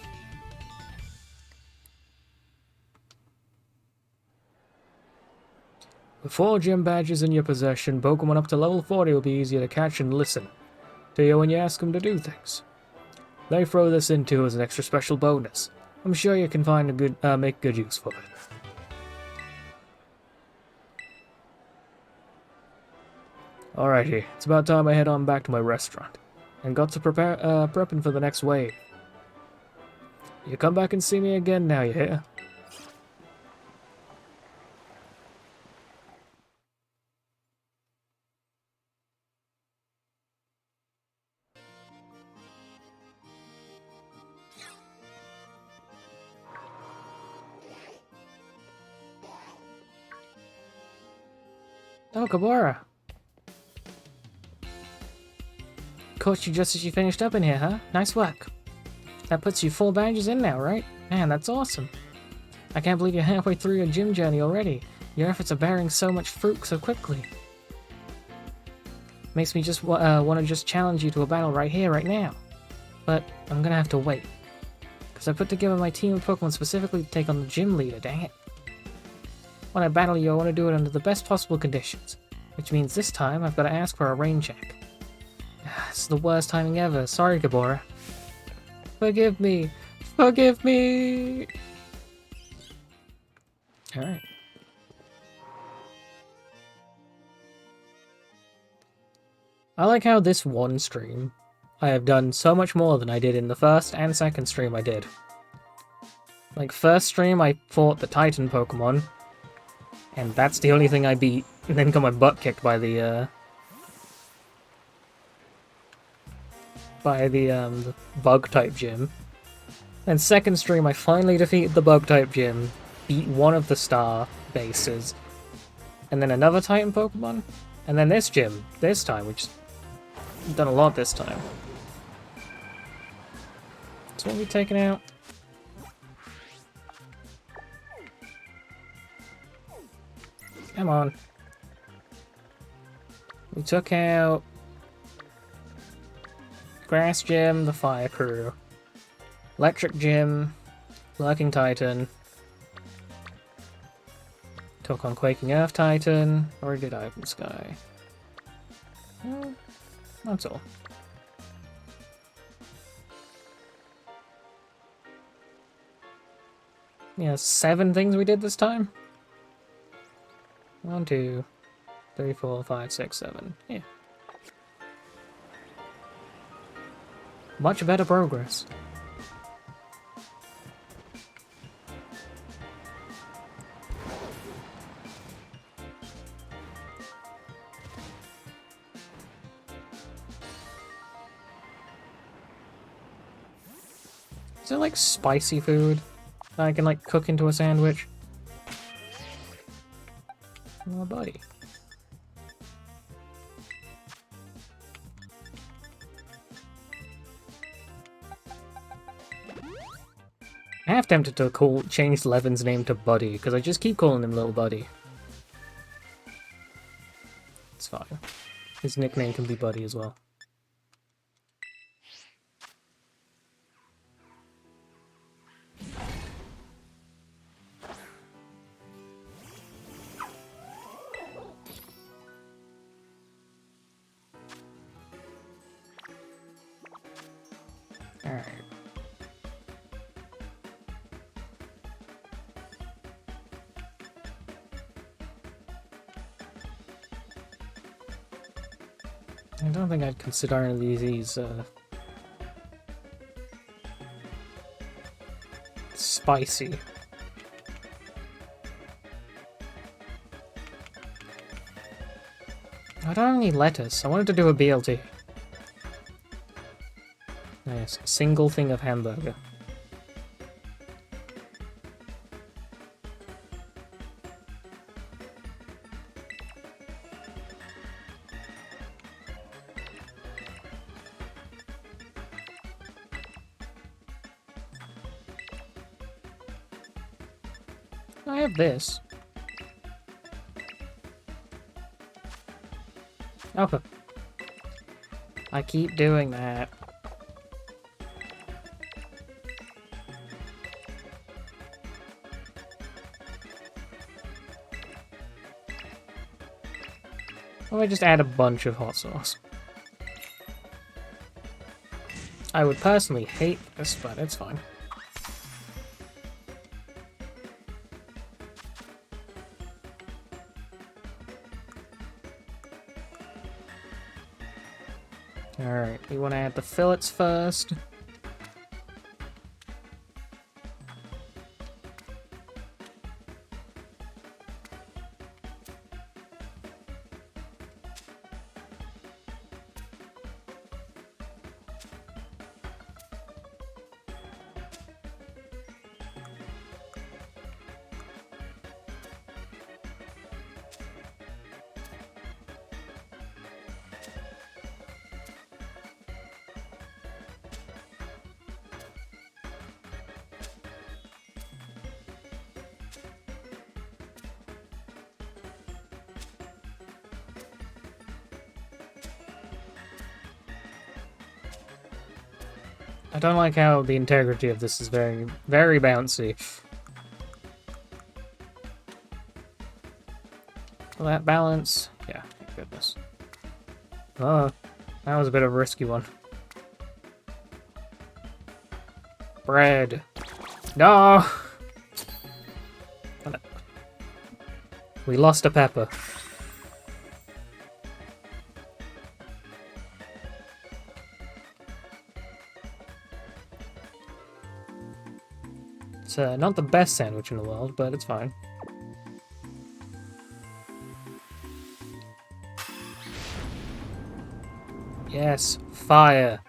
Speaker 1: With 4 gym badges in your possession, Pokemon up to level 40 will be easier to catch and listen to you when you ask them to do things. They throw this in too as an extra special bonus. I'm sure you can find a good, make good use for it. Alrighty, it's about time I head on back to my restaurant, and got to prepare, prepping for the next wave. You come back and see me again now, you hear? Oh, Kabora. Caught you just as you finished up in here, huh? Nice work. That puts you 4 badges in now, right? Man, that's awesome. I can't believe you're halfway through your gym journey already. Your efforts are bearing so much fruit so quickly. Makes me just want to just challenge you to a battle right here, right now. But I'm gonna have to wait. Because I put together my team of Pokemon specifically to take on the gym leader, dang it. When I battle you, I want to do it under the best possible conditions. Which means this time, I've got to ask for a rain check. It's the worst timing ever. Sorry, Gabora. Forgive me. Forgive me! Alright. I like how this one stream, I have done so much more than I did in the first and second stream I did. Like, first stream I fought the Titan Pokemon, and that's the only thing I beat, and then got my butt kicked by the, by the bug-type gym. Then second stream, I finally defeated the bug-type gym, beat one of the star bases, and then another Titan Pokemon, and then this gym, this time, which I've done a lot this time. So what are we taking out? Come on. We took out Grass Gym, the Fire Crew, Electric Gym, Lurking Titan, took on Quaking Earth Titan, or did I Open Sky? Well, that's all. Yeah, 7 things we did this time? 1, 2, 3, 4, 5, 6, 7. Yeah. Much better progress. Is there like spicy food that I can like cook into a sandwich? Oh, buddy. I have tempted to change Levin's name to Buddy, because I just keep calling him Little Buddy. It's fine. His nickname can be Buddy as well. Alright. I don't think I'd consider any of these spicy. I don't need lettuce. I wanted to do a BLT. Nice. A single thing of hamburger. I have this. Okay. I keep doing that. Or I just add a bunch of hot sauce. I would personally hate this, but it's fine. Alright, we want to add the fillets first. I don't like how the integrity of this is very, very bouncy. Will that balance? Yeah, thank goodness. Oh, that was a bit of a risky one. Bread. No! We lost a pepper. It's not the best sandwich in the world, but it's fine. Yes, fire.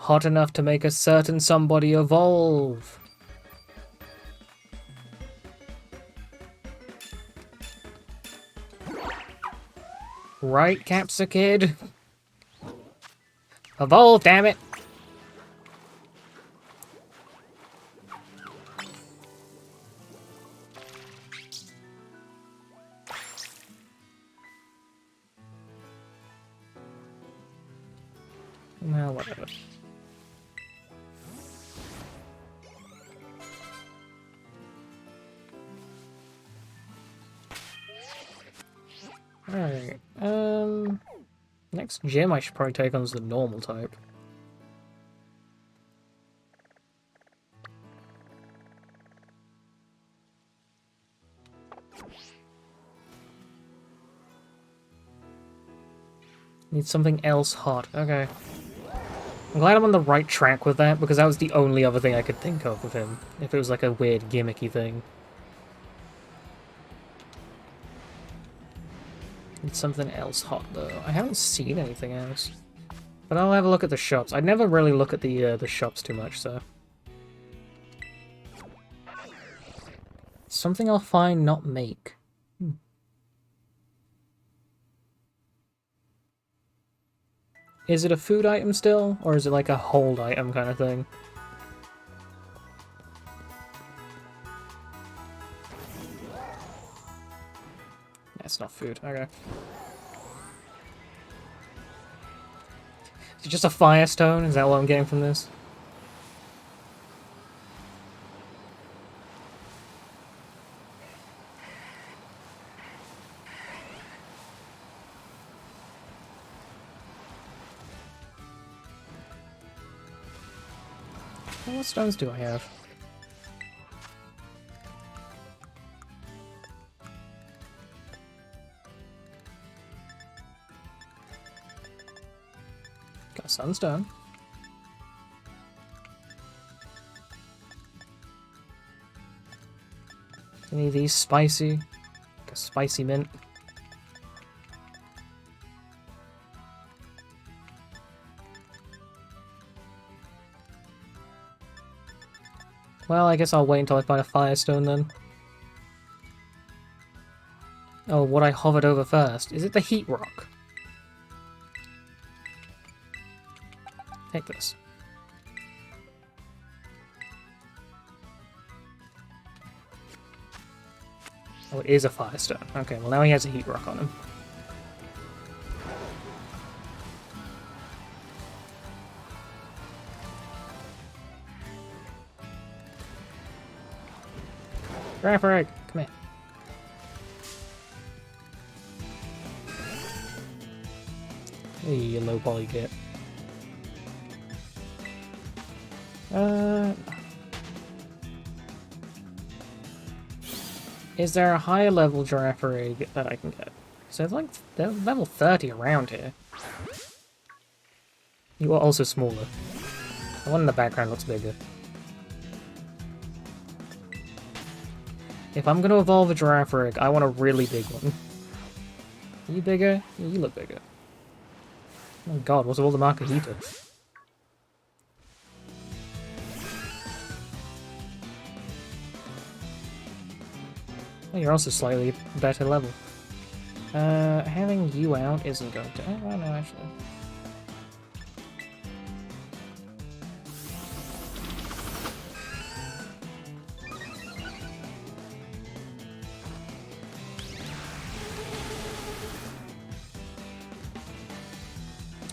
Speaker 1: Hot enough to make a certain somebody evolve. Right, Capsicid? Evolve, damn it! Well, whatever. Alright, next gym I should probably take on is the normal type. Need something else hot. Okay. I'm glad I'm on the right track with that, because that was the only other thing I could think of with him. If it was like a weird gimmicky thing. Need something else hot, though. I haven't seen anything else. But I'll have a look at the shops. I never really look at the shops too much, so... Something I'll find, not make. Is it a food item still, or is it like a hold item kind of thing? That's not food, okay. Is it just a firestone? Is that what I'm getting from this? What stones do I have? Got a sunstone. Any of these spicy? Like a spicy mint. Well, I guess I'll wait until I find a firestone then. Oh, what I hovered over first. Is it the heat rock? Take this. Oh, it is a firestone. Okay, well now he has a heat rock on him. Raffrag, come here. Hey, you low poly git. Is there a higher level Girafarig that I can get? So it's like they're level 30 around here. You are also smaller. The one in the background looks bigger. If I'm going to evolve a Girafarig, I want a really big one. Are you bigger? Yeah, you look bigger. Oh god, what's with all the Marcahita? Oh, you're also slightly better level. Having you out isn't going to... Oh, no, actually.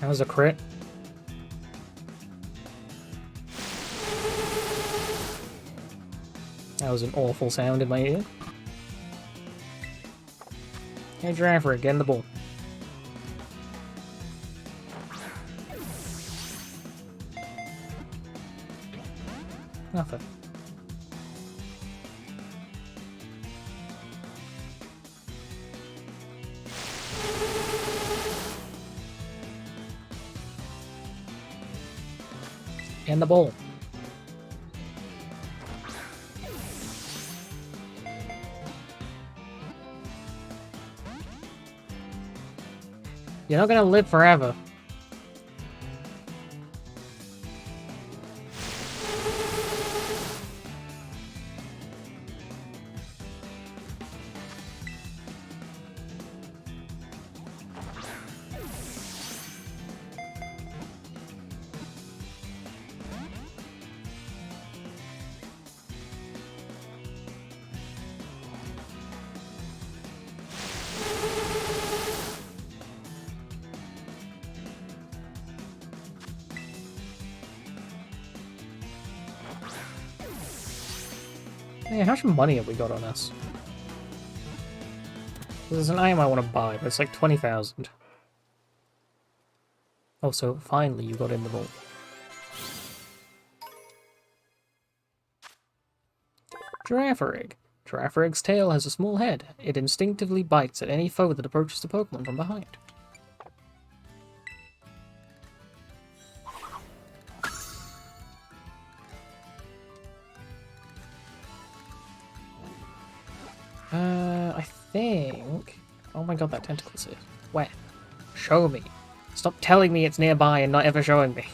Speaker 1: That was a crit. That was an awful sound in my ear. Hey, Girafarig, get in the ball. Nothing. In the bowl. You're not gonna live forever. Yeah, how much money have we got on us? There's an item I want to buy, but it's like 20,000. Oh, so finally you got in the vault. Giraffe egg. Giraffe egg's tail has a small head. It instinctively bites at any foe that approaches the Pokemon from behind. I think... Oh my god, that tentacle's here. Where? Show me. Stop telling me it's nearby and not ever showing me.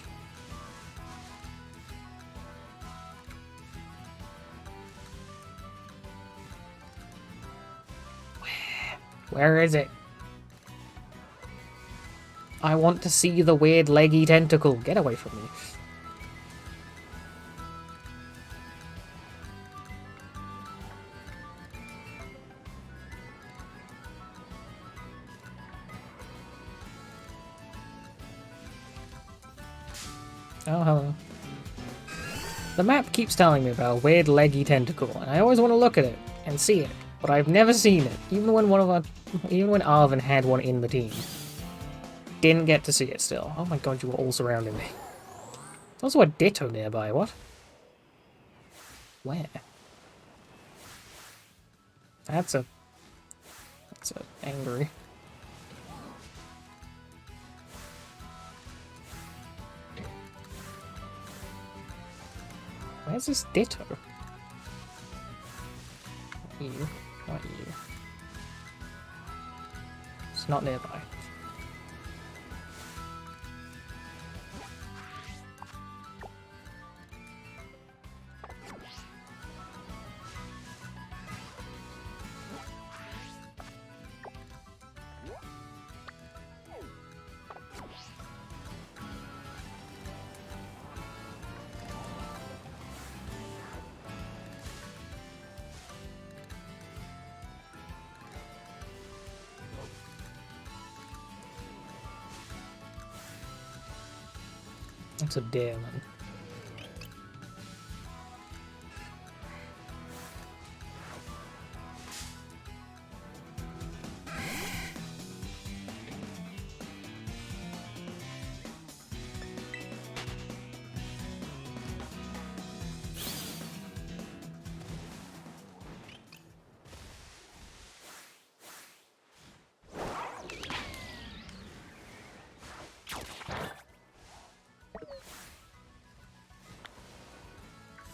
Speaker 1: Where is it? I want to see the weird leggy tentacle. Get away from me. Oh, hello. The map keeps telling me about a weird leggy tentacle, and I always want to look at it and see it, but I've never seen it, even when Arvin had one in the team. Didn't get to see it still. Oh my god, you were all surrounding me. There's also a Ditto nearby, what? Where? That's angry. Where's this Ditto? Not you. Not you. It's not nearby. That's a deer, man.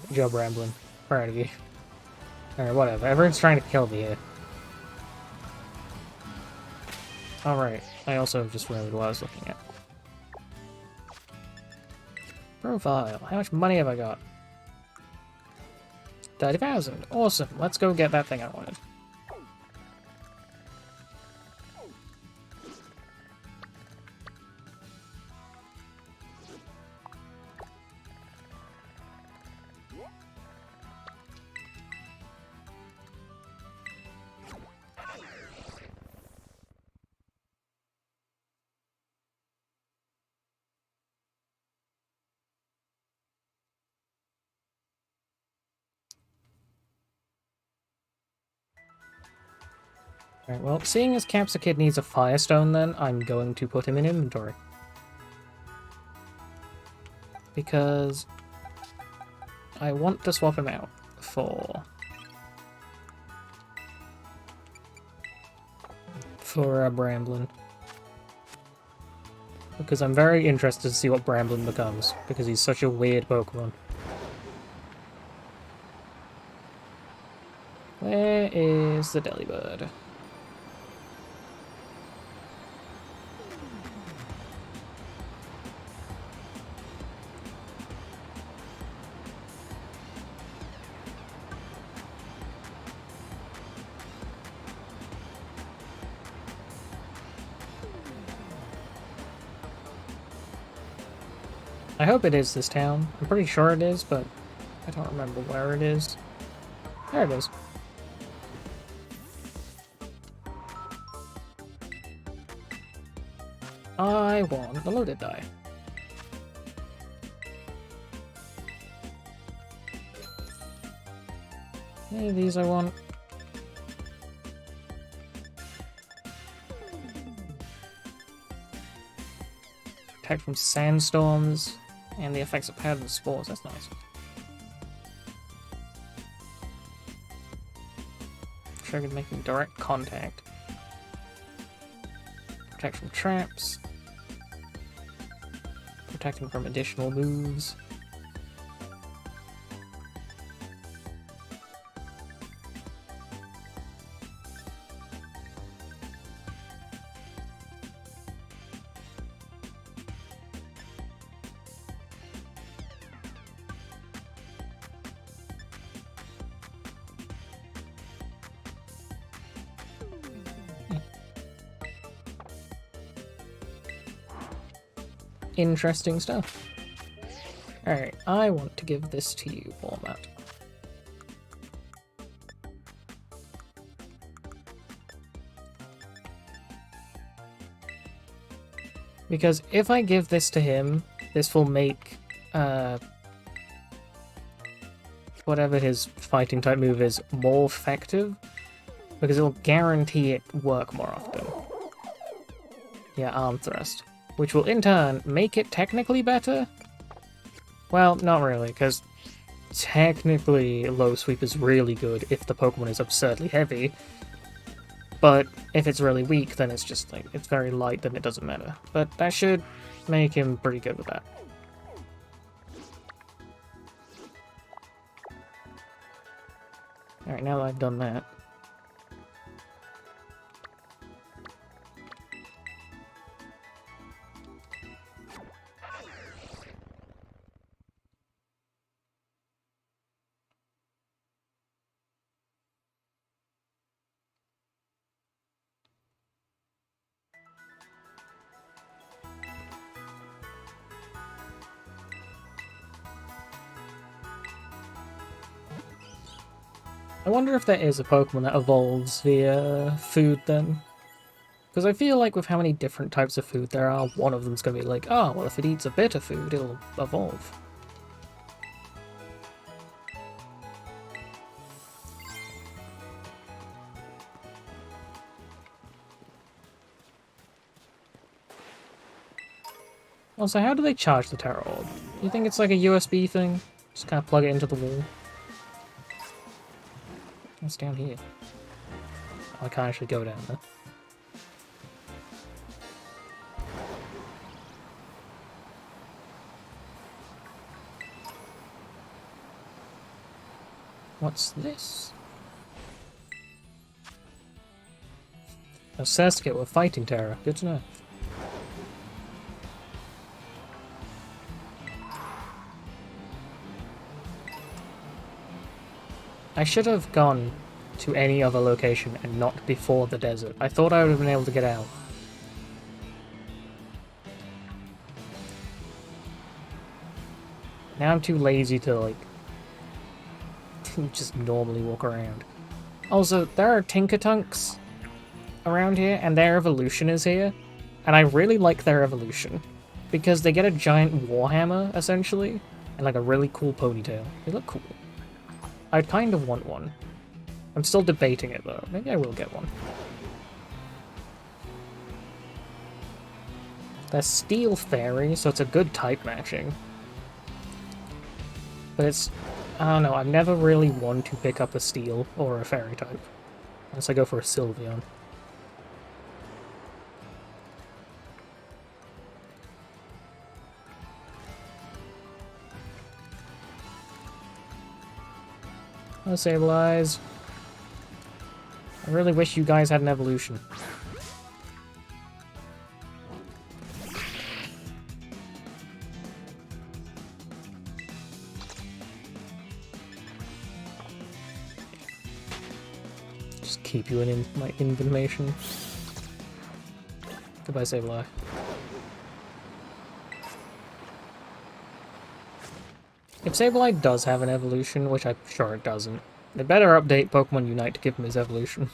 Speaker 1: Good job, Ramblin'. Proud of you. Alright, whatever. Everyone's trying to kill me here. Alright, I also just remembered what I was looking at. Profile. How much money have I got? 30,000. Awesome. Let's go get that thing I wanted. Alright, well, seeing as Capsakid needs a Firestone then, I'm going to put him in inventory. Because I want to swap him out for Bramblin. Because I'm very interested to see what Bramblin becomes, because he's such a weird Pokemon. Where is the Delibird? I hope it is this town. I'm pretty sure it is, but I don't remember where it is. There it is. I want the loaded die. Any of these I want? Protect from sandstorms and the effects of powdered spores. That's nice. Triggered making direct contact. Protect from traps. Protecting from additional moves. Interesting stuff. Alright, I want to give this to you, format. Because if I give this to him, this will make whatever his fighting type move is more effective, because it'll guarantee it work more often. Yeah, arm thrust. Which will in turn make it technically better? Well, not really, because technically low sweep is really good if the Pokemon is absurdly heavy, but if it's really weak, then it's just like, it's very light, then it doesn't matter. But that should make him pretty good with that. Alright, now that I've done that, I wonder if there is a Pokemon that evolves via food then. Because I feel like with how many different types of food there are, one of them's going to be like, oh, well, if it eats a bitter food, it'll evolve. Also, how do they charge the Terra Orb? You think it's like a USB thing? Just kind of plug it into the wall? What's down here? Oh, I can't actually go down there. What's this? A Sasuke with fighting Terra. Good to know. I should have gone to any other location and not before the desert. I thought I would have been able to get out. Now I'm too lazy to, like, just normally walk around. Also, there are Tinkatunks around here, and their evolution is here. And I really like their evolution. Because they get a giant warhammer, essentially, and like a really cool ponytail. They look cool. I'd kind of want one. I'm still debating it though. Maybe I will get one. They're Steel Fairy, so it's a good type matching. But it's... I don't know, I've never really wanted to pick up a Steel or a Fairy type. Unless I go for a Sylveon. Oh, Sableye. I really wish you guys had an evolution. Just keep you in my information. Goodbye, Sableye. If Sableye does have an evolution, which I'm sure it doesn't, they better update Pokemon Unite to give him his evolution.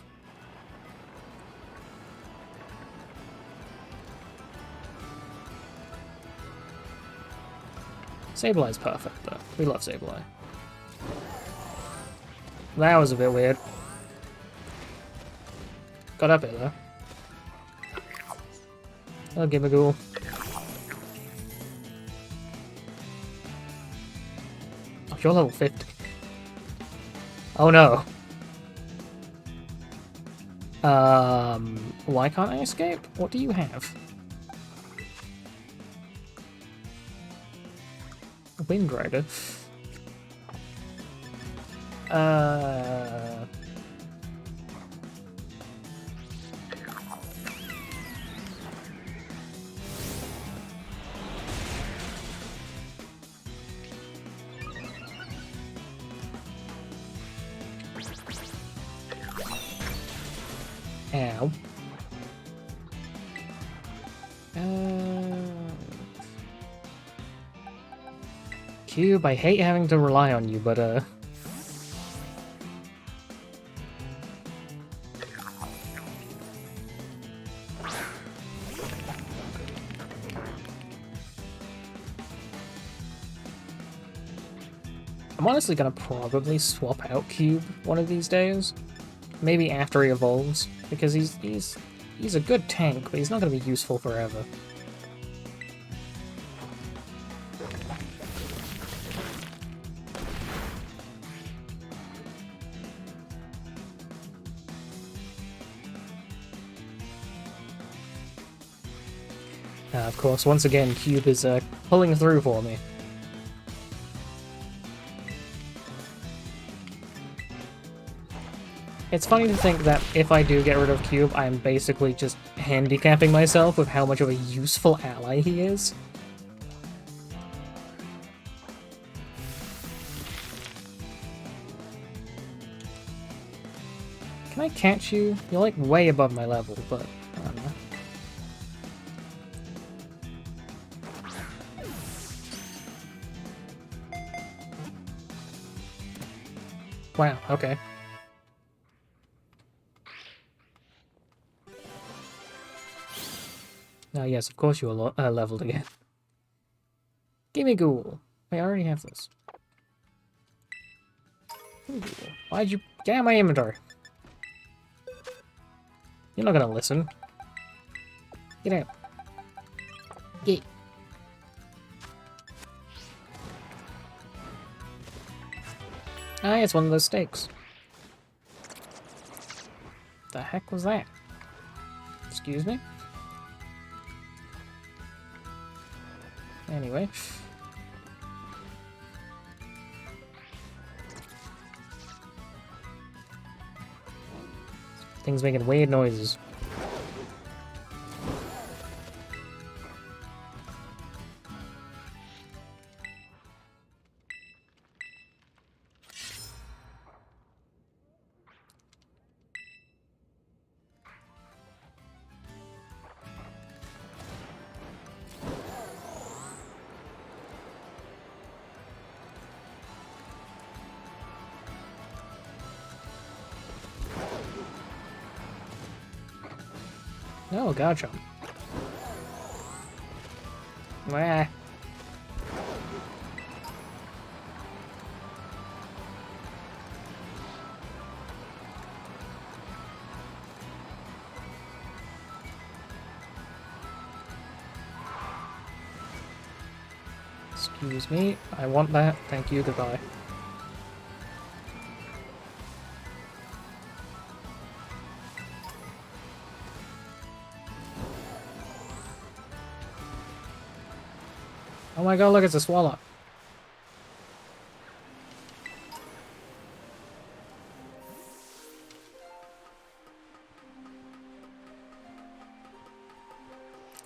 Speaker 1: Sableye's perfect, though. We love Sableye. That was a bit weird. Got up it though. Oh, Gibagool. Oh, you're level 50. Oh no. Why can't I escape? What do you have? A Wind Rider. Ow. Cube, I hate having to rely on you, but I'm honestly gonna probably swap out Cube one of these days. Maybe after he evolves, because he's a good tank, but he's not gonna be useful forever. Of course, once again, Cube is pulling through for me. It's funny to think that if I do get rid of Cube, I'm basically just handicapping myself with how much of a useful ally he is. Can I catch you? You're like way above my level, but I don't know. Wow, okay. Yes, of course you are leveled again. Gimme Ghoul. Wait, I already have this. Ooh, why'd you get out of my inventory? You're not gonna listen. Get out. Get. Ah, it's one of those stakes. The heck was that? Excuse me? Anyway. Things making weird noises. No, gotcha. Wah. Excuse me, I want that. Thank you, goodbye. Oh my god, look, it's a swallow.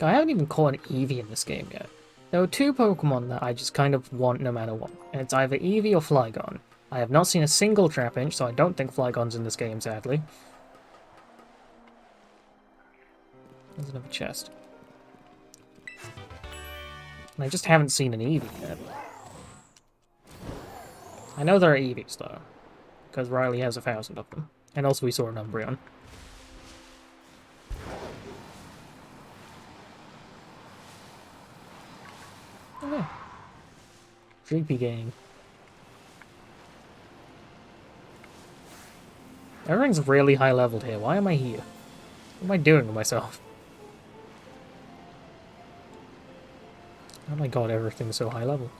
Speaker 1: I haven't even caught an Eevee in this game yet. There are two Pokemon that I just kind of want no matter what, and it's either Eevee or Flygon. I have not seen a single Trapinch, so I don't think Flygon's in this game, sadly. There's another chest. And I just haven't seen an Eevee yet. I know there are Eevees, though, because Riley has 1,000 of them. And also we saw an Umbreon. Okay. Creepy game. Everything's really high leveled here. Why am I here? What am I doing with myself? Oh my god, everything's so high level.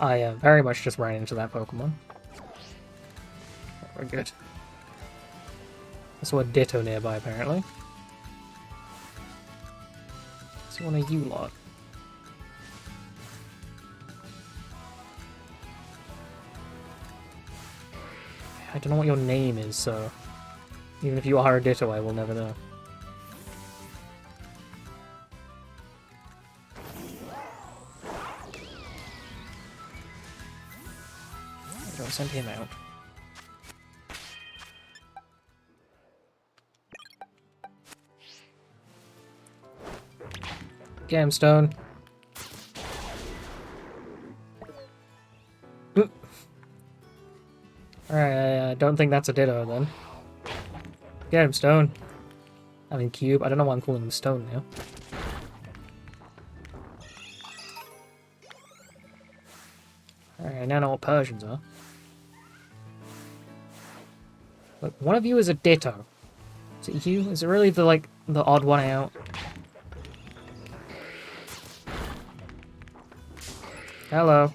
Speaker 1: I very much just ran into that Pokemon. We're good. There's one Ditto nearby, apparently. It's one of you lot. I don't know what your name is, so... Even if you are a Ditto, I will never know. Don't send him out. Get him, Stone. Alright, I don't think that's a Ditto then. Get him, Stone. I mean, Cube. I don't know why I'm calling him Stone now. Alright, I now know what Persians are. Look, one of you is a Ditto. Is it you? Is it really the, like, the odd one out? Hello.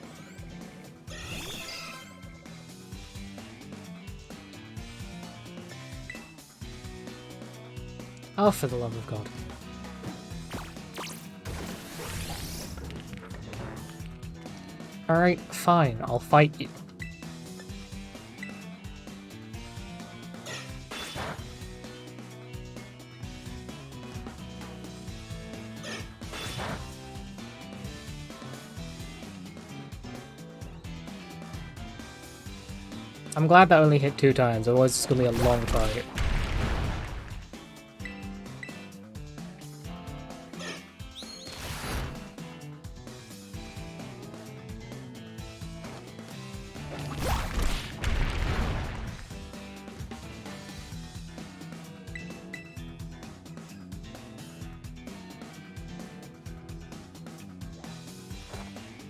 Speaker 1: Oh, for the love of God. Alright, fine. I'll fight you. I'm glad that only hit 2 times, otherwise it's gonna be a long fight.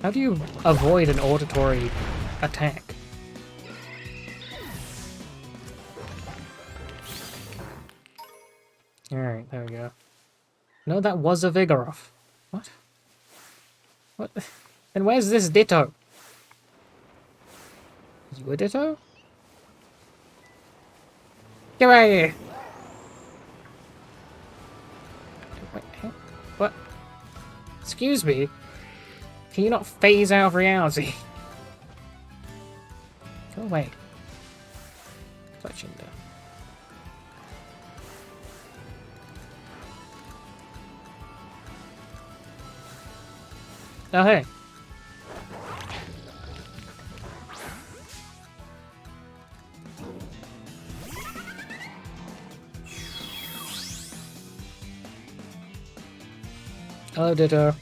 Speaker 1: How do you avoid an auditory attack? Alright, there we go. No, that was a Vigoroth. What? What? And where's this Ditto? You a Ditto? Get out of here! Wait, what? Excuse me? Can you not phase out of reality? Go away. Touching there. Oh, hey. Hello, Ditto.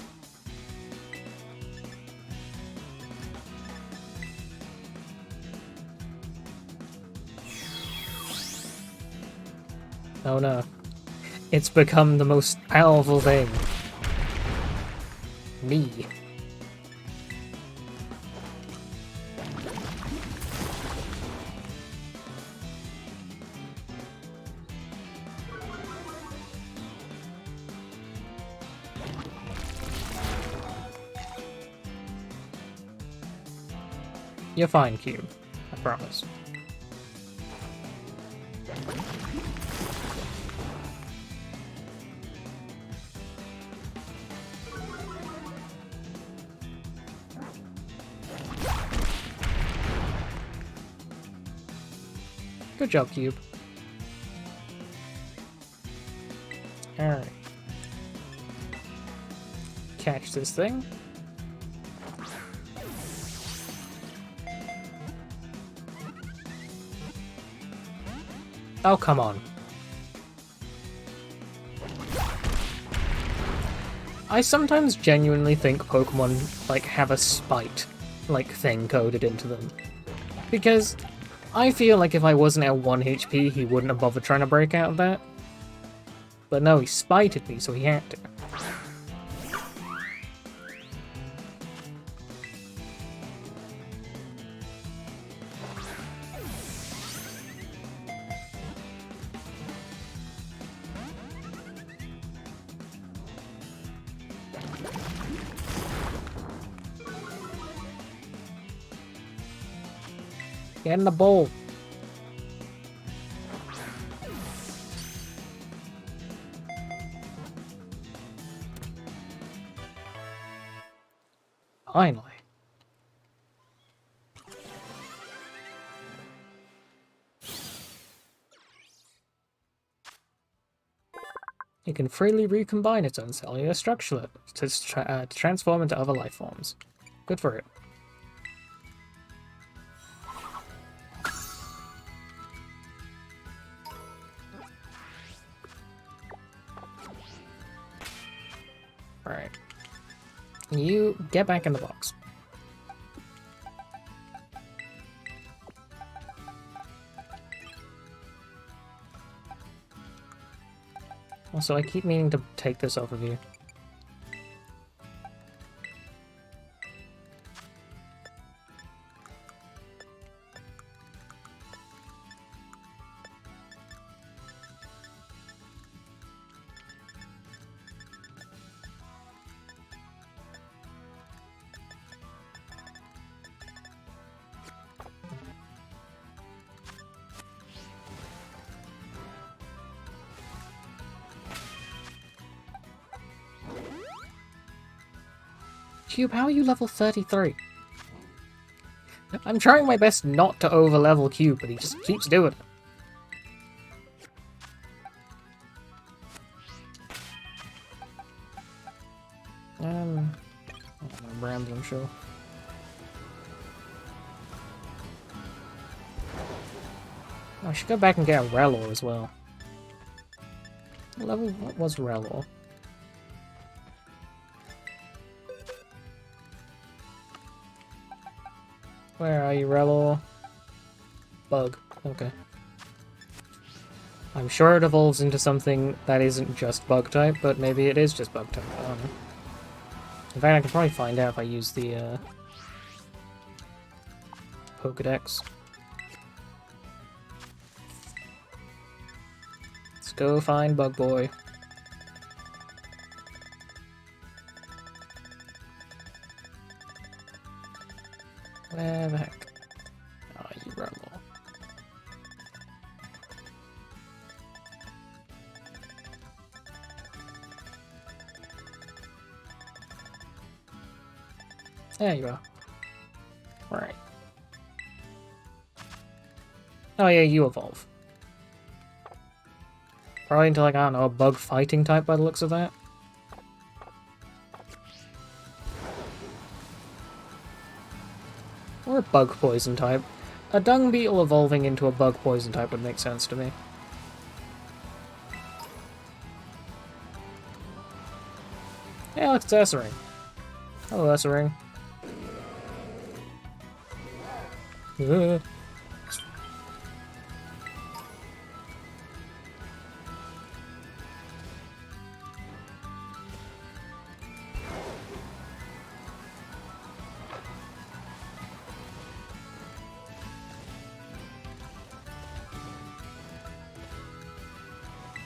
Speaker 1: Oh no. It's become the most powerful thing. Me. You're fine, Cube. I promise. Good job, Cube. Alright. Catch this thing. Oh, come on. I sometimes genuinely think Pokemon, like, have a spite, like, thing coded into them. Because I feel like if I wasn't at 1 HP, he wouldn't have bothered trying to break out of that. But no, he spited me, so he had to. Get in the bowl. Finally. It can freely recombine its own cellular structure to transform into other life forms. Good for it. Alright. You get back in the box. Also, I keep meaning to take this off of you. Cube, how are you level 33? I'm trying my best not to over-level Cube, but he just keeps doing it. I'm rambling, sure. I should go back and get a Relor as well. What level was Relor? Where are you, Relor? Bug. Okay. I'm sure it evolves into something that isn't just bug type, but maybe it is just bug type. I don't know. In fact, I can probably find out if I use the Pokedex. Let's go find Bug Boy. Where the heck are you, Relor? There you are. Right. Oh yeah, you evolve. Probably into, like, I don't know, a bug fighting type by the looks of that. Or a bug poison type. A dung beetle evolving into a bug poison type would make sense to me. Yeah, look, it's Ursaring. Hello, Ursaring.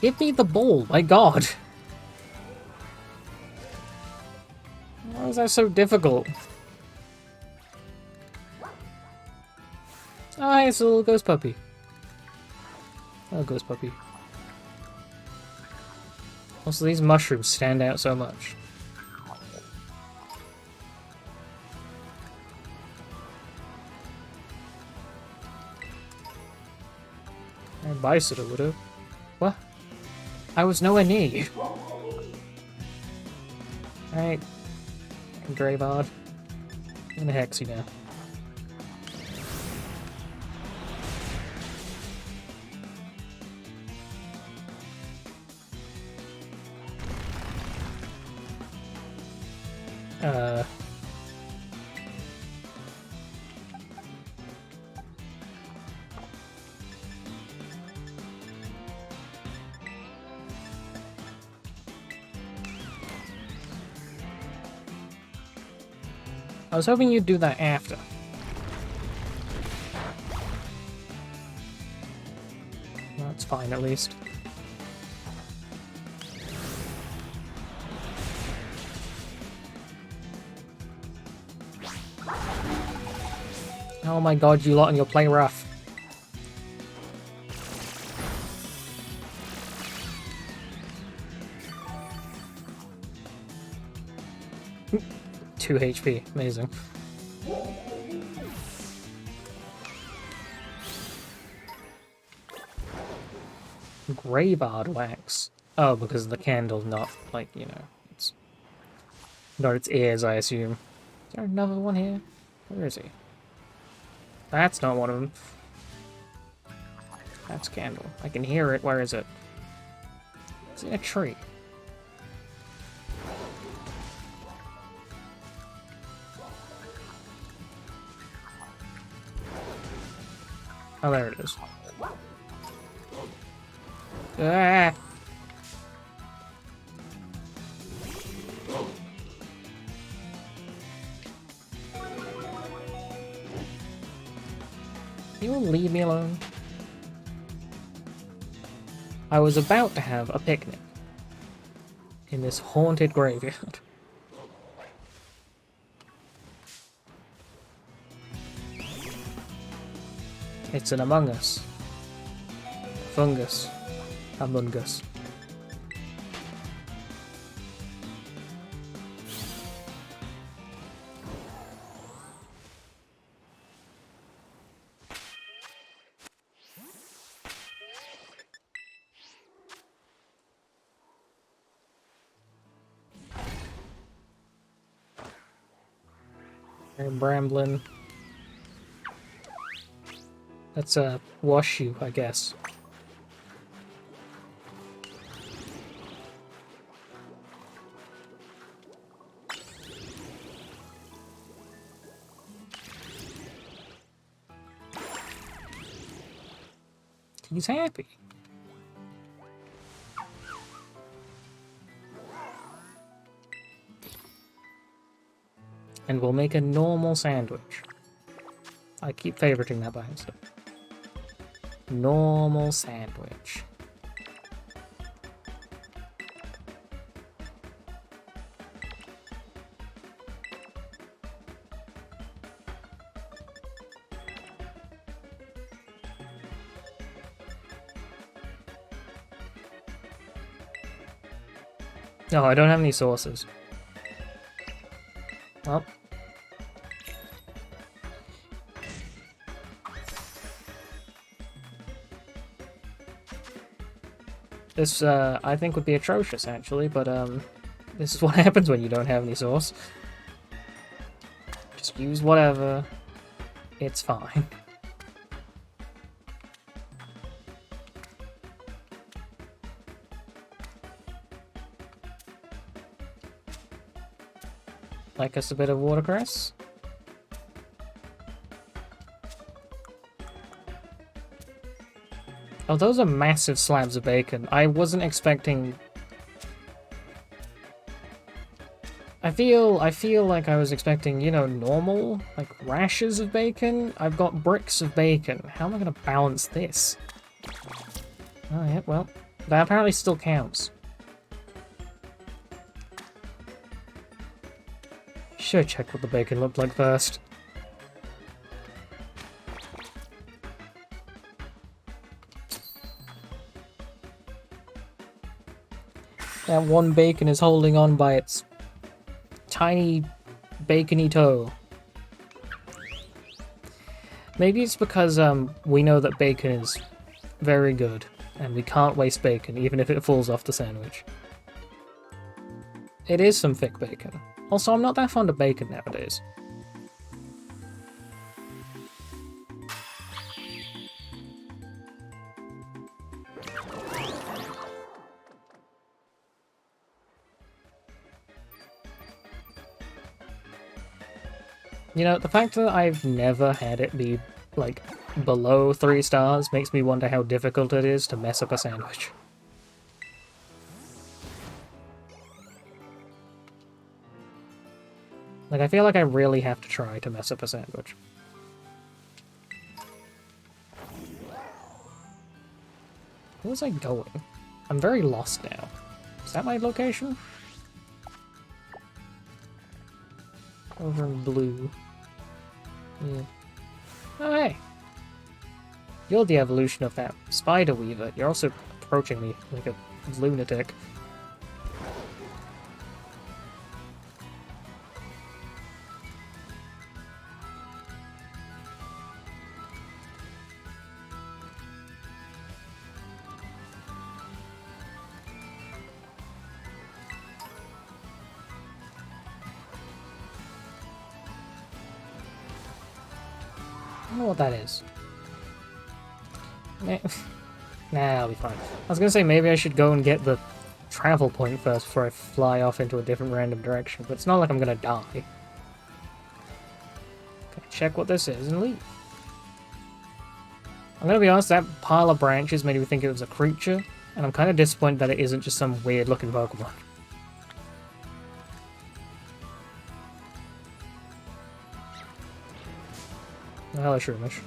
Speaker 1: Give me the ball, my god! Why is that so difficult? Oh, hey, it's a little ghost puppy. Oh, ghost puppy. Also, these mushrooms stand out so much. Bicycle would have. What? I was nowhere near you. Alright. Graveyard. I'm gonna hex you now. I was hoping you'd do that after. That's fine, at least. Oh my god, you lot and your play rough. Two HP, amazing. Graybard wax. Oh, because the candle's not, like, you know, it's not its ears, I assume. Is there another one here? Where is he? That's not one of them. That's candle. I can hear it. Where is it? It's in a tree. Oh, there it is. Ah! You will leave me alone. I was about to have a picnic in this haunted graveyard. It's an Among Us. Fungus. Among Us. Bramblin. That's a washoe, I guess. He's happy. And we'll make a normal sandwich. I keep favoriting that by himself. Normal sandwich. No, I don't have any sources. Oh. This, I think would be atrocious, actually, but, this is what happens when you don't have any sauce. Just use whatever. It's fine. Like us a bit of watercress? Oh, those are massive slabs of bacon. I wasn't expecting... I feel like I was expecting, you know, normal, like, rashers of bacon. I've got bricks of bacon. How am I going to balance this? Oh, yeah, well, that apparently still counts. Should check what the bacon looked like first. That one bacon is holding on by its tiny bacony toe. Maybe it's because we know that bacon is very good and we can't waste bacon even if it falls off the sandwich. It is some thick bacon. Also, I'm not that fond of bacon nowadays. You know, the fact that I've never had it be, like, below 3 stars makes me wonder how difficult it is to mess up a sandwich. Like, I feel like I really have to try to mess up a sandwich. Where was I going? I'm very lost now. Is that my location? Over in blue. Yeah. Oh, hey! You're the evolution of that spider weaver. You're also approaching me like a lunatic. I don't know what that is. Nah, I'll be fine. I was gonna say maybe I should go and get the travel point first before I fly off into a different random direction, but it's not like I'm gonna die. Okay, check what this is and leave. I'm gonna be honest, that pile of branches made me think it was a creature, and I'm kind of disappointed that it isn't just some weird looking Pokemon. Oh, hello, Shroomish.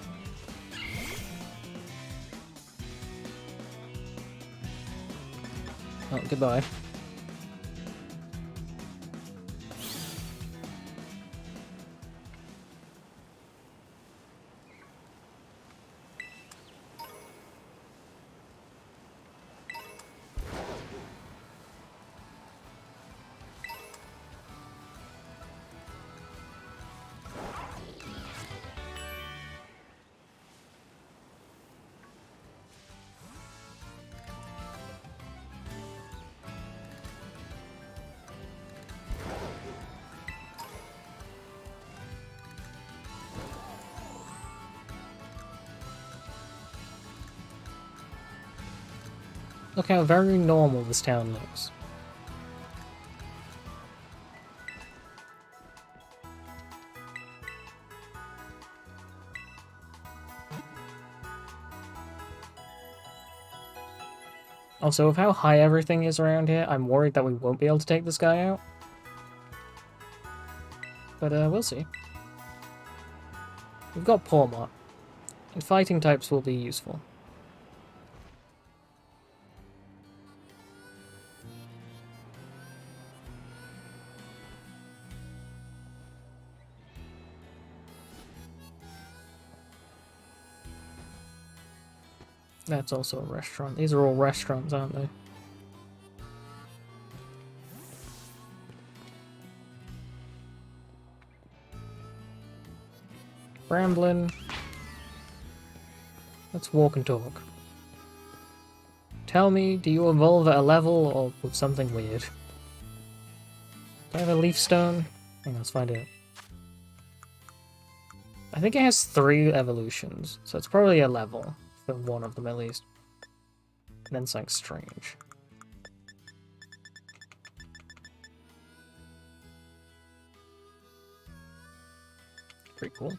Speaker 1: Oh, goodbye. Look how very normal this town looks. Also, with how high everything is around here, I'm worried that we won't be able to take this guy out. But, we'll see. We've got Pawmot, and fighting types will be useful. That's also a restaurant. These are all restaurants, aren't they? Ramblin'. Let's walk and talk. Tell me, do you evolve at a level or with something weird? Do I have a leaf stone? Hang on, let's find out. I think it has 3 evolutions, so it's probably a level for one of them at least. And then something strange. Pretty cool.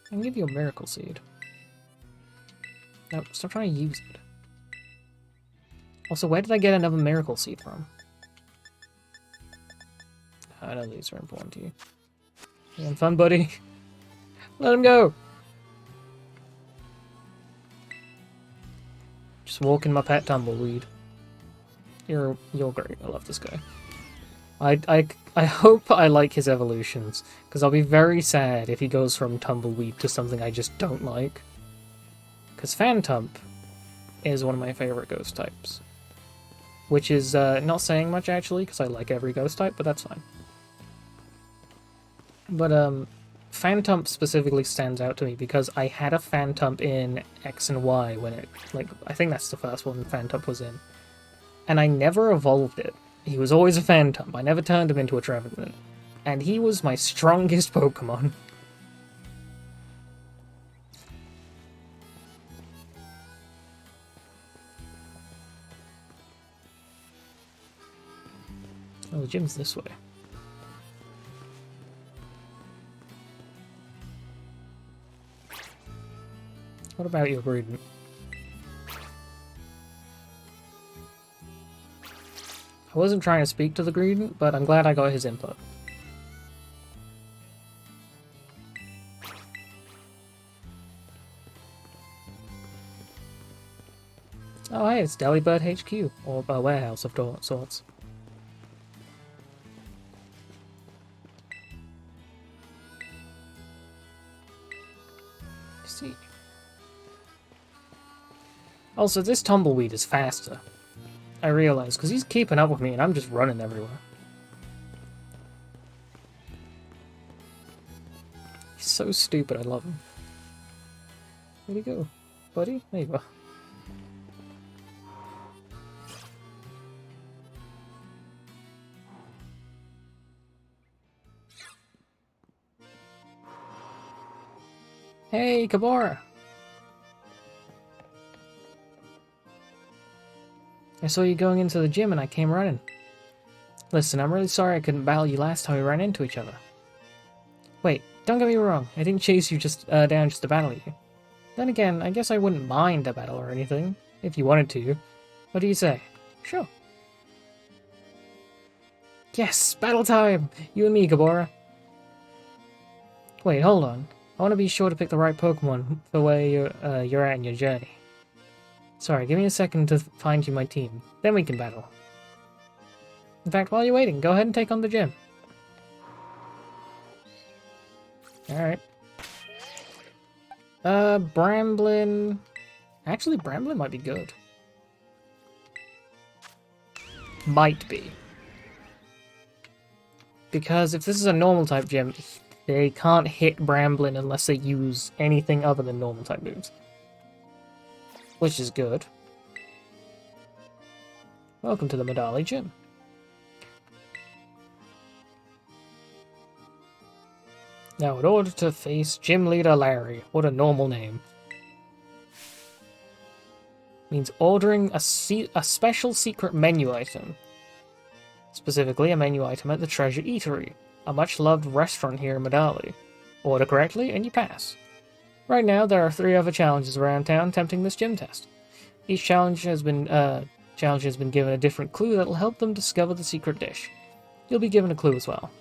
Speaker 1: I can give you a miracle seed. No, stop trying to use it. Also, where did I get another miracle seed from? I know these are important to you. You having fun, buddy? Let him go! Just walking my pet tumbleweed. You're great. I love this guy. I hope I like his evolutions, because I'll be very sad if he goes from tumbleweed to something I just don't like. Because Phantump is one of my favorite ghost types. Which is not saying much actually, because I like every ghost type, but that's fine. But Phantump specifically stands out to me because I had a Phantump in X and Y when it, like, I think that's the first one Phantump was in. And I never evolved it. He was always a Phantump. I never turned him into a Trevenant. And he was my strongest Pokemon. Oh, the gym's this way. What about your Greedent? I wasn't trying to speak to the green, but I'm glad I got his input. Oh hey, it's Delibird HQ, or a warehouse of sorts. See. Also, this tumbleweed is faster. I realize, because he's keeping up with me and I'm just running everywhere. He's so stupid, I love him. Where'd he go? Buddy? There you go. Hey, Kabora! I saw you going into the gym and I came running. Listen, I'm really sorry I couldn't battle you last time we ran into each other. Wait, don't get me wrong, I didn't chase you down just to battle you. Then again, I guess I wouldn't mind a battle or anything, if you wanted to. What do you say? Sure. Yes, battle time! You and me, Kabora. Wait, hold on. I want to be sure to pick the right Pokemon for where you're at in your journey. Sorry, give me a second to find you my team. Then we can battle. In fact, while you're waiting, go ahead and take on the gym. Alright. Bramblin... Actually, Bramblin might be good. Might be. Because if this is a normal type gym, they can't hit Bramblin unless they use anything other than normal type moves. Which is good. Welcome to the Medali Gym. Now, in order to face Gym Leader Larry, what a normal name. Means ordering a special secret menu item. Specifically, a menu item at the Treasure Eatery, a much-loved restaurant here in Medali. Order correctly, and you pass. Right now, there are 3 other challenges around town attempting this gym test. Each challenge has been given a different clue that will help them discover the secret dish. You'll be given a clue as well.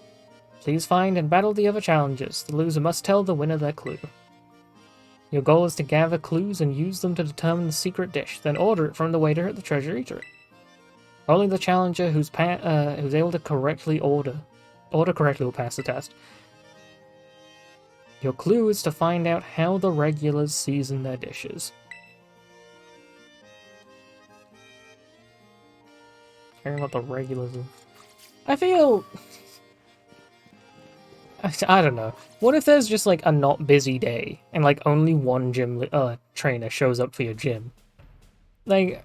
Speaker 1: Please find and battle the other challenges. The loser must tell the winner their clue. Your goal is to gather clues and use them to determine the secret dish, then order it from the waiter at the Treasure Eatery. Only the challenger who's able to correctly order correctly will pass the test. Your clue is to find out how the regulars season their dishes. Hearing what the regulars are. I feel... I don't know. What if there's just like a not busy day and like only one gym trainer shows up for your gym? Like,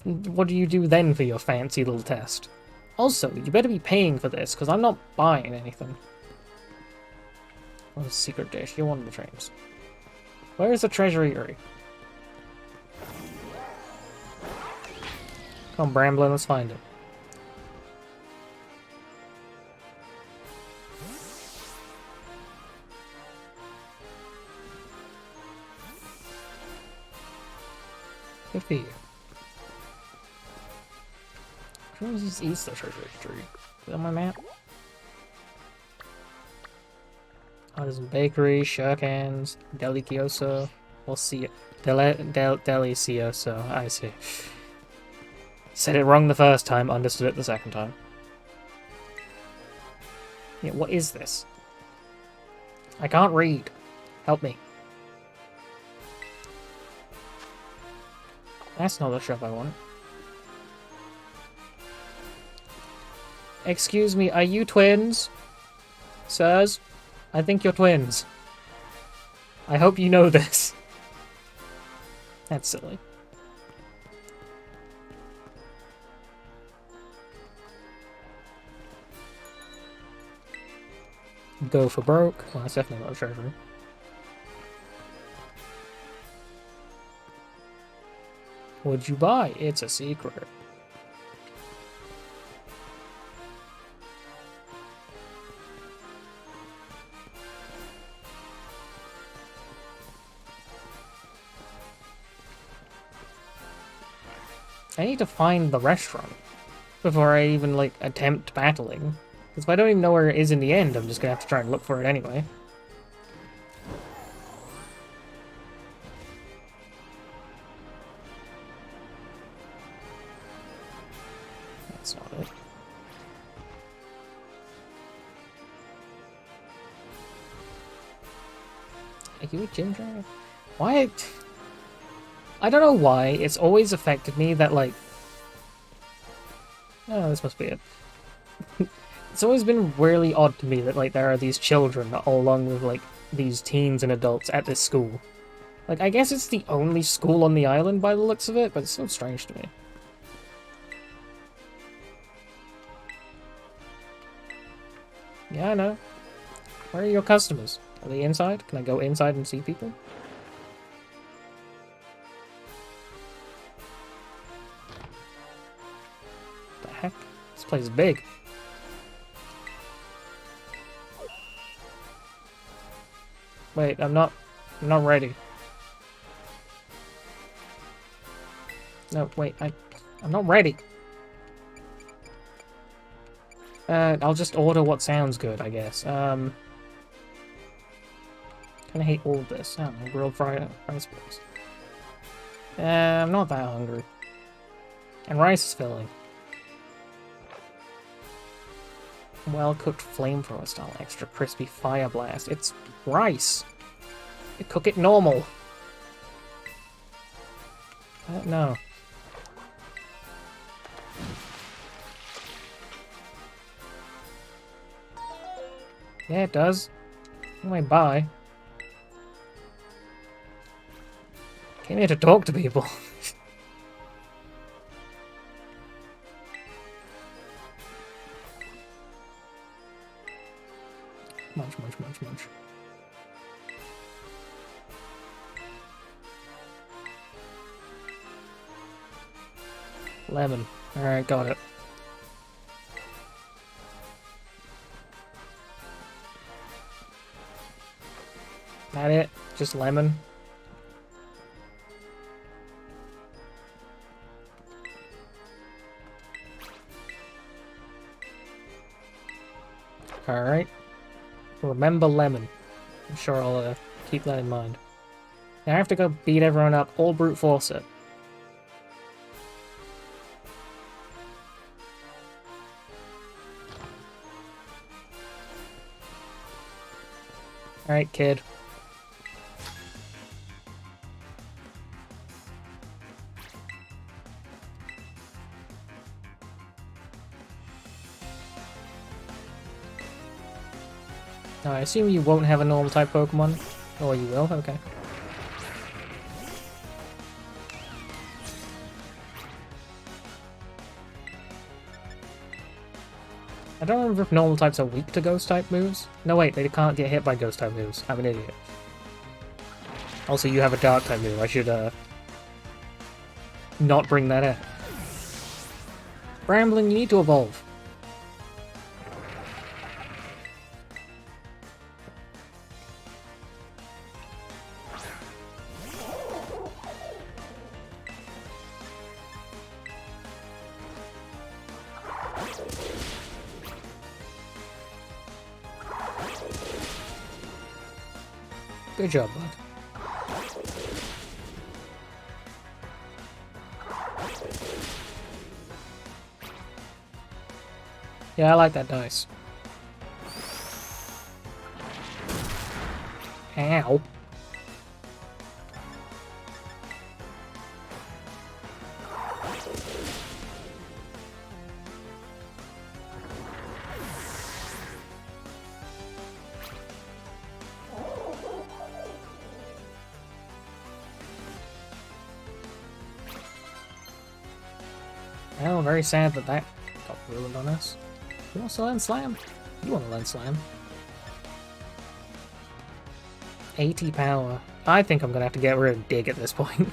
Speaker 1: what do you do then for your fancy little test? Also, you better be paying for this because I'm not buying anything. What is secret dish? You're one of the trainers. Where is the Treasure Eatery? Come on, Bramblin, let's find it. Good for you. Where was this east of Treasure Eatery? Is that on my map? Artisan Bakery, Shurikens, Deli Kioso. We'll see it. Deli Cioso. I see. Said it wrong the first time, understood it the second time. Yeah, what is this? I can't read. Help me. That's not the shop I want. Excuse me, are you twins? Sirs? I think you're twins. I hope you know this. That's silly. Go for broke. Well, that's definitely not a treasure. What'd you buy? It's a secret. I need to find the restaurant. before I even, like, attempt battling. Because if I don't even know where it is in the end, I'm just gonna have to try and look for it anyway. That's not it. Are you a gym trainer? Why? I don't know why. It's always affected me that, like... Oh, this must be it. It's always been really odd to me that, like, there are these children along with, like, these teens and adults at this school. Like, I guess it's the only school on the island by the looks of it, but it's so strange to me. Yeah, I know. Where are your customers? Are they inside? Can I go inside and see people? The heck? This place is big. Wait, I'm not ready. No, wait, I'm not ready. I'll just order what sounds good, I guess. Kinda hate all of this. Oh, grilled rice balls. I'm not that hungry. And rice is filling. Well-cooked flamethrower style, extra crispy fire blast. It's rice. You cook it normal. No. Yeah, it does. Anyway, bye. Came here to talk to people. Munch. Lemon. Alright, got it. That it? Just lemon? Alright. Remember lemon. I'm sure I'll keep that in mind. Now I have to go beat everyone up, all brute force it. Alright, kid. Now, I assume you won't have a normal type Pokemon? Or you will? Okay. I don't remember if normal types are weak to ghost type moves. No wait, they can't get hit by ghost type moves. I'm an idiot. Also, you have a dark type move. I should not bring that in. Bramblin, you need to evolve. Good job, bud. Yeah, I like that dice. Ow. Well, very sad that that got ruined on us. Who wants to learn Slam? You want to learn Slam. 80 power. I think I'm going to have to get rid of Dig at this point.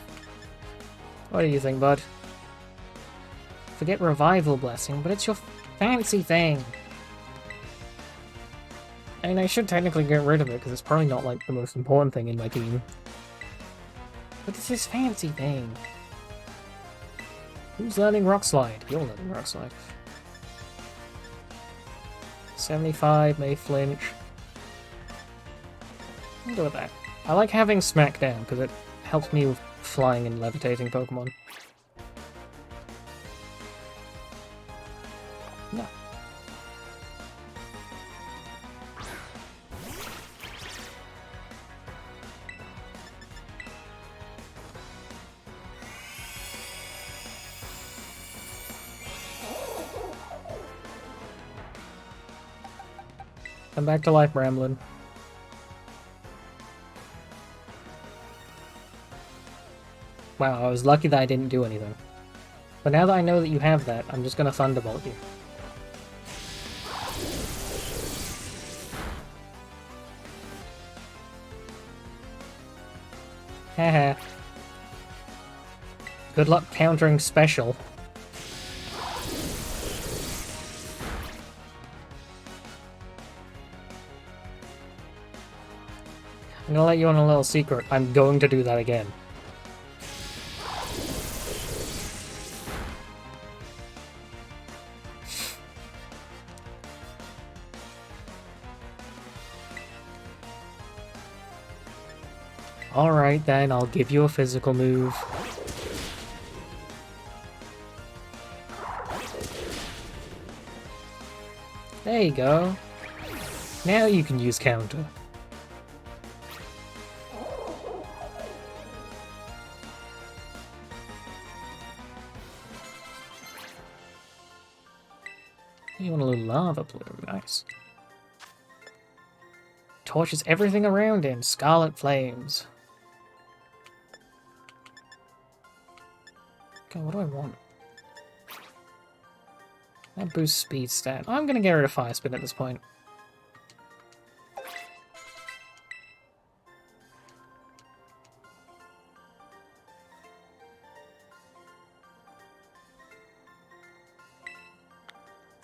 Speaker 1: What do you think, bud? Forget Revival Blessing, but it's your fancy thing. I mean, I should technically get rid of it, because it's probably not, like, the most important thing in my team. But it's his fancy thing. Who's learning Rock Slide? You're learning Rock Slide. 75 may flinch. I'll go with that. I like having Smackdown because it helps me with flying and levitating Pokemon. No. Come back to life, Bramblin. Wow, I was lucky that I didn't do anything. But now that I know that you have that, I'm just gonna Thunderbolt you. Haha. Good luck countering special. I'm gonna let you on a little secret. I'm going to do that again. Alright then, I'll give you a physical move. There you go. Now you can use counter. You want a little lava plume, nice. Torches everything around in scarlet flames. Okay, what do I want? That boosts speed stat. I'm gonna get rid of Fire Spin at this point.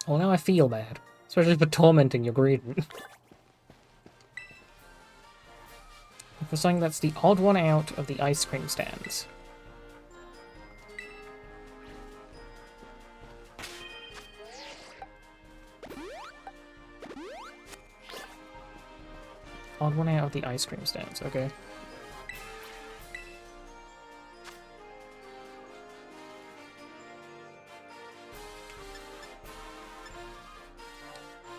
Speaker 1: Well, now I feel bad. Especially for tormenting your Greedent. For something that's the odd one out of the ice cream stands. Odd one out of the ice cream stands, okay.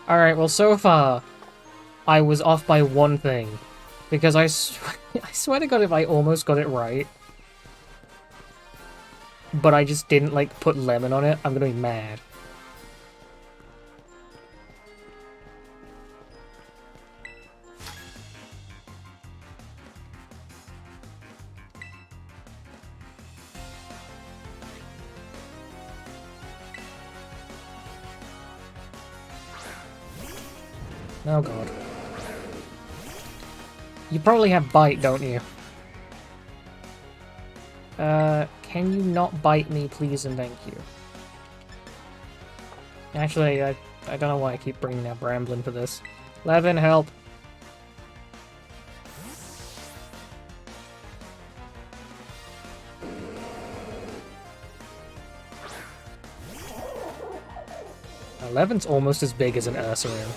Speaker 1: Alright, well so far, I was off by one thing. Because I swear to God if I almost got it right. But I just didn't, like, put lemon on it, I'm gonna be mad. Oh God. You probably have Bite, don't you? Can you not bite me, please and thank you? Actually, I don't know why I keep bringing out Bramblin for this. Levin, help! Levin's almost as big as an Ursaring.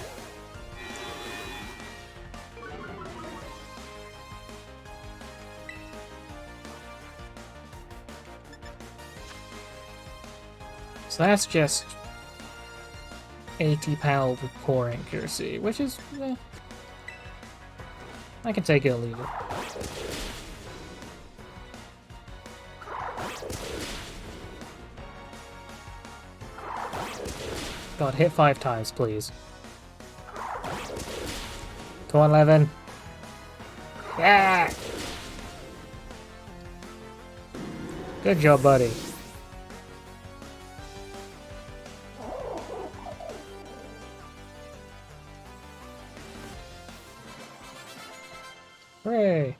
Speaker 1: So that's just 80 PAL with poor accuracy, which is, I can take it or leave it. God, hit 5 times, please. Come on, Levin. Yeah! Good job, buddy. Hooray!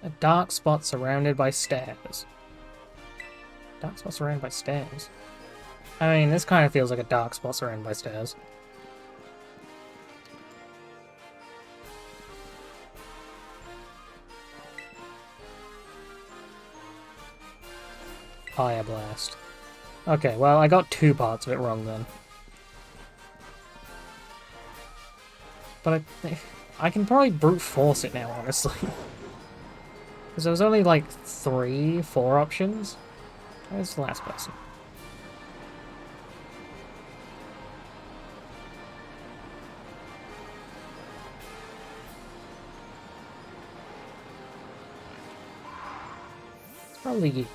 Speaker 1: A dark spot surrounded by stairs. Dark spot surrounded by stairs? I mean, this kind of feels like a dark spot surrounded by stairs. Fire Blast. Okay, well, I got 2 parts of it wrong then. But I can probably brute force it now, honestly. Because there was only like 3, 4 options. Where's the last person? Probably you.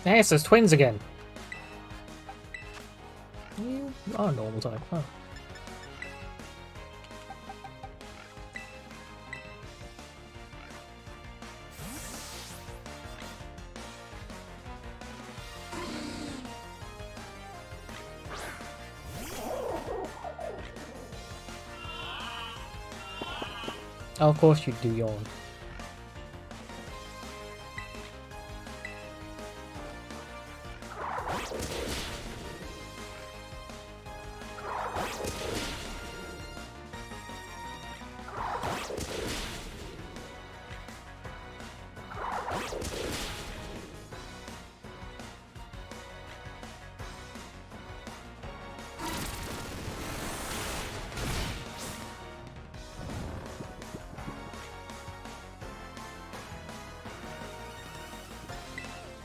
Speaker 1: Hey, it says twins again. You are normal type, huh? Oh, of course you do yawn.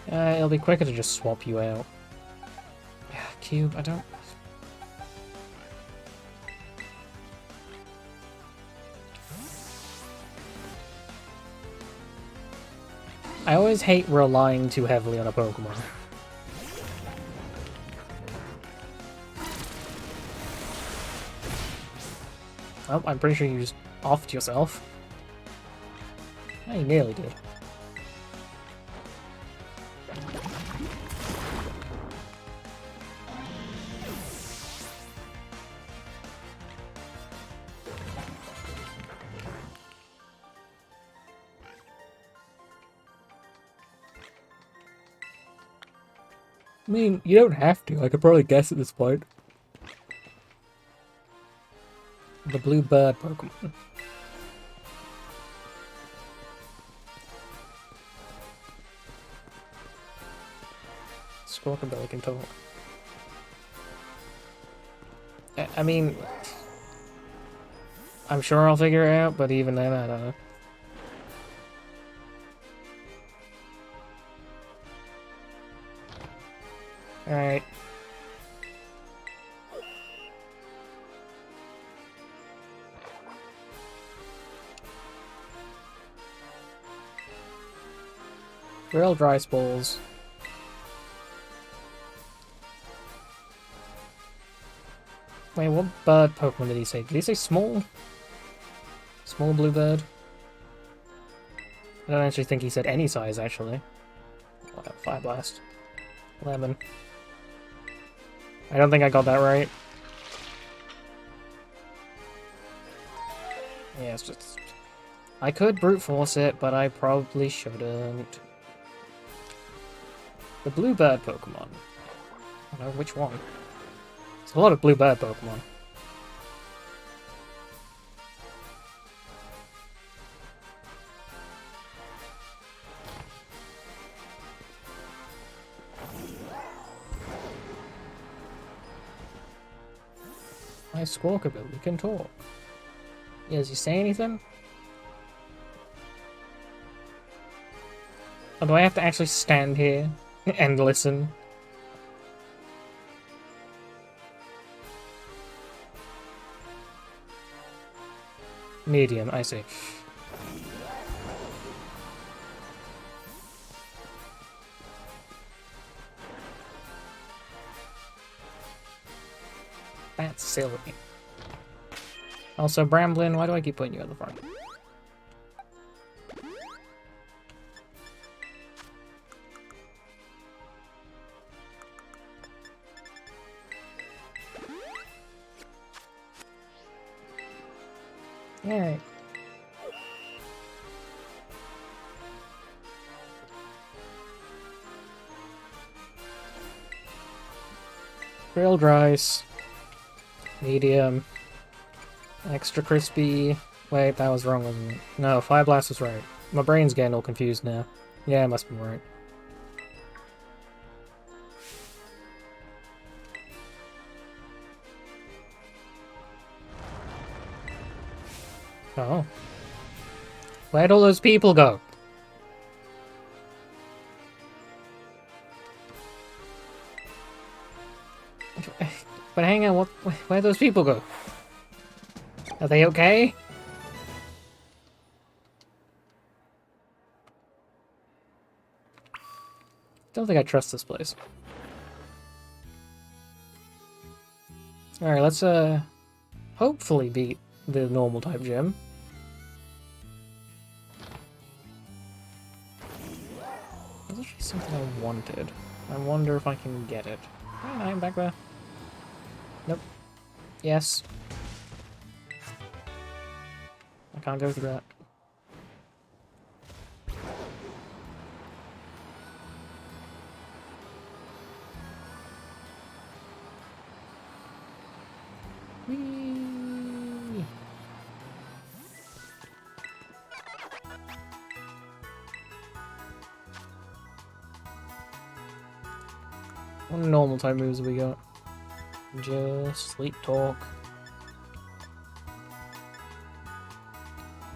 Speaker 1: It'll be quicker to just swap you out. Yeah, Cube, I don't... I always hate relying too heavily on a Pokemon. Oh, I'm pretty sure you just offed yourself. Oh, you nearly did. I mean, you don't have to. I could probably guess at this point. The blue bird Pokemon. Squawkabilly can talk. I mean, I'm sure I'll figure it out, but even then, I don't know. Alright. Real dry spools. Wait, what bird Pokemon did he say? Did he say small? Small blue bird? I don't actually think he said any size, actually. Fire Blast. Lemon. I don't think I got that right. Yeah, it's just... I could brute force it, but I probably shouldn't. The blue bird Pokemon. I don't know which one. There's a lot of blue bird Pokemon. My Squawkabilly can talk. Yeah, does he say anything? Or do I have to actually stand here and listen? Medium, I see. That's silly. Also, Bramblin, why do I keep putting you at the front? Alright. Grilled rice. Medium. Extra crispy. Wait, that was wrong, wasn't it? No, Fire Blast was right. My brain's getting all confused now. Yeah, I must be right. Oh. Where'd all those people go? But hang on, where'd those people go? Are they okay? Don't think I trust this place. Alright, let's hopefully beat the normal type gym. There's actually something I wanted. I wonder if I can get it. Hey, I'm back there. Nope. Yes. I can't go through that. Whee! What normal type moves have we got? Just sleep talk.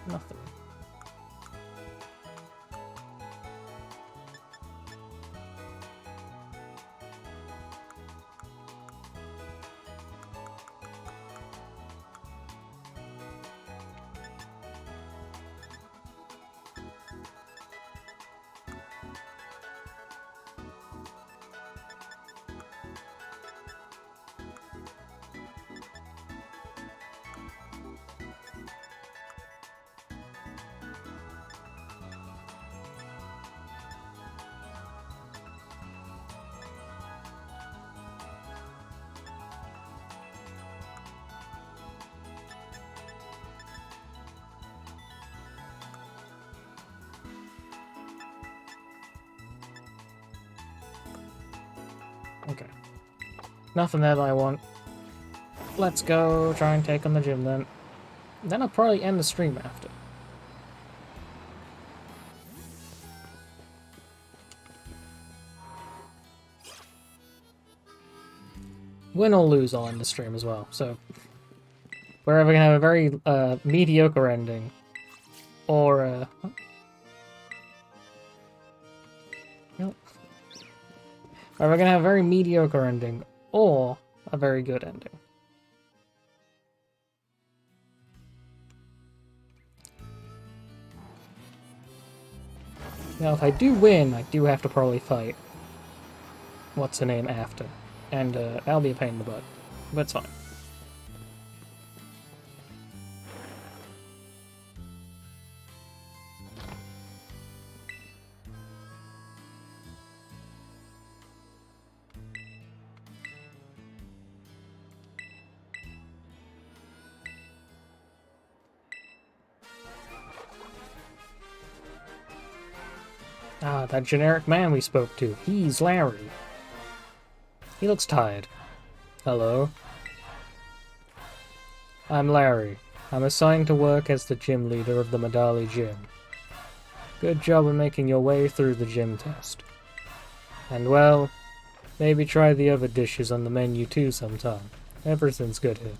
Speaker 1: Nothing. Okay. Nothing there that I want. Let's go try and take on the gym then. Then I'll probably end the stream after. Win or lose, I'll end the stream as well. So, we're either gonna have a very mediocre ending, or or we're gonna have a very mediocre ending, or a very good ending. Now, if I do win, I do have to probably fight what's her name after, and that'll be a pain in the butt, but it's fine. Ah, that generic man we spoke to. He's Larry. He looks tired. Hello. I'm Larry. I'm assigned to work as the gym leader of the Medali Gym. Good job of making your way through the gym test. And well, maybe try the other dishes on the menu too sometime. Everything's good here.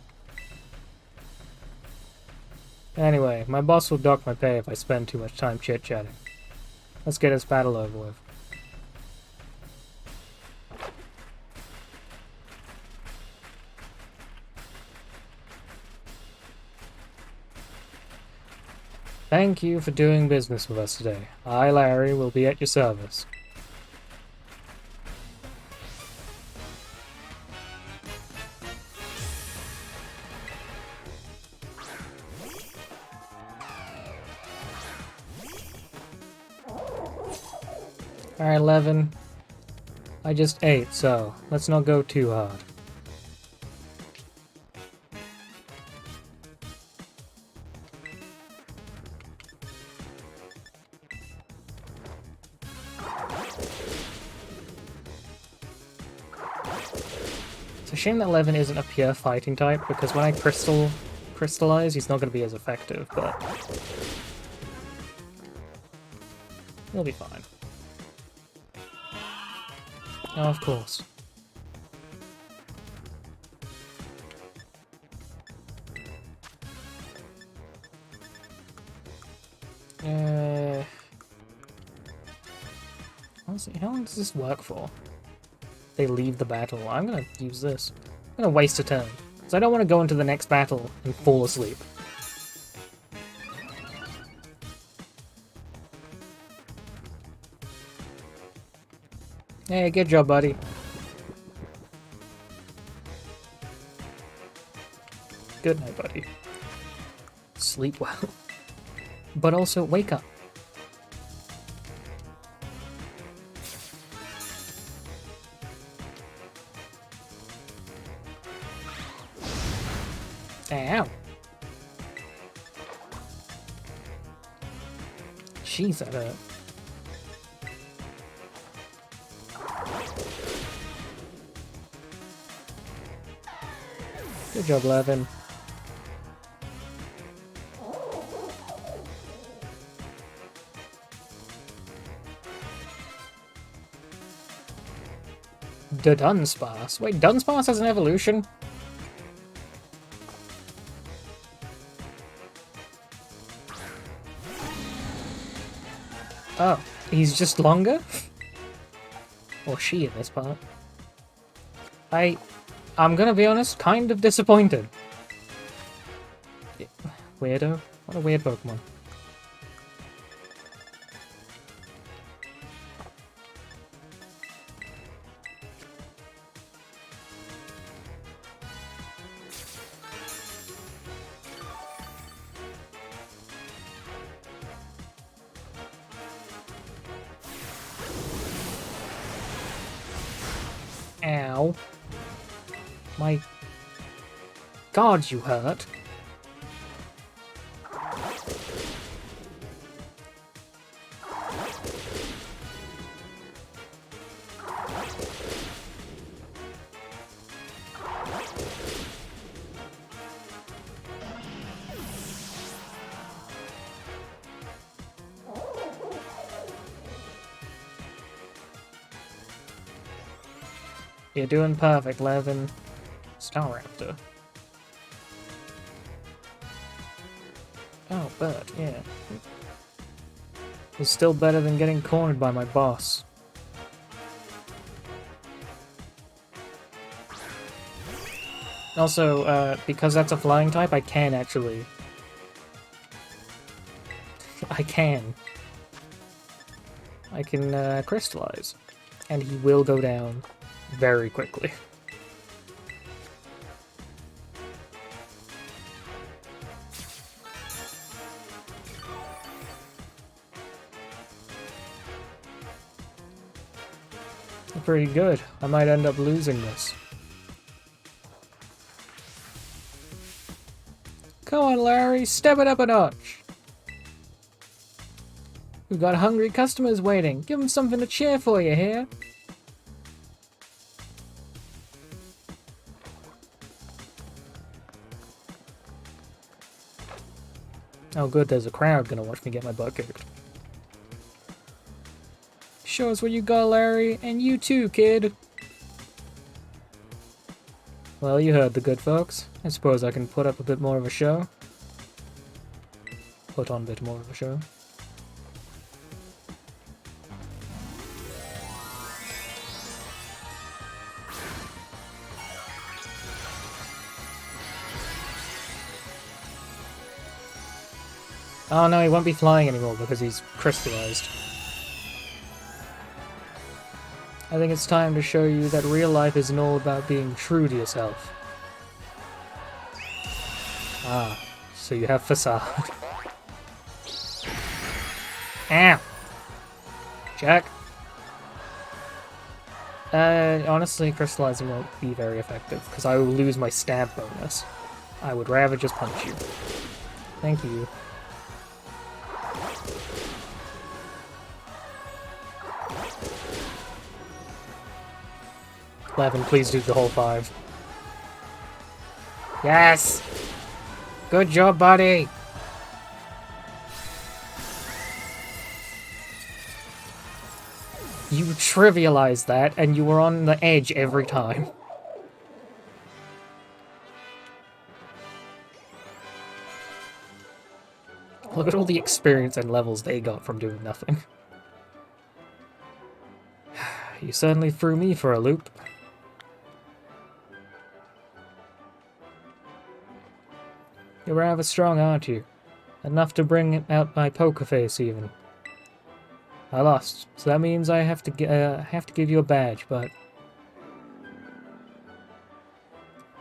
Speaker 1: Anyway, my boss will dock my pay if I spend too much time chit-chatting. Let's get this battle over with. Thank you for doing business with us today. I, Larry, will be at your service. Alright, Levin. I just ate, so let's not go too hard. It's a shame that Levin isn't a pure fighting type, because when I crystallize, he's not going to be as effective, but he'll be fine. Oh, of course. Honestly, how long does this work for? They leave the battle. I'm gonna use this. I'm gonna waste a turn. Because I don't want to go into the next battle and fall asleep. Hey, good job, buddy. Good night, buddy. Sleep well. But also, wake up. Ow. Jeez, that hurt. Good job, Levin. The Dunsparce. Wait, Dunsparce has an evolution? Oh, he's just longer? Or she in this part. I'm gonna be honest, kind of disappointed. Weirdo. What a weird Pokemon. Ow. My God, you hurt. You're doing perfect, Levin. Staraptor. Oh, bird, yeah. It's still better than getting cornered by my boss. Also, because that's a flying type, I can actually... I can crystallize. And he will go down very quickly. Pretty good. I might end up losing this. Come on, Larry, step it up a notch. We've got hungry customers waiting. Give them something to cheer for you here. Oh good, there's a crowd gonna watch me get my butt kicked. Show us what you got, Larry, and you too, kid. Well, you heard the good folks. I suppose I can put up a bit more of a show. Put on a bit more of a show. Oh no, he won't be flying anymore because he's crystallized. I think it's time to show you that real life isn't all about being true to yourself. Ah, so you have facade. Ow! Jack. Honestly, crystallizing won't be very effective, because I will lose my stab bonus. I would rather just punch you. Thank you. Levin, please do the whole 5. Yes! Good job, buddy! You trivialized that, and you were on the edge every time. Look at all the experience and levels they got from doing nothing. You certainly threw me for a loop. You're rather strong, aren't you? Enough to bring out my poker face, even. I lost, so that means I have to give you a badge, but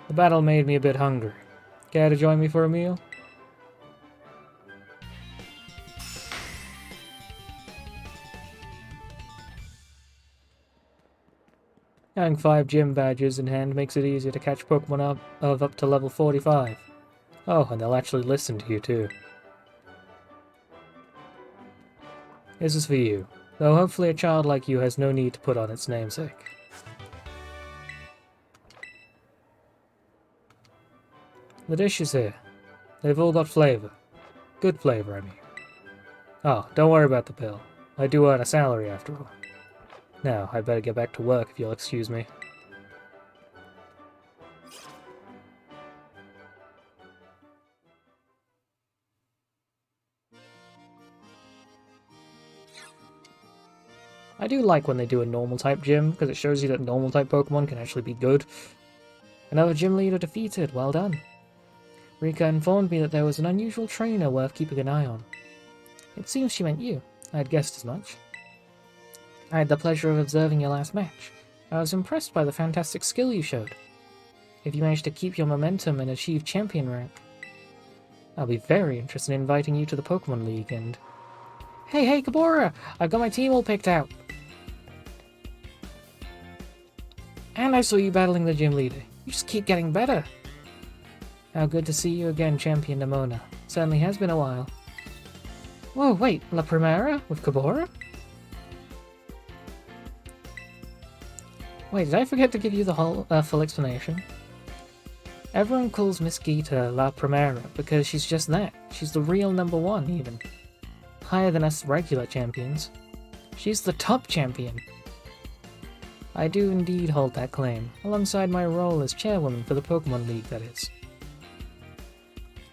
Speaker 1: the battle made me a bit hungry. Care to join me for a meal? Having 5 gym badges in hand makes it easier to catch Pokemon up to level 45. Oh, and they'll actually listen to you too. This is for you, though hopefully a child like you has no need to put on its namesake. The dishes here. They've all got flavor. Good flavor, I mean. Oh, don't worry about the bill. I do earn a salary after all. Now, I'd better get back to work if you'll excuse me. I do like when they do a normal type gym, because it shows you that normal type Pokemon can actually be good. Another gym leader defeated, well done. Rika informed me that there was an unusual trainer worth keeping an eye on. It seems she meant you. I had guessed as much. I had the pleasure of observing your last match. I was impressed by the fantastic skill you showed. If you manage to keep your momentum and achieve champion rank, I'll be very interested in inviting you to the Pokemon League and... Hey, Kabora! I've got my team all picked out! And I saw you battling the gym leader. You just keep getting better. How good to see you again, Champion Nemona. Certainly has been a while. Whoa, wait, La Primera? With Kabora? Wait, did I forget to give you the whole full explanation? Everyone calls Miss Gita La Primera because she's just that. She's the real #1, even. Higher than us regular champions. She's the top champion. I do indeed hold that claim, alongside my role as chairwoman for the Pokemon League, that is.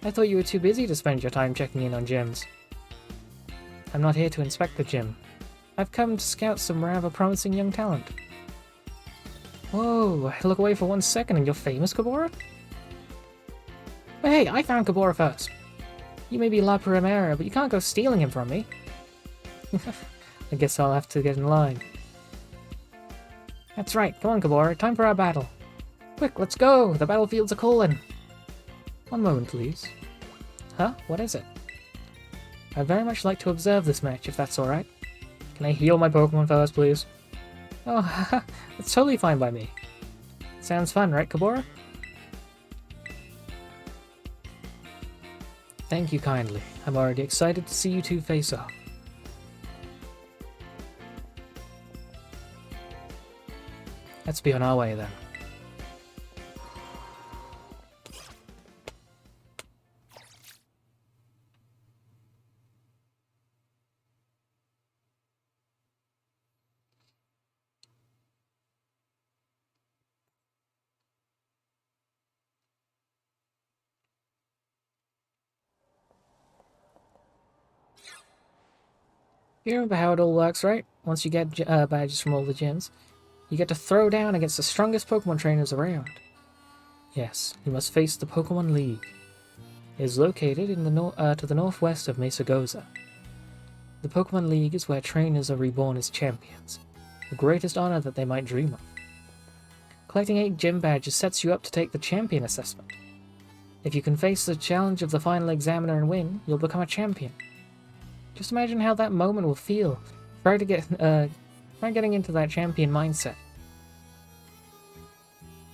Speaker 1: I thought you were too busy to spend your time checking in on gyms. I'm not here to inspect the gym. I've come to scout some rather promising young talent. Whoa, I look away for 1 second and you're famous, Kabora? But hey, I found Kabora first. You may be La Primera, but you can't go stealing him from me. I guess I'll have to get in line. That's right, come on Kabora, time for our battle. Quick, let's go, the battlefields are calling. One moment, please. Huh? What is it? I'd very much like to observe this match, if that's alright. Can I heal my Pokemon first, please? Oh, haha, that's totally fine by me. Sounds fun, right, Kabora? Thank you kindly. I'm already excited to see you two face off. Let's be on our way then. You remember how it all works, right? Once you get badges from all the gyms, you get to throw down against the strongest Pokemon trainers around. Yes, you must face the Pokemon League. It is located in the to the northwest of Mesagoza. The Pokemon League is where trainers are reborn as champions, the greatest honor that they might dream of. Collecting 8 gym badges sets you up to take the champion assessment. If you can face the challenge of the final examiner and win, you'll become a champion. Just imagine how that moment will feel. Try getting into that champion mindset.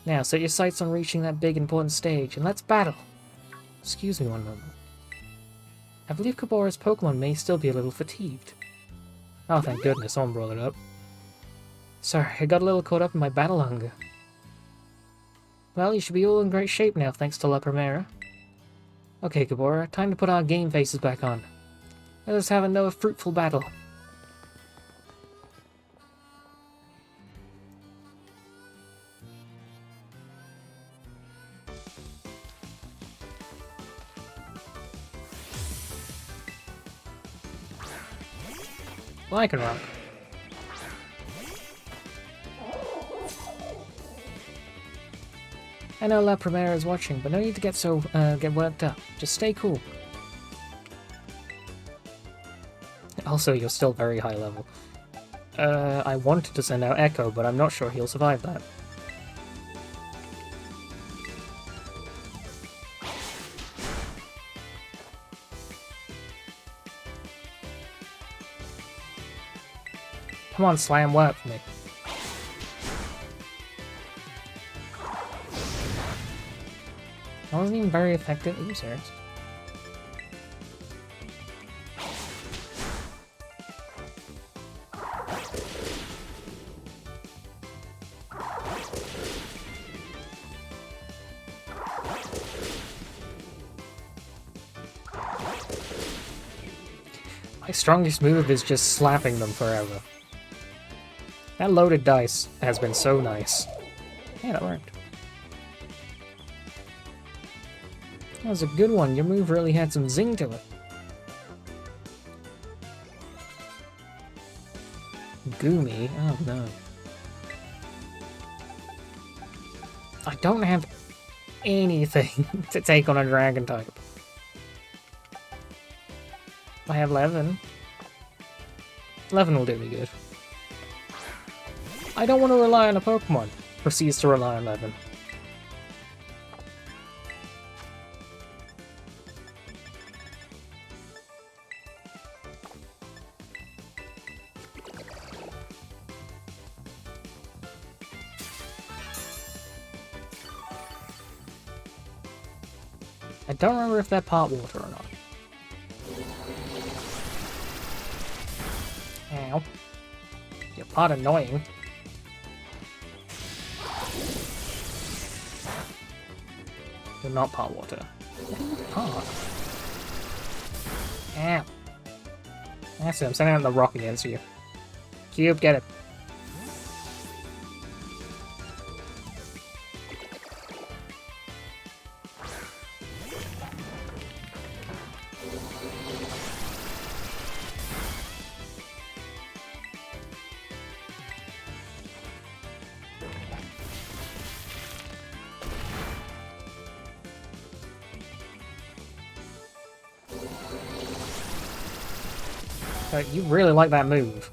Speaker 1: Now, set your sights on reaching that big important stage, and let's battle! Excuse me one moment. I believe Kabora's Pokemon may still be a little fatigued. Oh, thank goodness, someone brought it up. Sorry, I got a little caught up in my battle hunger. Well, you should be all in great shape now, thanks to La Primera. Okay, Gabora, time to put our game faces back on. Let us have another fruitful battle. Lycanroc. I know La Primera is watching, but no need to get worked up. Just stay cool. Also, you're still very high level. I wanted to send out Echo, but I'm not sure he'll survive that. Come on, Slam, work for me. That wasn't even very effective. Are you serious? My strongest move is just slapping them forever. That loaded dice has been so nice. Yeah, that worked. That was a good one. Your move really had some zing to it. Goomy? Oh no. I don't have anything to take on a dragon type. I have Levin. Levin will do me good. I don't want to rely on a Pokemon. Proceeds to rely on Levin. I don't remember if they're pot water or not. Ow. You're pot annoying. You're not pot water. Pot. Ow. That's it, I'm sending out the rock against you. Cube, get it. You really like that move.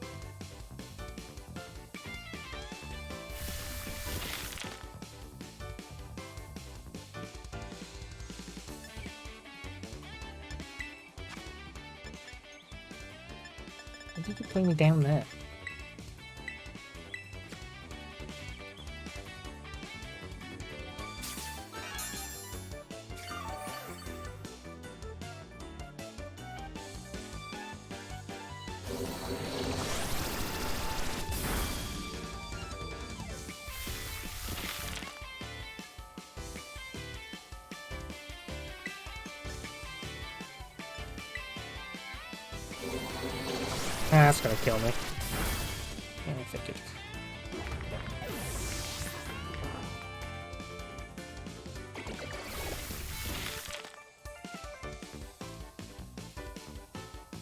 Speaker 1: Why do you keep putting me down there? Ah, that's gonna kill me. I figured.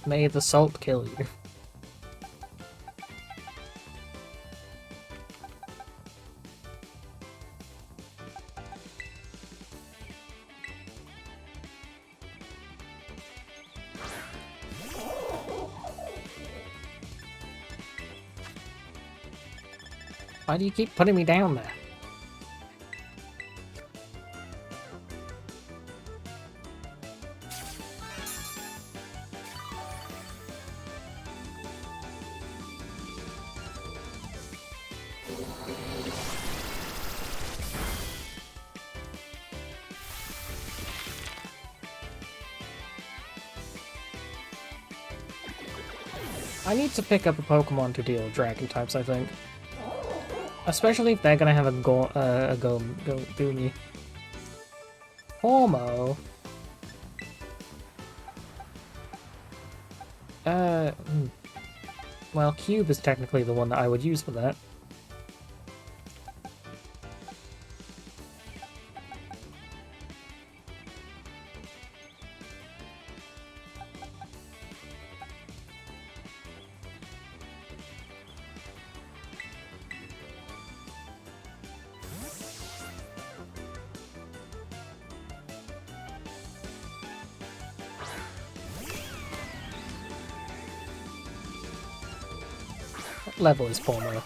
Speaker 1: May the salt kill you. Why do you keep putting me down there? I need to pick up a Pokemon to deal with Dragon types, I think. Especially if they're gonna have a Goomy. Homo. Well, Cube is technically the one that I would use for that. What level is Pomo?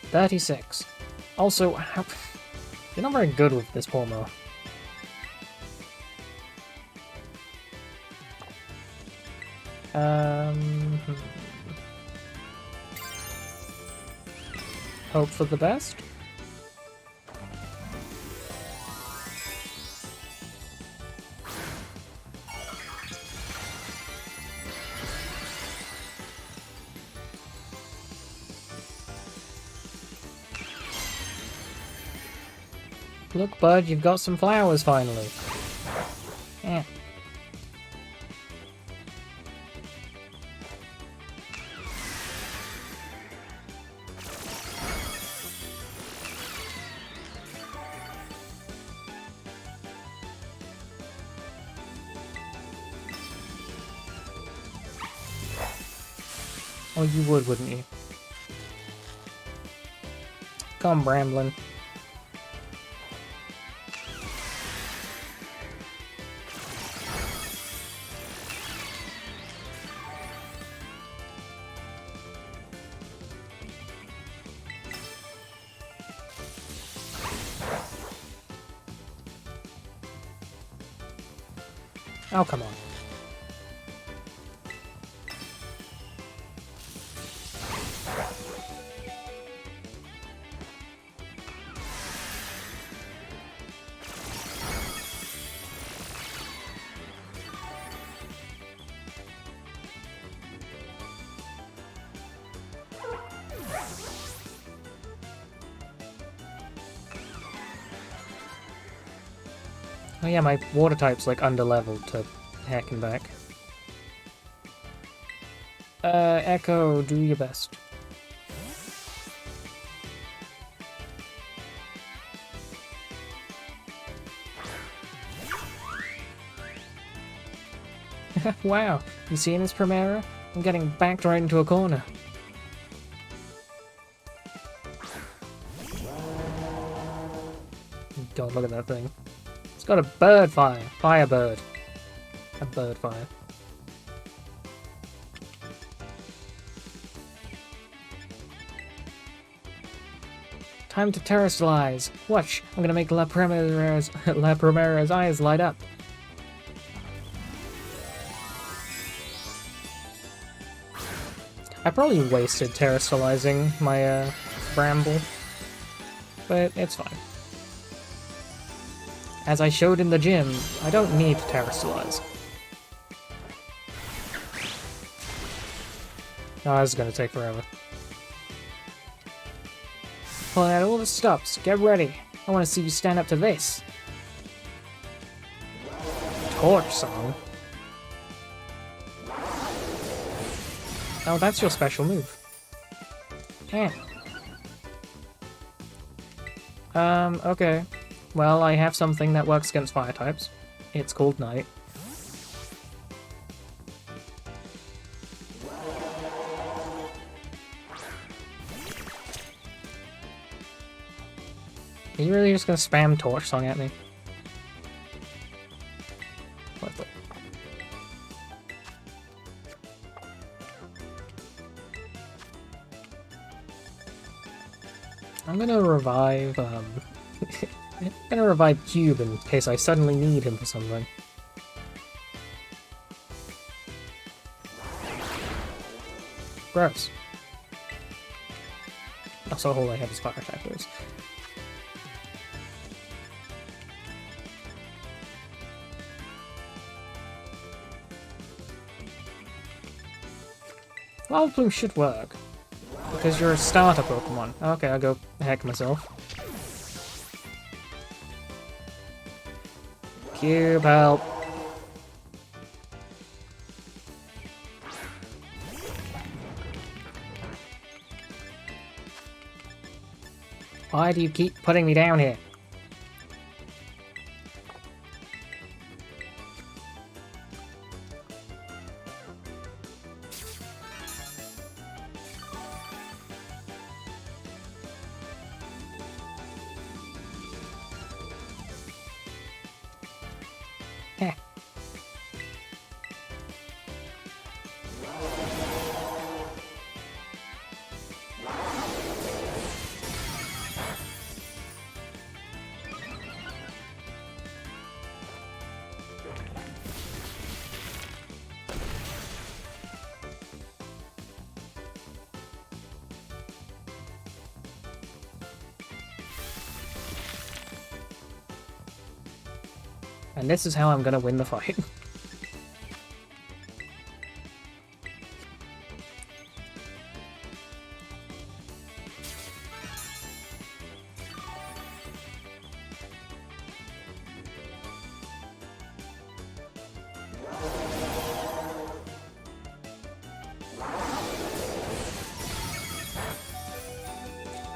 Speaker 1: 36. Also, you're not very good with this Pomo. Hope for the best? Look, bud, you've got some flowers finally. Yeah. Oh, you would, wouldn't you? Come, Bramblin. Oh, come on. Oh yeah, my water type's like under-leveled to heck and back. Echo, do your best. Wow, you seeing this, Primera? I'm getting backed right into a corner. God, look at that thing. It's got a bird fire. Firebird. A bird fire. Time to terrestrialize. Watch, I'm gonna make La Primera's eyes light up. I probably wasted terrestrializing my Bramble, but it's fine. As I showed in the gym, I don't need to terrestrialize. Oh, this is gonna take forever. Pull out all the stops. Get ready. I want to see you stand up to this. Torch song. Oh, that's your special move. Yeah. Okay. Well, I have something that works against fire types. It's called Night. Are you really just gonna spam Torch Song at me? What the? I'm gonna revive, I'm gonna revive Cube in case I suddenly need him for something. Gross. Also, all I have is fire attackers. Wild Plume should work. Because you're a starter Pokemon. Okay, I'll go heck myself. Cube help. Why do you keep putting me down here? Heh. And this is how I'm gonna win the fight.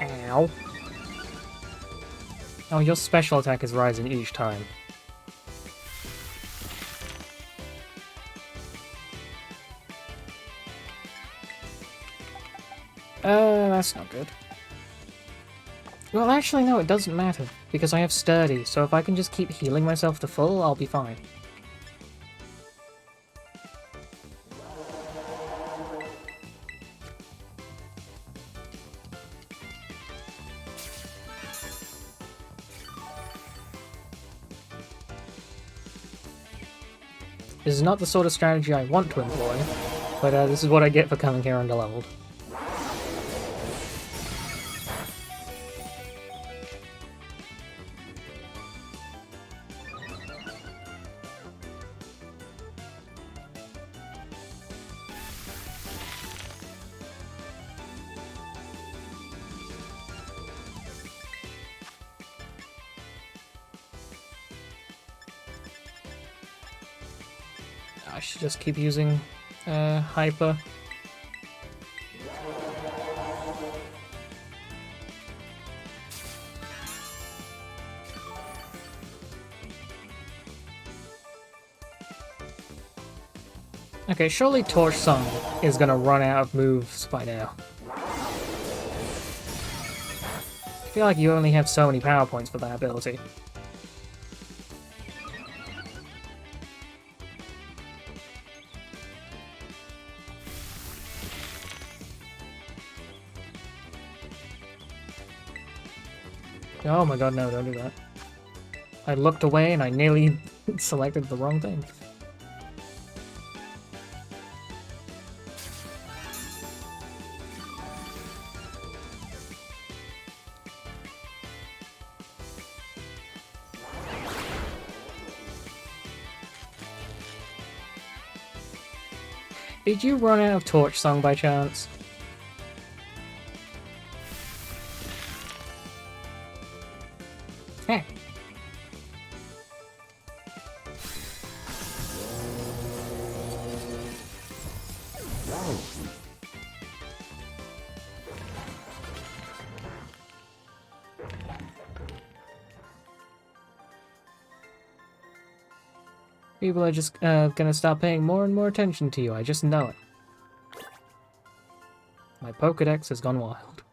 Speaker 1: Ow. Oh, your special attack is rising each time. That's not good. Well, actually, no, it doesn't matter, because I have Sturdy, so if I can just keep healing myself to full, I'll be fine. This is not the sort of strategy I want to employ, but this is what I get for coming here underleveled. I should just keep using Hyper. Okay, surely Torch Song is gonna run out of moves by now. I feel like you only have so many power points for that ability. Oh my god, no, don't do that. I looked away and I nearly selected the wrong thing. Did you run out of Torch Song by chance? Heh. People are just gonna start paying more and more attention to you, I just know it. My Pokédex has gone wild.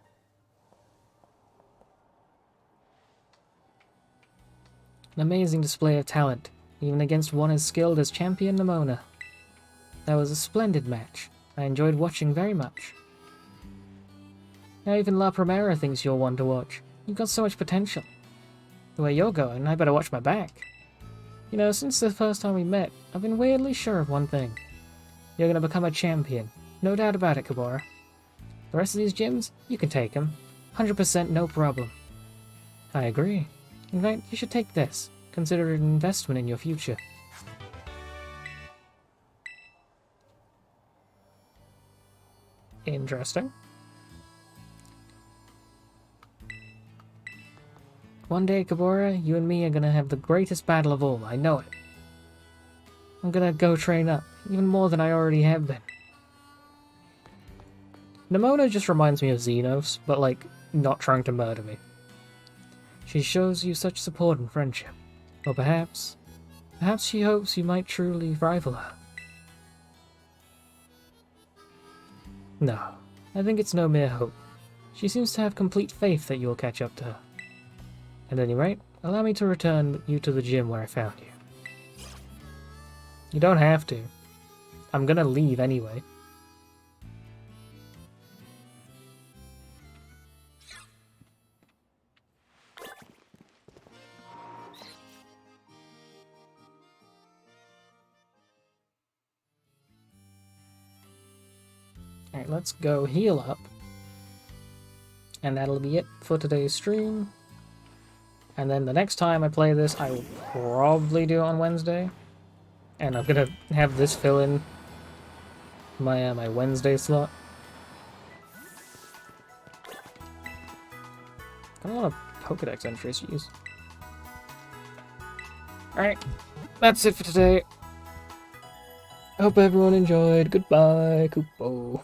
Speaker 1: An amazing display of talent, even against one as skilled as Champion Nimona. That was a splendid match. I enjoyed watching very much. Now even La Primera thinks you're one to watch. You've got so much potential. The way you're going, I better watch my back. You know, since the first time we met, I've been weirdly sure of one thing. You're gonna become a champion. No doubt about it, Kabora. The rest of these gyms, you can take them. 100% no problem. I agree. In fact, you should take this. Consider it an investment in your future. Interesting. One day, Kabora, you and me are gonna have the greatest battle of all, I know it. I'm gonna go train up, even more than I already have been. Nimona just reminds me of Xenos, but like, not trying to murder me. She shows you such support and friendship. Or perhaps she hopes you might truly rival her. No, I think it's no mere hope. She seems to have complete faith that you'll catch up to her. At any rate, allow me to return you to the gym where I found you. You don't have to. I'm gonna leave anyway. Alright, let's go heal up. And that'll be it for today's stream. And then the next time I play this, I will probably do it on Wednesday. And I'm gonna have this fill in my my Wednesday slot. Got a lot of Pokédex entries to use. Alright, that's it for today. Hope everyone enjoyed. Goodbye, Kupo.